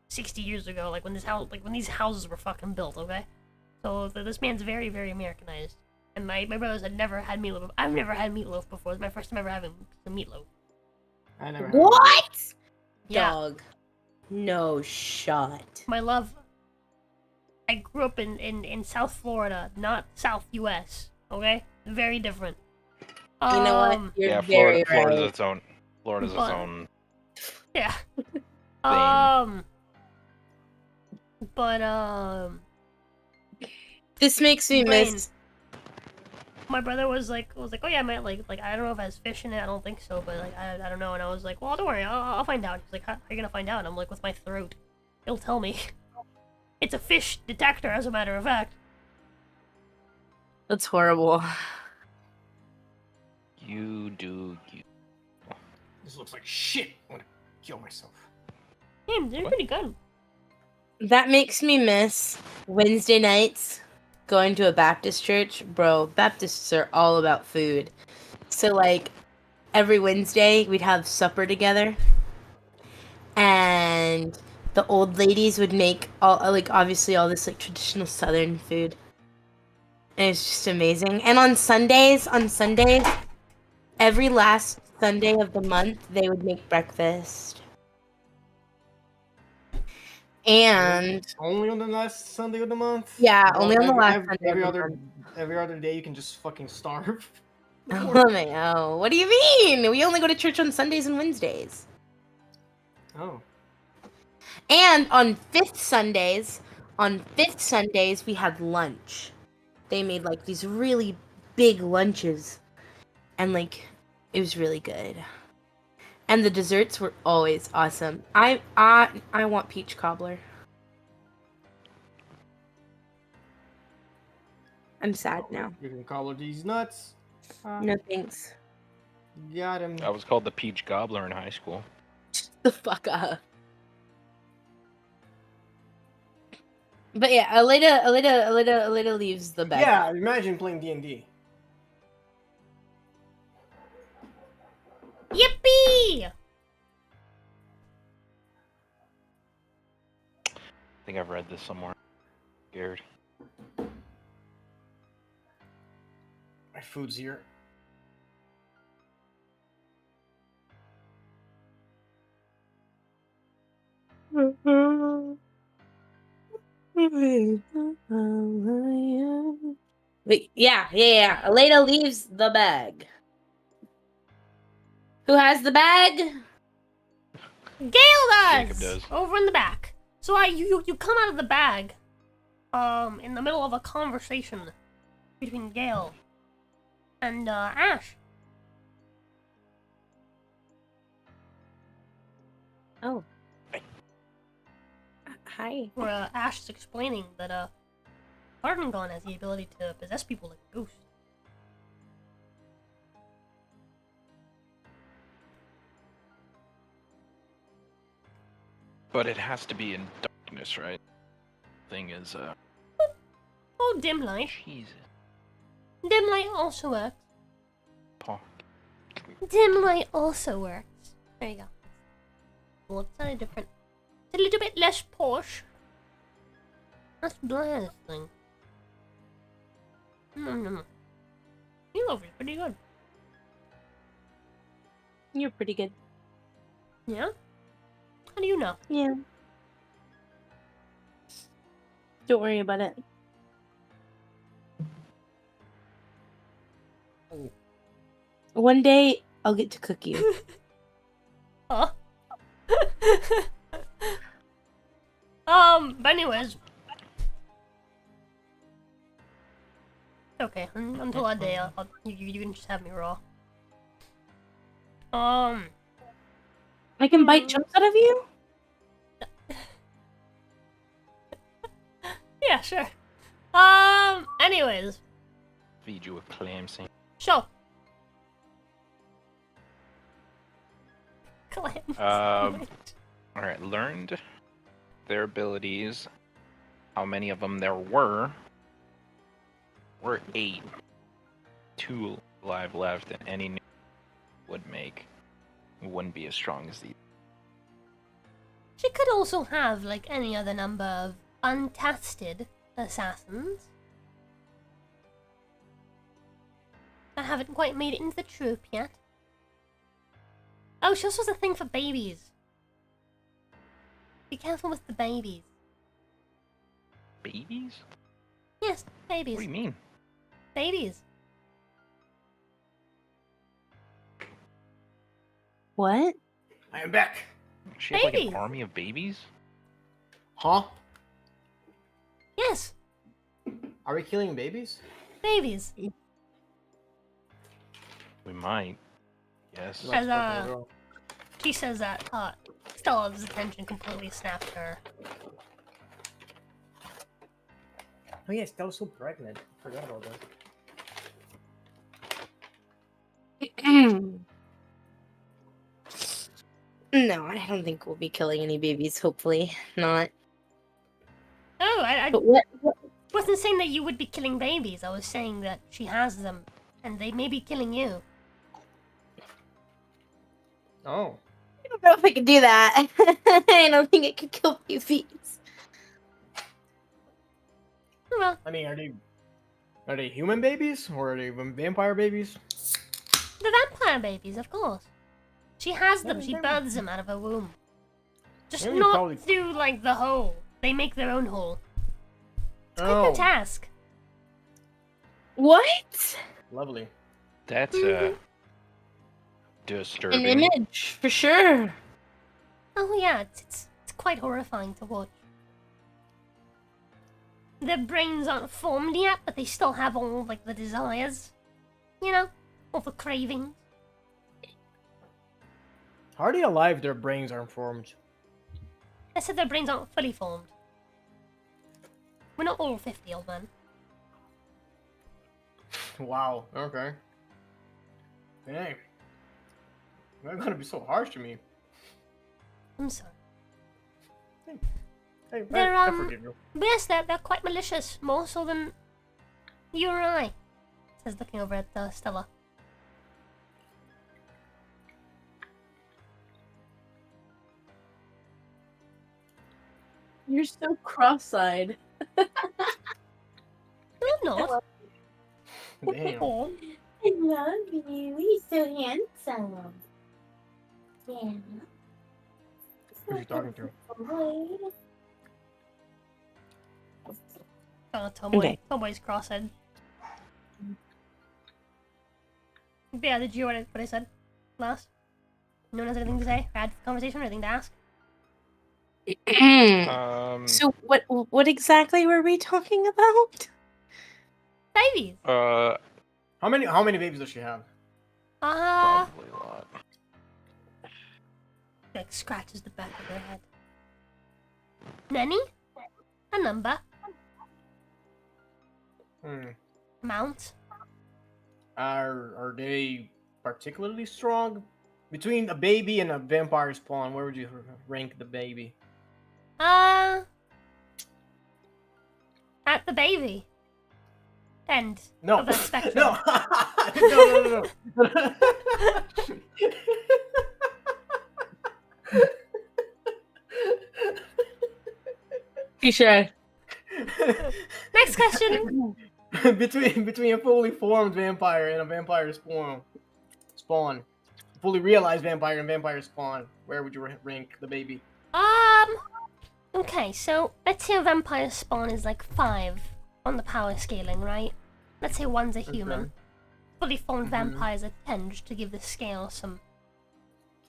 60 years ago, like when these houses were fucking built, okay? So this man's very, very Americanized. And my brothers had never had meatloaf. I've never had meatloaf before. It's my first time ever having some meatloaf. I never had What? Yeah. Dog. No shot. My love, I grew up in South Florida, not South US, okay? Very different. You know what? You're Yeah, very Florida's right. its own. Florida's its But- own. Yeah. But This makes me Brain. miss. my brother was like, oh yeah, man, like I don't know if it has fish in it. I don't think so, but like I don't know. And I was like, well, don't worry, I'll find out. He's like, how are you gonna find out? And I'm like, with my throat. He'll tell me. It's a fish detector, as a matter of fact. That's horrible. You do you. This looks like shit. I'm gonna kill myself. Damn, they're pretty good. That makes me miss Wednesday nights going to a Baptist church. Bro, Baptists are all about food. So, like, every Wednesday we'd have supper together. And the old ladies would make obviously all this, like, traditional Southern food. And it's just amazing. And on Sundays, every last Sunday of the month, they would make breakfast. And Only on the last Sunday of the month? yeah, Well, only on the last Sunday every of the other month. every other day you can just fucking starve. Oh my god, what do you mean? We only go to church on Sundays and Wednesdays. Oh. And on fifth Sundays, we had lunch. They made like these really big lunches. And like it was really good. And the desserts were always awesome. I want peach cobbler. I'm sad now. You can collar these nuts. No thanks. Got him. I was called the Peach Gobbler in high school. Shut the fuck up. But yeah, Alita leaves the bed. Yeah, imagine playing D&D. Yippee! I think I've read this somewhere. Scared. My food's here. Wait, yeah. Alita leaves the bag. Who has the bag? Gale Jacob does. Over in the back. So you come out of the bag, in the middle of a conversation between Gale and Ash. Oh. Hi. Where Ash is explaining that Ardengon has the ability to possess people like a ghost. But it has to be in darkness, right? Thing is, Oh, dim light. Jesus. Dim light also works. Paul. Dim light also works. There you go. Well, it's kind of different. It's a little bit less posh. That's blasting. No. Meatloaf is pretty good. You're pretty good. Yeah? How do you know? Yeah. Don't worry about it. One day, I'll get to cook you. Huh? But anyways. Okay, until that day, you can just have me raw. I can bite chunks out of you? Yeah, sure. Anyways, Feed you with clam sandwich. show. Clam sandwich. Alright, learned their abilities. How many of them there were? We're 8. 2 alive left, and any new would make wouldn't be as strong as these. She could also have, like, any other number of untested assassins that haven't quite made it into the troop yet. Oh, she also has a thing for babies. Be careful with the babies. Babies? Yes, babies. What do you mean? Babies. What? I am back. She have like Babies. an army of babies? Huh? Yes, Are we killing babies? babies. We might. Yes. As, she says that, Stella's attention completely snapped her. Oh yes, that was so pregnant. I forgot about that. No, I don't think we'll be killing any babies. Hopefully not. Oh, I But what? wasn't saying that you would be killing babies. I was saying that she has them, and they may be killing you. Oh. I don't know if I could do that. I don't think I could kill babies. Well, I mean, are they human babies or are they vampire babies? the vampire babies, of course. She has them. Yeah, She they're- births them out of her womb. Just Yeah, you not probably- through, like, the hole. They make their own hole. It's quite Oh, a task. What? lovely. That's An disturbing. image, for sure. Oh yeah, it's quite horrifying to watch. Their brains aren't formed yet, but they still have all, like, the desires. You know? All the cravings. How are they alive if their brains aren't formed? I said their brains aren't fully formed. We're not all 50, old man. Wow, okay. Dang. You're gonna be so harsh to me. I'm sorry. Hey, They're, I forgive you. But yes, they're quite malicious, more so than you or I. Says looking over at Stella. You're so cross-eyed. No, I'm not. Damn. I love you. He's so handsome. Yeah. Who's you talking to? Oh, Tomboy. Okay. Tomboy's cross-eyed. But yeah, did you hear what I said last? No one has anything to say? Or add to the conversation or anything to ask? So what exactly were we talking about? Babies! How many babies does she have? Probably a lot. Like scratches the back of her head. Nanny? A number. Amount. Are they particularly strong? Between a baby and a vampire spawn, where would you rank the baby? At the baby. End No, of that spectrum. no, no. You sure? Next question. between a fully formed vampire and a vampire spawn, fully realized vampire and vampire spawn, where would you rank the baby? Okay, so let's say a vampire spawn is like 5 on the power scaling, right? Let's say one's a human. Okay. Fully formed vampires are 10, just to give the scale some,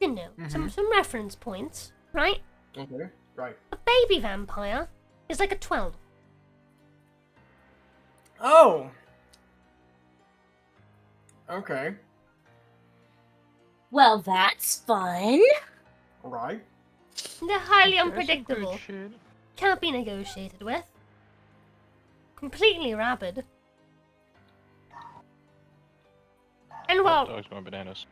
you know, some reference points, right? Okay, right. A baby vampire is like a 12. Oh, Okay. Well, that's fun. Right. They're highly That's some good unpredictable. shit. Can't be negotiated with. Completely rabid. And well, Dog's going bananas.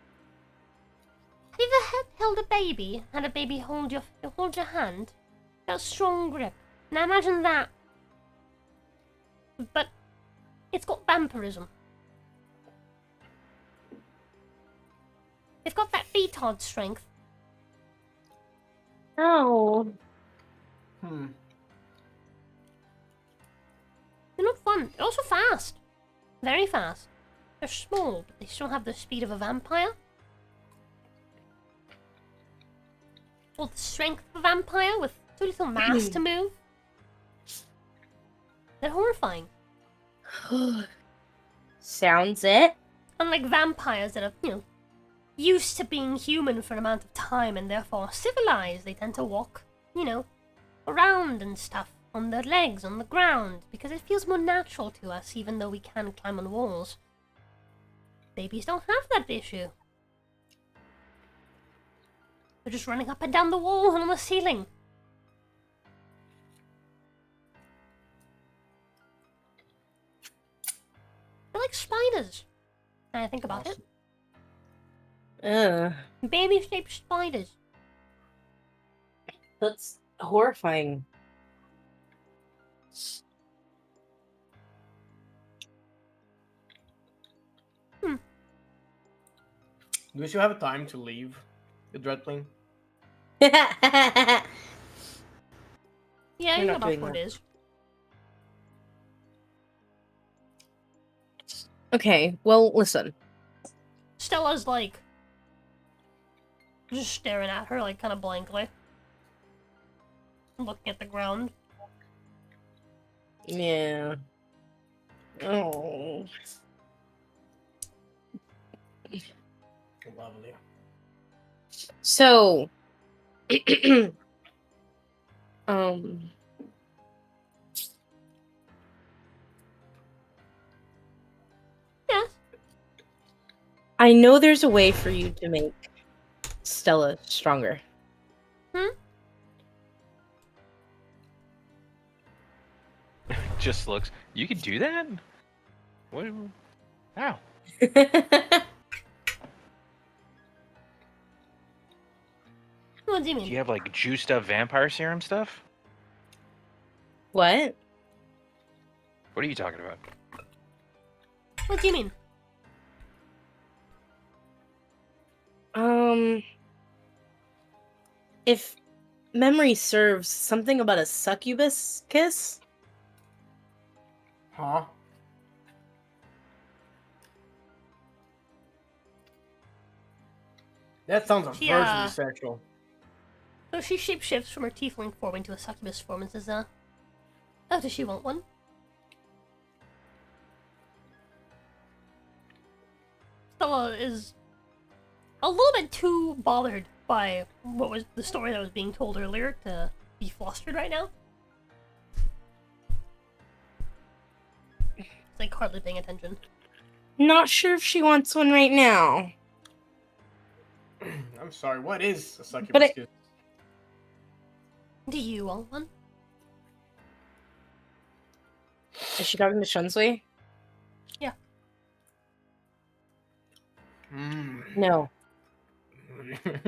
have you ever held a baby? Had a baby hold your hand? That strong grip. Now imagine that. But it's got vampirism. It's got that retard strength. Oh. Hmm. They're not fun. They're also fast. Very fast. They're small, but they still have the speed of a vampire. Or the strength of a vampire with too little mass to move. They're horrifying. Sounds it. Unlike vampires that are, used to being human for an amount of time and therefore civilized, they tend to walk, around and stuff on their legs, on the ground, because it feels more natural to us, even though we can climb on walls. Babies don't have that issue. They're just running up and down the wall and on the ceiling. They're like spiders. Now I think about it. Baby-shaped spiders. That's horrifying. Do we still have time to leave the Dreadplane? Yeah, We're you know not about doing what that. it is. Okay, well, listen. Stella's like just staring at her, like kind of blankly, looking at the ground. Yeah. Oh. Lovely. So, um, Yeah. I know there's a way for you to make Stella stronger. Just looks. You could do that? What? How? What do you Do mean? you have like juiced up vampire serum stuff? What? What are you talking about? What do you mean? If memory serves, something about a succubus kiss? Huh? That sounds Yeah. unversionally sexual. So she shapeshifts from her tiefling form into a succubus form and says, oh, does she want one? Stella is a little bit too bothered by what was the story that was being told earlier to be flustered right now. It's like hardly paying attention. Not sure if she wants one right now. I'm sorry, what is a succubus But kiss? Do you want one? Is she talking to Shunsui? Yeah. No.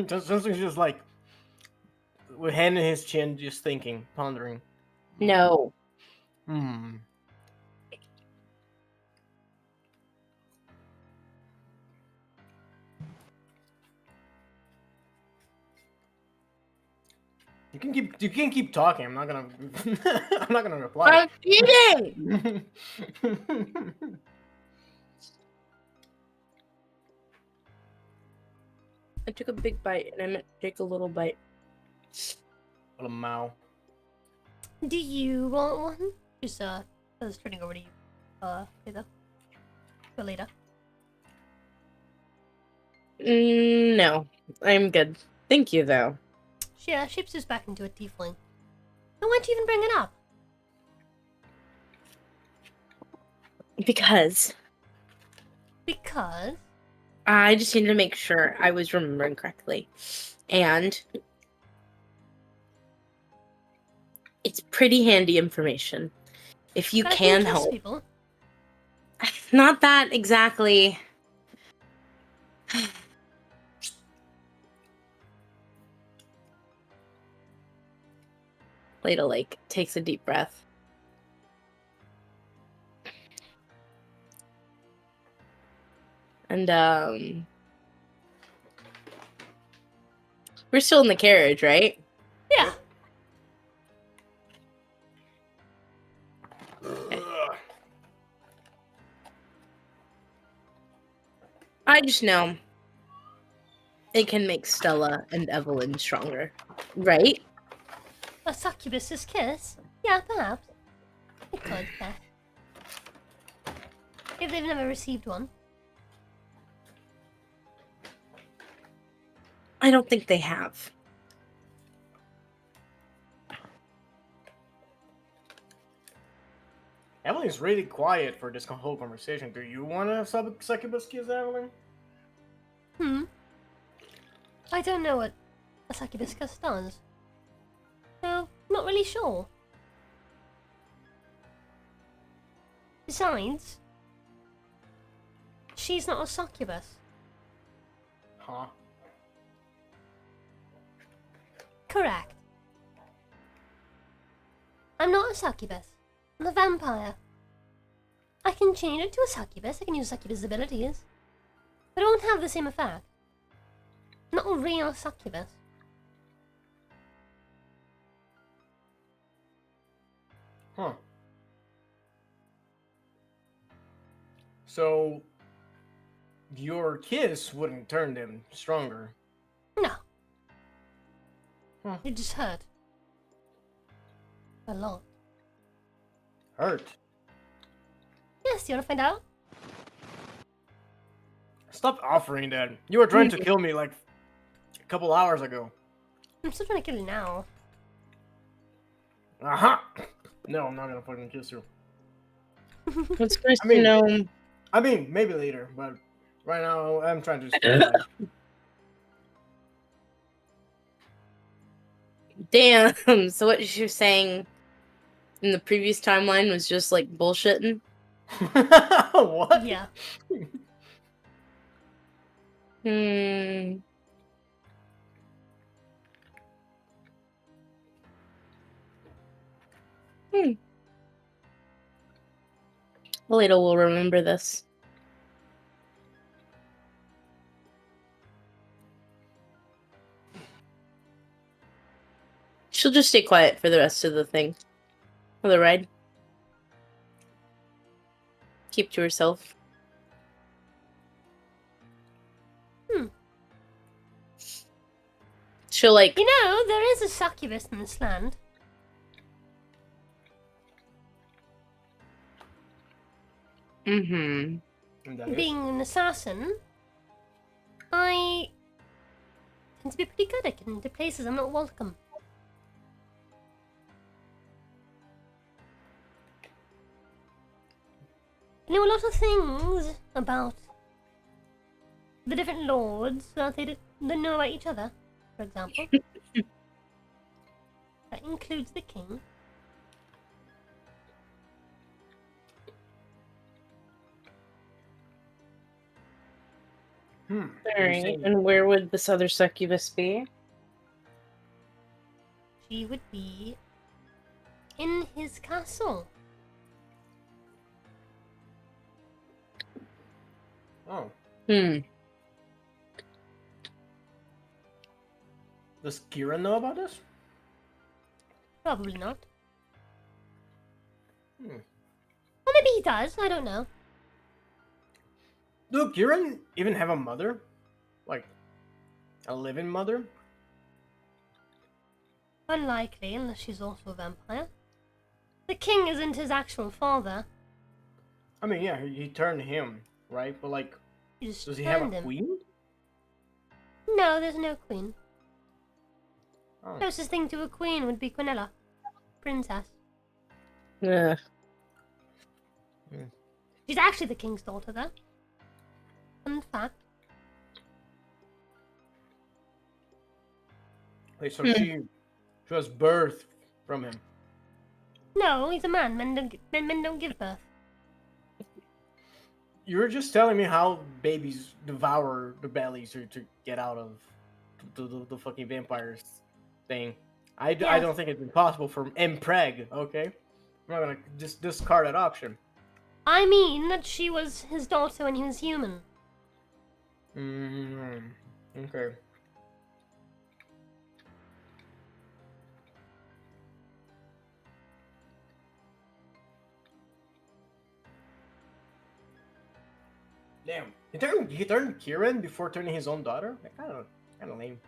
Something's just like with hand in his chin, just thinking, pondering. No. Hmm. You can keep talking. I'm not gonna I'm not gonna reply. I'm eating! I took a big bite and I meant to take a little bite. What a mow. Do you want one? Just, I was turning over to you, Lita. For later. No. I'm good. Thank you, though. She shapeshifts back into a tiefling. Now, why'd you even bring it up? Because Because I just needed to make sure I was remembering correctly. And it's pretty handy information. If you I can trust help. people. Not that exactly. Leda, like, takes a deep breath. And, we're still in the carriage, right? Yeah. I just know it can make Stella and Evelyn stronger, right? A succubus's kiss? Yeah, perhaps. It could, yeah. If they've never received one. I don't think they have. Evelyn's really quiet for this whole conversation. Do you want a succubus kiss, Evelyn? I don't know what a succubus kiss does. So, not really sure. Besides, she's not a succubus. Huh? Correct. I'm not a succubus. I'm a vampire. I can change it to a succubus. I can use succubus abilities. But it won't have the same effect. Not a real succubus. Huh. So, your kiss wouldn't turn them stronger. No. Huh. It just hurt. A lot. Hurt. Yes, you wanna find out? Stop offering that. You were trying to kill me like a couple hours ago. I'm still trying to kill you now. Aha! No, I'm not gonna fucking kiss you. It's nice I mean- to know. I mean, maybe later, but right now I'm trying to just Damn. So what she was saying in the previous timeline was just like bullshitting. What? Yeah. Hmm. Leda will remember this. She'll just stay quiet for the rest of the thing. For the ride. Keep to herself. She'll like. You know, there is a succubus in this land. Mm-hmm. And that is- Being an assassin, I tend to be pretty good at getting into places I'm not welcome. I know a lot of things about the different lords that they don't know about each other, for example. That includes the king. Alright, and where would this other succubus be? She would be in his castle. Oh, Hmm. does Kira know about this? Probably not. Hmm. Or maybe he does, I don't know. Do Kira even have a mother? Like, a living mother? Unlikely, unless she's also a vampire. The king isn't his actual father. I mean, yeah, he turned him, right? But like, You just does he have turned a him. queen? No, there's no queen. Oh. Closest thing to a queen would be Quinella. Princess. Ugh. She's actually the king's daughter, though. Fun fact. Wait, so she was birthed from him. No, he's a man. Men don't give birth. You were just telling me how babies devour the bellies to get out of the fucking vampires thing. I Yes. don't think it's impossible for impreg, okay? I'm not gonna just discard that option. I mean that she was his daughter when he was human. Okay. Damn. He turned Kieran before turning his own daughter? Like, kind of lame.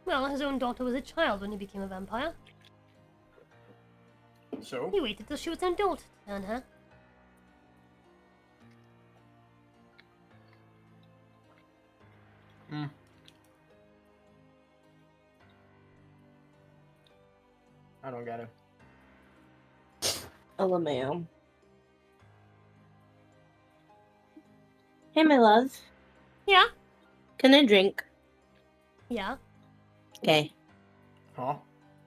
Well, his own daughter was a child when he became a vampire. So? He waited till she was an adult to turn her. I don't get it. LMAO. Hey, my love. Yeah? Can I drink? Yeah. Okay. Huh?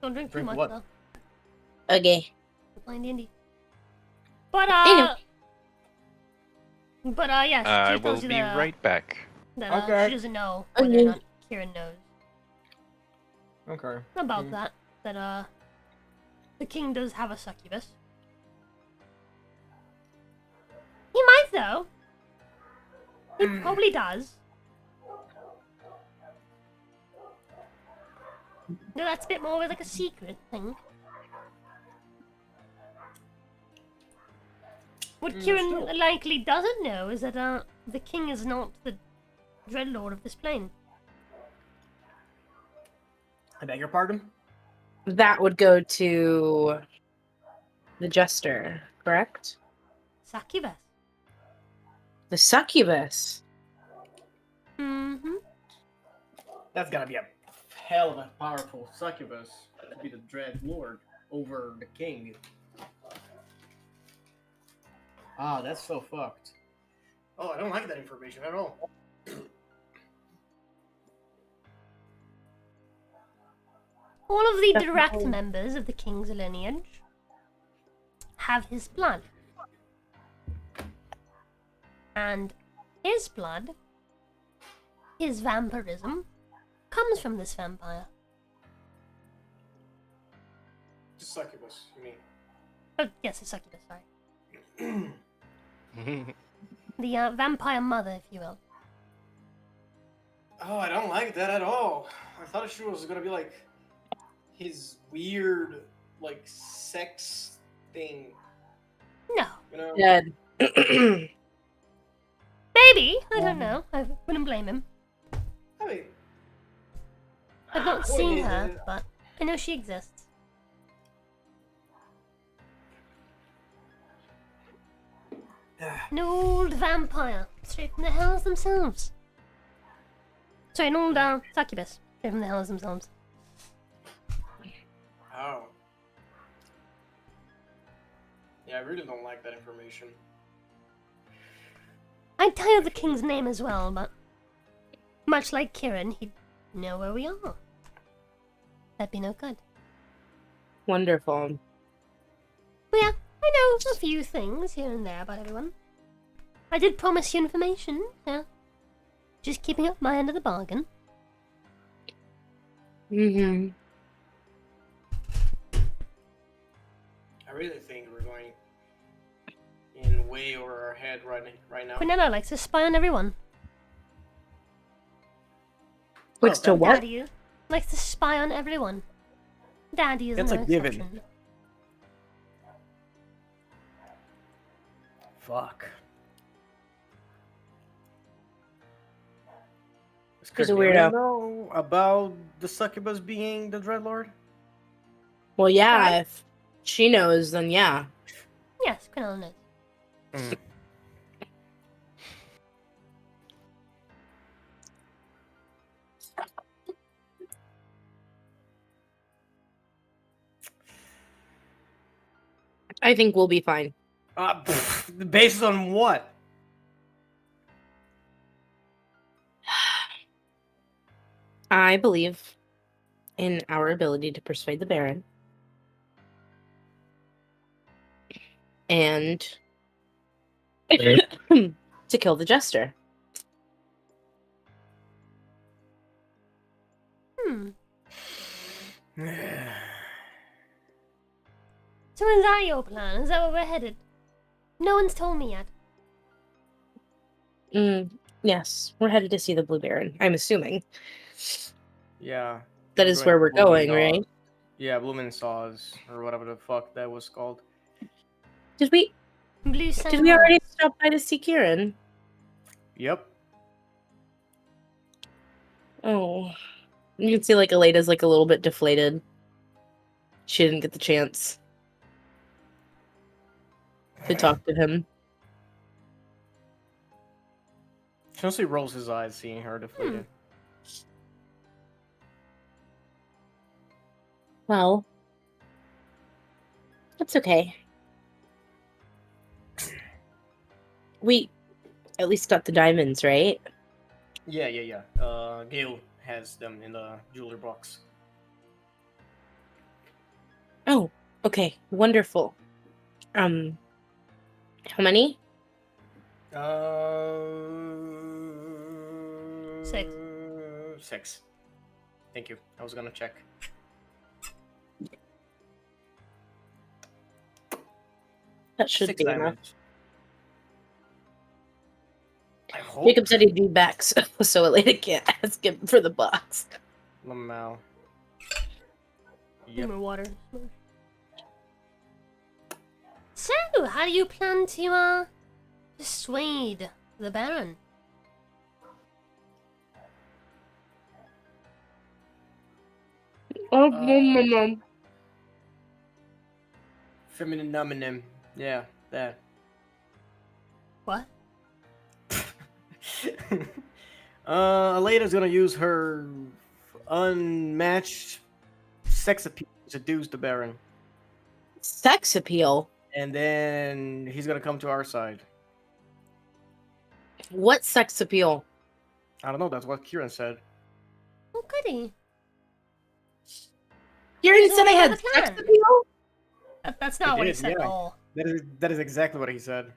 Don't drink too Drink much, what? though. Okay. We're playing D&D. But, I yes. I she will tells you be that, right back. that Okay. she doesn't know whether Okay. or not Kieran knows Okay. about that. That, the king does have a succubus. He might, though. He probably does. No, that's a bit more like a secret thing. What Kieran still. likely doesn't know is that the king is not the dreadlord of this plane. I beg your pardon? That would go to the jester, correct? Succubus. The succubus. Mm-hmm. That's gotta be a hell of a powerful succubus to be the Dread Lord over the king. Ah, that's so fucked. Oh, I don't like that information at all. All of the That's direct cool. members of the king's lineage have his blood. And his blood, his vampirism, comes from this vampire. The succubus, you mean? Oh, yes, a succubus, sorry. The vampire mother, if you will. Oh, I don't like that at all. I thought she was gonna be like his weird, like, sex thing. No. You know? Dead. Maybe, I don't know. I wouldn't blame him. I mean, I've not What seen is her, it? but I know she exists. An old vampire, straight from the hells themselves. Sorry, an old succubus, straight from the hells themselves. oh. Yeah, I really don't like that information. I'd tell you the king's name as well, but much like Kieran, he'd know where we are. That'd be no good. Wonderful. But yeah, I know a few things here and there about everyone. I did promise you information, yeah. Just keeping up my end of the bargain. Mm-hmm. I really think we're going in way over our head right now. Quinella likes to spy on everyone. What's to what? Daddy likes to spy on everyone. Daddy is That's no a given. exception. Fuck. He's a Does Cordelia weirdo. know about the succubus being the Dreadlord? Well, yeah, if she knows, then yeah. Yes, Quinella knows. I think we'll be fine. Based on what? I believe in our ability to persuade the Baron. And to kill the Jester. So is that your plan? Is that where we're headed? No one's told me yet. Yes, we're headed to see the Blue Baron, I'm assuming. Yeah. That is where we're going, right? Yeah, Bloomin' Saws, or whatever the fuck that was called. Did we Blue already stop by to see Kieran? Yep. Oh. You can see like Aleda's like a little bit deflated. She didn't get the chance to talk to him. Chelsea rolls his eyes seeing her deflated. Well, that's okay. We at least got the diamonds, right? Yeah. Gale has them in the jeweler box. Oh, okay. Wonderful. How many? 6. 6. Thank you. I was gonna check. That should 6 be enough. diamonds. I hope. Jacob said he'd be back, so Aleda can't ask him for the box. Lamau. Yep. More water. So, how do you plan to dissuade the Baron? Feminine nominum. Yeah, that. What? Aleda's gonna use her unmatched sex appeal to seduce the Baron. Sex appeal? And then he's gonna come to our side. What sex appeal? I don't know, that's what Kieran said. Oh, goody. Kieran said I had sex appeal? That's not what he did, said yeah. at all. That is exactly what he said.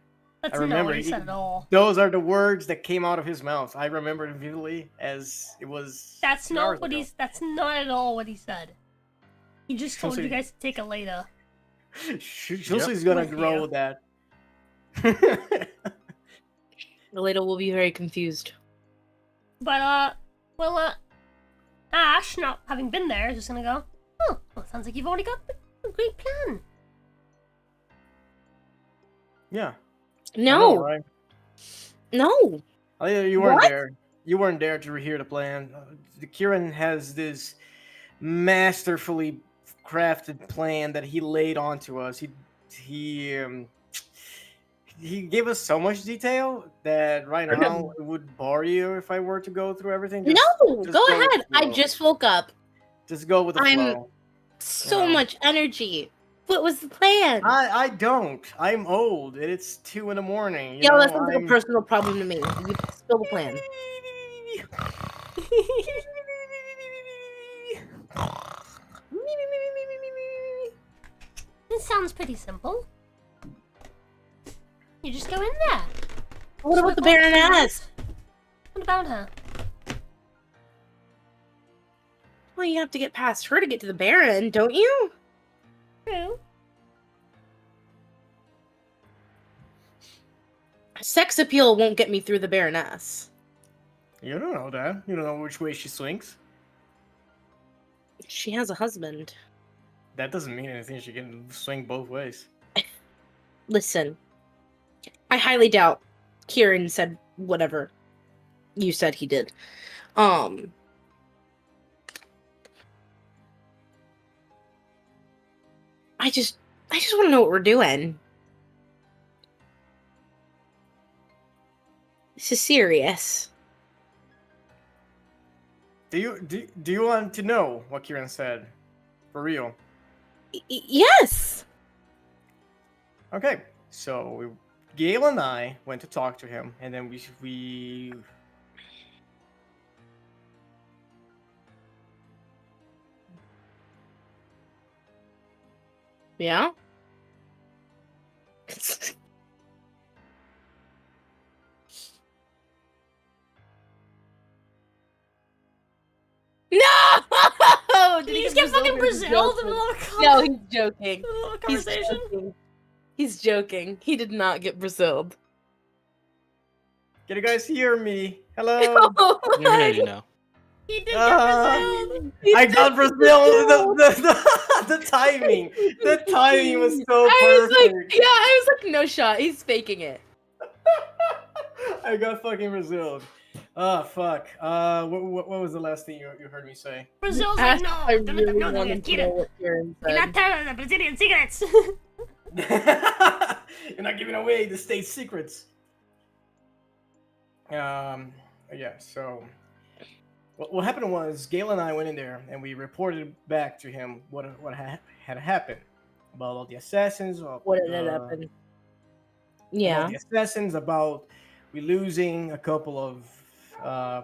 That's I remember not what he said at all. Those are the words that came out of his mouth. I remember it vividly as it was. That's 2 not hours what ago. he's. That's not at all what he said. He just told you guys to take a Leda. Chelsea's gonna With grow you. with that. Aleda will be very confused. But Ash, not having been there, is just gonna go. Oh, well, sounds like you've already got a great plan. Yeah. I No. know, right? No. You weren't What? there. You weren't there to hear the plan. Kieran has this masterfully crafted plan that he laid onto us. He gave us so much detail that right now it would bore you if I were to go through everything. No, just go with ahead. the I flow. just woke up. Just go with the I'm flow. so Yeah. much energy. What was the plan? I don't. I'm old and it's 2 in the morning. Yeah, know, that sounds like a I'm- personal problem to me. You spill the plan. This sounds pretty simple. You just go in there. What about the Slip on Baroness? What about her? Well, you have to get past her to get to the Baron, don't you? True. Sex appeal won't get me through the Baroness. You don't know that. You don't know which way she swings. She has a husband. That doesn't mean anything. She can swing both ways. Listen, I highly doubt Kieran said whatever you said he did. I just want to know what we're doing. This is serious. Do you want to know what Kieran said? For real? Yes. Okay. So Gale and I went to talk to him, and then we Yeah? No! Did he just get fucking Braziled in the middle of No, he's joking. the He's conversation? joking. He's joking. He did not get Braziled. Can you guys hear me? Hello. You hear you now. He did get Ah. Braziled! I got Brazil. The timing. The timing was so I was like, perfect. yeah, I was like, no shot. He's faking it. I got fucking Brazil. Oh fuck. What was the last thing you heard me say? Brazil's I like, no, really no, wanted to know Kira. what Kieran You're said. not telling the Brazilian secrets! You're not giving away the state secrets. Yeah. So, what happened was Gale and I went in there and we reported back to him what had happened about all the assassins. What ended up in... About Yeah. the assassins, about we losing a couple of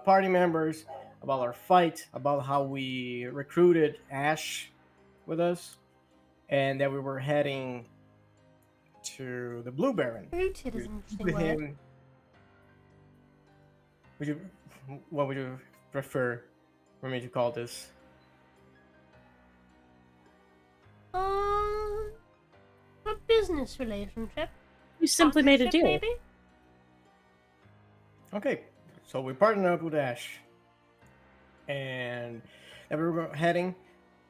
party members, about our fight, about how we recruited Ash with us, and that we were heading to the Blue Baron. Rooted is an interesting With word. him. What would you prefer for me to call this? A business relationship. You simply made a Partnership, deal. Maybe? Okay, so we partnered up with Ash, and we were heading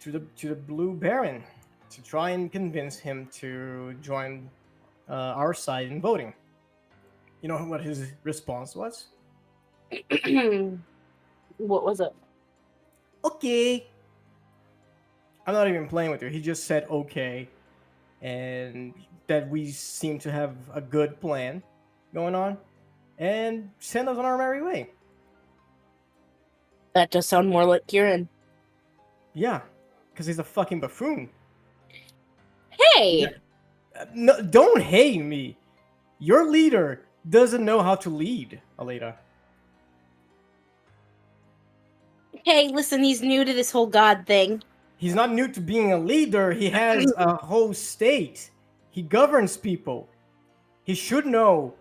to the Blue Baron to try and convince him to join our side in voting. You know what his response was? What was it? Okay. I'm not even playing with you. He just said okay, and that we seem to have a good plan going on, and send us on our merry way. That does sound more like Kieran. Yeah, because he's a fucking buffoon. Hey! No, don't hate me. Your leader doesn't know how to lead, Aleda. Hey, listen, he's new to this whole god thing. He's not new to being a leader. He has a whole state. He governs people. He should know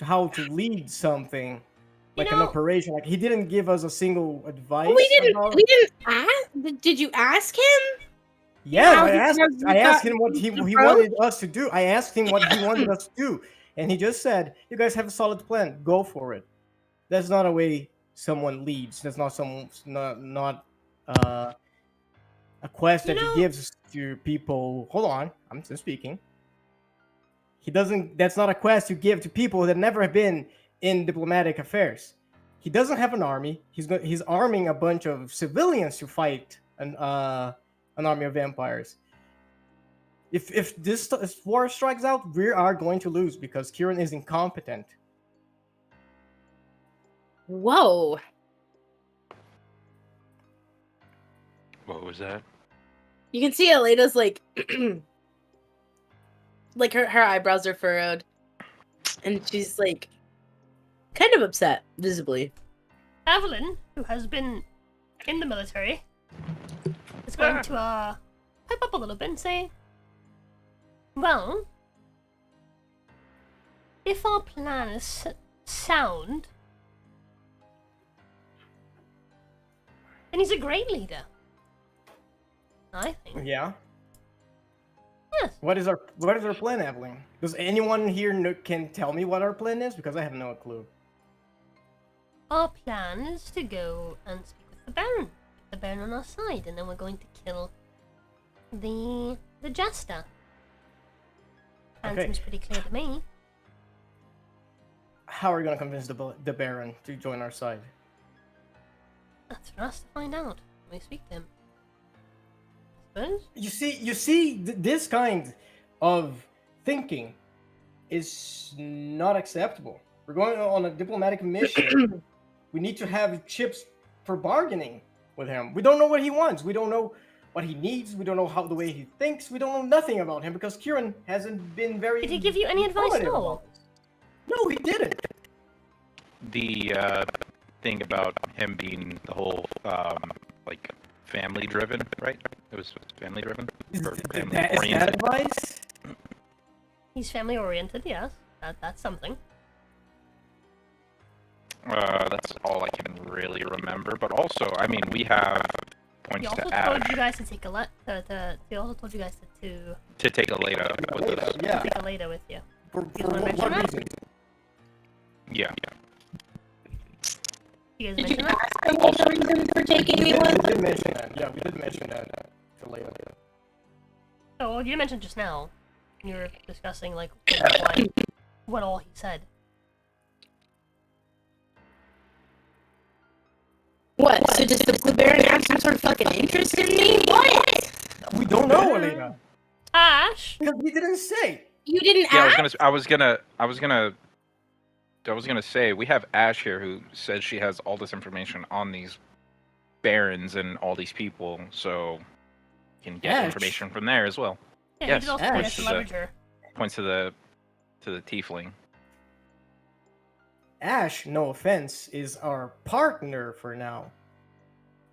how to lead something, like an know- operation. Like he didn't give us a single advice. We didn't about- ask? Did you ask him? Yeah, How I he asked. knows I you asked got him what he the wanted us to do. I asked him what he wanted us to do, and he just said, "You guys have a solid plan. Go for it." That's not a way someone leads. That's not a quest that he gives to people. Hold on, I'm still speaking. He doesn't. That's not a quest you give to people that never have been in diplomatic affairs. He doesn't have an army. He's arming a bunch of civilians to fight an army of vampires. If this war strikes out, we are going to lose because Kieran is incompetent. Whoa. What was that? You can see Aleda's like, like her eyebrows are furrowed, and she's like, kind of upset, visibly. Evelyn, who has been in the military, is going to pipe up a little bit and say, well, if our plan is sound, then he's a great leader. I think. Yeah. Yes. What is our plan, Evelyn? Does anyone here can tell me what our plan is? Because I have no clue. Our plan is to go and speak with the Baron. Get the Baron on our side, and then we're going to kill the Jester. Plan Okay. seems pretty clear to me. How are we gonna convince the Baron to join our side? That's for us to find out when we speak to him. I suppose. You see, this kind of thinking is not acceptable. We're going on a diplomatic mission. We need to have chips for bargaining with him. We don't know what he wants. We don't know what he needs. We don't know the way he thinks. We don't know nothing about him because Kieran hasn't been very. Did he give you any advice at informative all? about this. No, he didn't. The thing about him being the whole like family driven, right? It was family driven. Or Is family that oriented. advice? He's family oriented, yes. That's something. That's all I can really remember. But also, I mean, we have He points also to told Ash you guys to take a he also told you guys to to take a Leda with us. Yeah. take a Leda with you. For You wanna what mention that? reason? Yeah. You guys Did you mention that? ask them what the reason for taking me We with? did mention that. Yeah, we did mention that to later. Oh, well, you mentioned just now. You were discussing like what all he said. What? So does the Blue Baron have some sort of fucking interest in me? What? We don't know, Elena. Ash, Because we didn't say. You didn't Yeah, ask? I was gonna say we have Ash here who says she has all this information on these barons and all these people, so you can get Ash? information from there as well. yeah, Yes, he did also Ash. point us to leverage her. Points to the tiefling. Ash, no offense, is our partner for now.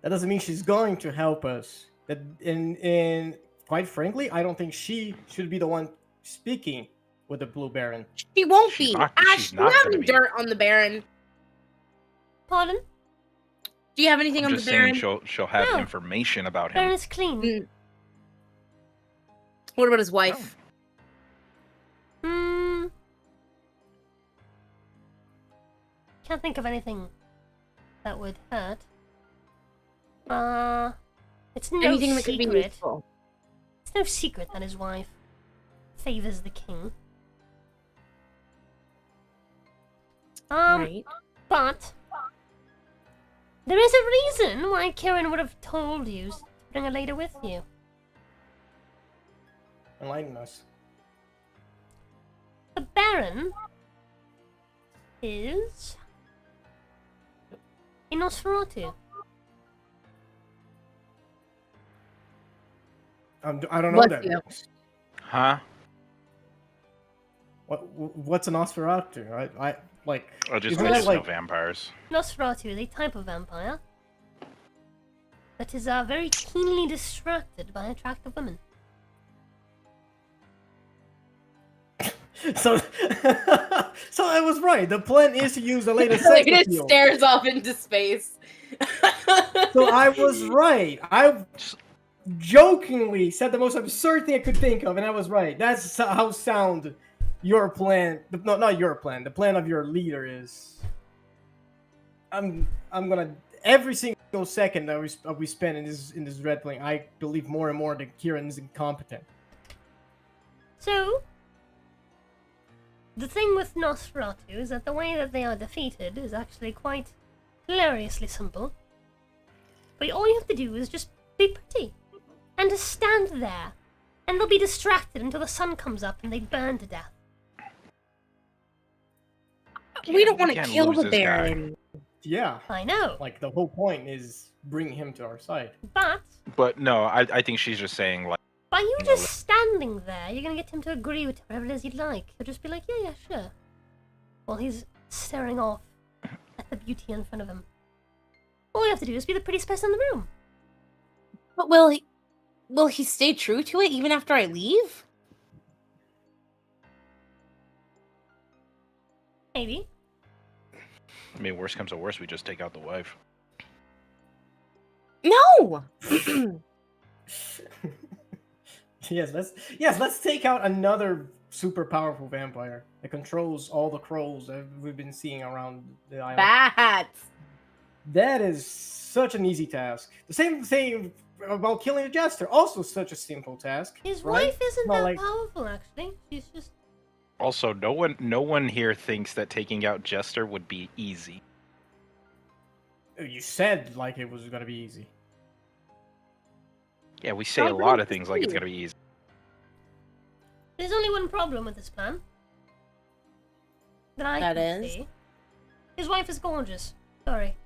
That doesn't mean she's going to help us. That in quite frankly, I don't think she should be the one speaking with the Blue Baron. She won't She's be. not- Ash, she's do not you have gonna any be. dirt on the Baron? Pardon? Do you have anything I'm on just the saying Baron? she'll have No. information about Baron him. is clean. Mm. What about his wife? Hmm. Can't think of anything that would hurt. It's no Anything that could be secret. useful? It's no secret that his wife favors the king. Right. But there is a reason why Kieran would have told you to bring a lady with you. Enlighten us. The Baron is a Nosferatu. I don't know Bless that. you. Huh? What's an Nosferatu? I like. I just Isn't meant that to like- know vampires. Nosferatu is a type of vampire that is very keenly distracted by attractive women. So, so I was right. The plan is to use the latest sex Elena appeal. stares off into space. So I was right. I jokingly said the most absurd thing I could think of, and I was right. That's how sound your plan. No, not your plan. The plan of your leader is. I'm gonna every single second that we spend in this Dreadplane, I believe more and more that Kieran is incompetent. So, the thing with Nosferatu is that the way that they are defeated is actually quite hilariously simple. But all you have to do is just be pretty. And just stand there. And they'll be distracted until the sun comes up and they burn to death. We don't want to Can't kill lose the this guy. Baron. Yeah, I know. like the whole point is bringing him to our side. But But no, I think she's just saying like by you No, just standing there, you're gonna get him to agree with whatever it is you'd like. He'll just be like, yeah, sure. While he's staring off at the beauty in front of him. All you have to do is be the prettiest person in the room. But will he stay true to it even after I leave? Maybe. I mean, worst comes to worst, we just take out the wife. No. Let's take out another super powerful vampire that controls all the crows that we've been seeing around the island. Bats. That is such an easy task. The same thing about killing a jester, also such a simple task. His right? wife isn't Not that like- powerful, actually. She's just. Also, no one here thinks that taking out Jester would be easy. You said like it was gonna be easy. Yeah, we say How a lot of would it things like it's be? gonna be easy. There's only one problem with this plan. That I That can is? see. His wife is gorgeous. Sorry.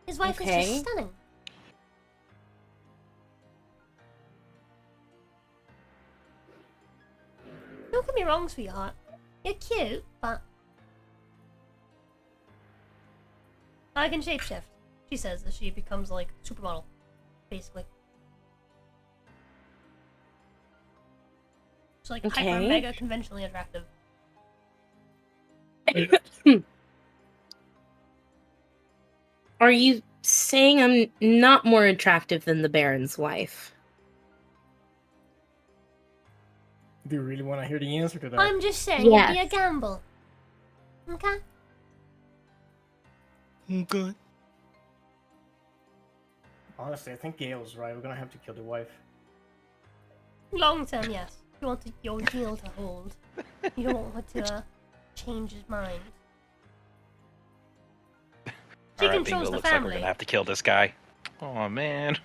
His wife is Okay. just stunning. Don't get me wrong, sweetheart. You're cute, but I can shapeshift. She says that she becomes like supermodel, basically. She's like hyper Okay. mega conventionally attractive. Are you saying I'm not more attractive than the Baron's wife? Do you really want to hear the answer to that? I'm just saying it'd be a Yes. gamble. Okay. Good. Honestly, I think Gale's right. We're gonna have to kill the wife. Long term, yes. You want your deal to hold. You don't want to change his mind. She Alright, controls Bingo, the looks like we're family. gonna have to kill this guy. Oh man.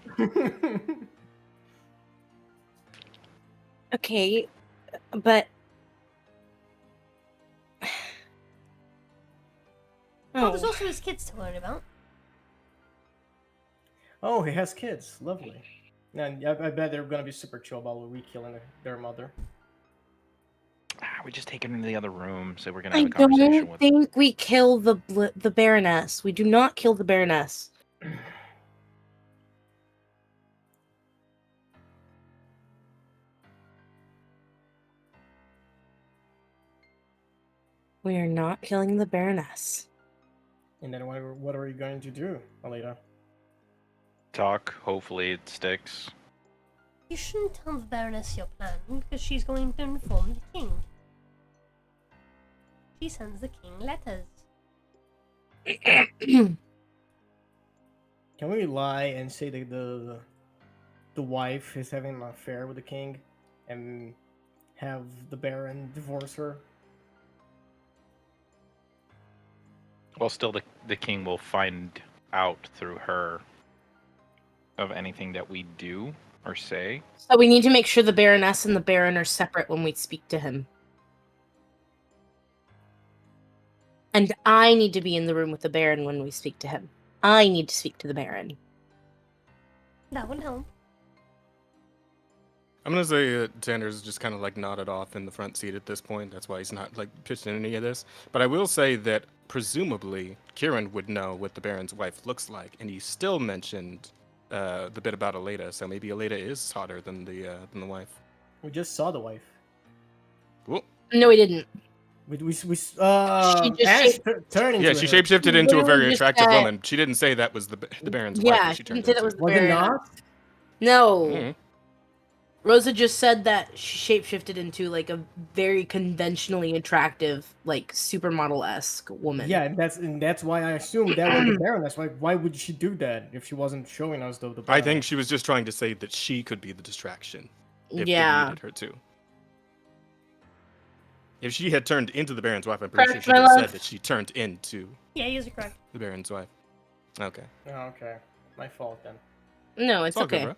Okay, but... Oh, there's Oh, also his kids to learn about. Oh, he has kids. Lovely. And I bet they're gonna be super chill about re-killing their mother. We just take him into the other room, so we're gonna I have a conversation don't with. think we kill the Baroness. We do not kill the Baroness. We are not killing the Baroness. And then what are you going to do, Alita? Talk. Hopefully it sticks. You shouldn't tell the Baroness your plan, because she's going to inform the king. She sends the king letters. Can we lie and say that the wife is having an affair with the king, and have the Baron divorce her? Well, still, the king will find out through her of anything that we do or say. So we need to make sure the Baroness and the Baron are separate when we speak to him. And I need to be in the room with the Baron when we speak to him. I need to speak to the Baron. That would help. I'm gonna say Tanner's just kind of like nodded off in the front seat at this point. That's why he's not like pitched in any of this. But I will say that presumably Kieran would know what the Baron's wife looks like, and he still mentioned the bit about Alita. So maybe Alita is hotter than the wife. We just saw the wife. Well, No, he didn't. Ash turned into yeah, she her. shapeshifted into a very literally just attractive said- woman. She didn't say that was the Baron's wife. Yeah, that she she turned didn't say that into. was the Was it Baron. not? No. Mhm. Rosa just said that she shapeshifted into like a very conventionally attractive, like supermodel-esque woman. Yeah, and that's why I assumed that was the Baron. That's why would she do that if she wasn't showing us the I Baron? think she was just trying to say that she could be the distraction if they Yeah. needed her to. If she had turned into the Baron's wife, I'm pretty sure Correct, she my would have love. said that she turned into Yeah, you guys are correct. the Baron's wife. Okay. Oh, okay, my fault then. No, it's all good, okay. bro.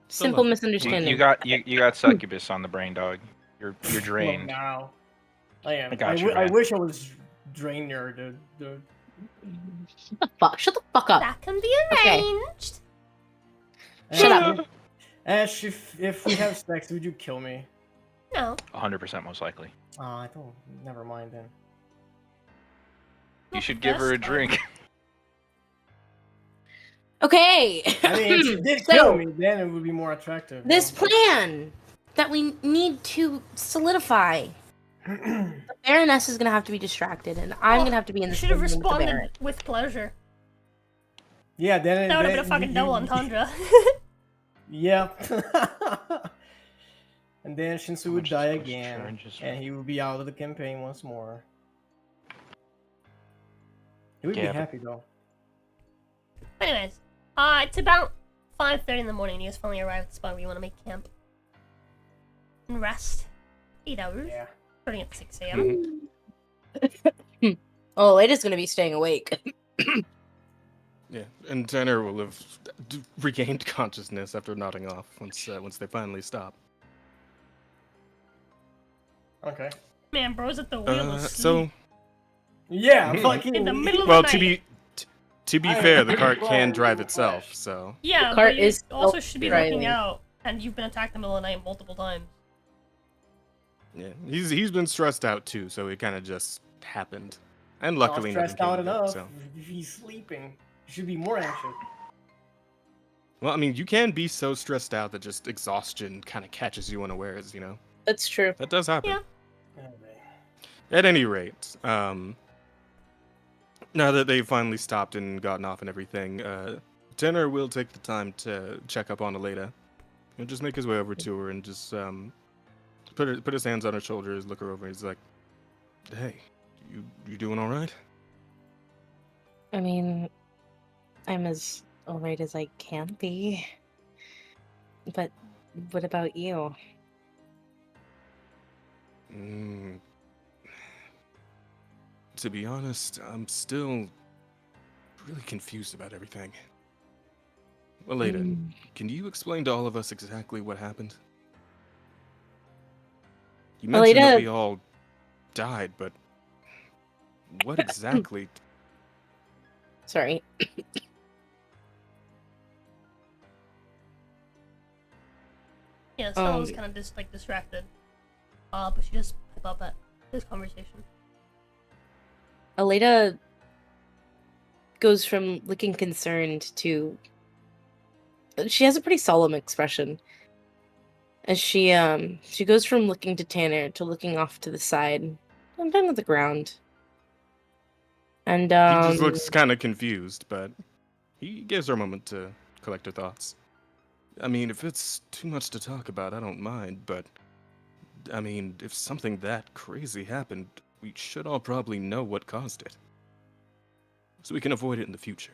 Simple love it. misunderstanding. You got succubus on the brain, dog. You're Well, drained. now I am. I got you, I man. wish I was Drainer. The Shut the fuck up. That can be Okay. arranged. Shut up. Ash, if we have sex, would you kill me? No. 100% most likely. Oh, I don't. Never mind then. You Not should the give her a first time. drink. Okay. I mean, if she did So- kill me, then it would be more attractive. This plan that we need to solidify. The Baroness is gonna have to be distracted, and I'm gonna have to be in the Should have same room with the Baron. responded with pleasure. Yeah, then That would have been a then fucking you- double entendre. Yeah. And then Shinsu How would much die is those again, charges? and he would be out of the campaign once more. He would Yeah, be but- happy though. Anyways, it's about 5:30 in the morning. You guys finally arrive at the spot where you want to make camp and rest. 8 hours. Yeah. Starting at 6 a.m. Oh, it is gonna be staying awake. Yeah, and Tanner will have regained consciousness after nodding off once they finally stop. Okay. Man, bro's at the wheel of So, sleep. Yeah, fucking. In the middle of well, the to night. be fair, the cart can drive itself. So, Yeah, The cart but you is also should be looking self-driving. out, and you've been attacked in the middle of the night multiple times. yeah, he's been stressed out too. So it kind of just happened, and Not luckily nothing stressed came out of it, enough. so. He's sleeping. You should be more anxious. Well, I mean, you can be so stressed out that just exhaustion kind of catches you unawares, you know? That's true. That does happen. Yeah. Oh, man. At any rate, now that they've finally stopped and gotten off and everything, Tanner will take the time to check up on Aleda. And just make his way over to her and just put his hands on her shoulders, look her over, and he's like, "Hey, you doing all right?" I mean, I'm as alright as I can be. But what about you? To be honest, I'm still really confused about everything. Aleda, can you explain to all of us exactly what happened? You mentioned that Aleda- we all died, but what exactly? Sorry. Yeah, Stella was kind of just like distracted. But she just picked up at this conversation. Aleda goes from looking concerned to she has a pretty solemn expression. As she goes from looking to Tanner to looking off to the side and down to the ground. And He just looks kind of confused, but he gives her a moment to collect her thoughts. I mean, if it's too much to talk about, I don't mind, but I mean, if something that crazy happened, we should all probably know what caused it, so we can avoid it in the future.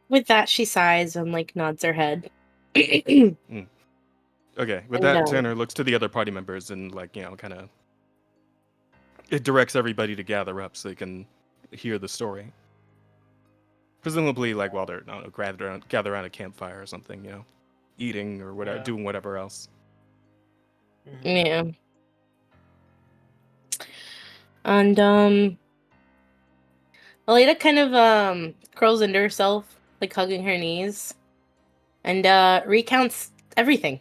with that she sighs and like nods her head. Okay, with that, No. Tanner looks to the other party members and, like, you know, kind of it directs everybody to gather up so they can hear the story. Presumably, like, while they're, I don't know, gather around a campfire or something, you know, eating or whatever, Yeah. doing whatever else. Yeah. And Aleda kind of curls into herself, like hugging her knees, and recounts everything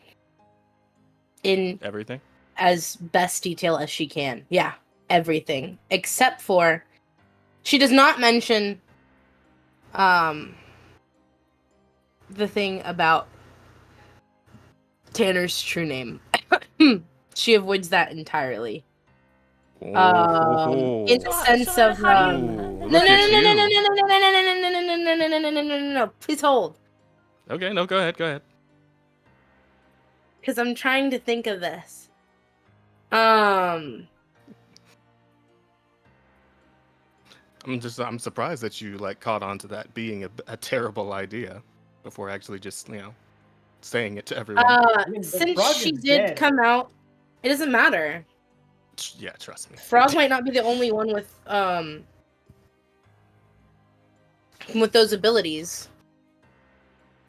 in Everything. as best detail as she can. Yeah, everything except for she does not mention the thing about Tanner's true name. She avoids that entirely. In the sense So of how do you- Ooh, no, look no, at no, no, no, no, you. no, no, no, no, no, no, no, no, no, no, no, no, no, no, no. Please hold, Okay, no, go ahead, go ahead. because I'm trying to think of this. I'm surprised that you, like, caught on to that being a terrible idea before actually just, you know, saying it to everyone. mean, the Since frog she is did dead. come out, it doesn't matter. Yeah, trust me. Frog might not be the only one with those abilities,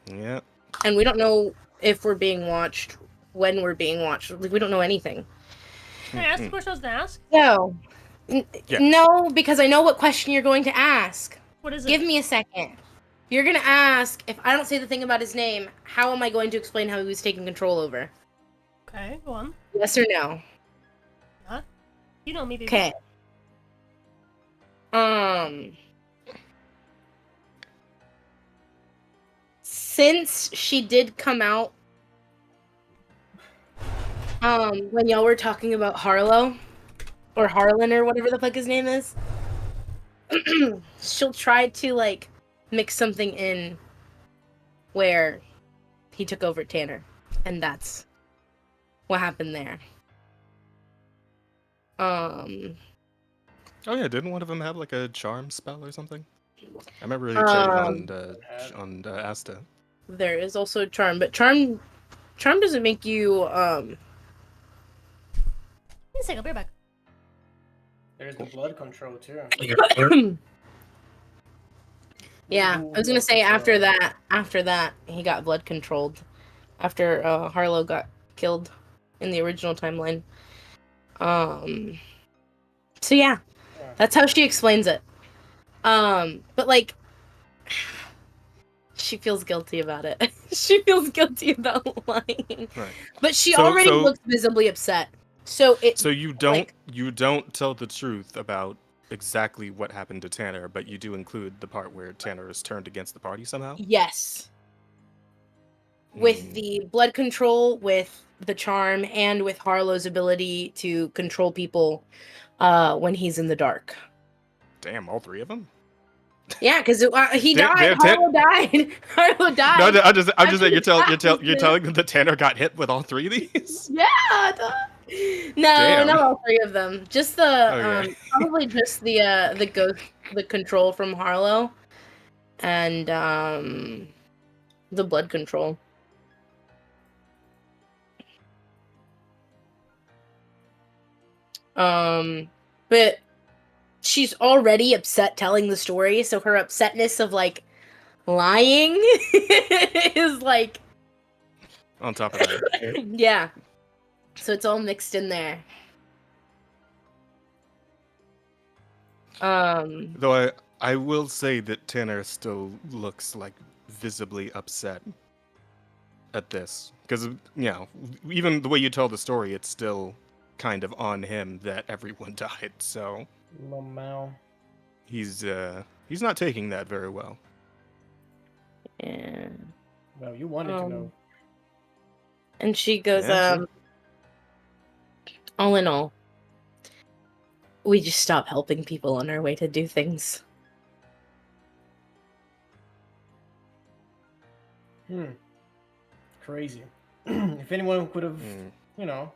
Yeah. and we don't know if we're being watched, when we're being watched. Like, we don't know anything. Can I ask the question I was gonna ask? No, Yeah. no, because I know what question you're going to ask. What is it? Give me a second. You're gonna ask if I don't say the thing about his name. How am I going to explain how he was taking control over? Okay, go on. Yes or no? Huh? You know me, baby. Okay. Since she did come out, when y'all were talking about Harlow, or Harlan, or whatever the fuck his name is, she'll try to, like, mix something in where he took over Tanner, and that's what happened there. Oh yeah, didn't one of them have like a charm spell or something? I remember it on Asta. There is also charm, but charm doesn't make you Give me a second, I'll be right back. There's the blood control too. Yeah, I was gonna say after that he got blood controlled after Harlow got killed in the original timeline. So yeah, that's how she explains it. But like, she feels guilty about it. She feels guilty about lying. Right. But she So- already so- looks visibly upset. So So you don't tell the truth about exactly what happened to Tanner, but you do include the part where Tanner is turned against the party somehow. Yes. With Hmm. the blood control, with the charm, and with Harlow's ability to control people when he's in the dark. Damn, all three of them. Yeah, because he Damn, died. damn, Harlow died. Harlow died. No, I'm just saying. You're After telling them that Tanner got hit with all three of these. Yeah. No, Damn. not all three of them. Just the Okay. probably just the ghost, the control from Harlow, and the blood control. But she's already upset telling the story, so her upsetness of like lying is like On top of that, yeah. So it's all mixed in there. though I will say that Tanner still looks like visibly upset at this because even the way you tell the story, it's still kind of on him that everyone died. So Lamau. he's not taking that very well. Yeah. Well, you wanted to know. And she goes, Yeah, sure. all in all, we just stop helping people on our way to do things. Crazy. If anyone could have, Hang on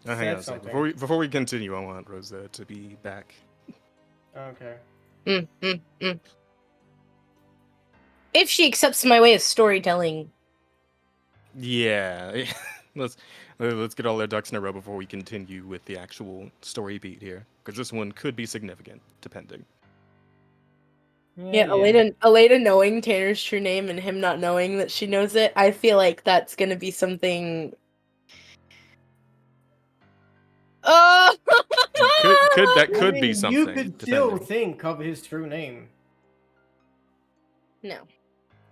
said a second. something. Before we continue, I want Rosa to be back. Okay. If she accepts my way of storytelling. Yeah, let's get all our ducks in a row before we continue with the actual story beat here, because this one could be significant, depending. Yeah, Elena knowing Tanner's true name and him not knowing that she knows it, I feel like that's gonna be something. Oh! That could I mean, be something. you could still depending. think of his true name. No.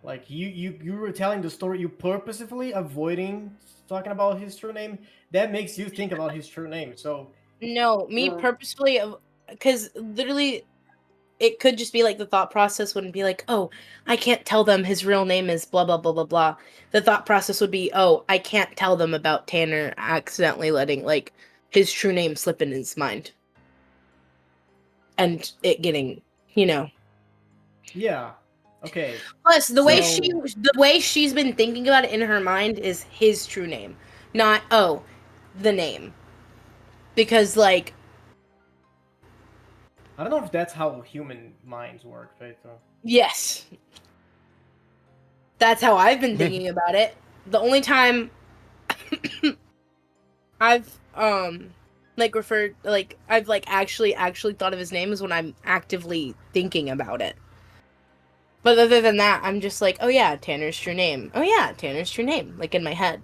Like you were telling the story, you purposefully avoiding talking about his true name. That makes you think about his true name. So No, me purposefully, because literally, it could just be like the thought process wouldn't be like, oh, I can't tell them his real name is blah, blah, blah, blah, blah. The thought process would be, oh, I can't tell them about Tanner accidentally letting, like, his true name slip in his mind. And it getting, yeah, okay. Plus, the way she's been thinking about it in her mind is his true name, not, oh, the name. Because, like, I don't know if that's how human minds work, but yes. That's how I've been thinking about it. The only time I've actually thought of his name is when I'm actively thinking about it. But other than that, I'm just like, oh yeah, Tanner's true name. Oh yeah, Tanner's true name, like in my head.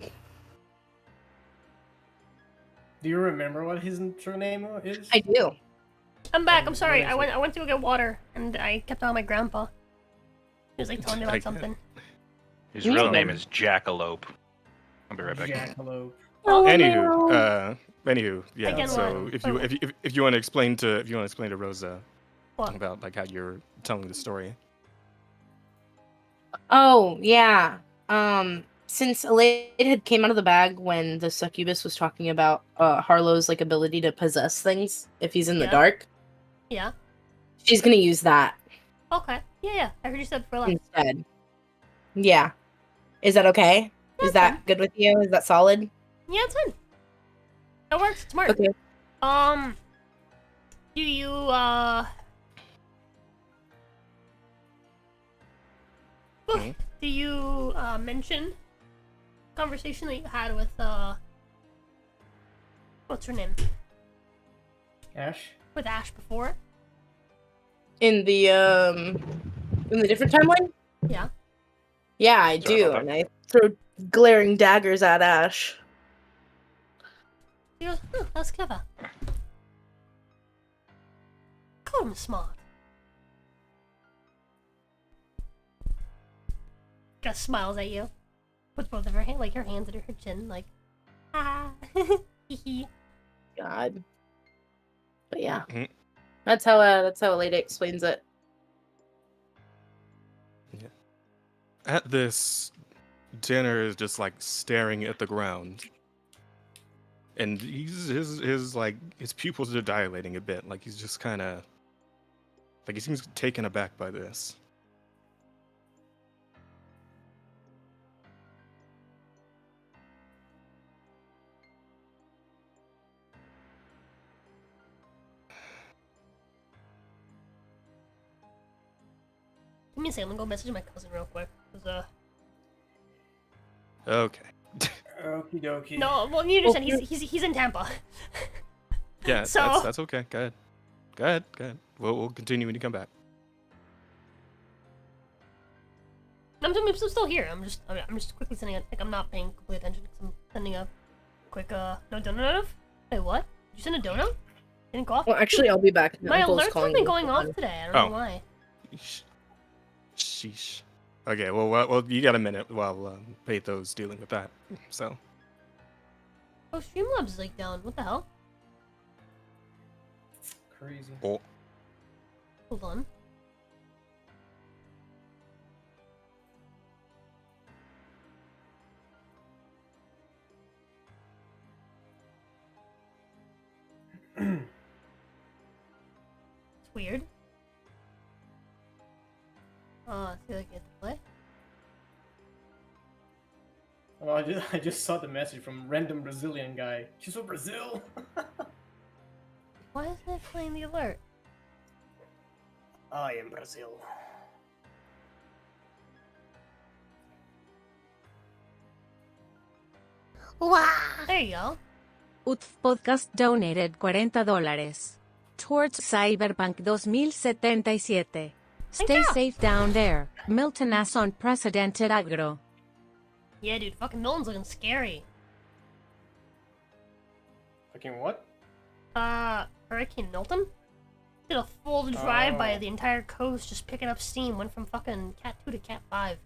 do you remember what his true name is? I do. I'm back. I'm sorry. What is I went to go get water, and I kept on my grandpa. He was like telling me about Okay. something. His real name is Jackalope. I'll be right back. Jackalope. Anywho, yeah. Again, So what? if you want to explain to Rosa What? about like how you're telling the story. Oh yeah. Since Elaine had came out of the bag when the succubus was talking about Harlow's like ability to possess things if he's in the Yeah. dark, Yeah. she's gonna use that Okay. Yeah. I heard you said for life. instead. Yeah. Is that okay? Yeah, Is that good with you? Is that solid? Yeah, it's fine. It works. It's smart. Okay. Do you do you mention conversation that you had with what's her name? Ash? With Ash before? In the different timeline? Yeah. Yeah, I Sorry do, about and I throw glaring daggers at Ash. He goes, that's clever. Call him smart. Gus smiles at you. Puts both of her hands, like her hands under her chin, like, ah, hee hee. God. But yeah, Mhm. that's how Lady explains it. At this, Tanner is just like staring at the ground, and his pupils are dilating a bit. Like he's just kind of like he seems taken aback by this. Give me a second. I'm gonna go message my cousin real quick. 'Cause, Okay. Okie dokie. no, well, you understand. He's in Tampa. Yeah, So- that's okay. Go ahead. We'll continue when you come back. I'm still here. I'm just quickly sending it. Like I'm not paying complete attention because I'm sending a quick no donut. Wait, what? Did you send a donut? Didn't go off. Well, actually, I'll be back. My Uncle's alerts calling have been me. going off today. I don't Oh. know why. Sheesh. Okay, well, you got a minute while Paytho's dealing with that. So, Oh, Streamlabs is like down. What the hell? Crazy. oh, Hold on. It's weird. See if I can get to play. Oh, I just saw the message from random Brazilian guy. She's from Brazil. Why isn't it playing the alert? I am Brazil. There you go. UTF Podcast donated $40 towards Cyberpunk 2077. Stay you. safe down there. Milton as unprecedented aggro. Yeah, dude. Fucking Milton's looking scary. Fucking what? Hurricane Milton? Did a full drive-by Oh. of the entire coast, just picking up steam. Went from fucking Cat 2 to Cat 5.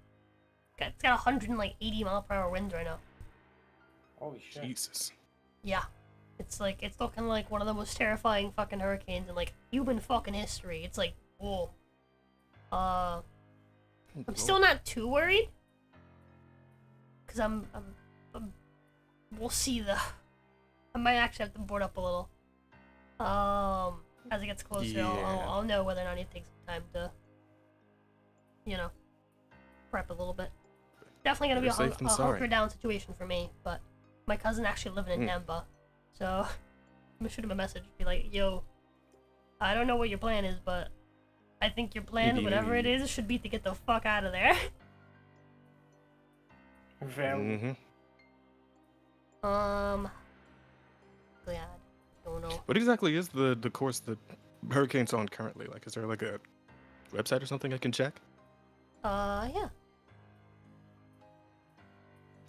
It's got 180 mile per hour winds right now. Holy shit. Jesus. Yeah. It's looking like one of the most terrifying fucking hurricanes in like human fucking history. It's like, whoa. I'm still not too worried. Cause I'm we'll see I might actually have to board up a little. As it gets closer, Yeah. I'll know whether or not it takes some time to, prep a little bit. Definitely gonna be Better safe than sorry. hunker down situation for me, but my cousin actually living in Hmm. Tampa, so I'm gonna shoot him a message, be like, yo, I don't know what your plan is, but I think your plan, whatever it is, should be to get the fuck out of there. Very. Mm-hmm. Glad. Don't know. What exactly is the course the hurricane's on currently? Like, is there like a website or something I can check? Yeah.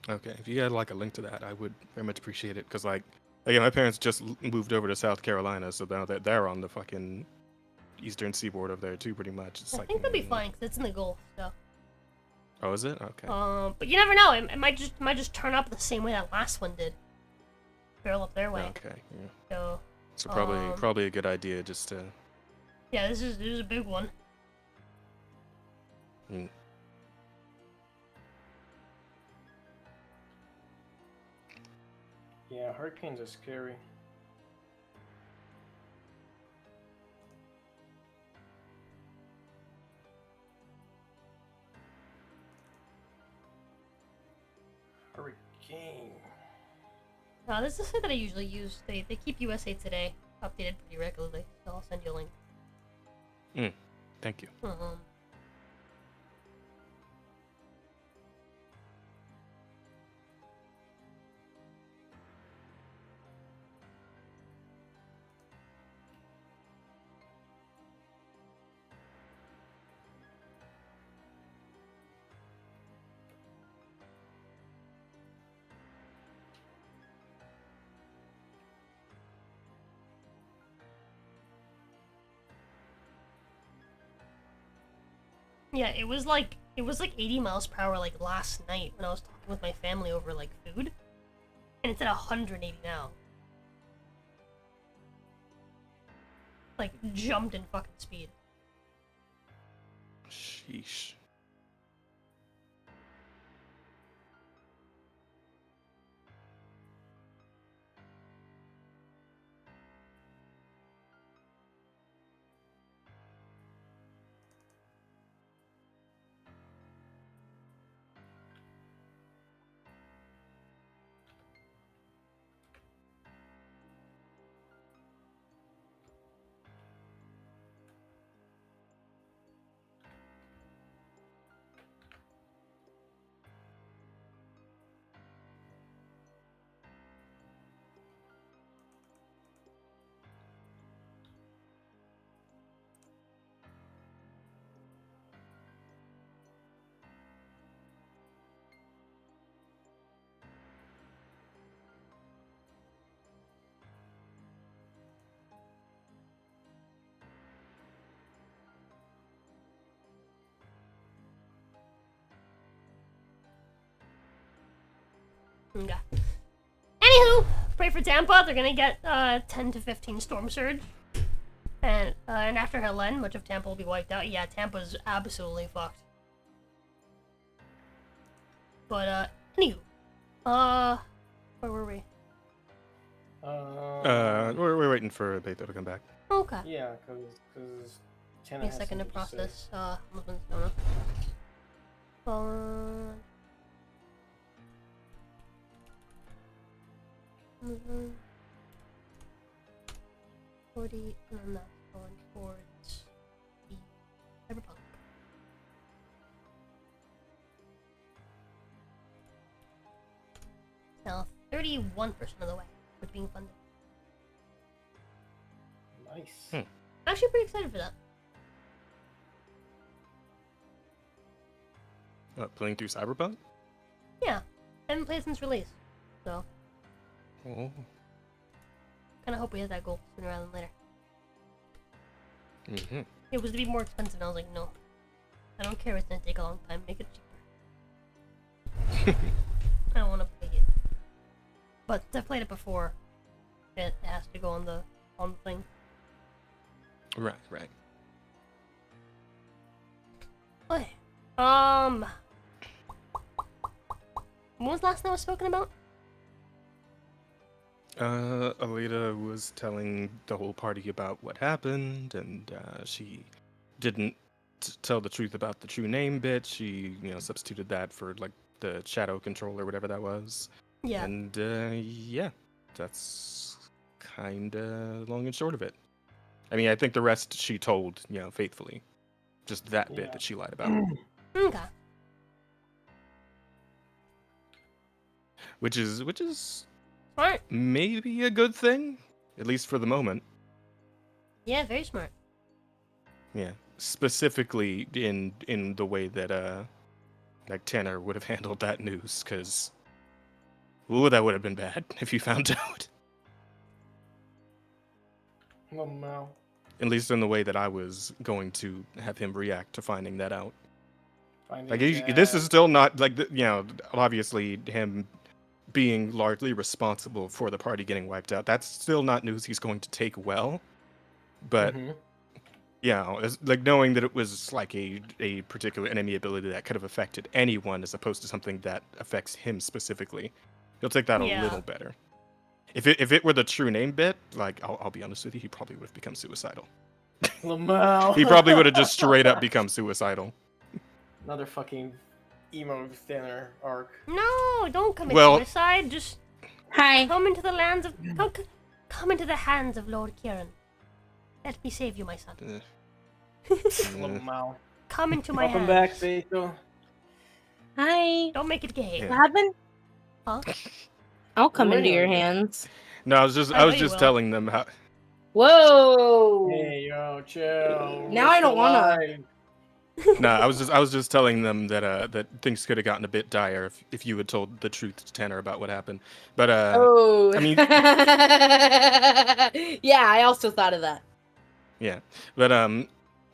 Okay, if you had like a link to that, I would very much appreciate it. Cause like, again, my parents just moved over to South Carolina, so now that they're on the fucking eastern seaboard over there too, pretty much. It's I like, think they'll be fine because it's in the Gulf, so. Oh, is it? Okay. But you never know. It might just turn up the same way that last one did. Barrel up their way. Okay. Yeah. So So probably a good idea just to. yeah, this is a big one. Mm. Yeah, hurricanes are scary. Hurricane. This is the site that I usually use. They keep USA Today updated pretty regularly, so I'll send you a link. Thank you. Yeah, it was like 80 miles per hour like last night when I was talking with my family over like food, and it's at 180 now. like jumped in fucking speed. Sheesh. Okay. Anywho, pray for Tampa. They're gonna get 10 to 15 storm surge, and after Helen, much of Tampa will be wiped out. Yeah, Tampa's absolutely fucked. But anywho, where were we? We're waiting for Beto to come back. Okay. Yeah, because Give me a second to process. Movements. No. Uh, 40, and then that's going towards the cyberpunk. Now, 31% of the way with being funded. Nice. Actually, pretty excited for that. Playing through Cyberpunk? Yeah, I haven't played since release, so Oh. kind of hope we hit that goal sooner rather than later. Mm-hmm. It was to be more expensive, and I was like, no, I don't care. It's gonna take a long time. Make it cheaper. I don't want to play it, but I've played it before. It has to go on the thing. Right. Okay. When was the last time I was spoken about? Alita was telling the whole party about what happened, and she didn't tell the truth about the true name bit. She, substituted that for like the shadow control or whatever that was. Yeah. And yeah, that's kind of long and short of it. I mean, I think the rest she told, faithfully. Just that bit that she lied about. Okay. Which is Smart. maybe a good thing, at least for the moment. Yeah, very smart. Yeah, specifically in the way that like Tanner would have handled that news, because ooh, that would have been bad if you found out. Oh no. At least in the way that I was going to have him react to finding that out. Like this is still not like obviously him being largely responsible for the party getting wiped out. That's still not news he's going to take well. But it's like knowing that it was like a particular enemy ability that could have affected anyone as opposed to something that affects him specifically, he'll take that a little better. If it were the true name bit, like I'll be honest with you, he probably would have become suicidal. Lamau. He probably would have just straight up become suicidal. Another fucking emo thinner arc. No, don't commit Well- suicide. Just come into the lands of come into the hands of Lord Kieran. Let me save you, my son. Lamau. Come into my Welcome hands. back, Beto. Hi. Don't make it gay. What happened? Huh? I'll come We're into your in. hands. No, I was know just you will. telling them how. Whoa. Hey, yo, chill. Now We're I don't still wanna. live. No, I was just telling them that that things could have gotten a bit dire if you had told the truth to Tanner about what happened. But Oh. I mean- yeah, I also thought of that. yeah, but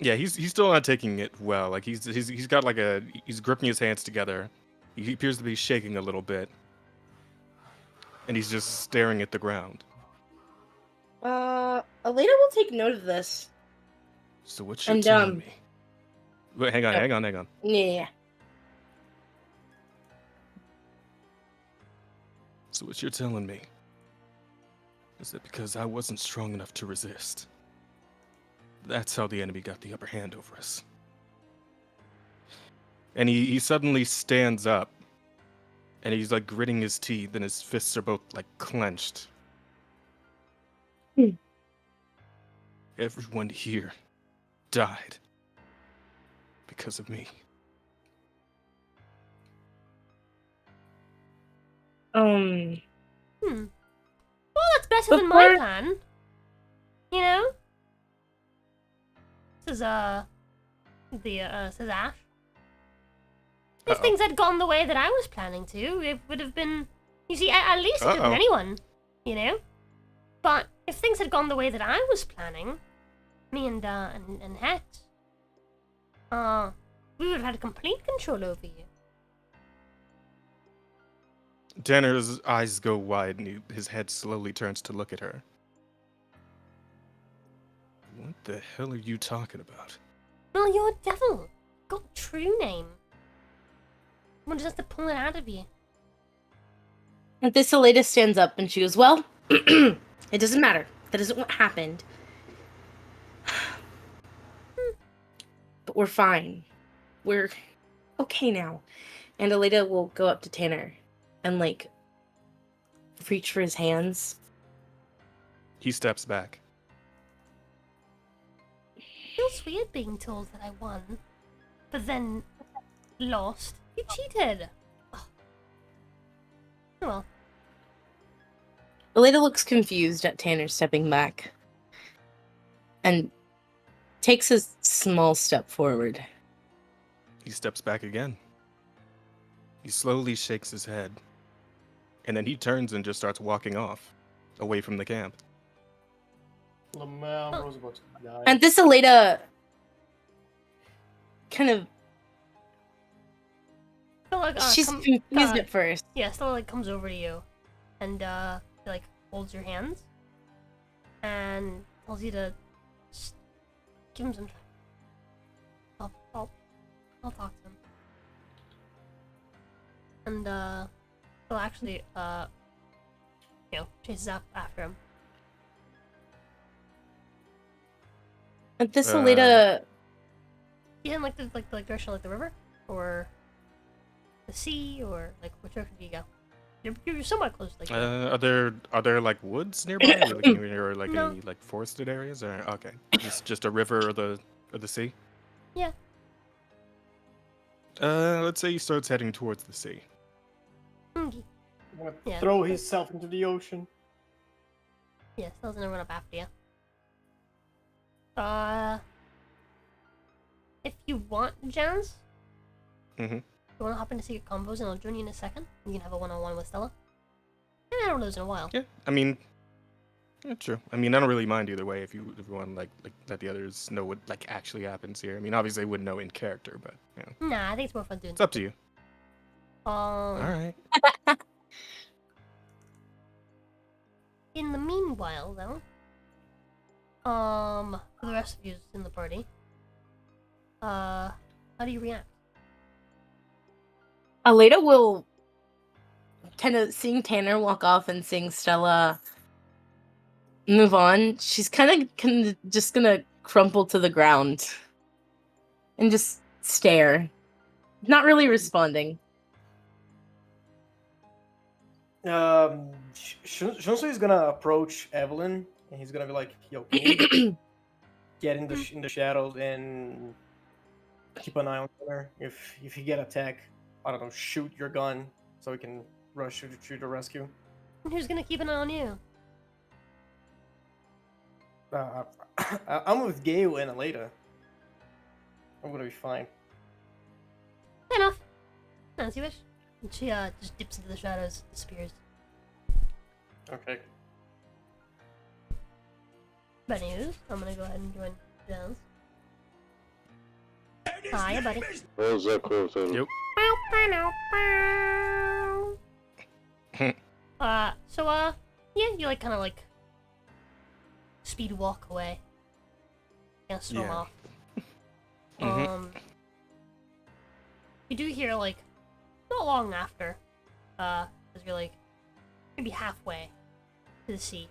yeah, he's still not taking it well. Like he's got like he's gripping his hands together. He appears to be shaking a little bit, and he's just staring at the ground. Elena will take note of this. So what you're And, telling me? Wait, hang on, oh. hang on, hang on. Yeah. So what you're telling me is that because I wasn't strong enough to resist, that's how the enemy got the upper hand over us. And he suddenly stands up, and he's like gritting his teeth, and his fists are both like clenched. Everyone here died because of me. Well, that's better than my plan. You know? Says, says Ash. If things had gone the way that I was planning to, it would have been... You see, at least it could have been anyone, you know? But if things had gone the way that I was planning, me and Hex, we would have had complete control over you. Tanner's eyes go wide, and his head slowly turns to look at her. What the hell are you talking about? Well, you're a devil. Got a true name. One just has to pull it out of you. And this Elena stands up and she goes, well, it doesn't matter. That isn't what happened. But we're fine. We're okay now. And Elena will go up to Tanner and, like, reach for his hands. He steps back. Feels weird being told that I won, but then lost. You cheated. Oh. Oh well. Elena looks confused at Tanner stepping back and takes a small step forward. He steps back again. He slowly shakes his head. And then he turns and just starts walking off, away from the camp. Lamel was about to die. And this Elena kind of... So, like, she's confused at first. Yeah, Stella, like, comes over to you and, like, holds your hands and tells you to just give him some time. I'll talk to him. And, well, actually, you know, chases up after him. And this Elena... You in, like, the direction of, like, the river? Or the sea? Or, like, which direction do you go? You're somewhat close. Like, are there like woods nearby, or like No. any like forested areas? Or okay, just a river or the sea. Yeah. Let's say he starts heading towards the sea. Okay. He's gonna Yeah. throw himself into the ocean. Yeah, Stella's gonna run up after you. If you want, Jazz, Mm-hmm. you wanna hop into secret combos and I'll join you in a second? You can have a one-on-one with Stella. I haven't lose in a while. Yeah, I mean, yeah, true. I mean, I don't really mind either way if you want like let the others know what like actually happens here. I mean, obviously they wouldn't know in character, but you know, Nah, I think it's more fun doing. it's up to you. All right. In the meanwhile, though, for the rest of you in the party, how do you react? Elena will kind of seeing Tanner walk off and seeing Stella move on. She's kind of just gonna crumple to the ground and just stare, not really responding. Shunsu is gonna approach Evelyn, and he's gonna be like, "Yo, can you get in the shadows and keep an eye on her? If you get attacked, I don't know, shoot your gun so we can rush to the rescue." And who's gonna keep an eye on you? I'm with Gale and Aleda. I'm gonna be fine. Fair enough. As you wish. And she just dips into the shadows, disappears. Okay. But anyways, I'm gonna go ahead and join Jazz. Hiya, buddy. Yep. Yeah, you like kind of like speed walk away. Gonna swim Yeah. off. Mhm. You do hear like not long after, as you're like maybe halfway to the sea.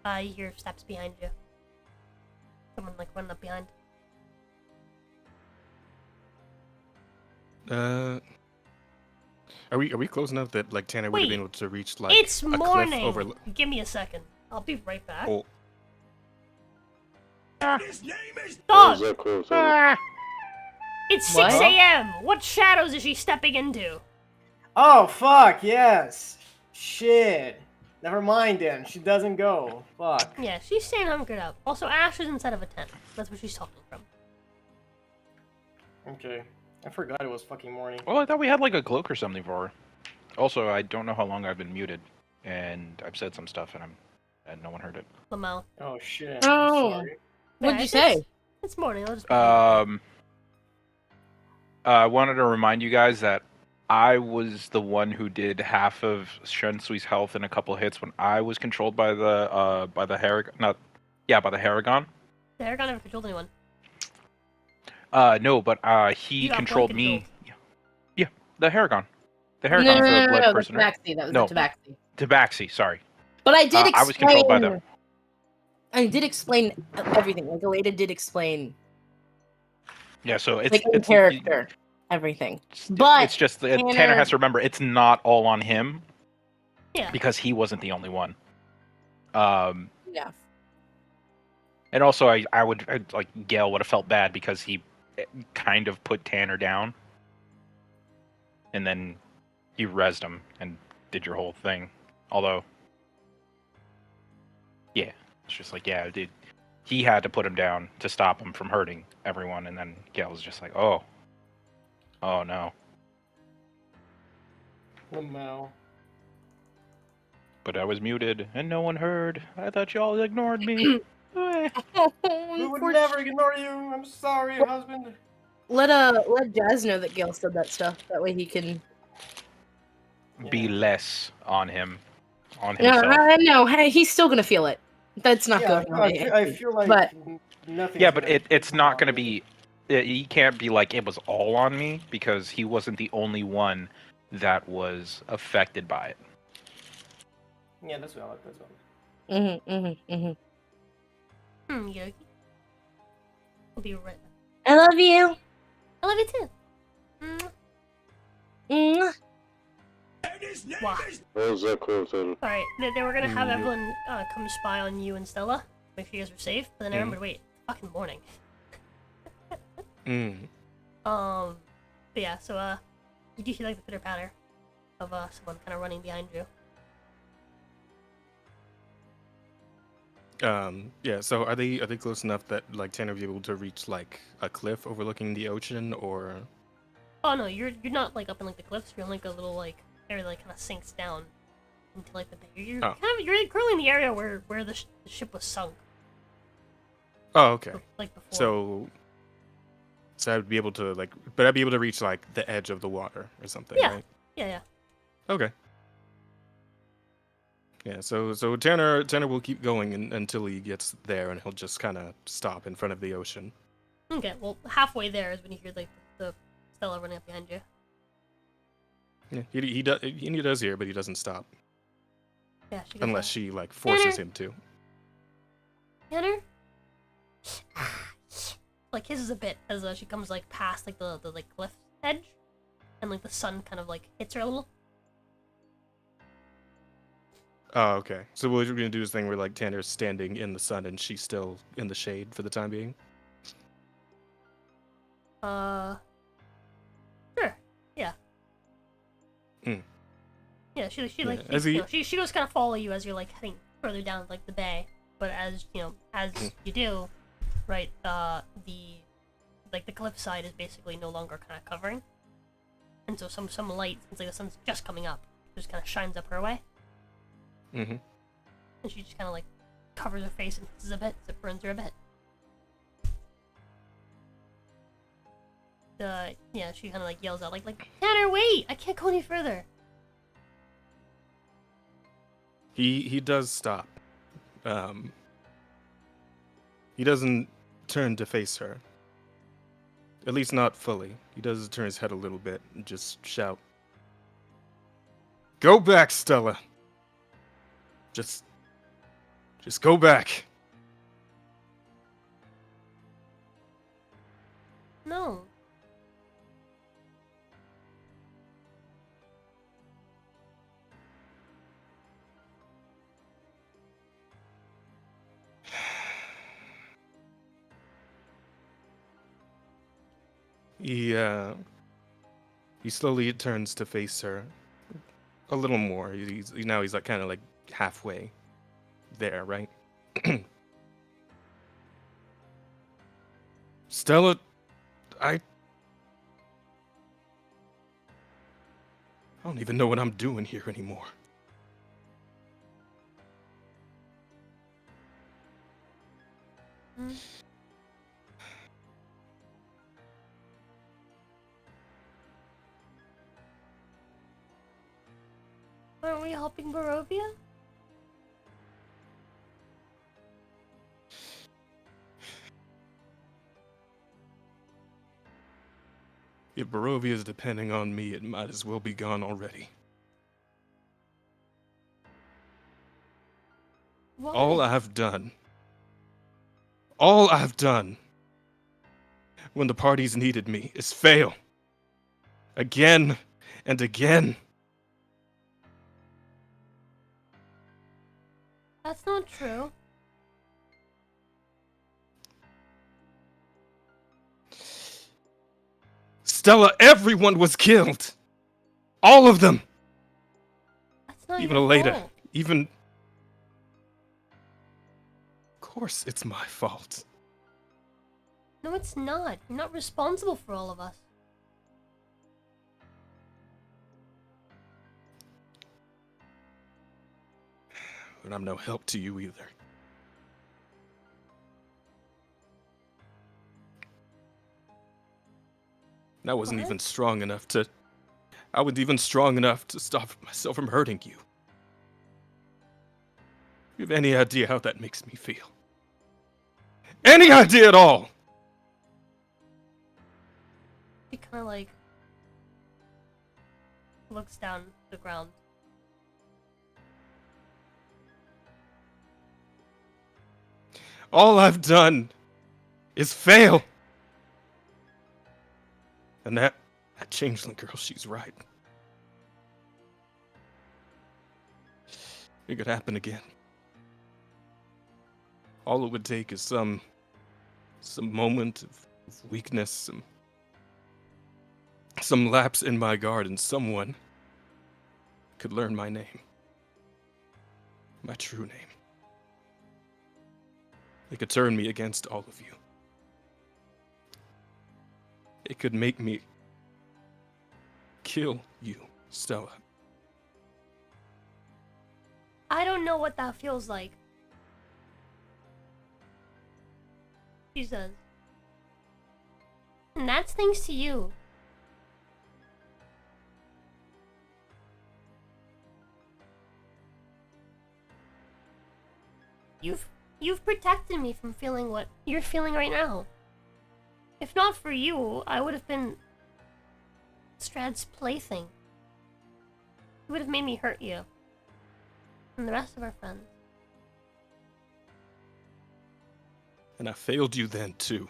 You hear steps behind you. Someone like running up behind. Are we close enough that like Tanner would have been Wait, able to reach like It's a cliff morning. over? Give me a second. I'll be right back. Oh, Dog! It's 6 What? a.m. What shadows is she stepping into? Oh fuck, yes. Shit. Never mind then. She doesn't go. Fuck. Yeah, she's staying hunkered up. Also, Ash is inside of a tent. That's where she's talking from. Okay. I forgot it was fucking morning. Well, I thought we had like a cloak or something for her. Also, I don't know how long I've been muted, and I've said some stuff, and no one heard it. Lamau. Oh shit. Oh. I'm sorry. What'd Yeah, you say? It's morning. I'll just. I wanted to remind you guys that I was the one who did half of Shensui's health in a couple hits when I was controlled by the Harrigan. By the Harrigan. The Aragon never controlled anyone. No, but he You got controlled blood me. controlled. Yeah, the Harrigan. The No, Harrigan's no, the blood the person. Tabaxi. That was No. the Tabaxi. Tabaxi, sorry. But I did explain. I was controlled by them. I did explain everything. Like Aleda did explain, Yeah, so it's like in it's character, everything. But it's just that Tanner Tanner- has to remember it's not all on him Yeah. because he wasn't the only one. Yeah. And also, I'd like Gale would have felt bad because he kind of put Tanner down, and then you rezzed him and did your whole thing. Although, yeah, it's just like, yeah, dude, he had to put him down to stop him from hurting everyone, and then Gale was just like, oh no. Lamau. But I was muted and no one heard. I thought y'all ignored me. We would never ignore you. I'm sorry, husband. Let Jazz know that Gale said that stuff. That way he can. Be Yeah. less on him, on Yeah, himself. I know. Hey, he's still gonna feel it. That's not Yeah, going no, away. I feel like But- nothing. Yeah, but it's not going to be. He can't be like it was all on me because he wasn't the only one that was affected by it. Yeah, that's valid. That's valid. Yogi. I'll be right back. I love you. I love you too. Mwah. Wow. Alright, they were gonna have everyone come spy on you and Stella, make sure you guys were safe, but then I remembered, wait, it's fucking morning. But yeah, so you do hear like the pitter patter of someone kind of running behind you. Yeah. So are they close enough that like Tanner would be able to reach like a cliff overlooking the ocean, or? Oh no, you're not like up in like the cliffs. You're in like a little like area that like, kind of sinks down into like the bay. You're you're currently in the area where the ship was sunk. Oh, okay. Like before. So I'd be able to like, but I'd be able to reach like the edge of the water or something, Yeah. right? Yeah. Okay. Yeah. So Tanner will keep going until he gets there, and he'll just kind of stop in front of the ocean. Okay. Well, halfway there is when you hear like the Stella running up behind you. Yeah. He does hear, but he doesn't stop Yeah. She goes, unless she like forces Tanner? him to. Tanner? Like hisses a bit as she comes like past like the like cliff edge, and like the sun kind of like hits her a little. Oh, okay. So what we're gonna do is thing where like Tanner's standing in the sun and she's still in the shade for the time being. Sure. Yeah. Mm. Yeah. She Yeah, like as you know, she goes kind of follow you as you're like heading further down like the bay, but as you know as you do, right? The cliffside is basically no longer kind of covering, and so some light, it's like the sun's just coming up, just kind of shines up her way. Mm-hmm. And she just kind of like covers her face and hisses a bit, so it burns her a bit. Yeah, she kind of like yells out like Tanner, wait! I can't go any further. He does stop. He doesn't turn to face her. At least not fully. He does turn his head a little bit and just shout. Go back, Stella. Just go back. No. He slowly turns to face her a little more. Now he's like kind of like halfway there, right? Stella, I don't even know what I'm doing here anymore. Hmm. Aren't we helping Barovia? If Barovia is depending on me, it might as well be gone already. What? All I've done when the parties needed me is fail. Again and again. That's not true. Stella, everyone was killed. All of them. That's not Even your later. fault. Even... Of course it's my fault. No, it's not. You're not responsible for all of us. But I'm no help to you either. And I wasn't What? even strong enough to... I wasn't even strong enough to stop myself from hurting you. You have any idea how that makes me feel? Any idea at all? He kind of like looks down at the ground. All I've done is fail. And that changeling girl, she's right. It could happen again. All it would take is some moment of weakness, some lapse in my guard, and someone could learn my name. My true name. It could turn me against all of you. It could make me kill you, Stella. I don't know what that feels like. She says. And that's thanks to you. You've protected me from feeling what you're feeling right now. If not for you, I would have been Strad's plaything. It would have made me hurt you. And the rest of our friends. And I failed you then, too.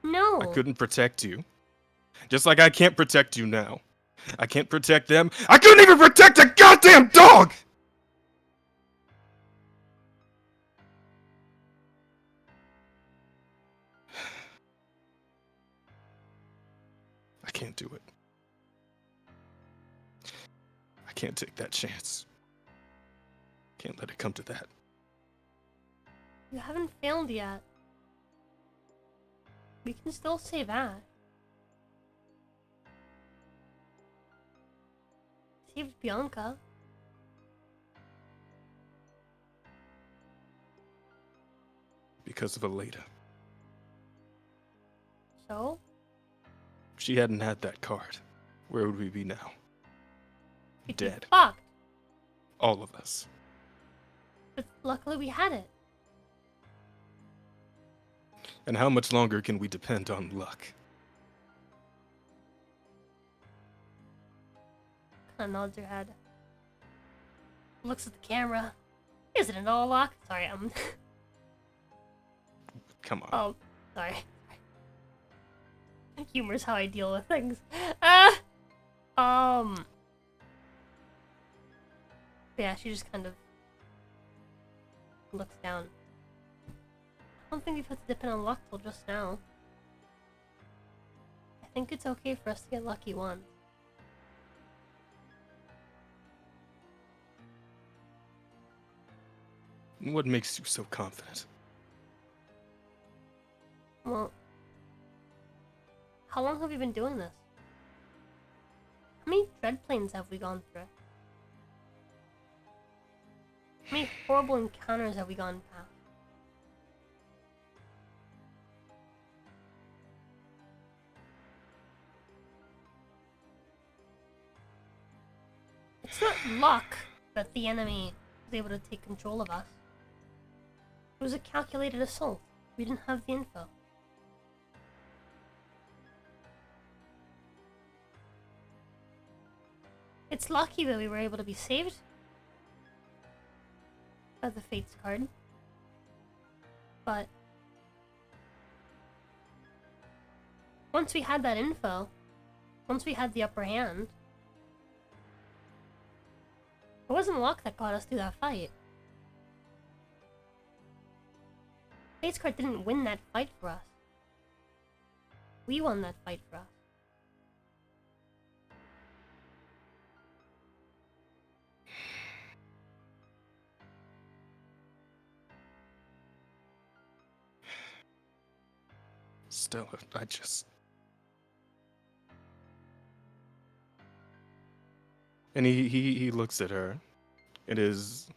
No. I couldn't protect you. Just like I can't protect you now. I can't protect them. I couldn't even protect a goddamn dog! I can't do it. I can't take that chance. Can't let it come to that. You haven't failed yet. We can still say that. Saved Bianca. Because of Aleda. So? If she hadn't had that card, where would we be now? We'd be Dead. fucked. All of us. But luckily we had it. And how much longer can we depend on luck? Kind of nods her head. Looks at the camera. Isn't it all luck? Sorry, Come on. Oh, sorry. Humor's how I deal with things. Yeah, she just kind of looks down. I don't think we've had to depend on luck till just now. I think it's okay for us to get lucky once. What makes you so confident? Well, how long have we been doing this? How many Dreadplanes have we gone through? How many horrible encounters have we gone past? It's not luck that the enemy was able to take control of us. It was a calculated assault. We didn't have the info. It's lucky that we were able to be saved by the Fates card. But once we had that info, once we had the upper hand, it wasn't luck that got us through that fight. Fates card didn't win that fight for us. We won that fight for us. Stella, I just... And he looks at her, and his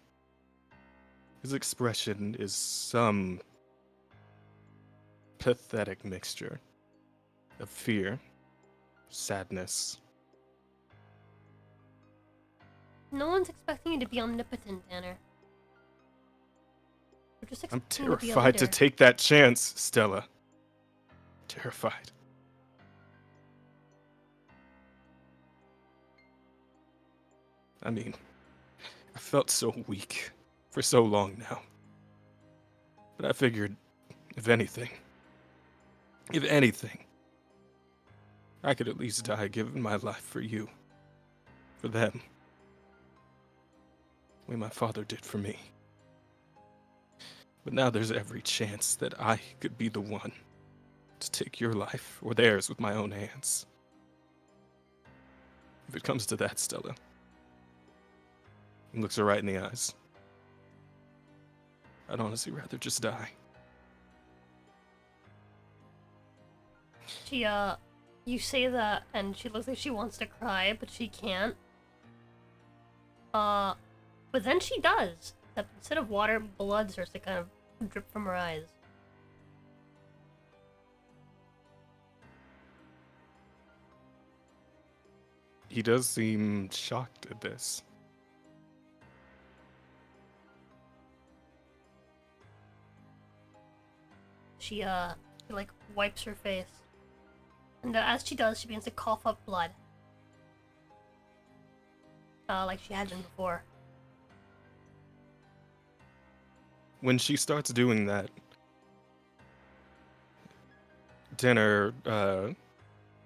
expression is some pathetic mixture of fear, sadness. No one's expecting you to be omnipotent, Tanner. We're just I'm expecting you to be a terrified to leader. take that chance, Stella. Terrified. I mean, I felt so weak for so long now. But I figured, if anything, I could at least die giving my life for you. For them. The way my father did for me. But now there's every chance that I could be the one to take your life or theirs with my own hands. If it comes to that, Stella. He looks her right in the eyes. I'd honestly rather just die. You say that, and she looks like she wants to cry, but she can't. But then she does. Except instead of water, blood starts to kind of drip from her eyes. He does seem shocked at this. She like wipes her face, and as she does, she begins to cough up blood, like she had been before. When she starts doing that, Tanner,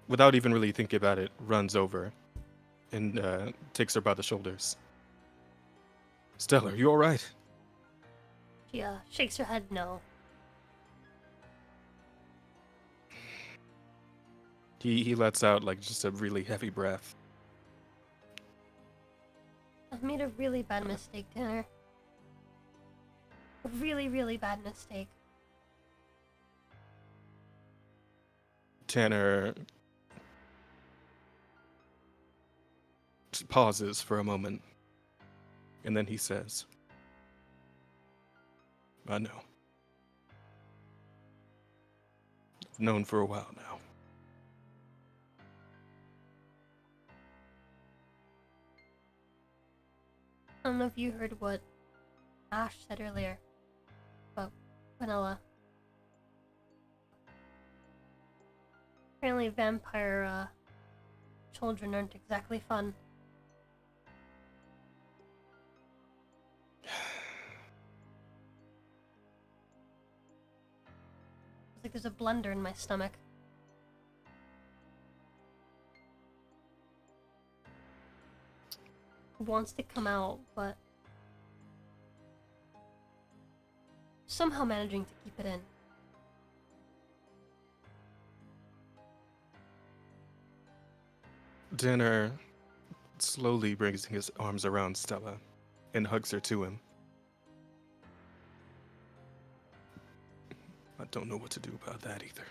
without even really thinking about it, runs over and takes her by the shoulders. Stella, are you alright? She shakes her head no. He lets out like just a really heavy breath. I've made a really bad mistake, Tanner. A really, really bad mistake. Tanner just pauses for a moment, and then he says, I know. I've known for a while now. I don't know if you heard what Ash said earlier about Vanilla. Apparently vampire, children aren't exactly fun. It's like there's a blender in my stomach. It wants to come out, but somehow managing to keep it in. Dinner slowly brings his arms around Stella and hugs her to him. I don't know what to do about that either.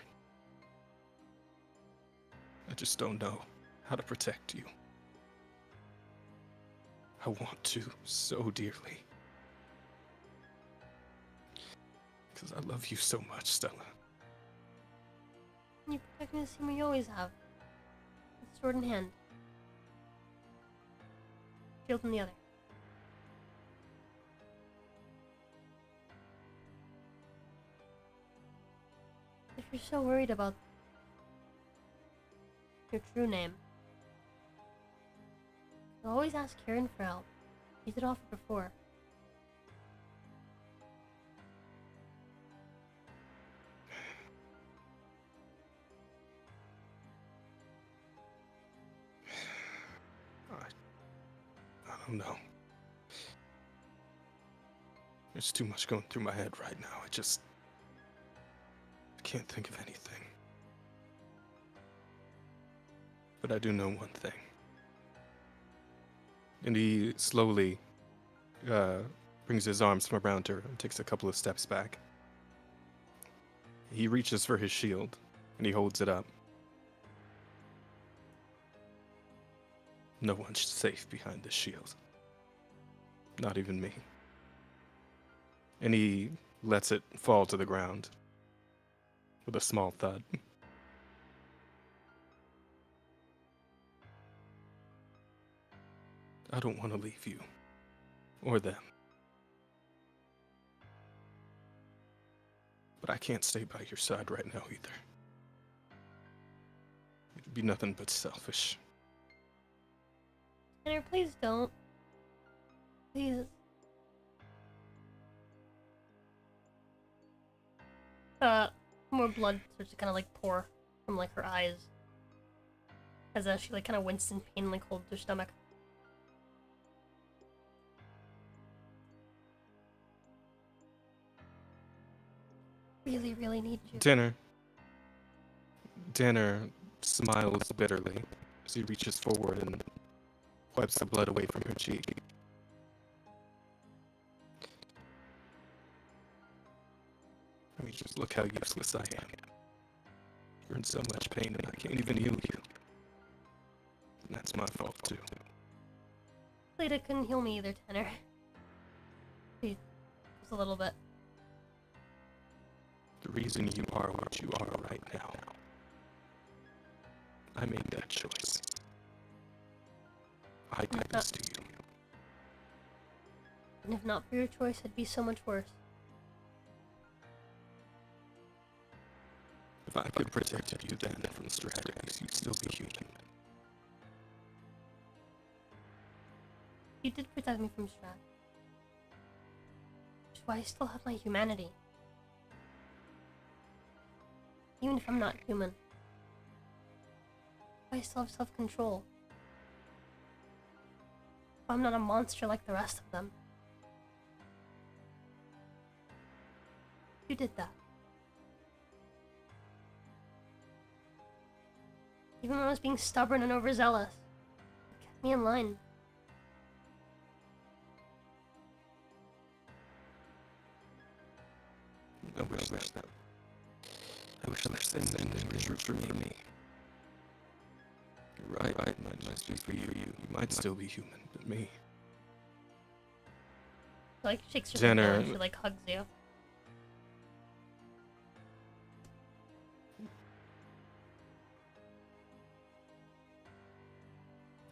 I just don't know how to protect you. I want to so dearly. Because I love you so much, Stella. You protect me the same way you always have. With sword in hand. Shield in the other. If you're so worried about your true name, you'll always ask Kieran for help. He did offer before. I don't know. There's too much going through my head right now. I can't think of anything. But I do know one thing. And he slowly brings his arms from around her and takes a couple of steps back. He reaches for his shield and he holds it up. No one's safe behind this shield. Not even me. And he lets it fall to the ground with a small thud. I don't want to leave you or them. But I can't stay by your side right now either. It'd be nothing but selfish. Tanner, please don't. Please. More blood starts to kind of like pour from like her eyes as she like kind of winced in pain and like holds her stomach. Really, really need you. Dinner smiles bitterly as he reaches forward and wipes the blood away from her cheek. I mean, just look how useless I am. You're in so much pain and I can't even heal you. And that's my fault too. Leda couldn't heal me either, Tanner. Just a little bit. The reason you are what you are right now. I made that choice. I did this to you. And if not for your choice, it'd be so much worse. If I could protect you then from strategies, you'd still be human. You did protect me from Strat. Which is why I still have my humanity. Even if I'm not human. I still have self-control. I'm not a monster like the rest of them. You did that. Even when I was being stubborn and overzealous, you kept me in line. I wish there's something that was true for me. You're right, it might not be for you. You might still be human, but me. She like shakes your Jenner. hand and she like hugs you.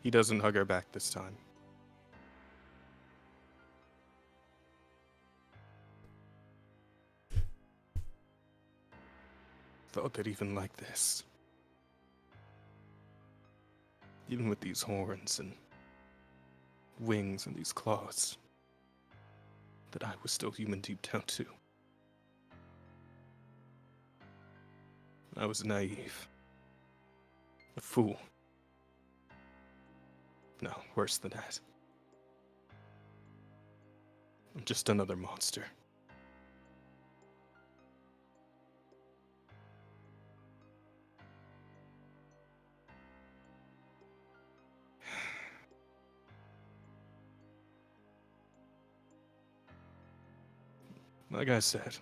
He doesn't hug her back this time. Thought that even like this, even with these horns and wings and these claws, that I was still human deep down too. I was naive. A fool. No, worse than that. I'm just another monster. Like I said,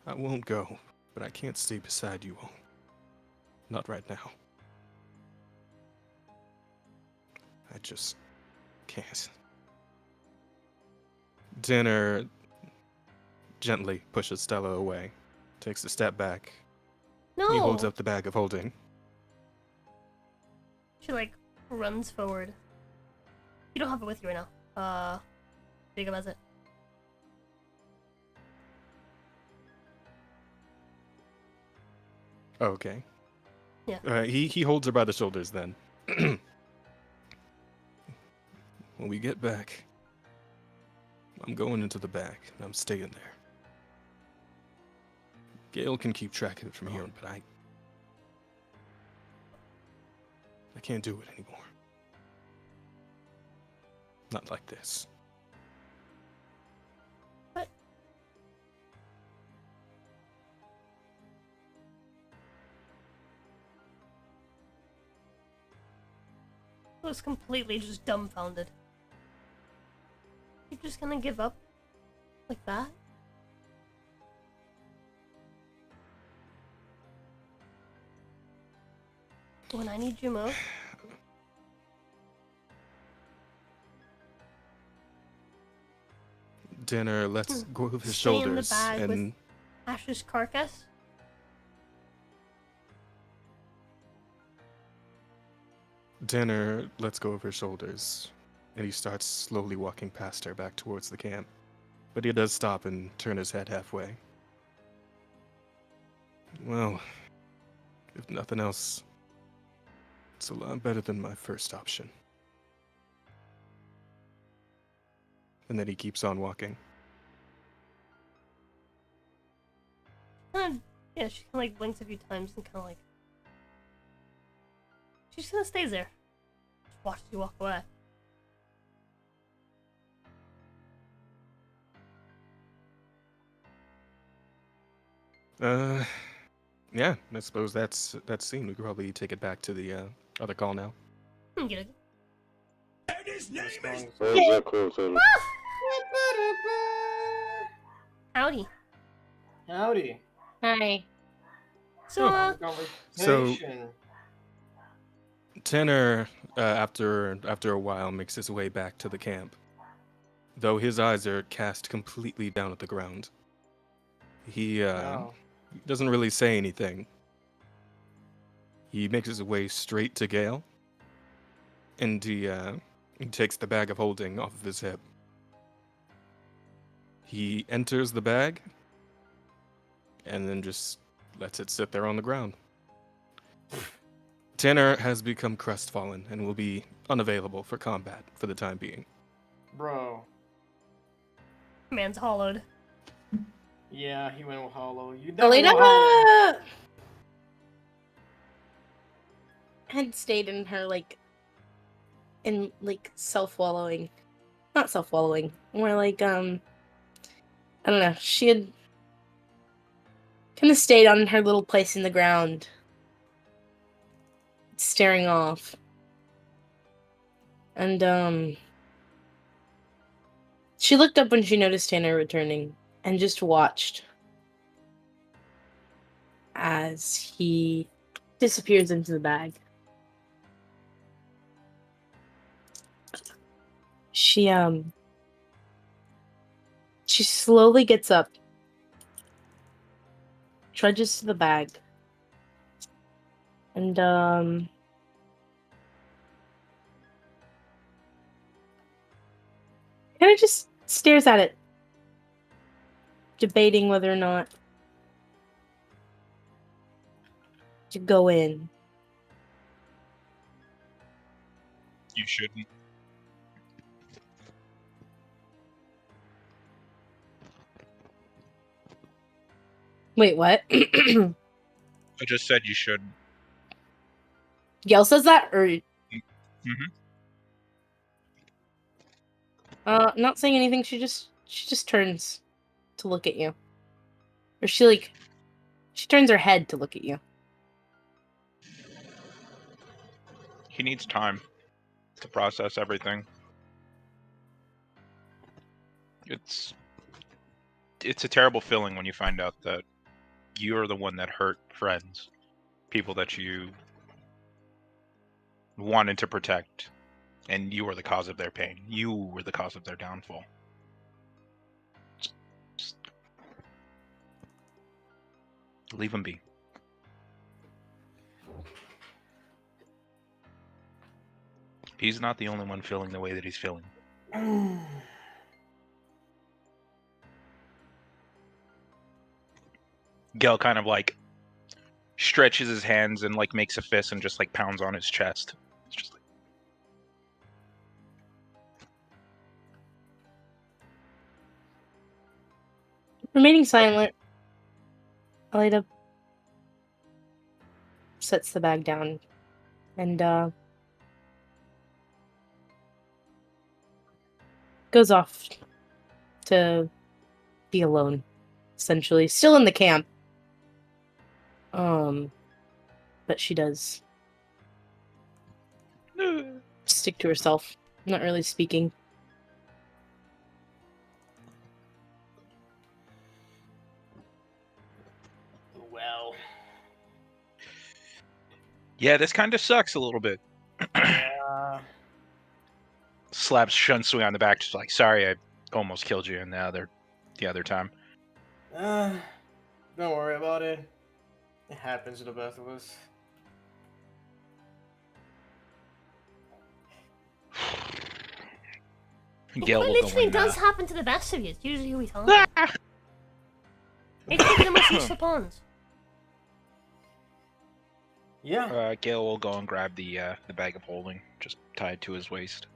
I won't go, but I can't stay beside you all. Not right now. I just can't. Dinner gently pushes Stella away, takes a step back. No. He holds up the bag of holding. She like runs forward. You don't have it with you right now. Jacob has it. Okay. Yeah. He holds her by the shoulders then. When we get back, I'm going into the bag, and I'm staying there. Gale can keep track of it from here, but I can't do it anymore. Not like this. What? I was completely just dumbfounded. You're just gonna give up like that? When I need you most? Dinner lets go of his Stay in the shoulders bag with and Ash's carcass? Dinner lets go of her shoulders, and he starts slowly walking past her back towards the camp. But he does stop and turn his head halfway. Well, if nothing else, it's a lot better than my first option. And then he keeps on walking. Yeah, she kind of like blinks a few times and kind of like... She's gonna stay there. Just watch you walk away. Yeah, I suppose that's scene. We could probably take it back to the other call now. Get it. Howdy. Howdy. Hi. So, Conversation. Tanner, after a while, makes his way back to the camp. Though his eyes are cast completely down at the ground. He doesn't really say anything. He makes his way straight to Gale, and he takes the bag of holding off of his hip. He enters the bag, and then just lets it sit there on the ground. Tanner has become crestfallen and will be unavailable for combat for the time being. Bro. man's hollowed. Yeah, he went hollow. You Alita had stayed in her self-wallowing. Not self-wallowing. More like I don't know. She had kind of stayed on her little place in the ground, staring off. And she looked up when she noticed Tanner returning and just watched as he disappears into the bag. She slowly gets up, trudges to the bag, and kind of just stares at it, debating whether or not to go in. You shouldn't. Wait, what? I just said you shouldn't. Gail says that, or Mm-hmm. not saying anything. She just turns to look at you, or she turns her head to look at you. He needs time to process everything. It's a terrible feeling when you find out that you're the one that hurt friends, people that you wanted to protect, and you were the cause of their pain. You were the cause of their downfall. Just leave him be. He's not the only one feeling the way that he's feeling. Gel kind of like stretches his hands and like makes a fist and just like pounds on his chest. It's just like, Remaining silent, Alida sets the bag down and goes off to be alone, essentially. Still in the camp. But she does stick to herself, not really speaking. Well, yeah, this kind of sucks a little bit. yeah. Slaps Shunsui on the back, just like, sorry, I almost killed you the other time. Don't worry about it. It happens to the best of us. Gale It will go literally in, does happen to the best of you. It's usually who we talk about. It's taking the most useful pawns. Yeah. Gale will go and grab the bag of holding, just tied to his waist.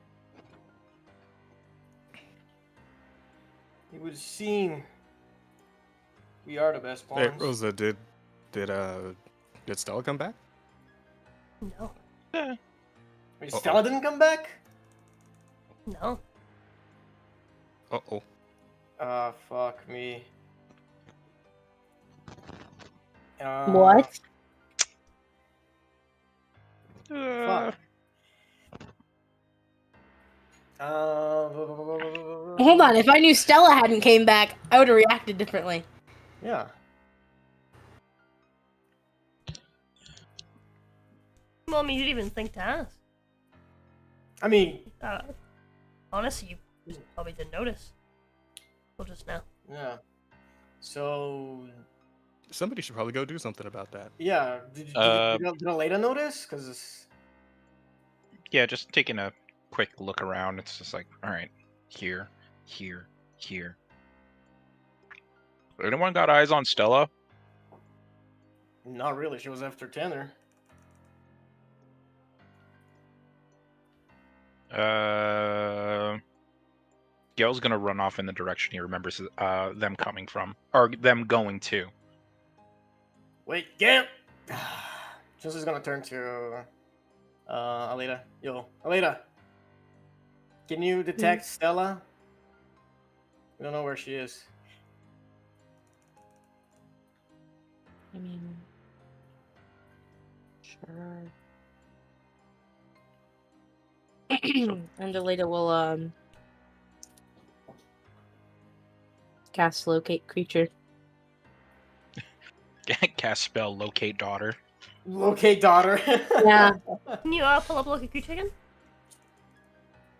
It would seem we are the best Hey, pawns. Rosa, did Stella come back? No. Wait, Stella didn't come back? No. Uh-oh. Fuck me. What? Fuck. Hold on, if I knew Stella hadn't came back, I would have reacted differently. Yeah. Well, I mean, you didn't even think to ask. I mean, Honestly, you probably didn't notice. Well, just now. yeah. So, Somebody should probably go do something about that. yeah. Did Aleda notice? Because Yeah, just taking a quick look around. It's just like, all right, here. Anyone got eyes on Stella? not really. She was after Tanner. Gale's gonna run off in the direction he remembers them coming from, or them going to. Wait, Gale! Just is gonna turn to Aleda. Yo, Aleda! Can you detect Stella? We don't know where she is. I mean, sure. And Aleda will cast locate creature. Cast spell locate daughter. Locate daughter. Yeah. Can you pull up Loki creature again?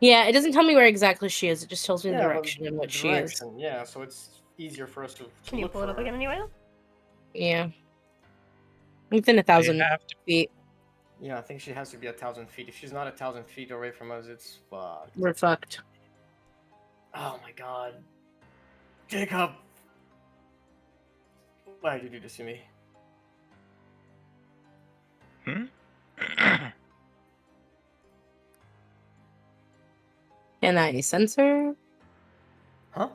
Yeah, it doesn't tell me where exactly she is. It just tells me the Yeah, but direction in which she is. direction, yeah, so it's easier for us to Can you look pull it for up her. again anyway? Yeah. Within 1,000 feet. Yeah, I think she has to be 1,000 feet. If she's not 1,000 feet away from us, it's fucked. We're fucked. Oh my god. Jacob! Why did you do this to me? Can I sense her? Huh?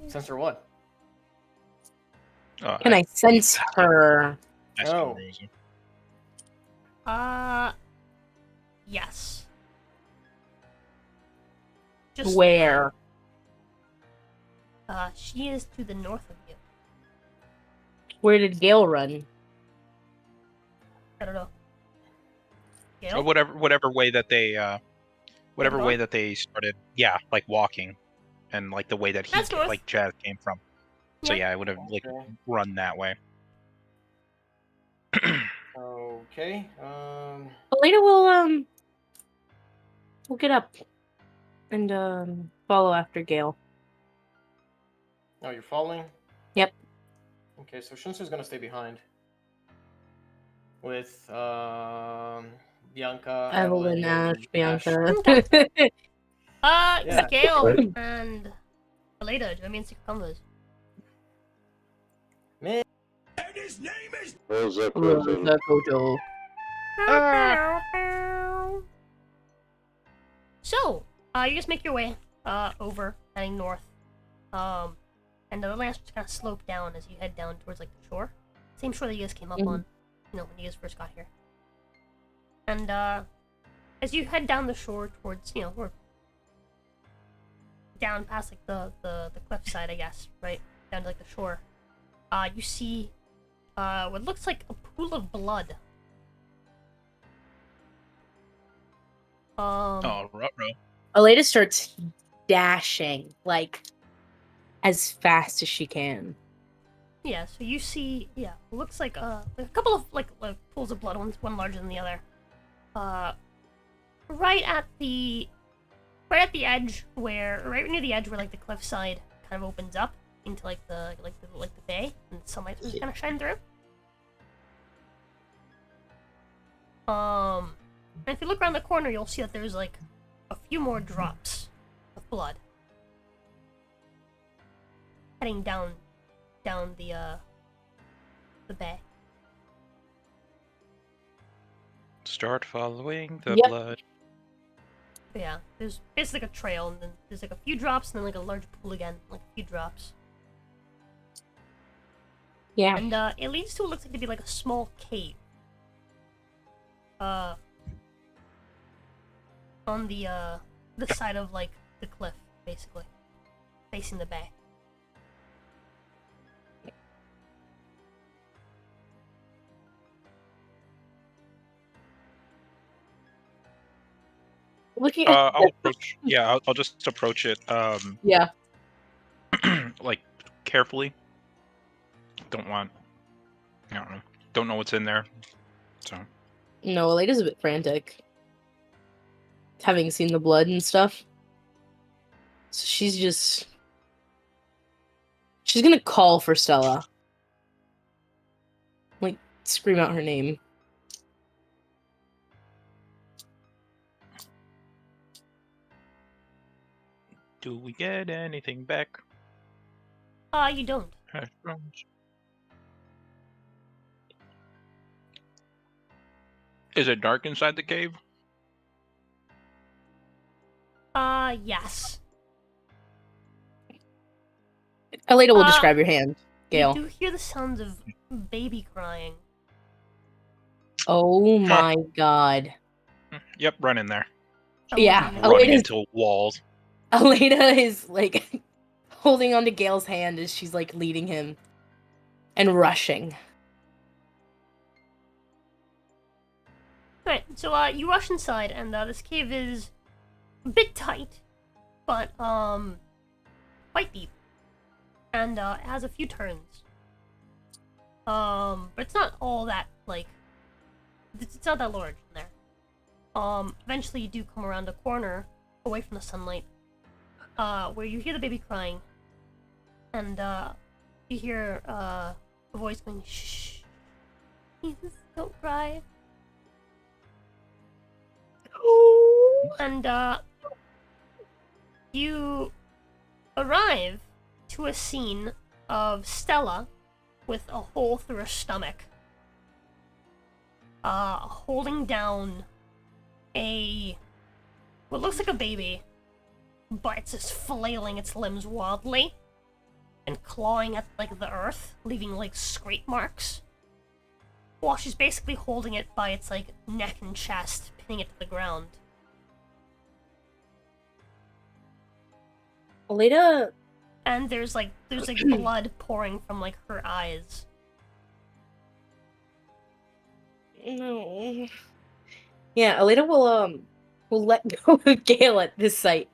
Censor what? Can I sense her? Oh. Yes. Just Where? she is to the north of you. Where did Gale run? I don't know. Or Gale? whatever way that they Whatever way that they started, yeah, like walking, and like the way that That's north. like Jazz came from. So Yeah. yeah, I would have like Okay. run that way. Okay. But later we'll get up and follow after Gale. Oh, you're following? Yep. Okay, so Shunsu's gonna stay behind. With Bianca, Evelyn, Ash, Bianca. Yeah. Gale and Aleda, join me in secret convos. Man. Rosa Kojo. So, you just make your way over, heading north. And the lands just kind of slope down as you head down towards like the shore. Same shore that you guys came up on, you know, when you guys first got here. And as you head down the shore towards, you know, or down past like the cliffside, I guess, right? Down to like the shore. You see what looks like a pool of blood. Oh, ruh-roh. Aleda starts dashing, like, as fast as she can. Yeah, so you see, yeah, looks like a couple of like pools of blood, one larger than the other. Right at the edge right near the edge where like the cliffside kind of opens up into like the bay, and the sunlight just kind of shine through. And if you look around the corner, you'll see that there's like a few more drops of blood heading down the bay. Start following the Yep. blood. But yeah, there's basically like a trail, and then there's like a few drops, and then like a large pool again, like a few drops. Yeah. And it leads to what looks like to be like a small cave. On the side of like the cliff, basically, facing the bay. Looking at I'll approach. Yeah, I'll just approach it. yeah. Like carefully. Don't want. I don't know. Don't know what's in there. So. No, Aleda's a bit frantic. Having seen the blood and stuff. So she's gonna call for Stella. Like, scream out her name. Do we get anything back? You don't. Is it dark inside the cave? Yes. Aleda will describe your hand, You Gale. do hear the sounds of baby crying. Oh my god. Yep, run in there. Yeah, Oh, Running Aleda's- into walls. Aleda is, like, holding onto Gale's hand as she's, like, leading him. And rushing. Right, so you rush inside, and this cave is a bit tight, but quite deep, and it has a few turns. But it's not all that like it's not that large in there. Eventually you do come around a corner away from the sunlight, where you hear the baby crying, and you hear a voice going, "Shh, Jesus, don't cry." And you arrive to a scene of Stella with a hole through her stomach, holding down what looks like a baby, but it's just flailing its limbs wildly and clawing at like the earth, leaving like scrape marks. While she's basically holding it by its like neck and chest, pinning it to the ground. Alita. And there's blood pouring from like her eyes. No. Yeah, Alita will let go of Gale at this sight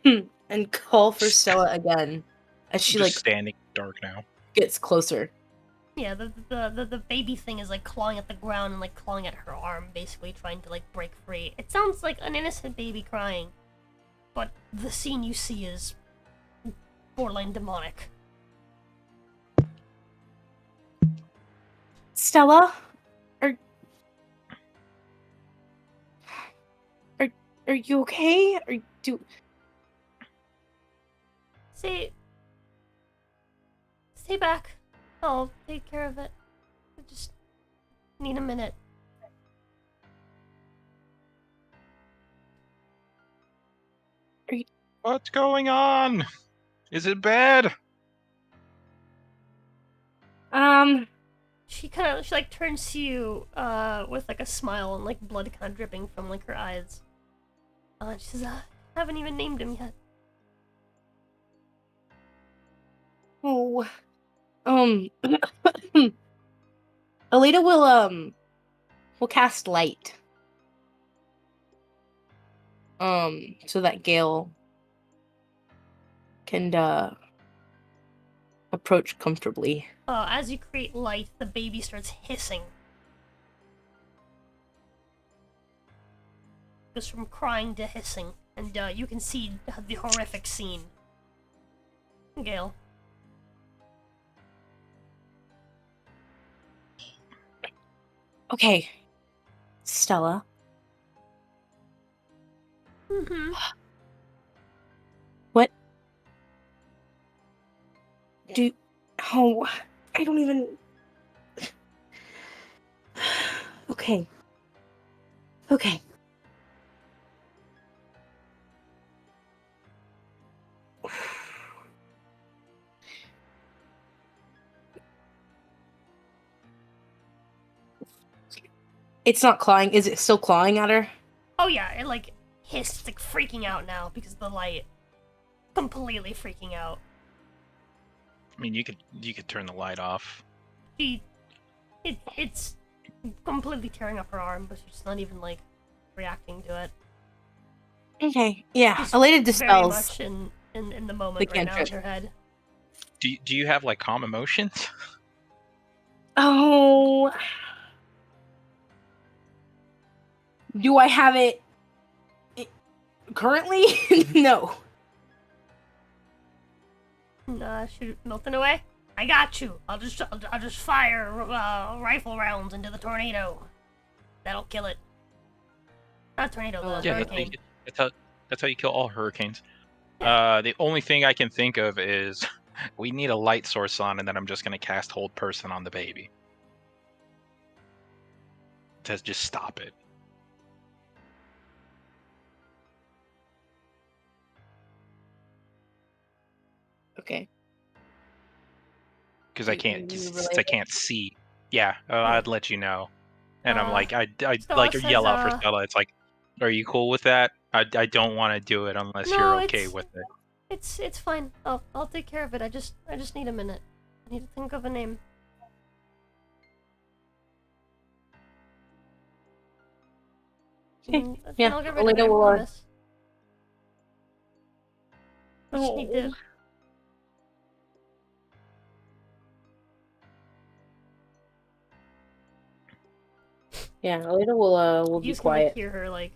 and call for Stella again as she Just like standing in the dark now. gets closer. Yeah, the baby thing is like clawing at the ground and like clawing at her arm, basically trying to like break free. It sounds like an innocent baby crying, but the scene you see is borderline demonic. Stella, are you okay? Stay back. I'll take care of it. I just need a minute. What's going on? Is it bad? She like turns to you with like a smile and like blood kind of dripping from like her eyes. She says, I haven't even named him yet. Oh, Alita will cast light. So that Gale can approach comfortably. As you create light, the baby starts hissing. Goes from crying to hissing, and you can see the horrific scene. Gale. Okay, Stella. Mm-hmm. What? Oh, I don't even... Okay. It's not clawing. Is it still clawing at her? Oh yeah, it like hissed. It's like freaking out now because of the light. Completely freaking out. I mean, you could turn the light off. It's completely tearing up her arm, but she's not even like reacting to it. Okay, yeah. She's Alita very dispels. much in the moment right now in her head. Do you have like calm emotions? Oh. Do I have it currently? No. Shoot Milton away. I got you. I'll just fire rifle rounds into the tornado. That'll kill it. Not tornado, the Yeah, hurricane. that's how you kill all hurricanes. The only thing I can think of is we need a light source on, and then I'm just gonna cast Hold Person on the baby to just stop it. Okay. Because I Can you relay I can't see. Yeah, I'd let you know. And I'm like, I Stella like says, yell out for Stella. It's like, are you cool with that? I don't want to do it unless No, you're okay it's- with it. It's fine. I'll take care of it. I just need a minute. I need to think of a name. Okay, yeah, I'll get rid of it, Alita I will, promise. I just need to. Yeah, Alita will be You can quiet. like, hear her like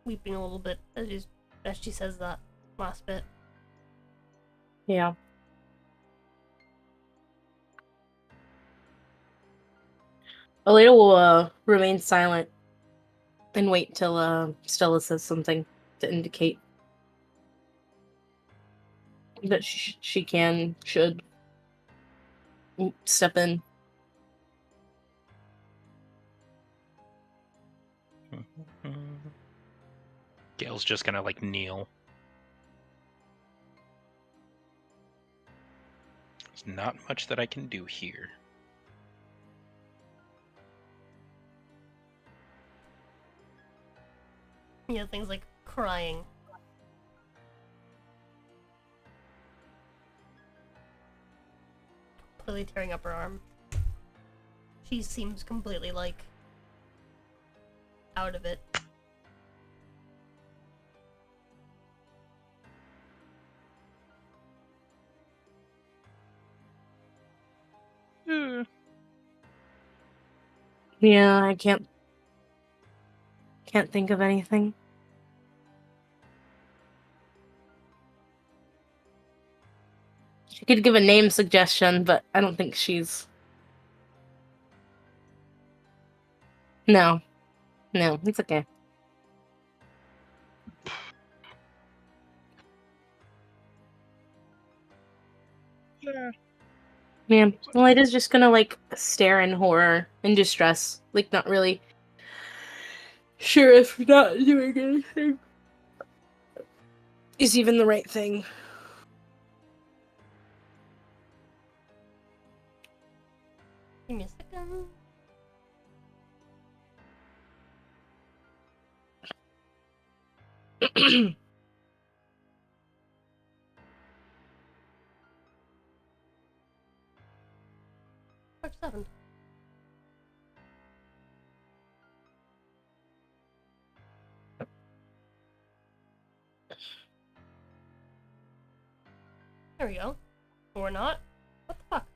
weeping a little bit as she says that last bit. Yeah. Alita will remain silent and wait till Stella says something to indicate that she should step in. Gale's just gonna like kneel. There's not much that I can do here. Yeah, things like crying. Completely tearing up her arm. She seems completely like out of it. Yeah, I can't think of anything. She could give a name suggestion, but I don't think she's... No, it's okay. Yeah, well, it is just gonna, like, stare in horror and distress. Like, not really sure if not doing anything is even the right thing. Give me a second. March 7th. There we go. Or not. What the fuck?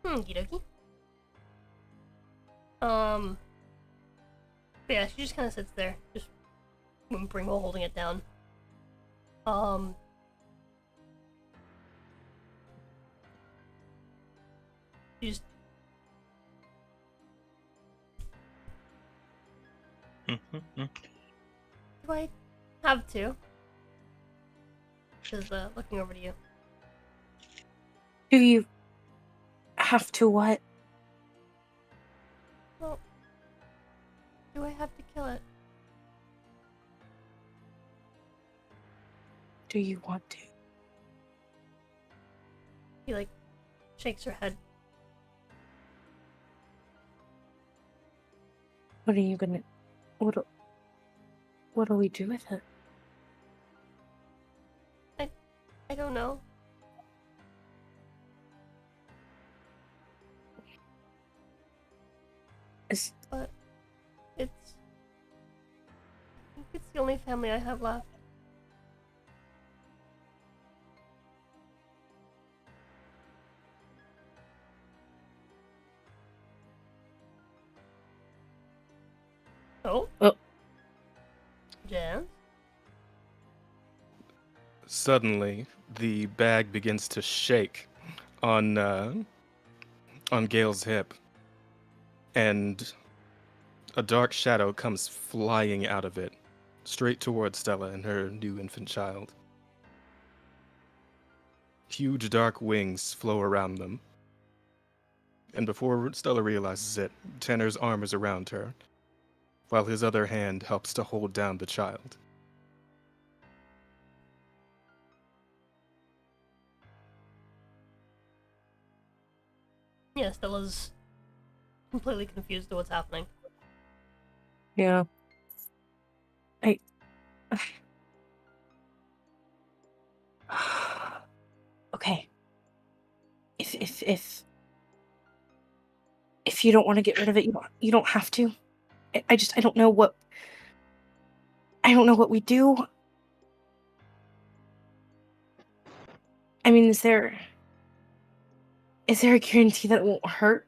Okie dokie. But yeah, she just kind of sits there, just whimpering while holding it down. She just... Do I have to? She's looking over to you. Do you have to what? Well, do I have to kill it? Do you want to? She like shakes her head. What are you gonna... What do we do with it? I don't know. But it's... I think it's the only family I have left. Oh? Jan? Suddenly, the bag begins to shake on Gale's hip, and a dark shadow comes flying out of it, straight towards Stella and her new infant child. Huge dark wings flow around them, and before Stella realizes it, Tanner's arm is around her, while his other hand helps to hold down the child. Yeah, Stella's completely confused at what's happening. Yeah. Okay. If you don't want to get rid of it, you don't have to. I don't know what we do. I mean, is there Is there a guarantee that it won't hurt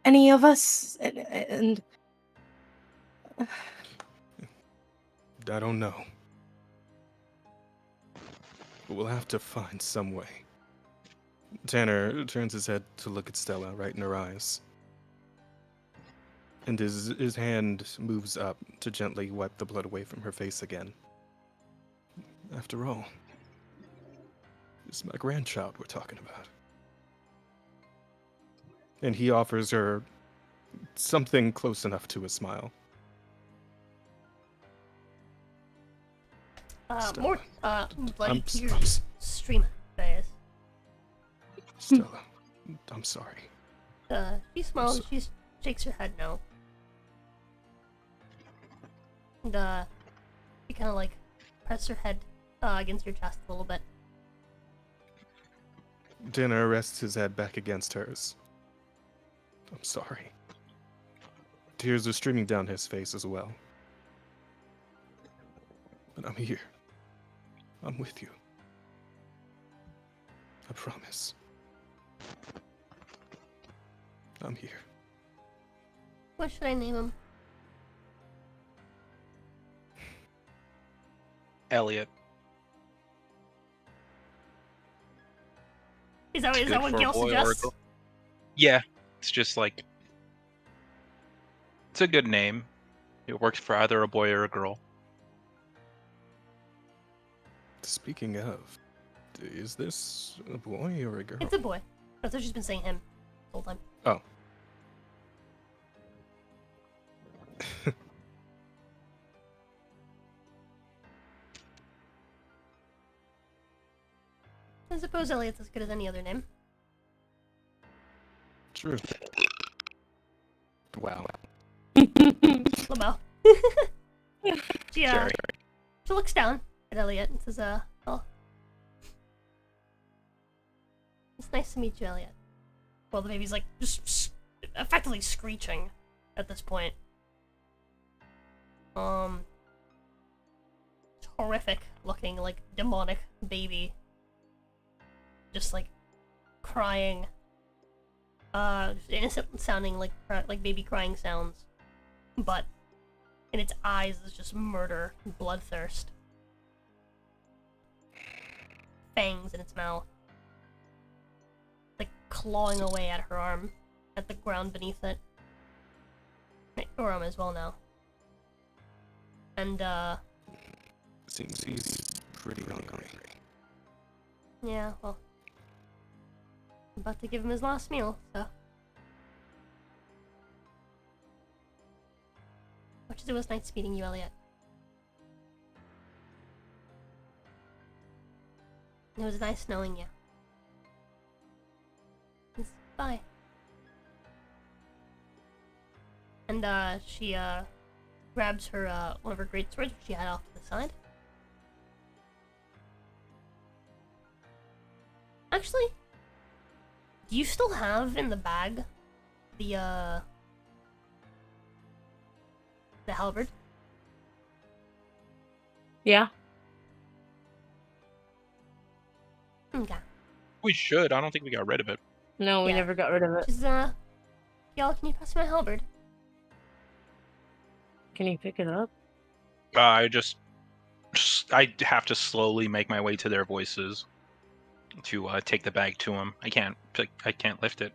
any of us? And I don't know. But we'll have to find some way. Tanner turns his head to look at Stella right in her eyes. And his hand moves up to gently wipe the blood away from her face again. After all, it's my grandchild we're talking about. And he offers her something close enough to a smile. More bloody I'm tears stream face. Stella, I'm sorry. She smiles. She shakes her head no. And she kind of like presses her head against your chest a little bit. Tanner rests his head back against hers. I'm sorry. Tears are streaming down his face as well. But I'm here. I'm with you. I promise. I'm here. What should I name him? Elliot. Is that Good what for a Gail boy or a suggests? girl. Yeah, it's just like it's a good name. It works for either a boy or a girl. Speaking of, is this a boy or a girl? It's a boy. That's what she's been saying him the whole time. Oh. I suppose Elliot's as good as any other name. True. Wow. Lamau. She looks down at Elliot and says, well, it's nice to meet you, Elliot. Well, the baby's like just effectively screeching at this point. Horrific looking, like demonic baby. Just like crying. Innocent sounding like baby crying sounds. But in its eyes is just murder and bloodthirst. Fangs in its mouth. Like clawing away at her arm. At the ground beneath it. Her arm as well now. And Seems he's pretty hungry. yeah, well, I'm about to give him his last meal, so. Much as it was nice meeting you, Elliot. It was nice knowing you. Bye. And she grabs her one of her great swords, which she had off to the side. Actually, do you still have in the bag the halberd? yeah. Okay. We should. I don't think we got rid of it. No, we Yeah. never got rid of it. Just y'all, can you pass me my halberd? Can you pick it up? I have to slowly make my way to their voices to take the bag to them. I can't lift it.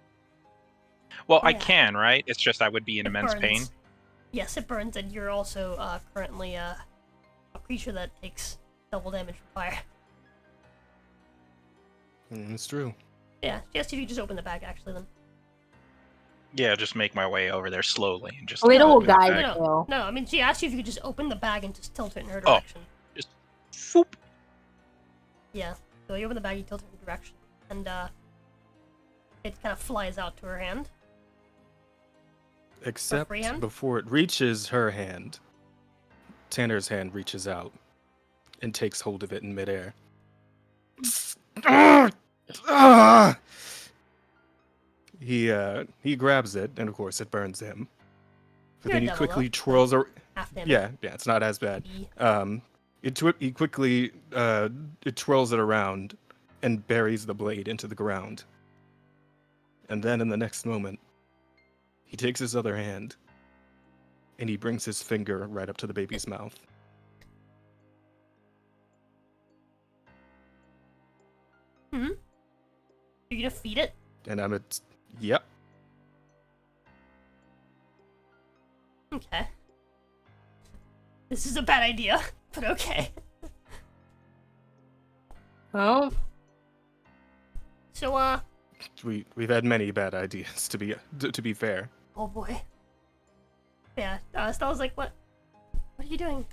Well, I Yeah. can, right? It's just I would be in It immense burns. pain. Yes, it burns, and you're also currently a creature that takes double damage from fire. It's true. Yeah, just if you just open the bag, actually, then. Yeah, just make my way over there slowly and just. Little open the guy, bag. Bill. No, I mean, she asked you if you could just open the bag and just tilt it in her Oh. direction. Just. Foop. Yeah, so you open the bag, you tilt it in her direction, and it kind of flies out to her hand. Except free hand? before it reaches her hand, Tanner's hand reaches out and takes hold of it in midair. He grabs it, and of course it burns him. But You're then a he devil, quickly though. twirls around. Half damage. Yeah, it's not as bad. E. He quickly it twirls it around and buries the blade into the ground. And then in the next moment, he takes his other hand and he brings his finger right up to the baby's mouth. Hmm? You're gonna feed it? And I'm at, yep. Okay. This is a bad idea, but okay. Oh, So, We've had many bad ideas, to be fair. oh boy. Yeah, Stella's like, what are you doing?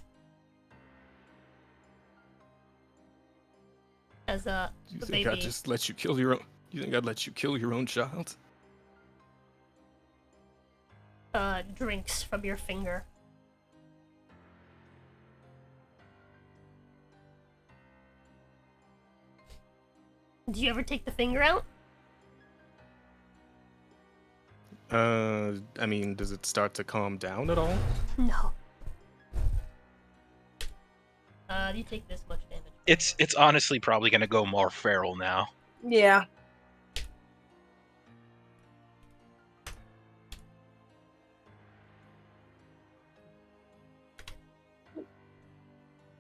As, You the think baby... I'd just let you kill your own? You think I'd let you kill your own child? drinks from your finger. Do you ever take the finger out? I mean, does it start to calm down at all? No. You take this much damage. It's honestly probably gonna go more feral now. yeah.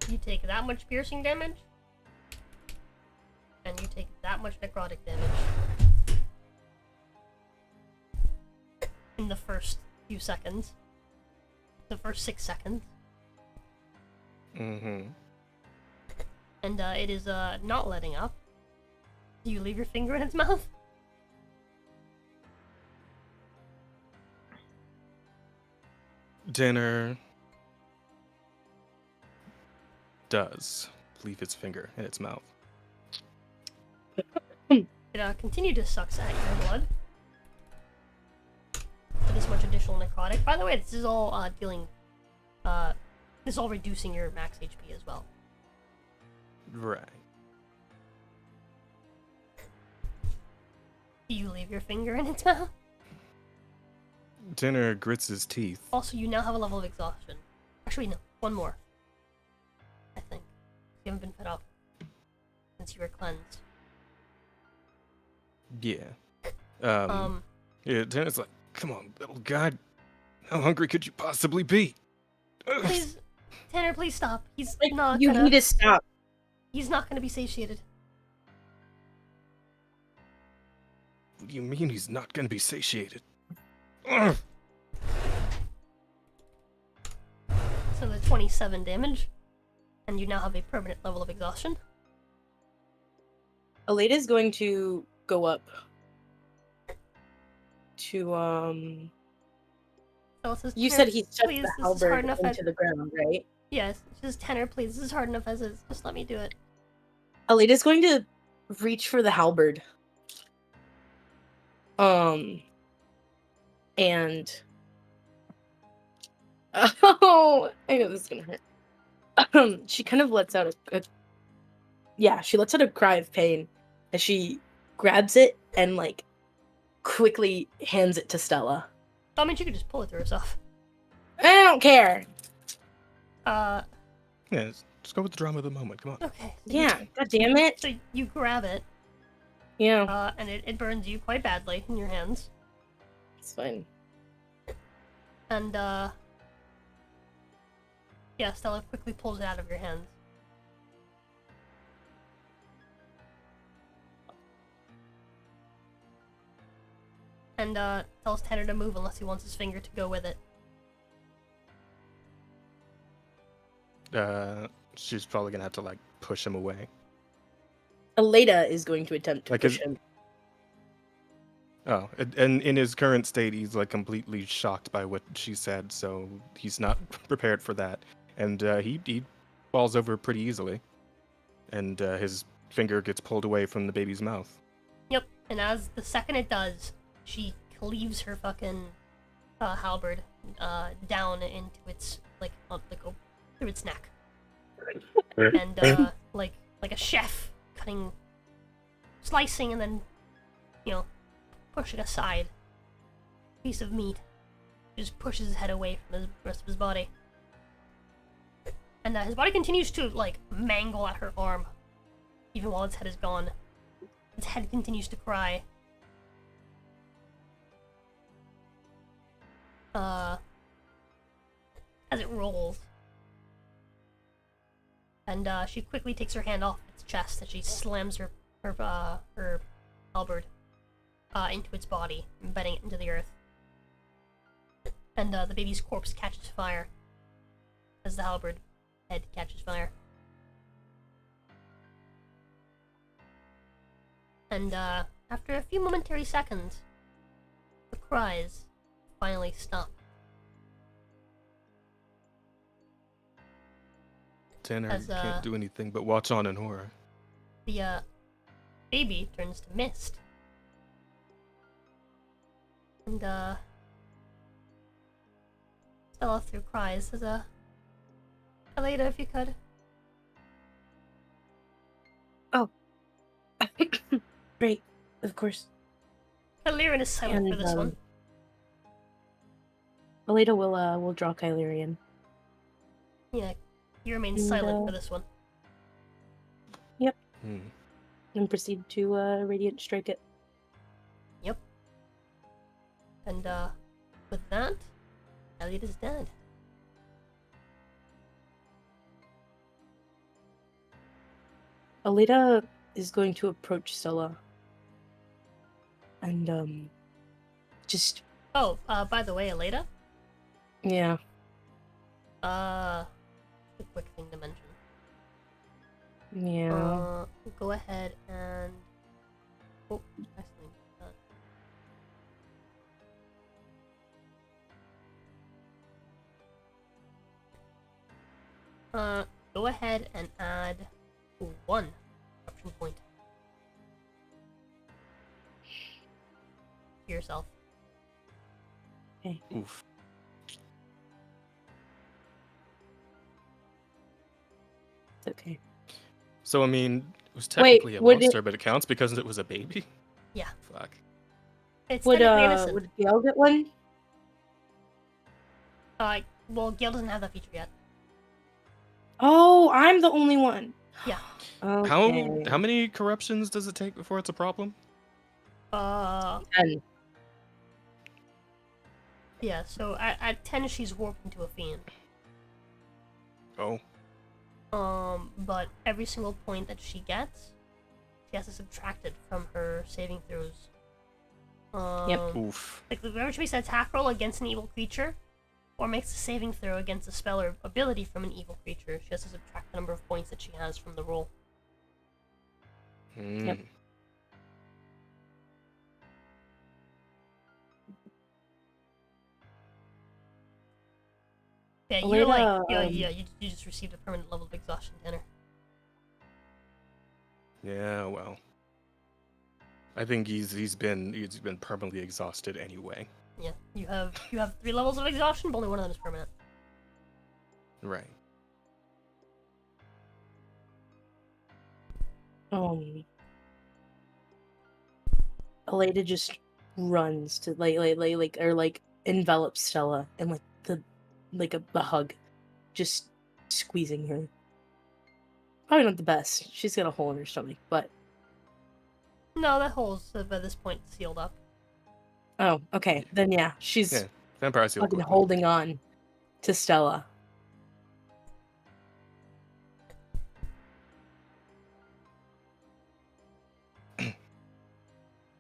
You take that much piercing damage, and you take that much necrotic damage in the first few seconds. The first 6 seconds. Mm-hmm. And it is not letting up. Do you leave your finger in its mouth? Dinner does leave its finger in its mouth. It continued to suck at your blood. For this much additional necrotic. By the way, this is all dealing. This is all reducing your max HP as well. Right. Do you leave your finger in its mouth? Dinner grits his teeth. Also, you now have a level of exhaustion. Actually, no. One more. I think. You haven't been fed up since you were cleansed. Yeah. Yeah, Dinner's like, come on, little guy. How hungry could you possibly be? Please, Tanner, please stop. He's Like, not you gonna... need to stop. He's not gonna be satiated. What do you mean he's not gonna be satiated? Ugh. So the 27 damage. And you now have a permanent level of exhaustion. Aleda's going to go up to So it says, You "Tanner, said he stuck please, the this is hard halberd enough into as... the ground, right? Yes, just Tanner, please. This is hard enough as is. Just let me do it. Aleda's going to reach for the halberd. And oh, I know this is gonna hurt. She kind of lets out she lets out a cry of pain as she grabs it and like quickly hands it to Stella. I mean, she could just pull it through herself. I don't care. Yeah, just go with the drama of the moment. Come on. Okay. Yeah, god damn it. So you grab it, Yeah, and it burns you quite badly in your hands. it's fine. And, yeah, Stella quickly pulls it out of your hands. And, tells Tanner to move unless he wants his finger to go with it. She's probably gonna have to like push him away. Aleda is going to attempt to Like, push is- him. Oh, and in his current state, he's like completely shocked by what she said, so he's not prepared for that, and he falls over pretty easily, and his finger gets pulled away from the baby's mouth. Yep, and as the second it does, she cleaves her fucking halberd down into its through its neck, and like a chef cutting, slicing, and then pushing aside a piece of meat. He just pushes his head away from the rest of his body, and his body continues to like mangle at her arm, even while its head is gone. Its head continues to cry. as it rolls. And she quickly takes her hand off its chest and she slams her halberd into its body, embedding it into the earth. And the baby's corpse catches fire as the halberd head catches fire. And after a few momentary seconds, the cries finally stop. Tanner As, can't do anything but watch on in horror. The baby turns to mist. And Stella through cries says, Aleda, if you could. Great, of course. Kyliran is silent for this one. Aleda will draw Kylian. Yeah, you remain silent for this one. Yep. Hmm. And proceed to Radiant Strike it. Yep. And with that, Elliot is dead. Aleda is going to approach Stella. And just Oh, by the way, Aleda? yeah. A quick thing to mention. Yeah. Go ahead and... Oh, actually, go ahead and add 1 corruption point to yourself. Okay. Oof. It's okay. So, I mean, it was Wait, technically a would monster, but it counts because it was a baby? Yeah. Fuck. It's Would technically innocent. would Gale get one? Well, Gale doesn't have that feature yet. Oh, I'm the only one. Yeah. Okay. How many corruptions does it take before it's a problem? 10. Yeah, so at 10 she's warped into a fiend. Oh. But every single point that she gets, she has to subtract it from her saving throws. Yep. Oof. Like, whenever she makes an attack roll against an evil creature, or makes a saving throw against a spell or ability from an evil creature, she has to subtract the number of points that she has from the roll. Yep. Yeah, you're Aleda, like, you just received a permanent level of exhaustion, Tanner. Yeah, well. I think he's been permanently exhausted anyway. Yeah, you have 3 levels of exhaustion, but only one of them is permanent. Right. Aleda just runs to like envelops Stella and a hug, just squeezing her. Probably not the best. She's got a hole in her stomach, but No, that hole's by this point sealed up. oh, okay. Then yeah, she's Yeah. Vampire seal. fucking holding on to Stella.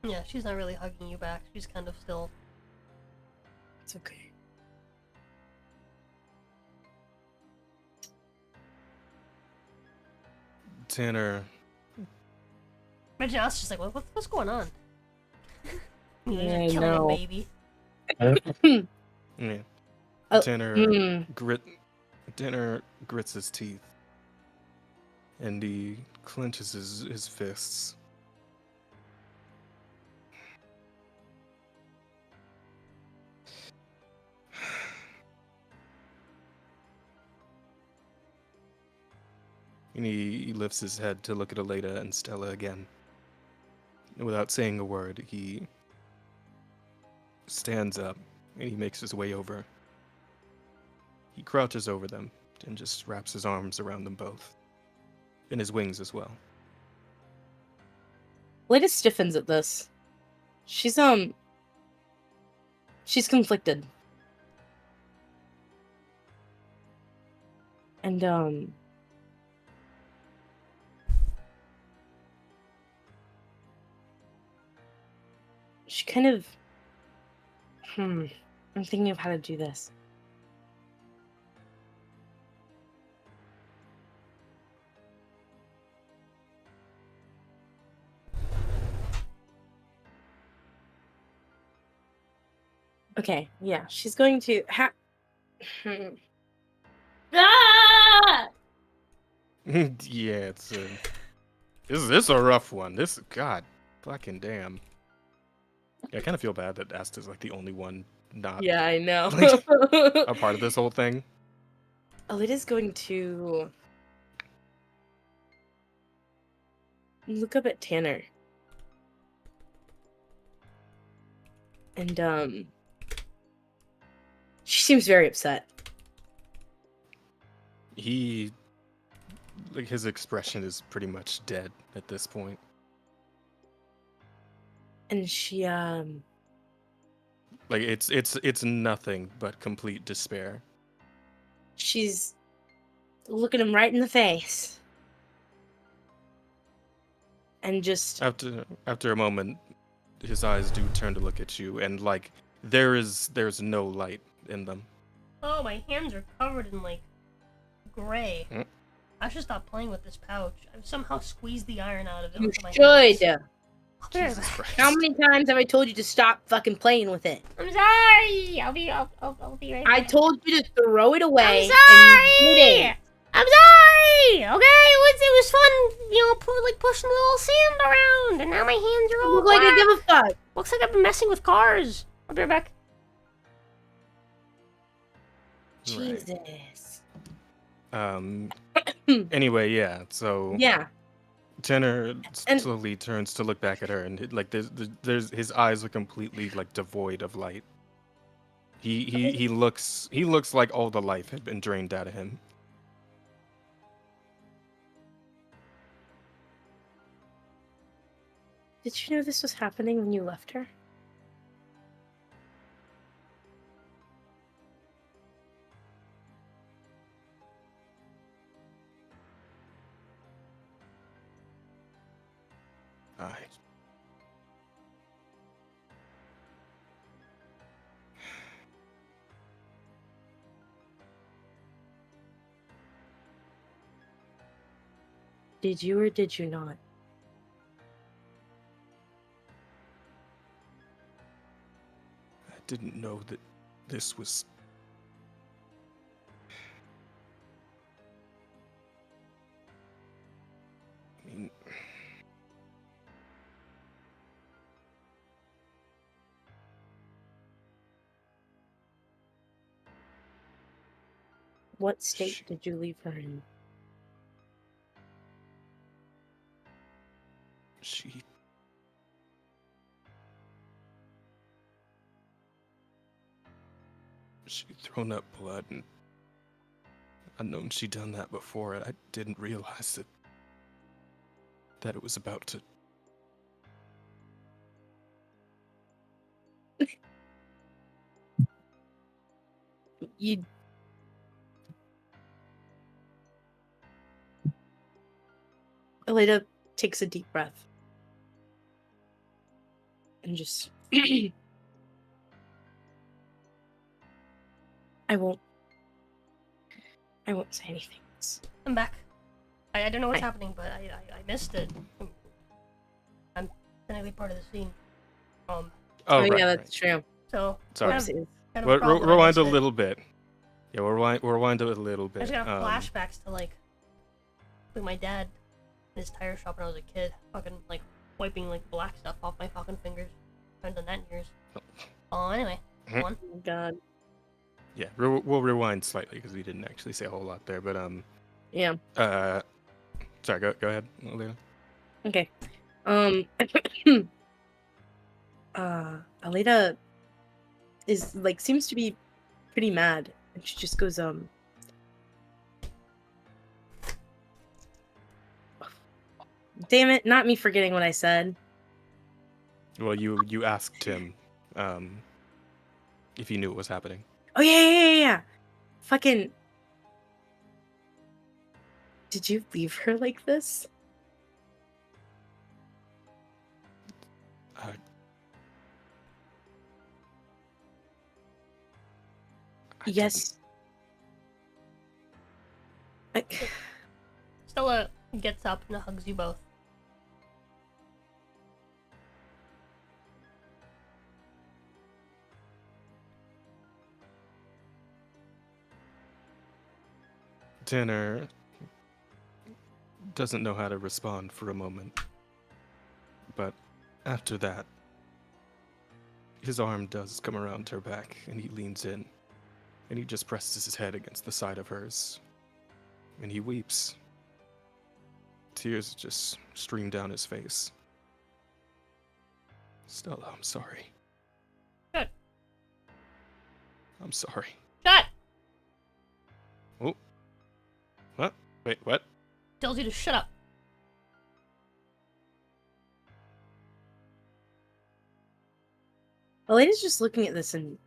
Yeah, she's not really hugging you back. She's kind of still. It's okay. Tanner. Imagine us just like, what's going on? Yeah, I Killing know. a baby. Yeah. Oh, Tanner Tanner grits his teeth. And he clenches his fists. And he lifts his head to look at Aleda and Stella again. And without saying a word, he stands up and he makes his way over. He crouches over them and just wraps his arms around them both. And his wings as well. Aleda stiffens at this. She's conflicted. And she kind of I'm thinking of how to do this. Okay, yeah, she's going to Ah! Yeah, it's this is a rough one. This God, fucking damn. Yeah, I kind of feel bad that Asta's like the only one not Yeah, I know. like, a part of this whole thing. Alita's going to look up at Tanner. And she seems very upset. He like his expression is pretty much dead at this point. And she Like it's nothing but complete despair. she's looking him right in the face. And just After a moment, his eyes do turn to look at you, and like there's no light in them. Oh, my hands are covered in like gray. Mm. I should stop playing with this pouch. I've somehow squeezed the iron out of it. you onto my should. hands. I'll be right Jesus back. Christ. How many times have I told you to stop fucking playing with it? I'm sorry. I'll be right back. I told you to throw it away. I'm sorry. And you didn't. I'm sorry. Okay, it was fun. You know, pushing a little sand around, and now my hands are You all look like I black. give a fuck. Looks like I've been messing with cars. I'll be right back. Right. Jesus. Anyway, yeah. So Yeah. Tanner And- slowly turns to look back at her, and like there's his eyes are completely like devoid of light. He looks like all the life had been drained out of him. Did you know this was happening when you left her? I Did you or did you not? didn't know that this was. I mean, What state did you leave her in? she. She'd thrown up blood, and I'd known she'd done that before, and I didn't realize that it was about to. You. Alita takes a deep breath. And just. I won't say anything. I'm back. I don't know what's Hi. happening, but I missed it. I'm technically part of the scene. Oh, Oh, right, yeah, right. that's true. So Sorry. kind of- Oopsies. kind of a Well, problem that I rewind a missed it. little bit. Yeah, we'll rewind a little I bit. just got flashbacks to like my dad in his tire shop when I was a kid, fucking like wiping like black stuff off my fucking fingers. I haven't done that in years. Oh, anyway, Mhm. one. Oh, God. Yeah, we'll rewind slightly because we didn't actually say a whole lot there. But Yeah. sorry, go ahead, Alina. Okay. Alita is like seems to be pretty mad, and she just goes, damn it, not me forgetting what I said. Well, you asked him if he knew what was happening. Oh yeah. Fucking Did you leave her like this? I Yes. Stella gets up and hugs you both. Tanner doesn't know how to respond for a moment. But after that, his arm does come around her back, and he leans in, and he just presses his head against the side of hers, and he weeps. Tears just stream down his face. Stella, I'm sorry. Shut. I'm sorry. Shut! Oh. What? Wait, what? Tells you to shut up. Elena's just looking at this and...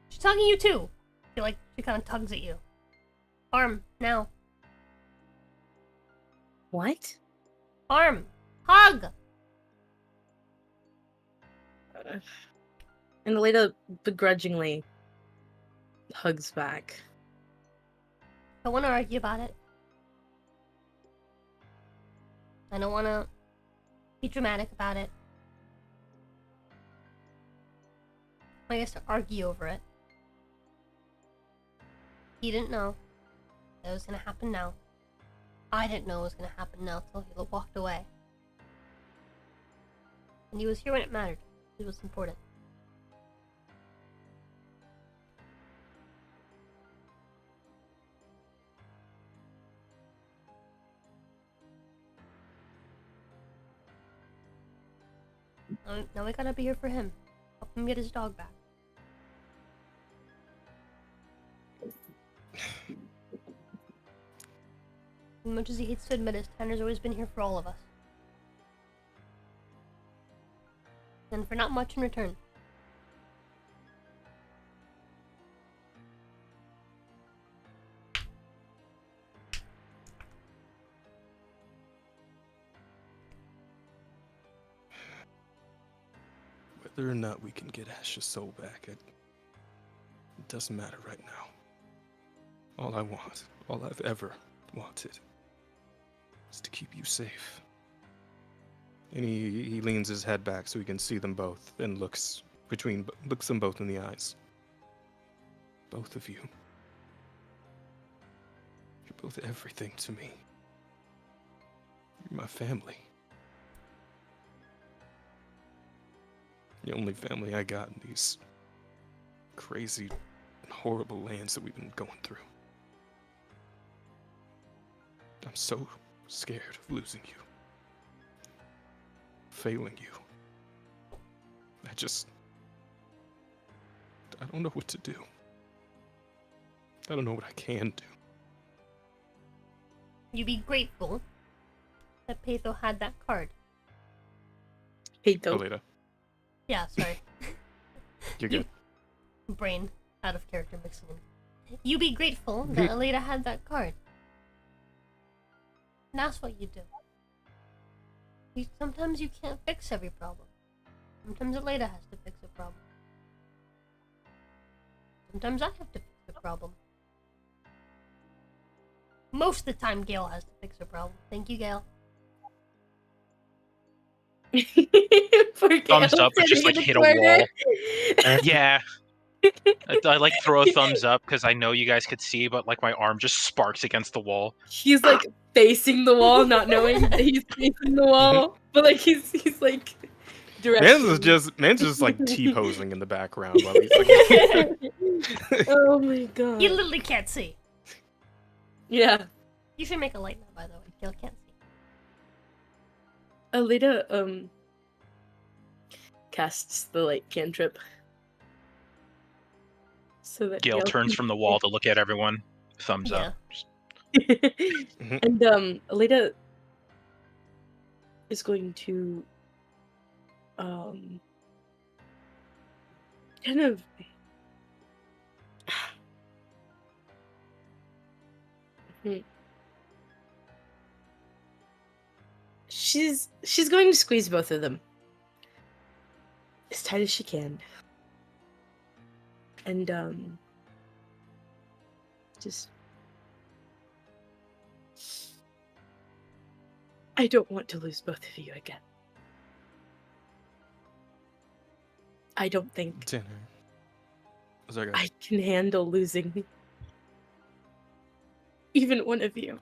She's talking to you too. She kind of tugs at you. Arm, now. What? Arm. Hug! And Elena begrudgingly hugs back. I don't want to argue about it. I don't want to be dramatic about it. I guess to argue over it. He didn't know that was going to happen now. I didn't know it was going to happen now until he walked away. And he was here when it mattered. It was important. Now we gotta be here for him. Help him get his dog back. As much as he hates to admit it, Tanner's always been here for all of us. And for not much in return. Whether or not we can get Ash's soul back, it doesn't matter right now. All I want, all I've ever wanted, is to keep you safe. And he leans his head back so he can see them both and looks them both in the eyes. Both of you. You're both everything to me. You're my family. The only family I got in these crazy, horrible lands that we've been going through. I'm so scared of losing you. Failing you. I don't know what to do. I don't know what I can do. You be grateful that Peito had that card. Peito. Alita, Yeah, sorry. you're good. Brain out of character mixing in. You be grateful that Alita had that card. And that's what you do. Sometimes you can't fix every problem. Sometimes Alita has to fix a problem. Sometimes I have to fix a problem. Most of the time, Gale has to fix a problem. Thank you, Gale. Thumbs up, or just like hit a wall. Yeah. I like throw a thumbs up because I know you guys could see, but like my arm just sparks against the wall. He's like facing the wall, not knowing that he's facing the wall, but like he's like Man's just like T-posing in the background while he's like. Oh my god. You literally can't see. Yeah. You should make a light now, by the way. Gale can't see. Alita casts the like cantrip. So that Gale turns from the wall to look at everyone. Thumbs up. And Alita is going to kind of she's going to squeeze both of them as tight as she can. And just I don't want to lose both of you again. I don't think Dinner. Sorry, I can handle losing even one of you.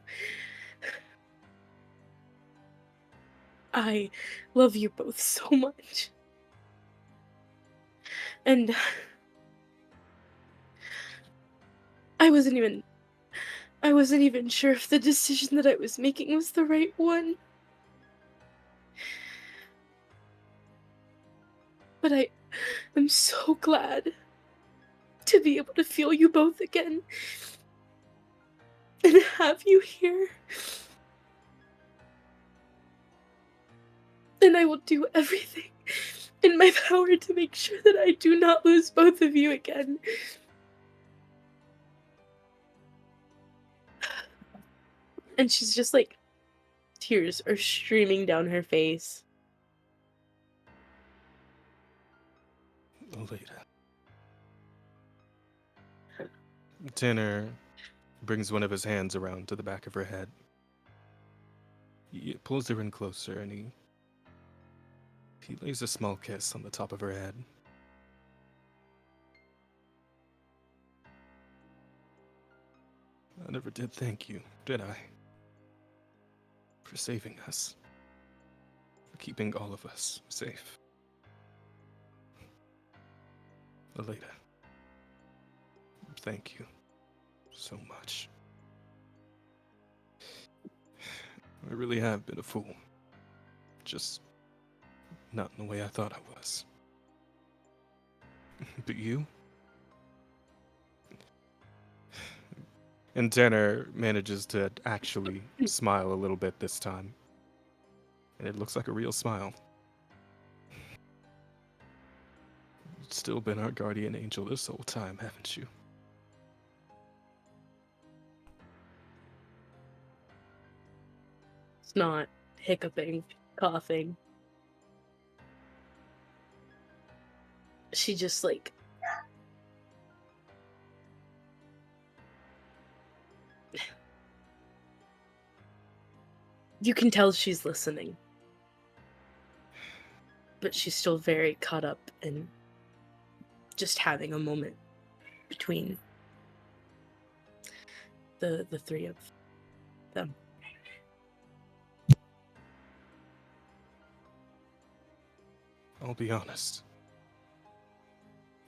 I love you both so much. And I wasn't even sure if the decision that I was making was the right one. But I'm so glad to be able to feel you both again and have you here. And I will do everything in my power to make sure that I do not lose both of you again. And she's just like, tears are streaming down her face. Later. Tanner brings one of his hands around to the back of her head. He pulls her in closer and he lays a small kiss on the top of her head. I never did thank you, did I? For saving us. For keeping all of us safe. Aleda, thank you so much. I really have been a fool. Just not in the way I thought I was. But you? And Tanner manages to actually smile a little bit this time. And it looks like a real smile. You've still been our guardian angel this whole time, haven't you? It's not hiccuping, coughing. She just like you can tell she's listening. But she's still very caught up in just having a moment between the three of them. I'll be honest.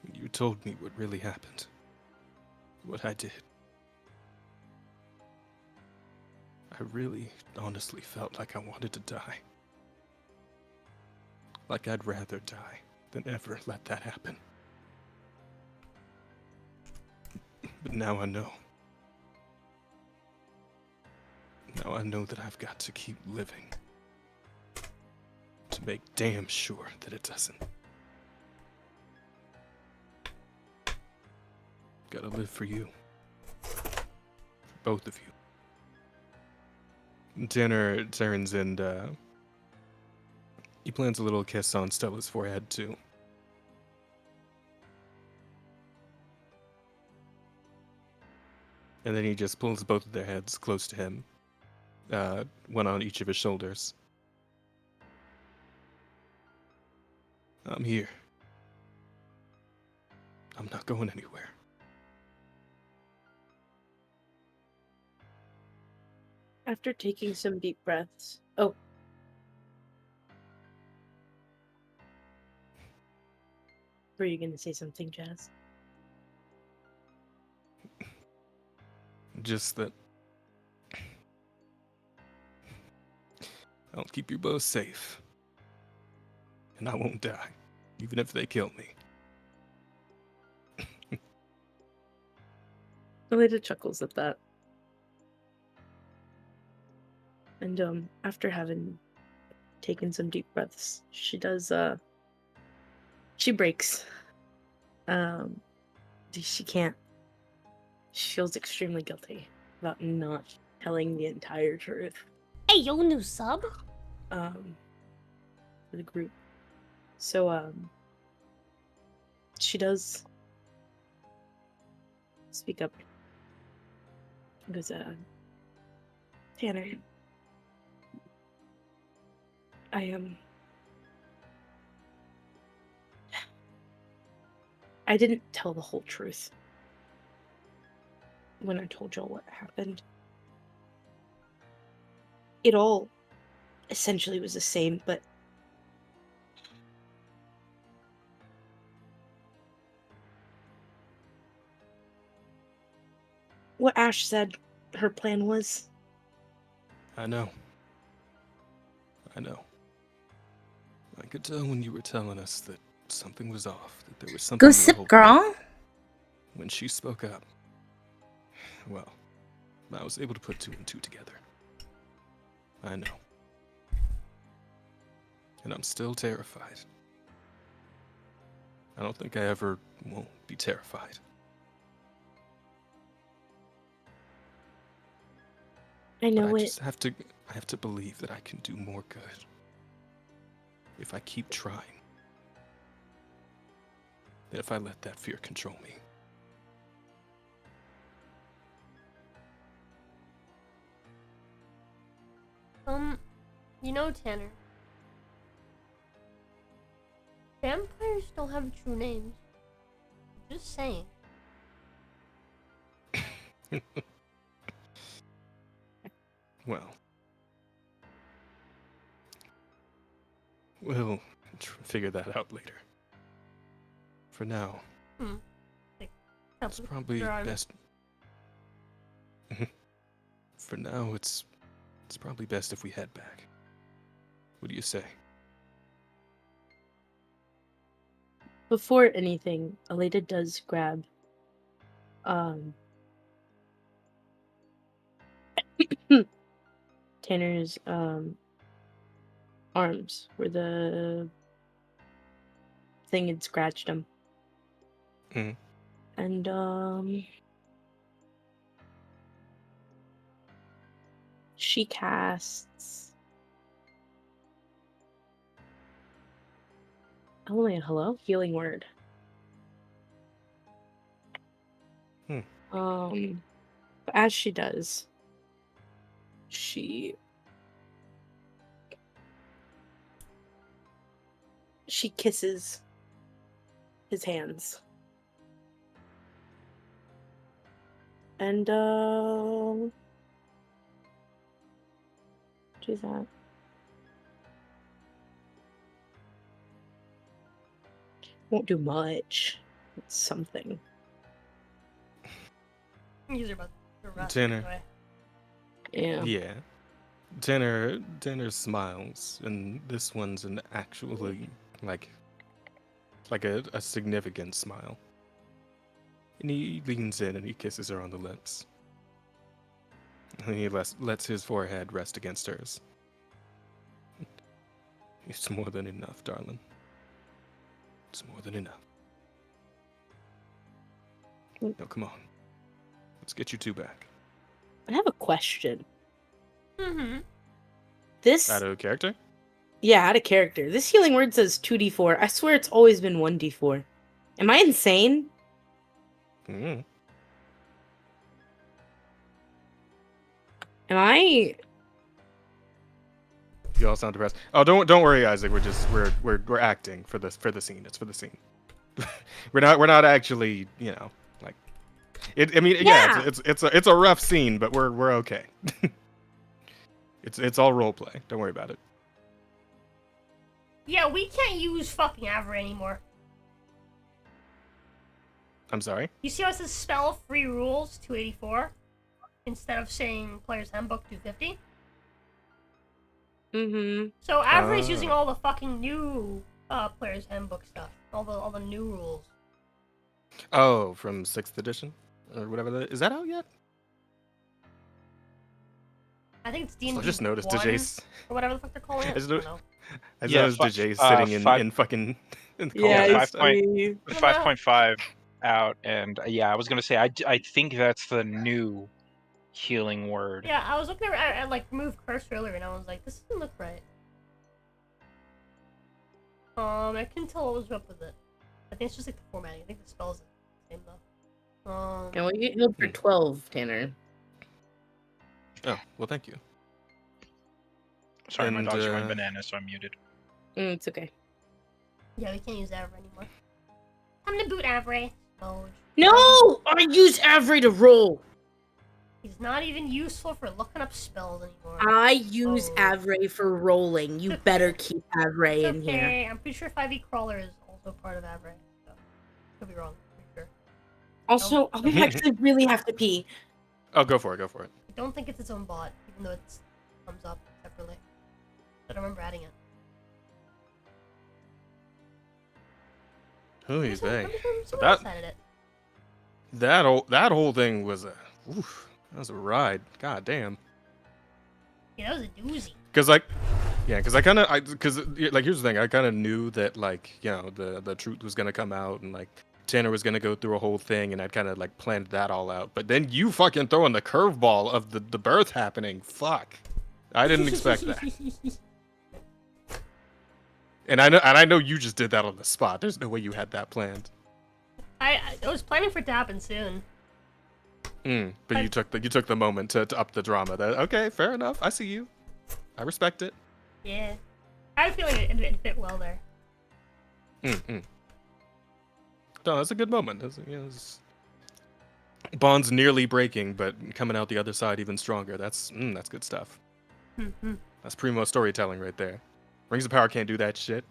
When you told me what really happened, what I did, I really honestly felt like I wanted to die. Like I'd rather die than ever let that happen. But now I know. Now I know that I've got to keep living. To make damn sure that it doesn't. Gotta live for you. For both of you. Tanner turns and he plants a little kiss on Stella's forehead too. And then he just pulls both of their heads close to him. One on each of his shoulders. I'm here. I'm not going anywhere. After taking some deep breaths. Oh. Were you gonna say something, Jazz? Just that I'll keep you both safe. And I won't die, even if they kill me. Aleda chuckles at that. And after having taken some deep breaths, she does she breaks. She can't. She feels extremely guilty about not telling the entire truth. Hey, yo, new sub. for the group. So she does speak up. Because Tanner, I didn't tell the whole truth when I told y'all what happened. It all essentially was the same, but what Ash said her plan was. I know. I could tell when you were telling us that something was off, that there was something. Gossip girl? When she spoke up, well, I was able to put 2 and 2 together. I know. And I'm still terrified. I don't think I ever won't be terrified. I know but I it. just I have to believe that I can do more good. If I keep trying. Than if I let that fear control me. You know, Tanner, vampires don't have true names. Just saying. Well, we'll figure that out later. For now, It's probably best. For now, it's probably best if we head back. What do you say? Before anything, Aleda does grab Tanner's arms where the thing had scratched him. Mhm. And she casts healing word. But as she does, she kisses his hands. And do that. Won't do much. It's something. These are about to rust Tanner. anyway. Yeah. Yeah. Tanner smiles, and this one's an actually like a significant smile. And he leans in and he kisses her on the lips. And he lets his forehead rest against hers. It's more than enough, darling. It's more than enough. Now, come on. Let's get you 2 back. I have a question. Mm-hmm. This Out of character? Yeah, out of character. This healing word says 2d4. I swear it's always been 1d4. Am I insane? Mm. Am I? You all sound depressed. Oh, don't worry, Isaac. We're acting for the scene. It's for the scene. we're not actually, like it. I mean, yeah, it's a rough scene, but we're okay. It's all role play. Don't worry about it. Yeah, we can't use fucking Avra anymore. I'm sorry? You see how it says spell free rules 284 instead of saying player's handbook 250? Mm-hmm. So Avra is using all the fucking new player's handbook stuff. All the new rules. Oh, from 6th edition? Or whatever that is. That out yet? I think it's D&D I just noticed 1, DJ's. or whatever the fuck they're calling it. I just I don't know. noticed DJ sitting in fucking. In the Yeah, corner. I see. 5.5 out, and yeah, I was gonna say I think that's the new healing word. Yeah, I was looking at like remove curse earlier, and I was like, this doesn't look right. I can tell what was up with it. I think it's just like the formatting. I think the spells are the same though. And we get healed for 12, Tanner. Oh, well, thank you. Sorry, my And, dogs are going bananas, so I'm muted. It's okay. Yeah, we can't use Avra anymore. I'm gonna boot Avra. Oh, No! I use Avery to roll. he's not even useful for looking up spells anymore. I use Oh. Avery for rolling. You better keep Avery in here. Okay, I'm pretty sure 5e Crawler is also part of Avra. So. Could be wrong. Pretty sure. Also, I actually really have to pee. Oh, go for it. Go for it. I don't think it's its own bot, even though it comes up separately. But I remember adding it. Who's they? Someone else added it. That whole thing was that was a ride. God damn. Yeah, that was a doozy. Cause like here's the thing. I kind of knew that like the truth was gonna come out and like Tanner was gonna go through a whole thing and I'd kind of like planned that all out. But then you fucking throwing the curveball of the birth happening. Fuck. I didn't expect that. And I know you just did that on the spot. There's no way you had that planned. I was planning for it to happen soon. But you took the moment to up the drama. Okay, fair enough. I see you. I respect it. Yeah. I had a feeling it fit well there. No, that's a good moment. Bond's nearly breaking, but coming out the other side even stronger. That's good stuff. That's primo storytelling right there. Rings of Power can't do that shit.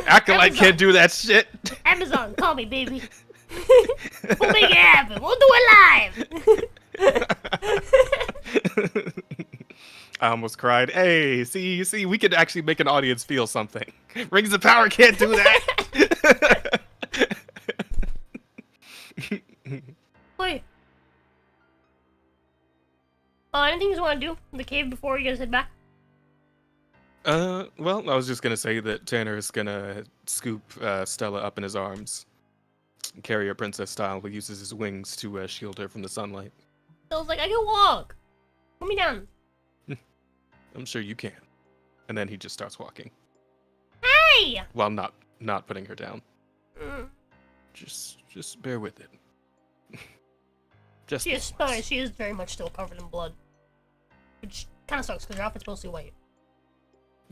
Acolyte can't do that shit. Amazon, call me, baby. We'll make it happen. We'll do it live. I almost cried. Hey, see, we could actually make an audience feel something. Rings of Power can't do that. Wait. Anything you want to do in the cave before you guys head back? Well, I was just gonna say that Tanner is gonna scoop Stella up in his arms, carry her princess style, but uses his wings to shield her from the sunlight. I was like, I can walk. Put me down. I'm sure you can. And then he just starts walking, Hey! while not putting her down. Mm. Just bear with it. Just She is this once. she is very much still covered in blood. Which kind of sucks because her outfit's mostly white.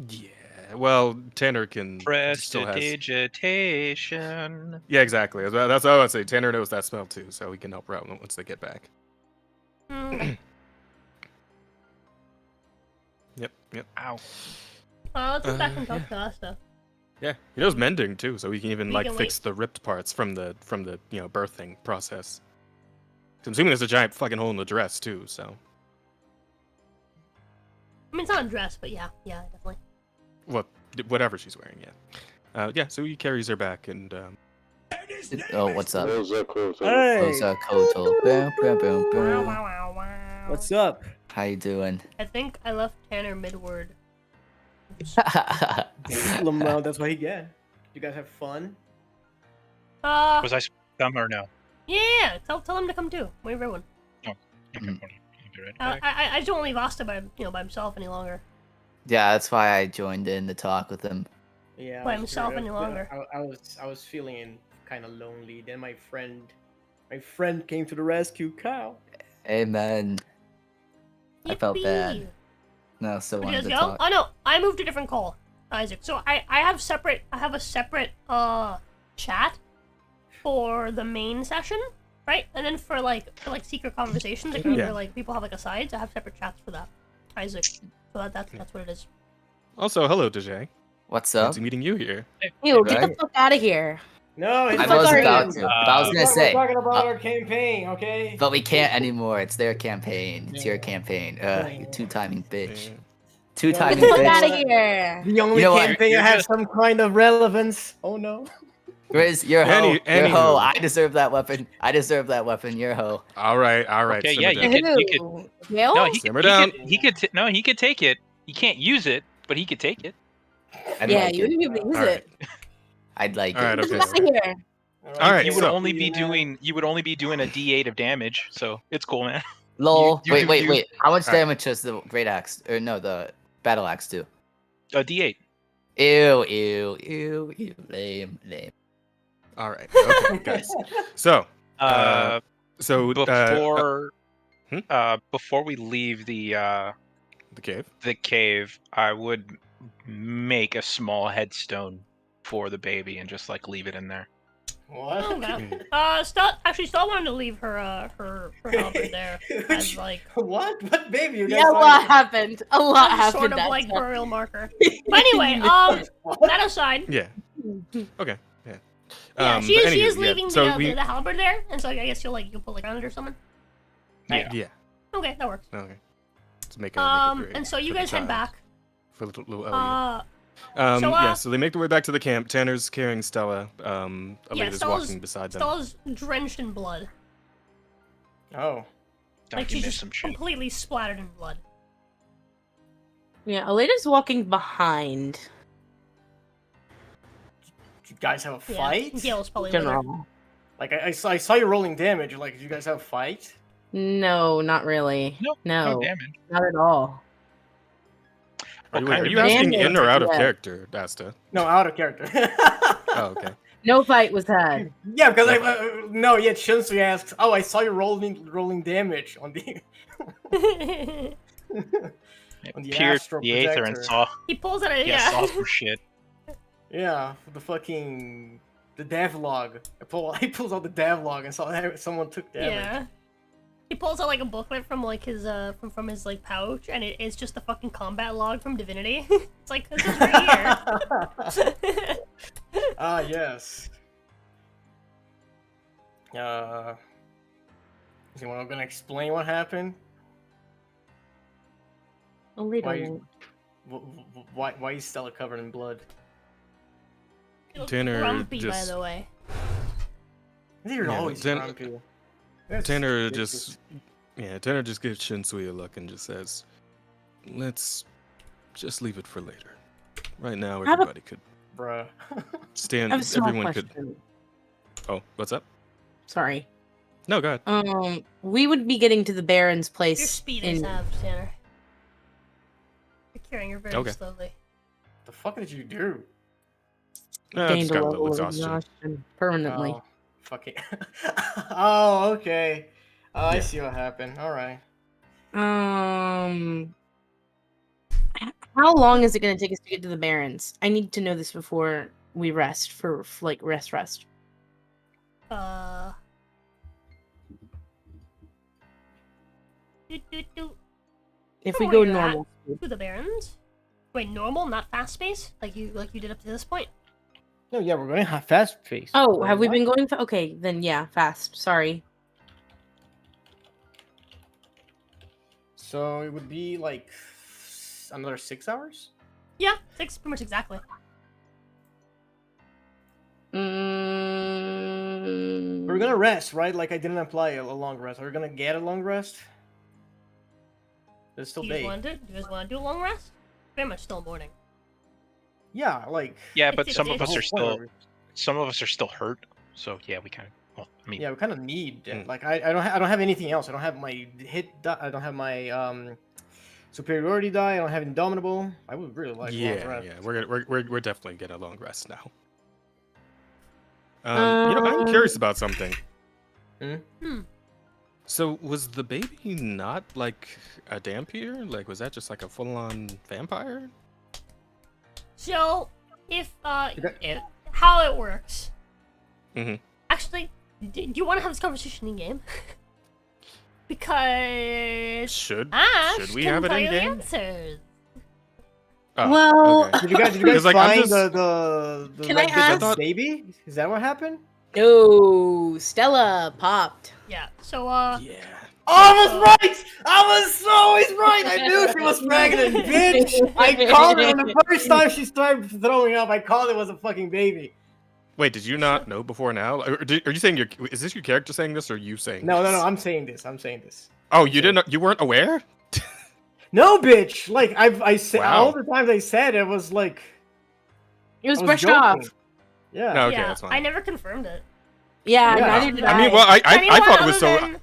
Yeah, well, Tanner can still has... Prestidigitation. Yeah, exactly. That's what I would say. Tanner knows that spell too, so he can help her out once they get back. Yep. Ow. Let's go back and talk to Asta. Yeah, he knows mending too, so he can even He like can fix the ripped parts from the birthing process. I'm assuming there's a giant fucking hole in the dress too, so. I mean, it's not a dress, but yeah, definitely. Whatever she's wearing, yeah. So he carries her back and. Oh, what's up? Hey. What's up, Kotal? Bow, bow, bow, bow. Wow. What's up? How you doing? I think I left Tanner mid-word. Lamel, that's what he get. You guys have fun? Was I dumb or no? Yeah, tell him to come too. Wait for everyone. Okay, Mhm. I'll be right back. I just don't leave Asta by himself any longer. Yeah, that's why I joined in to talk with him. Yeah. By I was himself curious, any but longer. I was feeling kind of lonely. Then my friend came to the rescue. Kyle. Amen. I felt Yippee! bad. No, still Where'd you wanted guys to go? talk. Oh no, I moved to a different call, Isaac. So I have a separate chat for the main session, right? And then for secret conversations, like where like people have like asides, I have separate chats for that, Isaac. So that's what it is. Also, hello, DJ. What's up? Fancy meeting you here. Ew, get the Right? fuck out of here. No, I it's fuck was are about you? to, but I was gonna say, We're talking about our campaign, okay? but we can't anymore. It's their campaign. It's your campaign. You two-timing bitch. Two-timing Get the fuck out of bitch. here. The only You know what? campaign that has some kind of relevance. Oh no. Grizz, you're hoe. You're Anywho. hoe. I deserve that weapon. You're hoe. All right. Okay, simmer yeah, down. you could. Ew. Gail? No, Simmer down. he could take it. He can't use it, but he could take it. I'd Yeah, like you it. didn't even use All right. it. I'd like All right, it. okay. Get out of here. All right, You would so- only be doing a D8 of damage, so it's cool, man. Lol. You do you. Wait. How much Alright. damage does the great axe, or no, the battle axe do? A D8. Ew. Lame. All right. Okay, guys. So, Before we leave the cave, I would make a small headstone for the baby and just like leave it in there. What? Stella wanted to leave her halberd there as like What baby? You guys Yeah, a lot happened. A lot happened. Sort of that like time. burial marker. But anyway, that aside. Yeah. Okay. Yeah. Yeah, she is leaving So the halberd there, and so I guess you'll put like on it or something. Yeah. Okay, that works. Okay. Let's make a And so you guys head back. For little Elliot. So they make their way back to the camp. Tanner's carrying Stella. Alita's walking beside them. Stella's drenched in blood. Oh. Like she's just completely splattered in blood. Yeah, Alita's walking behind. You guys have a fight? Yeah, Gail's probably with her. General. Like I saw you rolling damage. Like, did you guys have a fight? No, not really. No damage. Not at all. Are you asking in or out of character, Dasta? No, out of character. Oh, okay. No fight was had. Yeah, because Shinsu asks, "Oh, I saw you rolling damage on the on the Pierced astral the aether and projector." saw. He pulls out saw some shit. Yeah, the devlog. He pulls out the devlog and saw someone took damage. Yeah. He pulls out like a booklet from like his from his like pouch, and it's just the fucking combat log from Divinity. It's like, this is right here. Ah, yes. Is anyone gonna explain what happened? Alita. Why is Stella covered in blood? Tanner Grumpy, by just. the way. You're always grumpy. Tanner just gives Shinsui a look and just says, "Let's just leave it for later. Right now, everybody could Bruh. stand. I have a small Everyone question. could." Oh, what's up? Sorry. No, go ahead. We would be getting to the Baron's place. Your speed is halved, Tanner. You're carrying her very slowly. The fuck did you do? Gained just a got a level little of exhaustion. exhaustion permanently. Oh, fucking. Oh, okay. I see what happened. All right. How long is it going to take us to get to the Barrens? I need to know this before we rest for like rest. If we go normal. To the Barrens? Wait, normal, not fast pace? Like you did up to this point? No, yeah, we're going fast pace. Oh, have we been going? Okay, then yeah, fast. Sorry. So it would be like another 6 hours? Yeah, 6, pretty much exactly. We're gonna rest, right? Like I didn't apply a long rest. Are we gonna get a long rest? It's still Do day. you guys want to do a long rest? Very much still morning. Yeah, like. Yeah, but some of it's us are the whole still hurt. So yeah, we kind of. Well, I mean. Yeah, we kind of need that. Like I don't have anything else. I don't have my hit die. I don't have my superiority die. I don't have indomitable. I would really like long rest. Yeah, we're definitely getting a long rest now. I'm curious about something. So was the baby not like a Dampier? Like, was that just like a full-on vampire? So, if how it works. Actually, do you want to have this conversation in game? Because should we can have it tell in you the game? answers. Oh, Well, okay. Did you guys like, find I'm the Can I red ask- bit baby? Is that what happened? No, Stella popped. Yeah. So Yeah. I was right! I was always right! I knew she was pregnant, bitch! I called it the first time she started throwing up. I called it was a fucking baby. Wait, did you not know before now? Are you saying is this your character saying this or you saying No, this? I'm saying this. Oh, you didn't? You weren't aware? No, bitch! Like, I said, Wow. all the times I said it was like... It was I was brushed joking. off. Yeah. No, okay, yeah, that's fine. I never confirmed it. Yeah, Yeah. neither did I. I mean, well, I Anyone thought it was other so. than-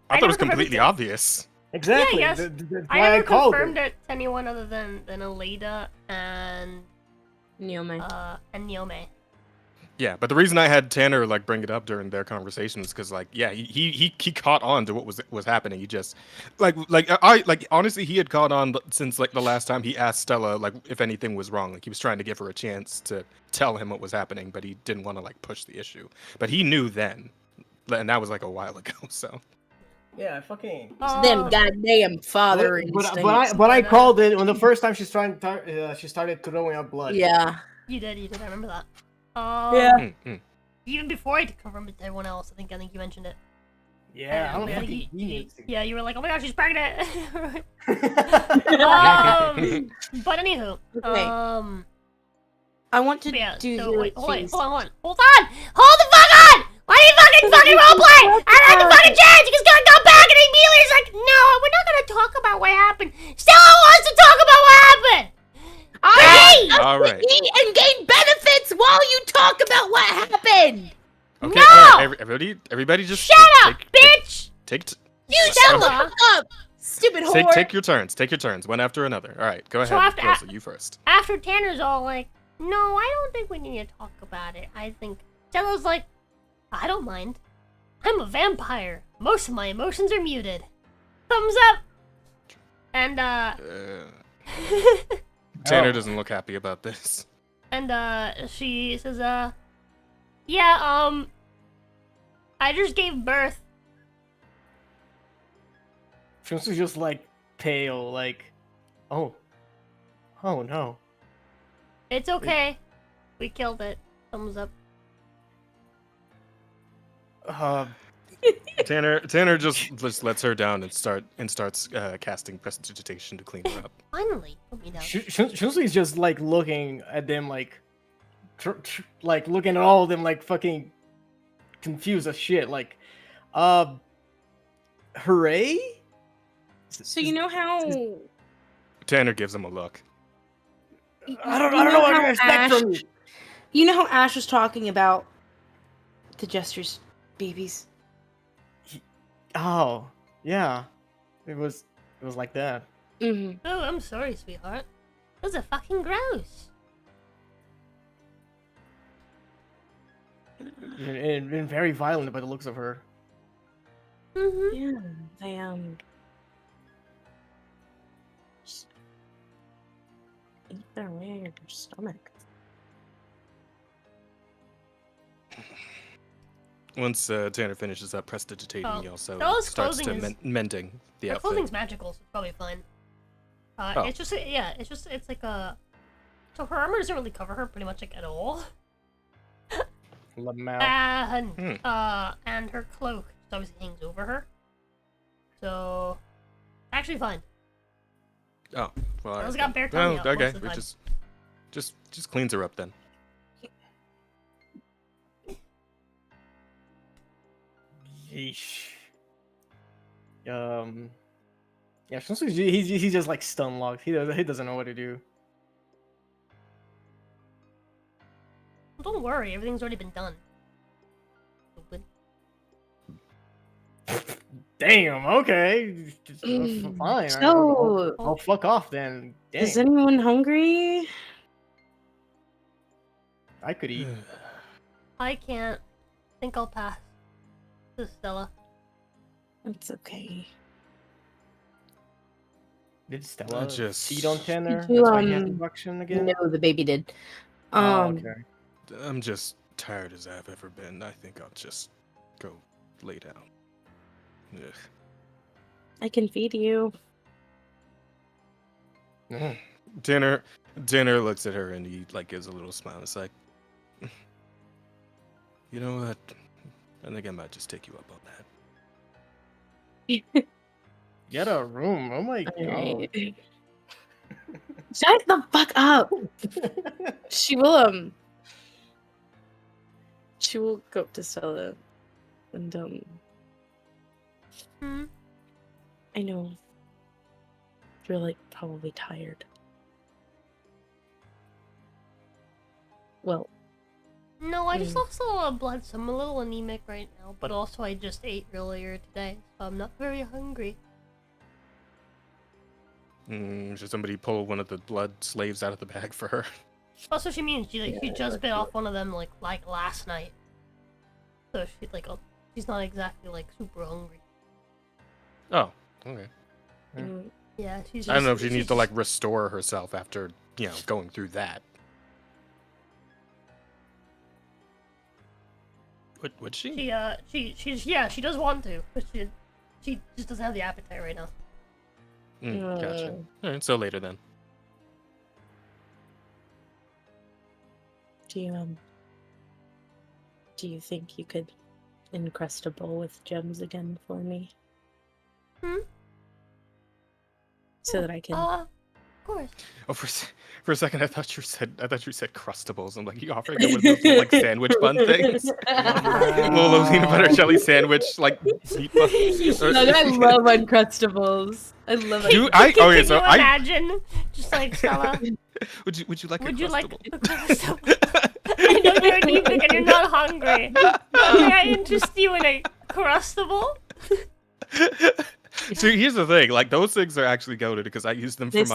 I thought it was never confirmed completely it. obvious. Exactly. Yeah, yes. That's I why never called confirmed it to anyone other than Aleda and Neome. Neome. Yeah, but the reason I had Tanner like bring it up during their conversations because like yeah he caught on to what was happening. He just I honestly he had caught on since like the last time he asked Stella like if anything was wrong. Like he was trying to give her a chance to tell him what was happening, but he didn't want to like push the issue. But he knew then, and that was like a while ago. So Yeah, I fucking. Them goddamn father But instincts. I called it when the first time she started throwing up blood. Yeah. You did. I remember that. Yeah. Even before I confirmed it to everyone else, I think you mentioned it. Yeah, I don't And, fucking need to. yeah, you were like, oh my gosh, she's pregnant. But anywho, Okay. I want to yeah, do so your wait, hold face. on. Hold the fuck on! Why do you fucking roleplay? I don't have the fucking chance. You just gotta go back and immediately it's like, no, we're not gonna talk about what happened. Stella wants to talk about what happened. all right. Eat and gain benefits while you talk about what happened. Okay, No! all right, everybody just Shut up, bitch! You shut the fuck up, stupid whore. Take your turns. Take your turns, one after another. All right, go So ahead, after- Rosa, you first. After Tanner's all like, no, I don't think we need to talk about it. I think Stella's like, I don't mind. I'm a vampire. Most of my emotions are muted. Thumbs up. And Tanner doesn't look happy about this. and she says, yeah, I just gave birth. She was just like pale, like, oh no. It's okay. We killed it. Thumbs up. Tanner just lets her down and starts casting prestidigitation to clean her up. Finally, put me down. Shunsui's just like looking at them like, like looking at all of them like fucking confused as shit. Like, hooray! So you know how Tanner gives him a look. I don't know what to expect from you. You know how Ash was talking about the Jester's babies? Oh, yeah. It was like that. Mm-hmm. Oh, I'm sorry, sweetheart. Those are fucking gross. And very violent by the looks of her. Mm-hmm. Yeah, they eat their way in your stomach. Once Tanner finishes up prestidigitating, he also Stella's starts to clothing is- mending the Her outfit. clothing's magical, so it's probably fine. Oh. It's just, yeah, it's like a... So her armor doesn't really cover her pretty much like at all. Lamau. And her cloak just obviously hangs over her. So, actually fine. Oh, well, all Stella's right got then. bare tummy out most okay, of the we time. just cleans her up then. Yeesh. Yeah, he's just like stun locked. He doesn't know what to do. Don't worry, everything's already been done. Stupid. Damn. Okay. Fine. So- I'll fuck off then. Damn. Is anyone hungry? I could eat. I can't. Think I'll pass. This is Stella. It's okay. Did Stella just- cheat on Tanner? You, That's why he had induction again? No, the baby did. Oh, okay. I'm just tired as I've ever been. I think I'll just go lay down. Ugh. I can feed you. Mhm. Tanner looks at her and he like gives a little smile. It's like, you know what? I think I might just take you up on that. Get a room. Oh my god. Alright. Shut the fuck up. She will go up to Stella and Hmm? I know you're like probably tired. Well, No, I just lost a lot of blood, so I'm a little anemic right now. But also, I just ate earlier today, so I'm not very hungry. Should somebody pull one of the blood slaves out of the bag for her? That's what she means. She just bit off one of them like last night. So she's not exactly like super hungry. Oh, okay. Yeah, she's. I don't know if she she's needs to like restore herself after going through that. Would she? She does want to, but she just doesn't have the appetite right now. Gotcha. All right, so later then. Do you think you could encrust a bowl with gems again for me? So that I can. Of course. Oh, for a second, I thought you said crustables. I'm like, you offering them with those little, like sandwich bun things? Little peanut butter jelly sandwich, like meat bun. I love Uncrustables. I love it. Can you imagine? Just like Stella. Would you like? Would you like a crustable? I know you're anemic and you're not hungry. May I interest you in a crustable? So here's the thing, like those things are actually goated because I use them for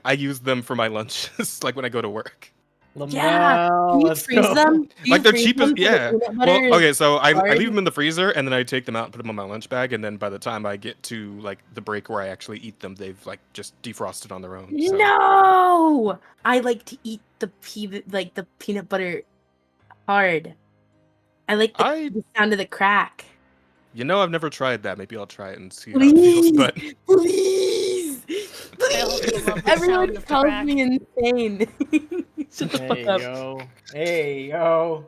I use them for my lunches, like when I go to work. Yeah, you freeze them. Like they're cheapest, yeah. Well, okay, so I leave them in the freezer and then I take them out and put them on my lunch bag, and then by the time I get to like the break where I actually eat them, they've like just defrosted on their own. So. No, I like to eat the peanut butter hard. I like the sound of the crack. I've never tried that. Maybe I'll try it and see how it feels. But please. Everyone calls me insane. Shut the fuck up. Yo. Hey, yo.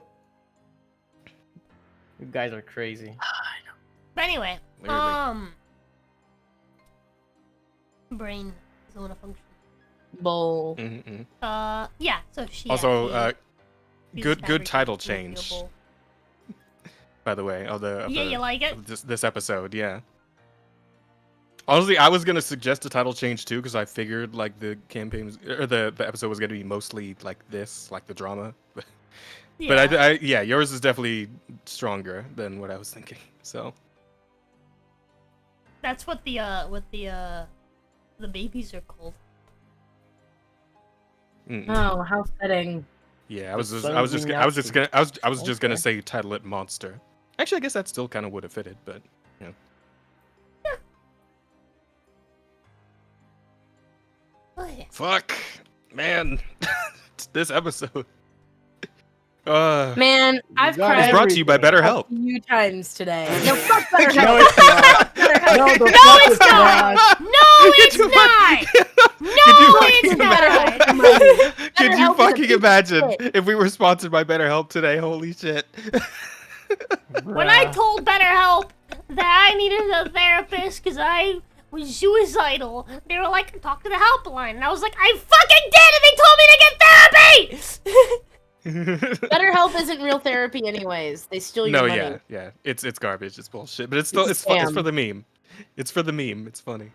You guys are crazy. But anyway, brain doesn't want to function. Bowl. Yeah. So she also good fabric title into a change. bowl. By the way, you like it? This episode, yeah. Honestly, I was gonna suggest a title change too because I figured like the campaign or the episode was gonna be mostly like this, like the drama. But I yours is definitely stronger than what I was thinking. So that's what the babies are called. Oh, how fitting. Yeah, I was just gonna say title it Monster. Actually, I guess that still kind of would have fitted, but yeah. Fuck, man, this episode. Man, I've cried. It's brought to you by BetterHelp. A few times today. No, fuck BetterHelp. No, it's not. No, it's not. No, it's not. Could you fucking imagine if we were sponsored by BetterHelp today? Holy shit. When I told BetterHelp that I needed a therapist because I was suicidal, they were like, talk to the helpline. And I was like, I fucking did, and they told me to get therapy! BetterHelp isn't real therapy anyways. They steal your money. No, yeah. It's garbage. It's bullshit. But it's still it's fun. It's for the meme. It's for the meme. It's funny.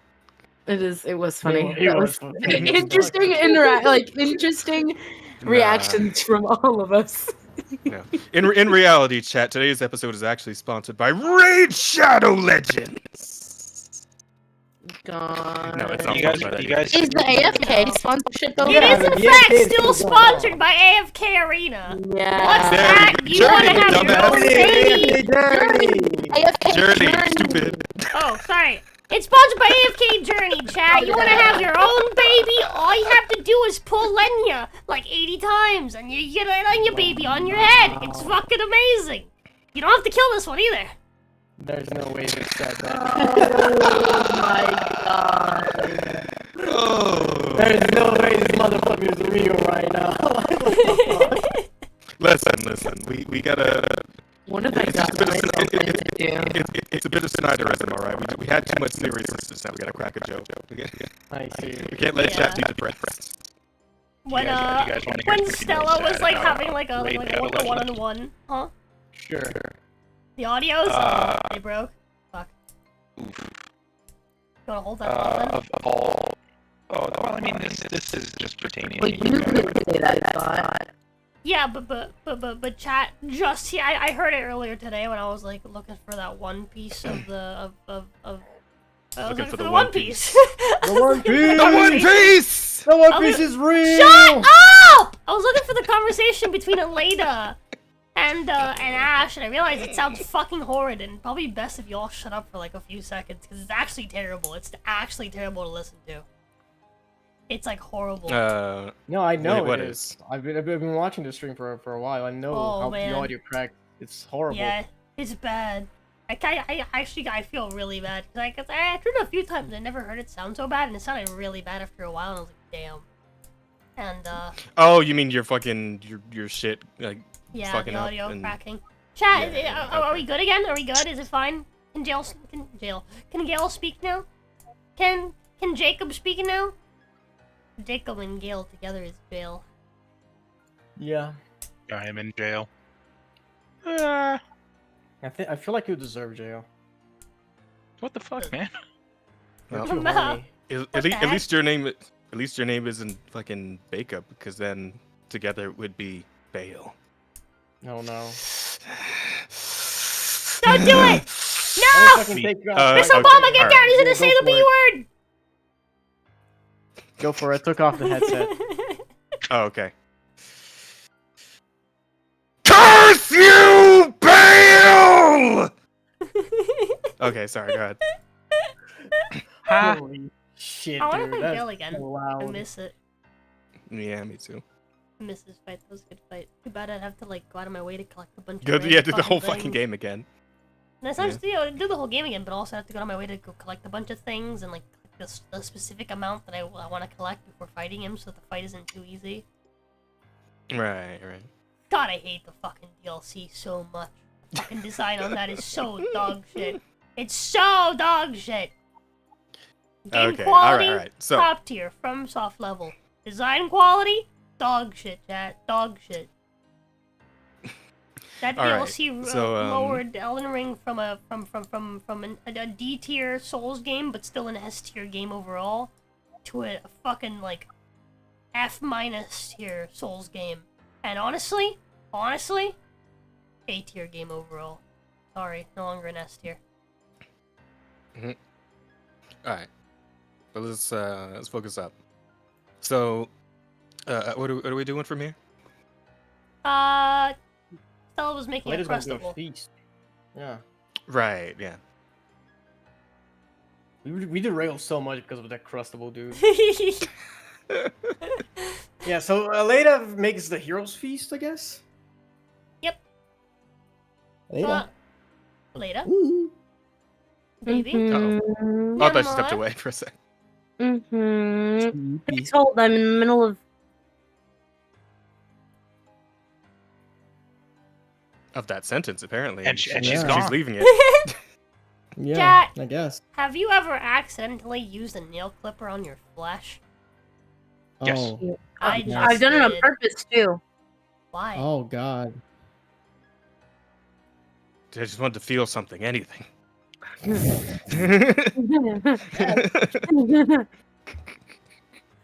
It was funny. It was was interesting interesting reactions from all of us. No. In reality, chat, today's episode is actually sponsored by Raid Shadow Legends. God. No, it's not. You guys. Is the AFK sponsorship though? It is in fact still sponsored by AFK Arena. Yeah. What's that? You want to have your own baby? AFK Journey, stupid. Oh, sorry. It's sponsored by AFK Journey, chat. You want to have your own baby? All you have to do is pull Lenya like 80 times, and you get a Lenya baby on your head. It's fucking amazing. You don't have to kill this one either. There's no way they said that. Oh my god. Oh. There's no way this motherfucker is real right now. Listen. We gotta. What have I got myself into? It's a bit of Snyderism, all right. We had too much seriousness. Now we gotta crack a joke. I see. We can't let chat be depressed. When Stella was like having like a one-on-one, huh? Sure. The audios? They broke. Fuck. You wanna hold that thought then? Well, I mean, this is just pertaining. Well, you could say that thought. Yeah, but chat just I heard it earlier today when I was like looking for that one piece of the I was Looking looking for for the the One One Piece. The One Piece. The One Piece. The One I Piece was- is real. Shut up! I was looking for the conversation between Aleda and Ash, and I realized it sounds fucking horrid, and probably best if you all shut up for like a few seconds, because it's actually terrible. It's actually terrible to listen to. It's like horrible. No, I know what it is. I've been watching the stream for a while. I know how man. the audio cracked. It's horrible. Yeah, it's bad. I feel really bad because I tried it a few times. I never heard it sound so bad, and it sounded really bad after a while. And I was like, damn. And Oh, you mean your fucking your shit like yeah, fucking the up audio and... cracking. Chat, Yeah, are we good again? Are we good? Is it fine? Can Gale speak now? Can Jacob speak now? Jacob and Gale together is Gale. Yeah. I am in jail. I feel like you deserve jail. What the fuck, man? You're Well, too horny. at least your name isn't fucking Backup, because then together it would be Bale. Oh no. Don't do it! I'll No! fucking take you Uh, off. Miss okay, Obama, get alright. down! He's gonna Go say the for B it. word! Go for it. Took off the headset. Oh, okay. Curse you, Bale! Okay, sorry, go ahead. Holy shit, I wanna dude. play That's Gale again. so I loud. miss it. Yeah, me too. I miss this fight. That was a good fight. Too bad I'd have to like go out of my way to collect a bunch Good, of yeah, random did the whole fucking things. game again. And it's not just, you know, do the whole game again, but also have to go out of my way to go collect a bunch of things and like collect the specific amount that I want to collect before fighting him, so that the fight isn't too easy. Right. God, I hate the fucking DLC so much. The fucking design on that is so dog shit. It's so dog shit. Game Okay, quality, alright. So, top tier, from soft level. Design quality, dog shit, chat. Dog shit. That Alright, DLC so, lowered Elden Ring from a D tier Souls game, but still an S tier game overall, to a fucking like F minus tier Souls game. And honestly, A tier game overall. Sorry, no longer an S tier. alright. So let's focus up. So, what are we doing from here? Stella was making a Later's gonna do a crustable. feast. Yeah. Right, yeah. We derailed so much because of that crustable dude. Yeah, so Aleda makes the hero's feast, I guess. Yep. Aleda. Later. Ooh. Baby. Uh-oh. I thought she stepped Yamar. away for a second. Mm-hmm. I told I'm in the middle of. Of that sentence, apparently. And she's Yeah. gone. She's leaving it. Yeah, Chat. I guess. Have you ever accidentally used a nail clipper on your flesh? Yes. Oh. I Yes. I've done it on did. purpose too. Why? Oh God. I just wanted to feel something, anything.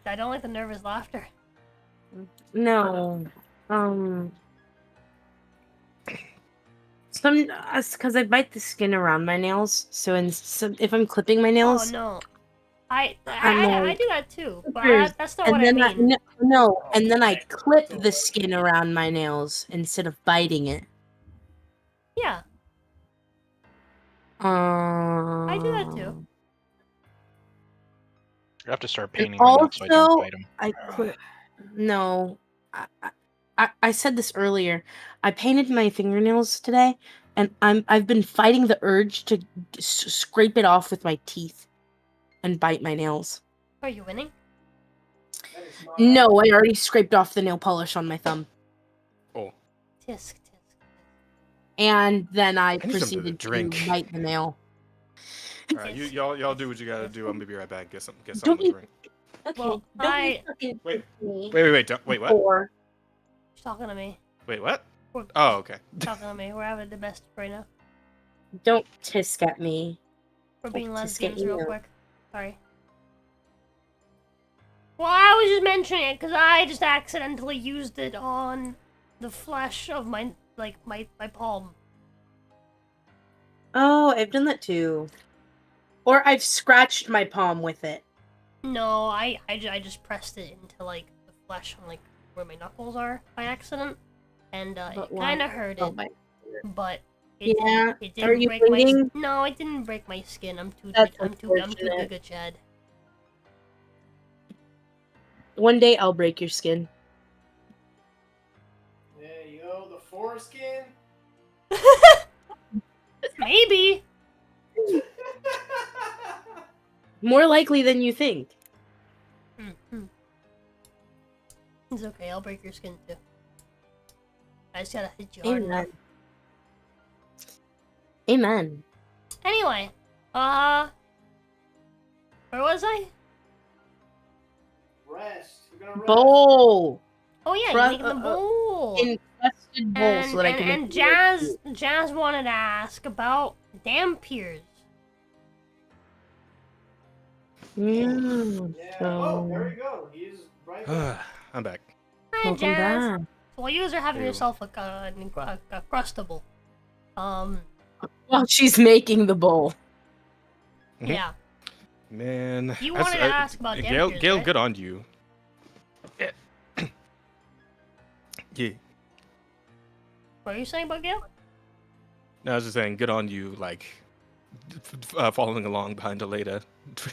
I don't like the nervous laughter. No. Some, because I bite the skin around my nails, so if I'm clipping my nails, Oh no. I like, do that too, but Clippers, that's not what I and mean. then and then I clip the skin around my nails instead of biting it. Yeah, I do that too. You have to start And painting my nails so I also, can fight him. I clip. No, I said this earlier. I painted my fingernails today, and I've been fighting the urge to scrape it off with my teeth and bite my nails. Are you winning? No, I already scraped off the nail polish on my thumb, Oh. Tisk tisk. and then I need something to proceeded to drink. bite the nail. Alright, y'all do what you gotta do. I'm gonna be right back. Get something Don't to you- drink. Okay, Well, fucking Wait. me. Wait, wait, what? Or She's talking to me. Wait, what? We're Oh, okay. talking to me. We're having the best right now. don't tisk at me. We're being Tisk at lesbians real you. quick. Sorry. Well, I was just mentioning it because I just accidentally used it on the flesh of my palm. Oh, I've done that too. Or I've scratched my palm with it. No, I just pressed it into like the flesh on like where my knuckles are by accident, and it kind of hurt it. But it didn't Are you break bleeding? No, it didn't break my skin. I'm too unfortunate. big a Chad. One day I'll break your skin. There you go, the foreskin. Maybe. More likely than you think. It's okay. I'll break your skin too. I just gotta hit you hard enough. Amen. Anyway, where was I? Rest. We're gonna rest. Bowl. Oh yeah, you're making the bowl. Encrusted bowl so that I can and make Jazz wanted to ask about dampiers. Yeah. Oh, there you go. He's right there. I'm back. Hi, Welcome Jazz. back. So while you guys are having Ew. yourself a crustable, While she's making the bowl. Mhm. yeah. Man. You that's- wanted to ask about Gail, dampiers, Gail, right? good on you. Yeah. What are you saying about Gail? No, I was just saying, good on you, like, following along behind Aleda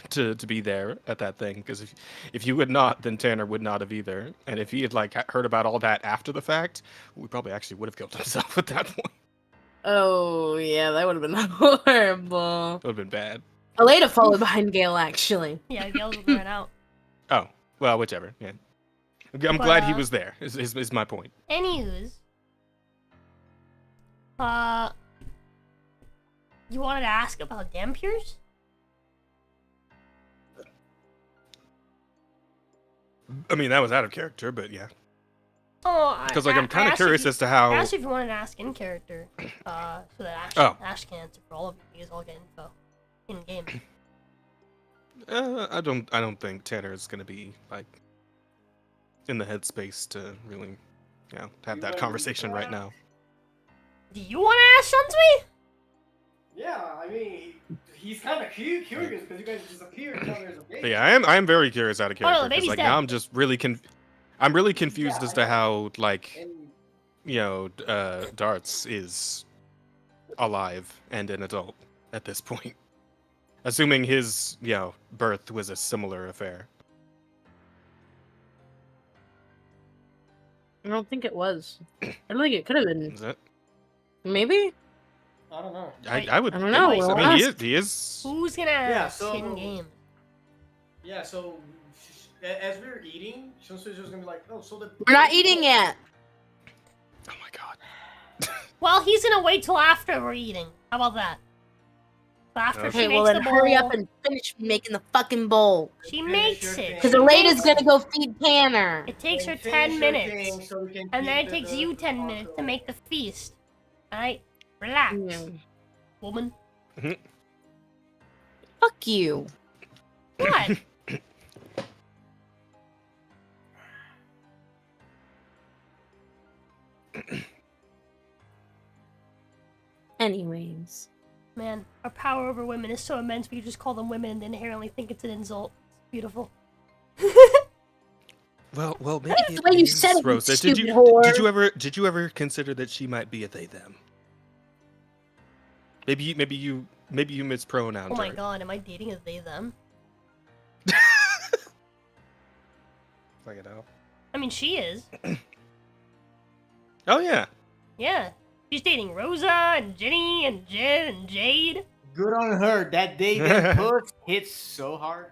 to be there at that thing. Because if you would not, then Tanner would not have either. And if he had, like, heard about all that after the fact, we probably actually would have killed himself at that point. Oh, yeah, that would have been horrible. It would have been bad. Aleda followed behind Gale, actually. Yeah, Gail's ran out. Oh, well, whichever. Yeah. I'm glad he was there, is my point. Anywho's, you wanted to ask about dampiers? I mean, that was out of character, but yeah. Oh, Because, like, I'm kind of curious as to how... I asked you if you wanted to ask in character, so that Ash can answer for all of you. You guys all get info in game. I don't think Tanner is gonna be like in the headspace to really, have that conversation right now. Do you want to ask Shunsui? Yeah, I mean, he's kind of curious because you guys disappeared. Now there's a baby. But yeah, I am very curious out of Oh, no, character the because baby's like dead. now I'm just really I'm really confused Yeah, as to how like And Darts is alive and an adult at this point, assuming his birth was a similar affair. I don't think it was. I don't think it could have been. Is it? Maybe? I don't know. I would. I don't know, I we'll mean, ask. he is. Who's gonna Yeah, ask so- in game? Yeah, so as we were eating, Shunsui's just gonna be like, "Oh, so the We're not eating yet. Oh my god. Well, he's gonna wait till after we're eating. How about that? So after Okay, she Okay, makes well the then bowl, hurry up and finish making the fucking bowl. she Finish makes your it. thing. Because She Aleda's makes gonna it. go feed Tanner. It takes her Finish 10 your minutes, thing so we can and then keep it takes the you 10 minutes to taco. make the feast. Alright? Relax, Yeah. woman. Fuck you. What? Anyways. Man, our power over women is so immense we just call them women and inherently think it's an insult. It's beautiful. Well, maybe That's the way you is, said it, you Rosa. stupid Did whore. you ever consider that she might be a they them? Maybe you mispronounced Oh my her. god, am I dating a they them? Fuck it out. I mean, she is. Oh yeah. Yeah. She's dating Rosa and Jenny and Jen and Jade. Good on her. That day that puss hits so hard.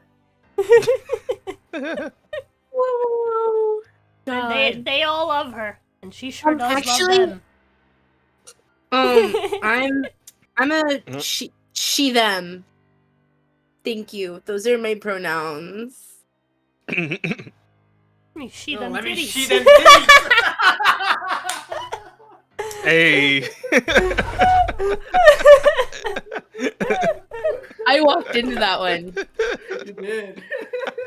Whoa. And they all love her. And she sure does actually- love them. I'm a she them. Thank you. Those are my pronouns. Let me she them Let me titties. see them titties. Hey. I walked into that one. You did.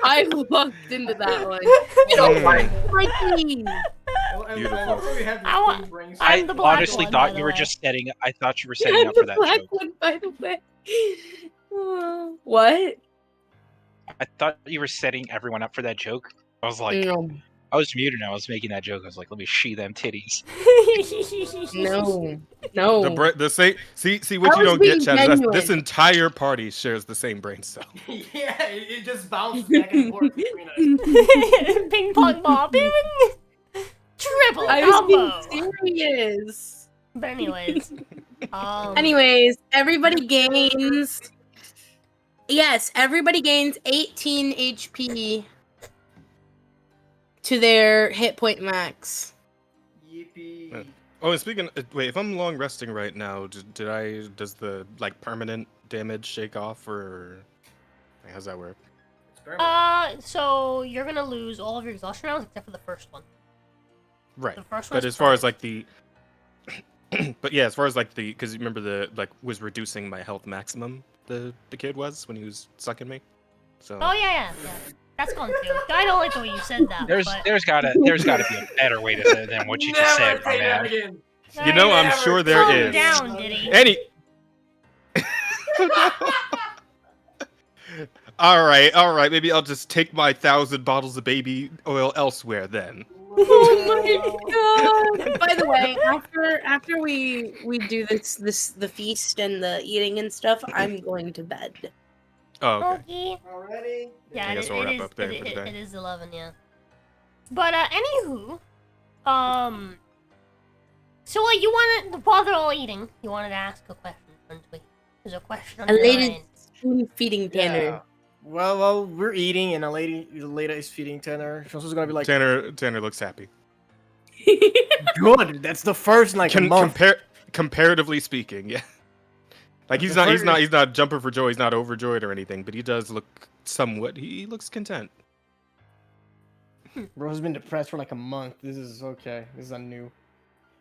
I walked into that one. You don't want to like me. Beautiful. I'm the black honestly one, thought by you the were way. just setting. I thought you were setting I'm up for the that black joke. one, by the way. What? I thought you were setting everyone up for that joke. I was like, No. I was muted and I was making that joke. I was like, let me see them titties. No. No. The same. See what I you was don't get, being Chad. Is that this genuine. entire party shares the same brain cell. Yeah, it just bounced back and forth between us. Ping pong ball. Bing. Triple I was combo. being serious. But anyways. Anyways, everybody gains. Yes, everybody gains 18 HP to their hit point max. Yippee. Oh, and speaking. Wait, if I'm long resting right now, does the like permanent damage shake off, or how's that work? So you're gonna lose all of your exhaustion rounds except for the first one. Right. The first But one's as far as permanent. like the, but yeah, as far as like the, because you remember the like was reducing my health maximum. The kid was when he was sucking me. So. Oh yeah. That's gone too. I don't like the way you said that. There's gotta be a better way to say it than what you just said, my man. You know, I'm sure there Calm is. down, Diddy. All right. Maybe I'll just take my 1,000 bottles of baby oil elsewhere then. Oh my god! By the way, after we do the feast and the eating and stuff, I'm going to bed. Oh, okay. Okay. Already? Yeah, I guess we'll wrap up there for it today. is 11, yeah. But anywho, so like you wanted, while they're all eating, you wanted to ask a question, weren't we? There's a question on A your lady mind. spoon feeding Tanner. Yeah. Well, we're eating, and Leda is feeding Tanner. She's also gonna be like, Tanner looks happy. good. That's the first in, like a month. Comparatively speaking, yeah. Like he's not jumping for joy. He's not overjoyed or anything, but he does look somewhat. He looks content. Bro has been depressed for like a month. This is okay. This is new.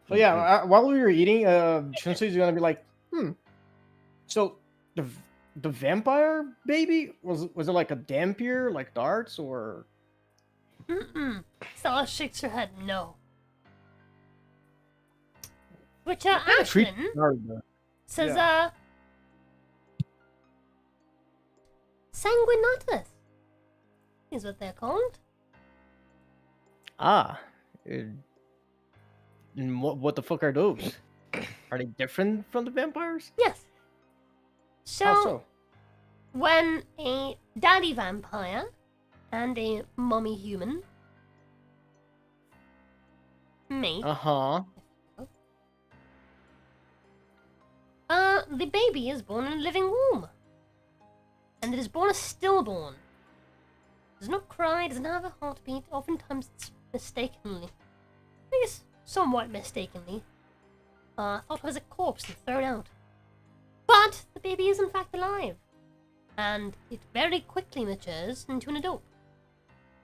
So yeah, while we were eating, Shinsui's gonna be like, so the vampire baby was it like a dampier, like darts, or? Stella shakes her head no. Which Treat Ashlyn dart, though. says Yeah. Sanguinatus is what they're called. Ah, and what the fuck are those? Are they different from the vampires? Yes. How so? When a daddy vampire and a mummy human mate, the baby is born in a living womb. And it is born a stillborn. Does not cry, doesn't have a heartbeat, oftentimes it's mistakenly, I guess somewhat mistakenly, thought of as a corpse and thrown out. But the baby is in fact alive. And it very quickly matures into an adult.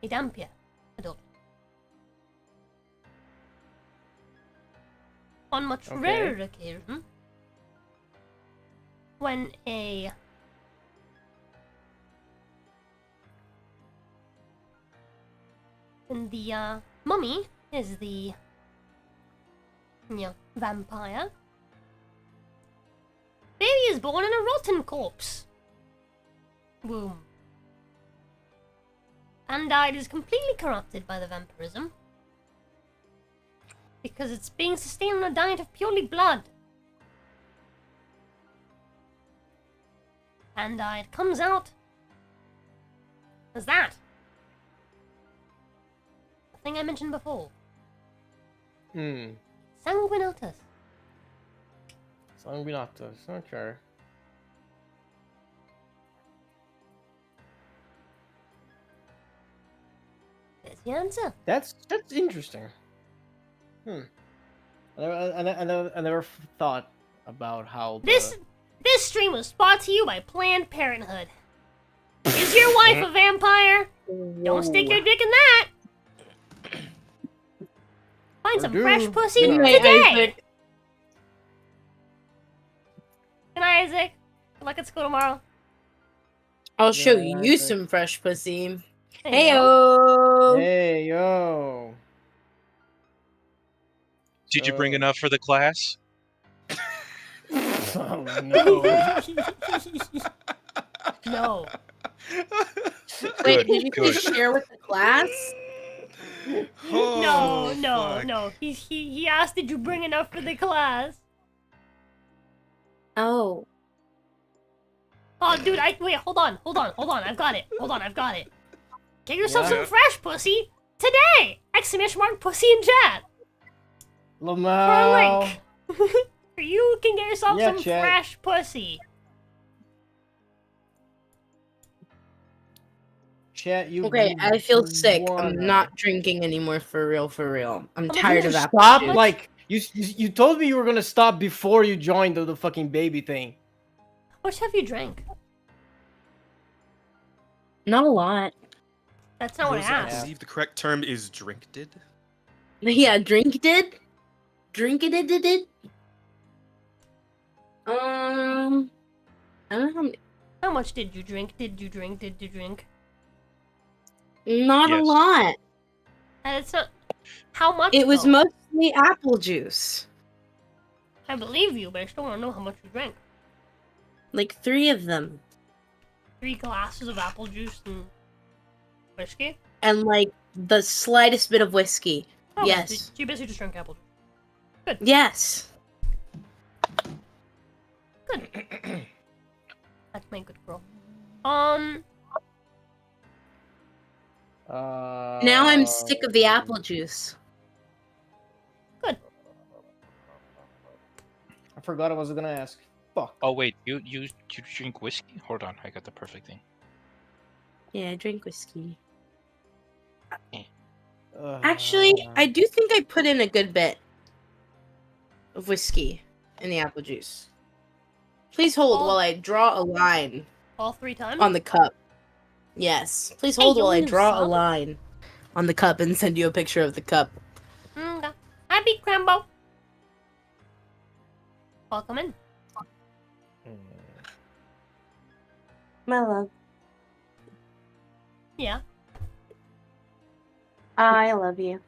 A dampier adult. On much rarer occasion, when the mummy is the vampire, baby is born in a rotten corpse womb. And it is completely corrupted by the vampirism. Because it's being sustained on a diet of purely blood. And it comes out as that. The thing I mentioned before. Sanguinatus. Sanguinatus, okay. There's the answer. That's interesting. I never thought about how This stream was brought to you by Planned Parenthood. Is your wife a vampire? Don't stick your dick in that. Find some fresh pussy today. Isaac. Good night, Isaac. Good luck at school tomorrow. I'll show you some fresh pussy. There you Heyo. Hey yo. Did you bring enough for the class? Oh no. No. Wait, did you good. share with the class? Oh, no. fuck. He asked, did you bring enough for the class? Oh. Oh, dude, wait, hold on. I've got it. Get yourself Yeah. some fresh pussy today! Exclamation mark pussy in chat. For a Lamau. link. You can get yourself Yeah, some chat. fresh pussy. Chat, you. Okay, you I feel sick. wanna- I'm not drinking anymore for real. I'm much tired did of you apple Stop! juice. Like you told me you were gonna stop before you joined the fucking baby thing. How much have you drank? Not a lot. That's not what I Rosa, I asked. believe the correct term is drinked. Yeah, drink it. I don't know. How much did you drink? Not a Yes. lot. And it's not. How much? It was though? mostly apple juice. I believe you, but I still want to know how much you drank. Like 3 of them. 3 glasses of apple juice and whiskey? And like the slightest bit of whiskey. Oh, Yes. So you basically just drank apple juice. Yes. Good. That's my good girl. Now I'm sick of the apple juice. I forgot what I was gonna ask. Fuck. Oh wait, you drink whiskey? Hold on, I got the perfect thing. Yeah, I drink whiskey. Uh, Actually, I do think I put in a good bit of whiskey in the apple juice. Please hold Oh. while I draw a line all 3 times? on the cup. Yes. Please Hey, hold you while I wanna draw a sub? line on the cup and send you a picture of the cup. Okay. Happy Crambo. Welcome in. My love. Yeah, I love you.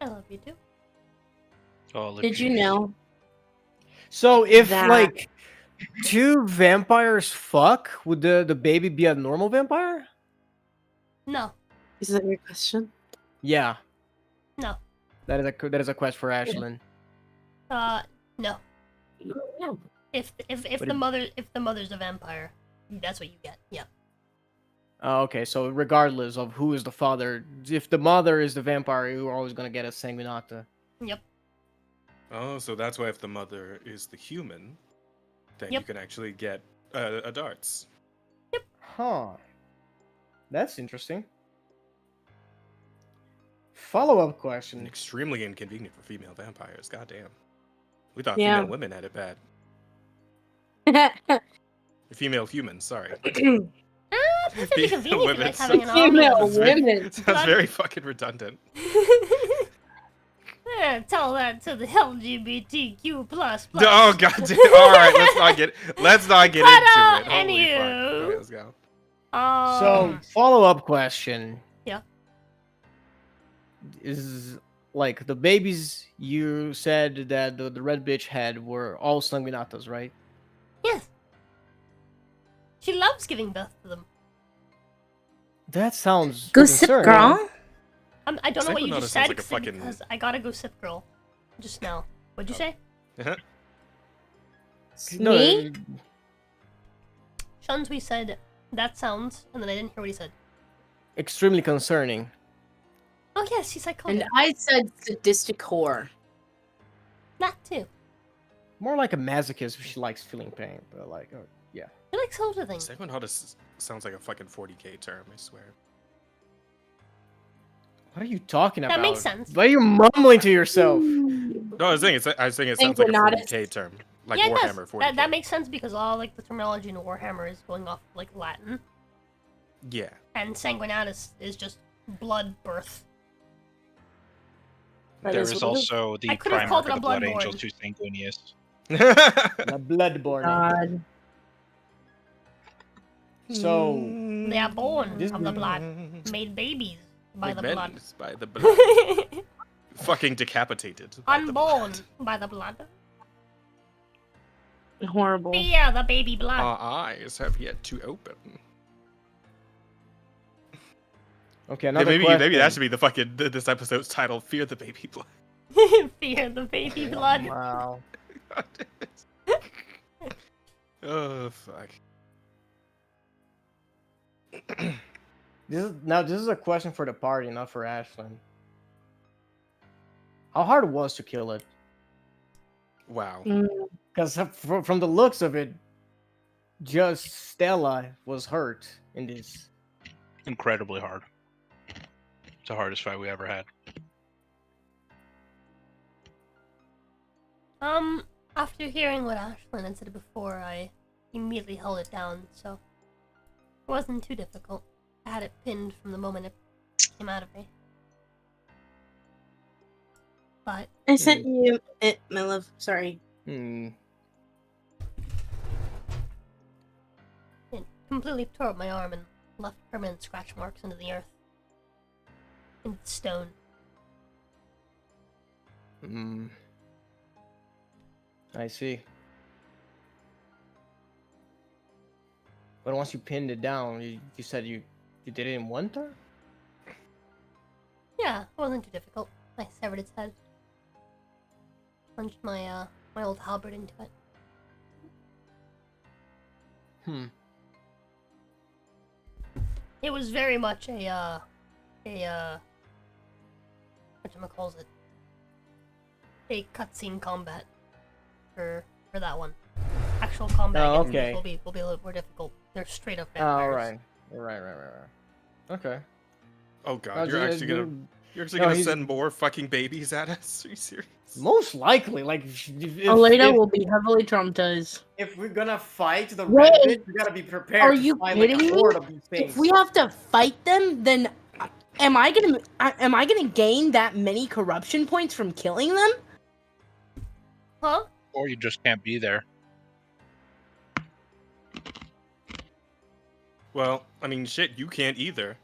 I love you too. Oh, look Did you at know? So if that- like 2 vampires fuck, would the baby be a normal vampire? No, Is that your question? Yeah. no, That is a quest for Ashlyn. no. No. If But the mother's a vampire, that's what you get. Yeah. Oh, okay, so regardless of who is the father, if the mother is the vampire, you're always gonna get a Sanguinata. Yep. Oh, so that's why if the mother is the human, then Yep. you can actually get a darts. Huh. That's interesting. Follow-up And question. extremely inconvenient for female vampires. Goddamn. We thought Yeah. female women had it bad. Female humans, sorry. Perfectly convenient Women, like having an Female army. Sounds very- women. Sounds very fucking redundant. Yeah, tell that to the LGBTQ plus. Oh god damn. Alright, let's not get But, into it. Holy fuck. anywho. Okay, let's go. So, follow-up question. Yeah. Is like the babies you said that the red bitch had were all Sanguinatas, right? Yes. She loves giving birth to them. That sounds Gossip concerning. girl? I don't know what you Sanguinatus just sounds said like a fucking- because I got a gossip girl just now. What'd you say? No, Me? Shunsui said that sounds, and then I didn't hear what he said. extremely concerning. Oh yes, he's psychotic. And I said sadistic whore. That too. More like a masochist if she likes feeling pain, but like, oh, yeah. He likes older things. Sanguinatus sounds like a fucking 40k term, I swear. What are you talking about? That makes sense. Why are you mumbling to yourself? No, I was saying it sounds like a Sanguinatus. 40k term. Like yeah, it Warhammer does. 40k. That makes sense because all like the terminology in Warhammer is going off like Latin, Yeah. and Sanguinatus is just blood birth. That There is is what it is. also the I could've Primarch called of it the a Blood Bloodborne. Angels who's Sanguinius. The Bloodborne. God. So, They are born This of the is- blood, made babies by the blood, Revenge by the blood. Fucking decapitated. by the unborn blood. by the blood. Horrible. Yeah, the baby blood. Our eyes have yet to open. Okay, Yeah, another maybe question. maybe that should be the fucking this episode's title: Fear the Baby Blood. Fear the baby blood. Wow. Oh fuck. This is a question for the party, not for Ashlyn. How hard it was to kill it? Wow. Because from the looks of it, just Stella was hurt in this. Incredibly hard. It's the hardest fight we ever had. After hearing what Ashlyn had said before, I immediately held it down, so it wasn't too difficult. I had it pinned from the moment it came out of me. But I sent you it, my love. Sorry. Hmm. it completely tore up my arm and left permanent scratch marks into the earth. In stone. Hmm. I see. But once you pinned it down, you said you did it in one turn? Yeah, it wasn't too difficult. I severed its head. Punched my my old halberd into it. Hmm. It was very much a whatchamacallit, a cutscene combat for that one. Actual combat Oh, against okay. these will be a little more difficult. They're straight up Oh, vampires. right. Okay. Oh god, No, you're just- actually no, gonna he's- send more fucking babies at us? Are you serious? Most likely, like, if, Aleda will be heavily traumatized. if we're gonna fight the Wait, red bitch, we gotta be prepared Are to you fight like kidding a me? horde of these things. If we have to fight them, then am I gonna gain that many corruption points from killing them? Huh? Or you just can't be there. Well, I mean, shit, you can't either,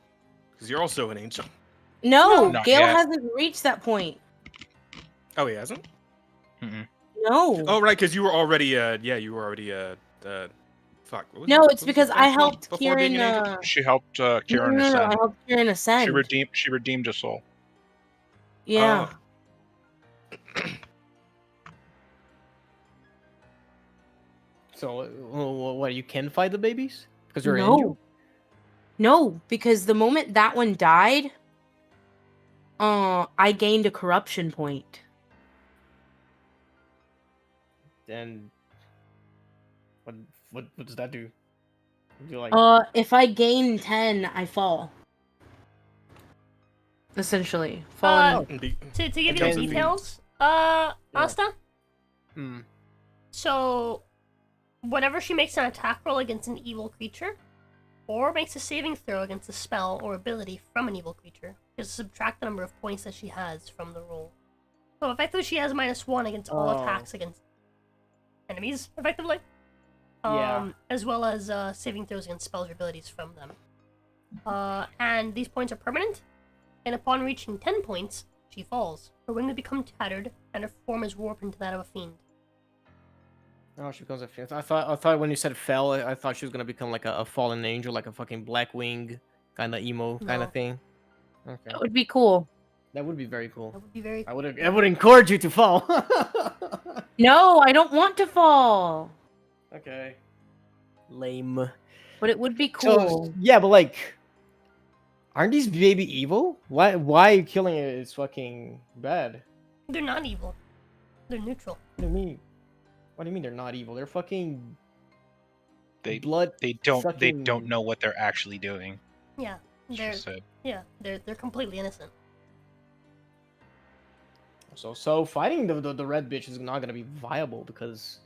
because you're also an angel. No, Not Gale yet. hasn't reached that point. Oh, he hasn't. No. Oh, right, because you were already, fuck. what was No, it- it's what was because it I called helped before being Kieran. an angel? She helped Kieran no, I ascend. helped Kieran ascend. She redeemed a soul. Yeah. Oh. So, what? You can fight the babies because you're an No. angel? No, because the moment that one died, I gained a corruption point. Then, what does that do? Do you like? If I gain 10, I fall. Essentially, Uh, falling. To give you the Against the details, Asta. Hmm. So, whenever she makes an attack roll against an evil creature, or makes a saving throw against a spell or ability from an evil creature, just subtract the number of points that she has from the roll. So effectively, she has -1 against all Oh. attacks against enemies, effectively. Yeah. As well as saving throws against spells or abilities from them. And these points are permanent, and upon reaching 10 points, she falls. Her wing will become tattered, and her form is warped into that of a fiend. Oh, she becomes a fiend. I thought when you said fell, I thought she was gonna become like a fallen angel, like a fucking Blackwing kind of emo kind No. of thing. Okay, That would be cool. that would be very cool. That would be very I would encourage you to fall. No, I don't want to fall. Okay. Lame. But it would be So, cool. yeah, but like, aren't these baby evil? Why killing it is fucking bad? They're not evil. They're neutral. What do you mean? What do you mean they're not evil? They're fucking They blood. they don't sucking- know what they're actually doing. Yeah, She they're said. they're completely innocent. So fighting the red bitch is not gonna be viable because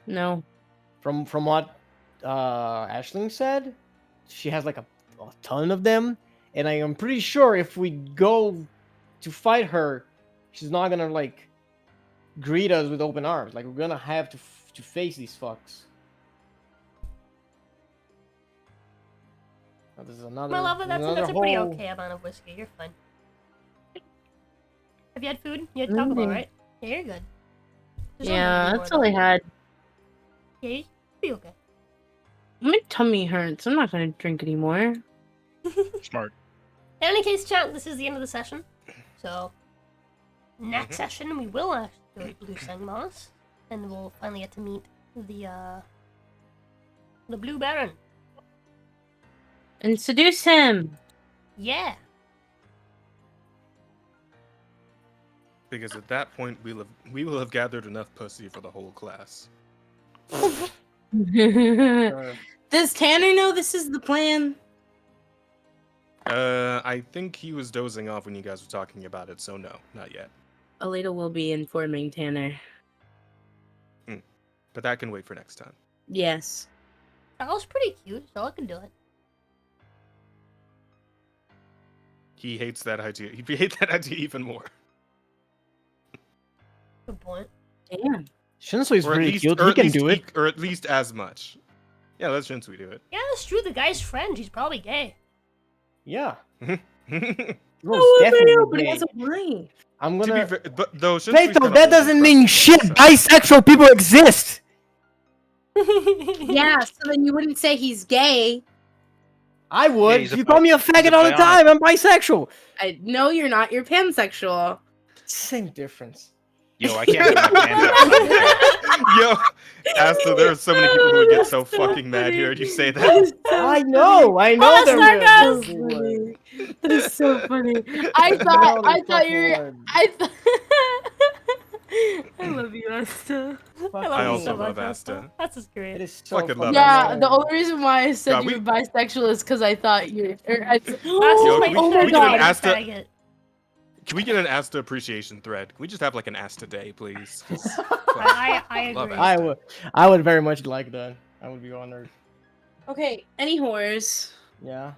No. from what Aisling said, she has like a ton of them, and I am pretty sure if we go to fight her, she's not gonna like greet us with open arms. Like we're gonna have to face these fucks. Now, this is another. My love, that's a pretty whole- okay amount of whiskey. You're fine. Have you had food? You had Taco Bell, right? Yeah, you're good. There's only Yeah, one that's more, all I though. had. Yeah, you'll be okay. My tummy hurts. I'm not gonna drink anymore. Smart. In any case, chat, this is the end of the session. So, next session we will actually go to Blue Sangmoss, and we'll finally get to meet the Blue Baron. And seduce him. Yeah. Because at that point, we will have gathered enough pussy for the whole class. Does Tanner know this is the plan? I think he was dozing off when you guys were talking about it, so no, not yet. Aleda will be informing Tanner. But that can wait for next time. Yes. That was pretty cute, so I can do it. He hates that idea. He hates that idea even more. Good point. Damn. Shinsui's Or at pretty least- cute. or He at can least do it. Or at least as much. Yeah, let Shinsui do it. Yeah, that's true. The guy's friend. He's probably gay. Yeah. Oh, definitely but he gay. has a wife. I'm To be gonna. fair, but though Shinsui's Fatal, kinda that old doesn't and mean crusty, shit. so- Bisexual people exist. Yeah, so then you wouldn't say he's gay. I would. he's a You call me a faggot all the bionic. time. I'm bisexual. No, you're not. You're pansexual. Same difference. Yo, I can't get my hand out. Yo, Asta, there are so many people who would get so fucking mad here. You say that. I know. Oh, there sarcasm. there would. That is so funny. I know I they thought you fucking were. would. I love you, Asta. I I him also so love much, Asta. That's just great. It is so Fucking fucking love Yeah, fun. the only reason why I said God, you we- were bisexual is because I thought you. Asta's Yo, my can we- oh can my we get an god. Asta? faggot. Can we get an Asta appreciation thread? Can we just have like an Asta day, please? I Love agree. Asta. I would very much like that. I would be honored. Okay, any whores? Yeah.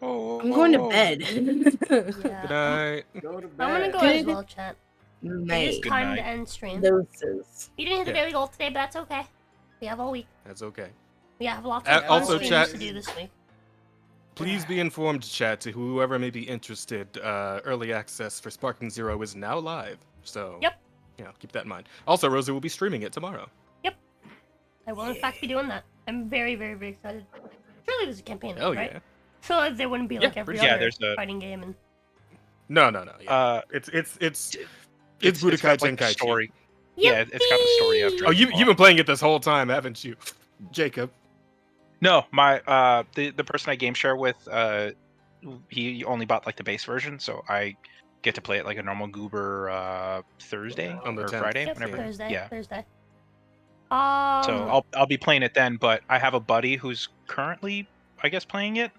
I'm going to bed. Good Yeah. night. Go to bed. I'm gonna go Good as well, chat. It is Night. Good time night. to end stream. Doses. You didn't hit the Yeah. daily goal today, but that's okay. We have all week. That's okay. We have lots Uh, of also, streams chat- to do this week. Please be informed, chat, to whoever may be interested. Early access for Sparking Zero is now live. So, Yep. yeah, keep that in mind. Also, Rosie will be streaming it tomorrow. I will in fact be doing that. I'm very, very, very excited. Surely there's a campaign, Oh, right? yeah. Surely there wouldn't be Yeah, like every pretty- Yeah, other there's a- fighting game and No. Yeah. It's It's got, Budokai like, the Tenkaichi. story. Yeah, it's got the story of Oh, Dragon Ball. you've been playing it this whole time, haven't you, Jacob? No, my the person I game share with, he only bought like the base version, so I get to play it like a normal goober Thursday On the or 10th. Friday, Yep, whenever. Thursday. Yeah. Thursday. So I'll be playing it then, but I have a buddy who's currently, I guess, playing it,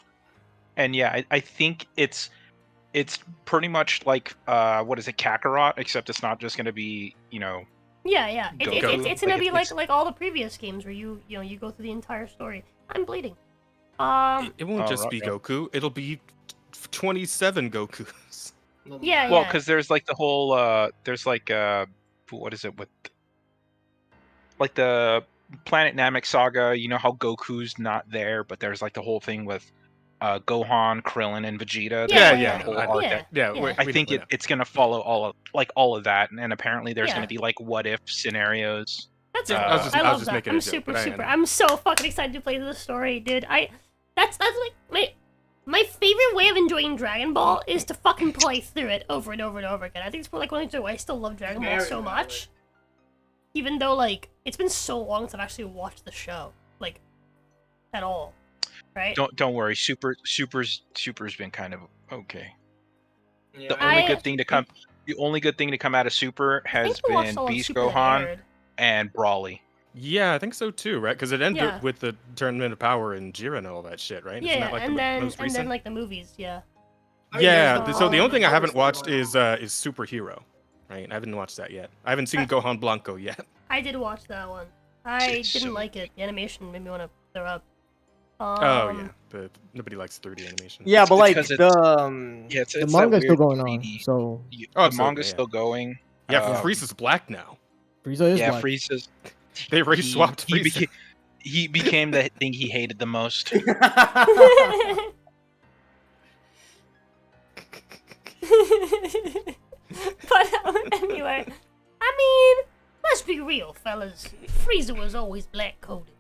and yeah, I think it's pretty much like what is it, Kakarot, except it's not just gonna be Yeah. Goku. It's gonna Like, be it's- like all the previous games where you go through the entire story. I'm bleeding. It won't Oh, just right, be right. Goku. It'll be 27 Gokus. Yeah. well, because there's like the whole there's like what is it with like the Planet Namek saga, you know how Goku's not there, but there's like the whole thing with Gohan, Krillin, and Vegeta. Yeah, There's yeah, that whole I- arc yeah. that- Yeah, Yeah. we- I we think know, we know. it's gonna follow all of that, and apparently there's Yeah. gonna be like what if scenarios. That's Yeah, cool. I was just- I I was love just that. making I'm a joke, super, but I super. know. I'm so fucking excited to play this story, dude. That's like my favorite way of enjoying Dragon Ball is to fucking play through it over and over and over again. I think it's probably like one of the reasons why I still love Dragon Ball so much. Even though like it's been so long since I've actually watched the show, like at all. Right? Don't worry, Super's been kind of okay. Yeah, The I- only good thing to come out of Super I has think we watched been all of Beast Super that Gohan aired. and Brawly. Yeah, I think so too, right? Because it ended Yeah. with the Tournament of Power and Jiren and all that shit, right? Isn't Yeah, that like and the then most recent? like the movies, yeah. Yeah, yeah. so the only thing I Oh, haven't still watched going is Superhero, right? I haven't watched that yet. I haven't seen Uh, Gohan Blanco yet. I did watch that one. I It's didn't so like it. The animation made me want to throw up. Oh yeah, but nobody likes 3D animation. Yeah, but like because the it's the that manga's still weird going on, 3D. so Oh, The absolutely, manga's yeah. still going. Yeah, Uh, Frieza's black now. Frieza is yeah, black. Frieza's. They race He, swapped he, Frieza. he became the thing he hated the most. But anyway, I mean, let's let's be real, fellas. Frieza was always black coated.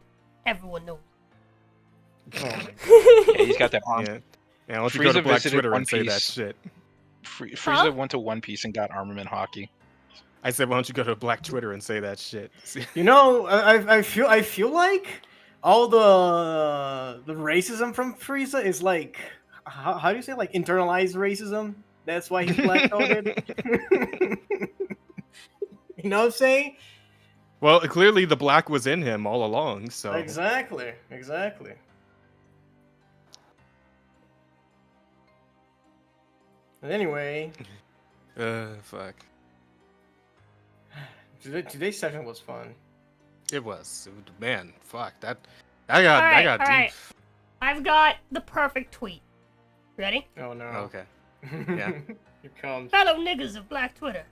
Everyone knows. Yeah, he's got that arm. Yeah. Yeah, why don't you go to Frieza Black visited Twitter One and say that Piece. shit? Frieza went to One Piece and got armament hockey. I said, why don't you go to Black Twitter and say that shit? You know, I feel like all the racism from Frieza is like how do you say, like, internalized racism? That's why he's black coded. You know what I'm saying? Well, clearly the black was in him all along, so. Exactly. But anyway, Fuck. today's session was fun. It was. Man, fuck. That got All deep. right. I've got the perfect tweet. Ready? Oh no. Okay. Yeah. Here comes. Fellow niggas of Black Twitter,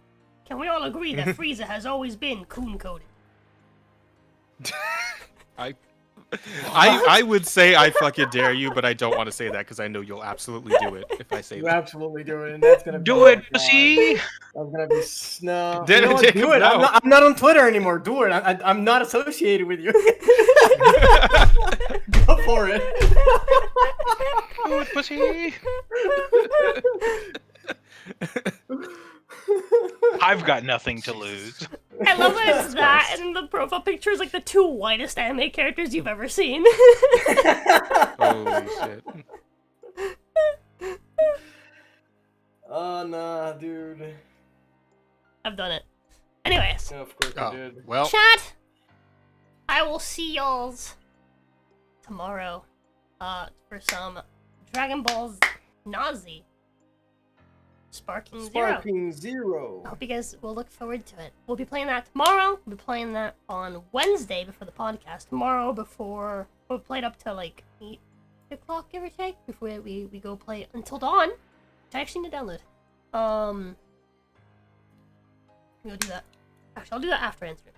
can we all agree that Frieza has always been coon-coded? I would say I fucking dare you, but I don't want to say that because I know you'll absolutely do it if I say You that. absolutely do it, and that's gonna Do it, pussy! That's gonna be no. Did You know it, what? Jacob? Do it. No. I'm not on Twitter anymore. Do it. I'm not associated with you. Go for it. Do it, pussy! I've got nothing to lose. I love that it's that, and the profile picture is like the two whitest anime characters you've ever seen. Holy shit. Oh nah, dude. I've done it. Anyways, Yeah, of course Oh, you did. well. chat. I will see y'all's tomorrow. For some Dragon Ball's Nazi. Sparking Zero. I hope you guys will look forward to it. We'll be playing that tomorrow. We'll be playing that on Wednesday before the podcast. Tomorrow before we'll play it up to like 8 o'clock, give or take, before we go play Until Dawn. Which I actually need to download. We'll do that. Actually, I'll do that after answering.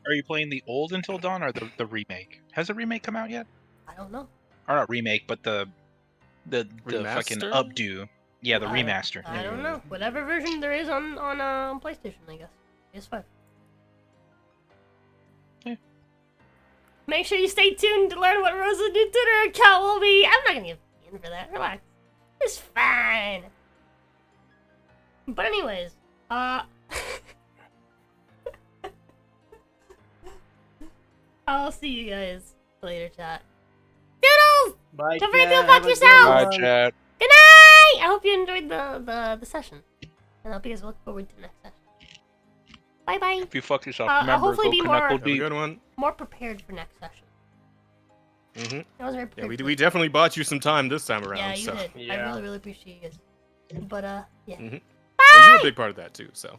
Are you playing the old Until Dawn or the remake? Has the remake come out yet? I don't know. Or not remake, but the fucking Remaster? updo. Yeah, the remaster. I don't know. Whatever version there is on PlayStation, I guess. PS5. Yeah. Make sure you stay tuned to learn what Rosa's new Twitter account will be. I'm not gonna give in for that. Relax. It's fine. But anyways, I'll see you guys later, chat. Doodles! Bye, Don't forget to chat. feel about Have a good yourself! Bye, one. chat. Good night! I hope you enjoyed the session. And I hope you guys look forward to the next session. Bye bye. If you fuck yourself, I'll remember, hopefully go be knuckle more- Have a deep. good one. More prepared for next session. Mm-hmm. I was very Yeah, prepared. we definitely bought you some time this time around. Yeah, you so. did. I Yeah. really, really appreciate you guys. But yeah. Mhm. Well, you were a big part of that too. So.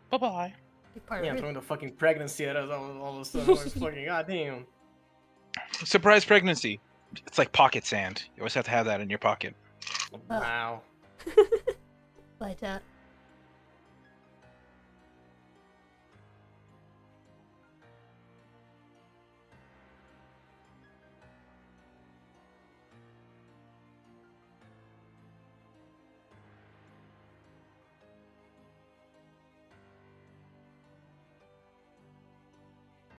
Bye-bye. Big part Yeah, of I'm it. throwing the fucking pregnancy at us all of a sudden. It's fucking goddamn. Surprise pregnancy. It's like pocket sand. You always have to have that in your pocket. Wow. Bye, chat.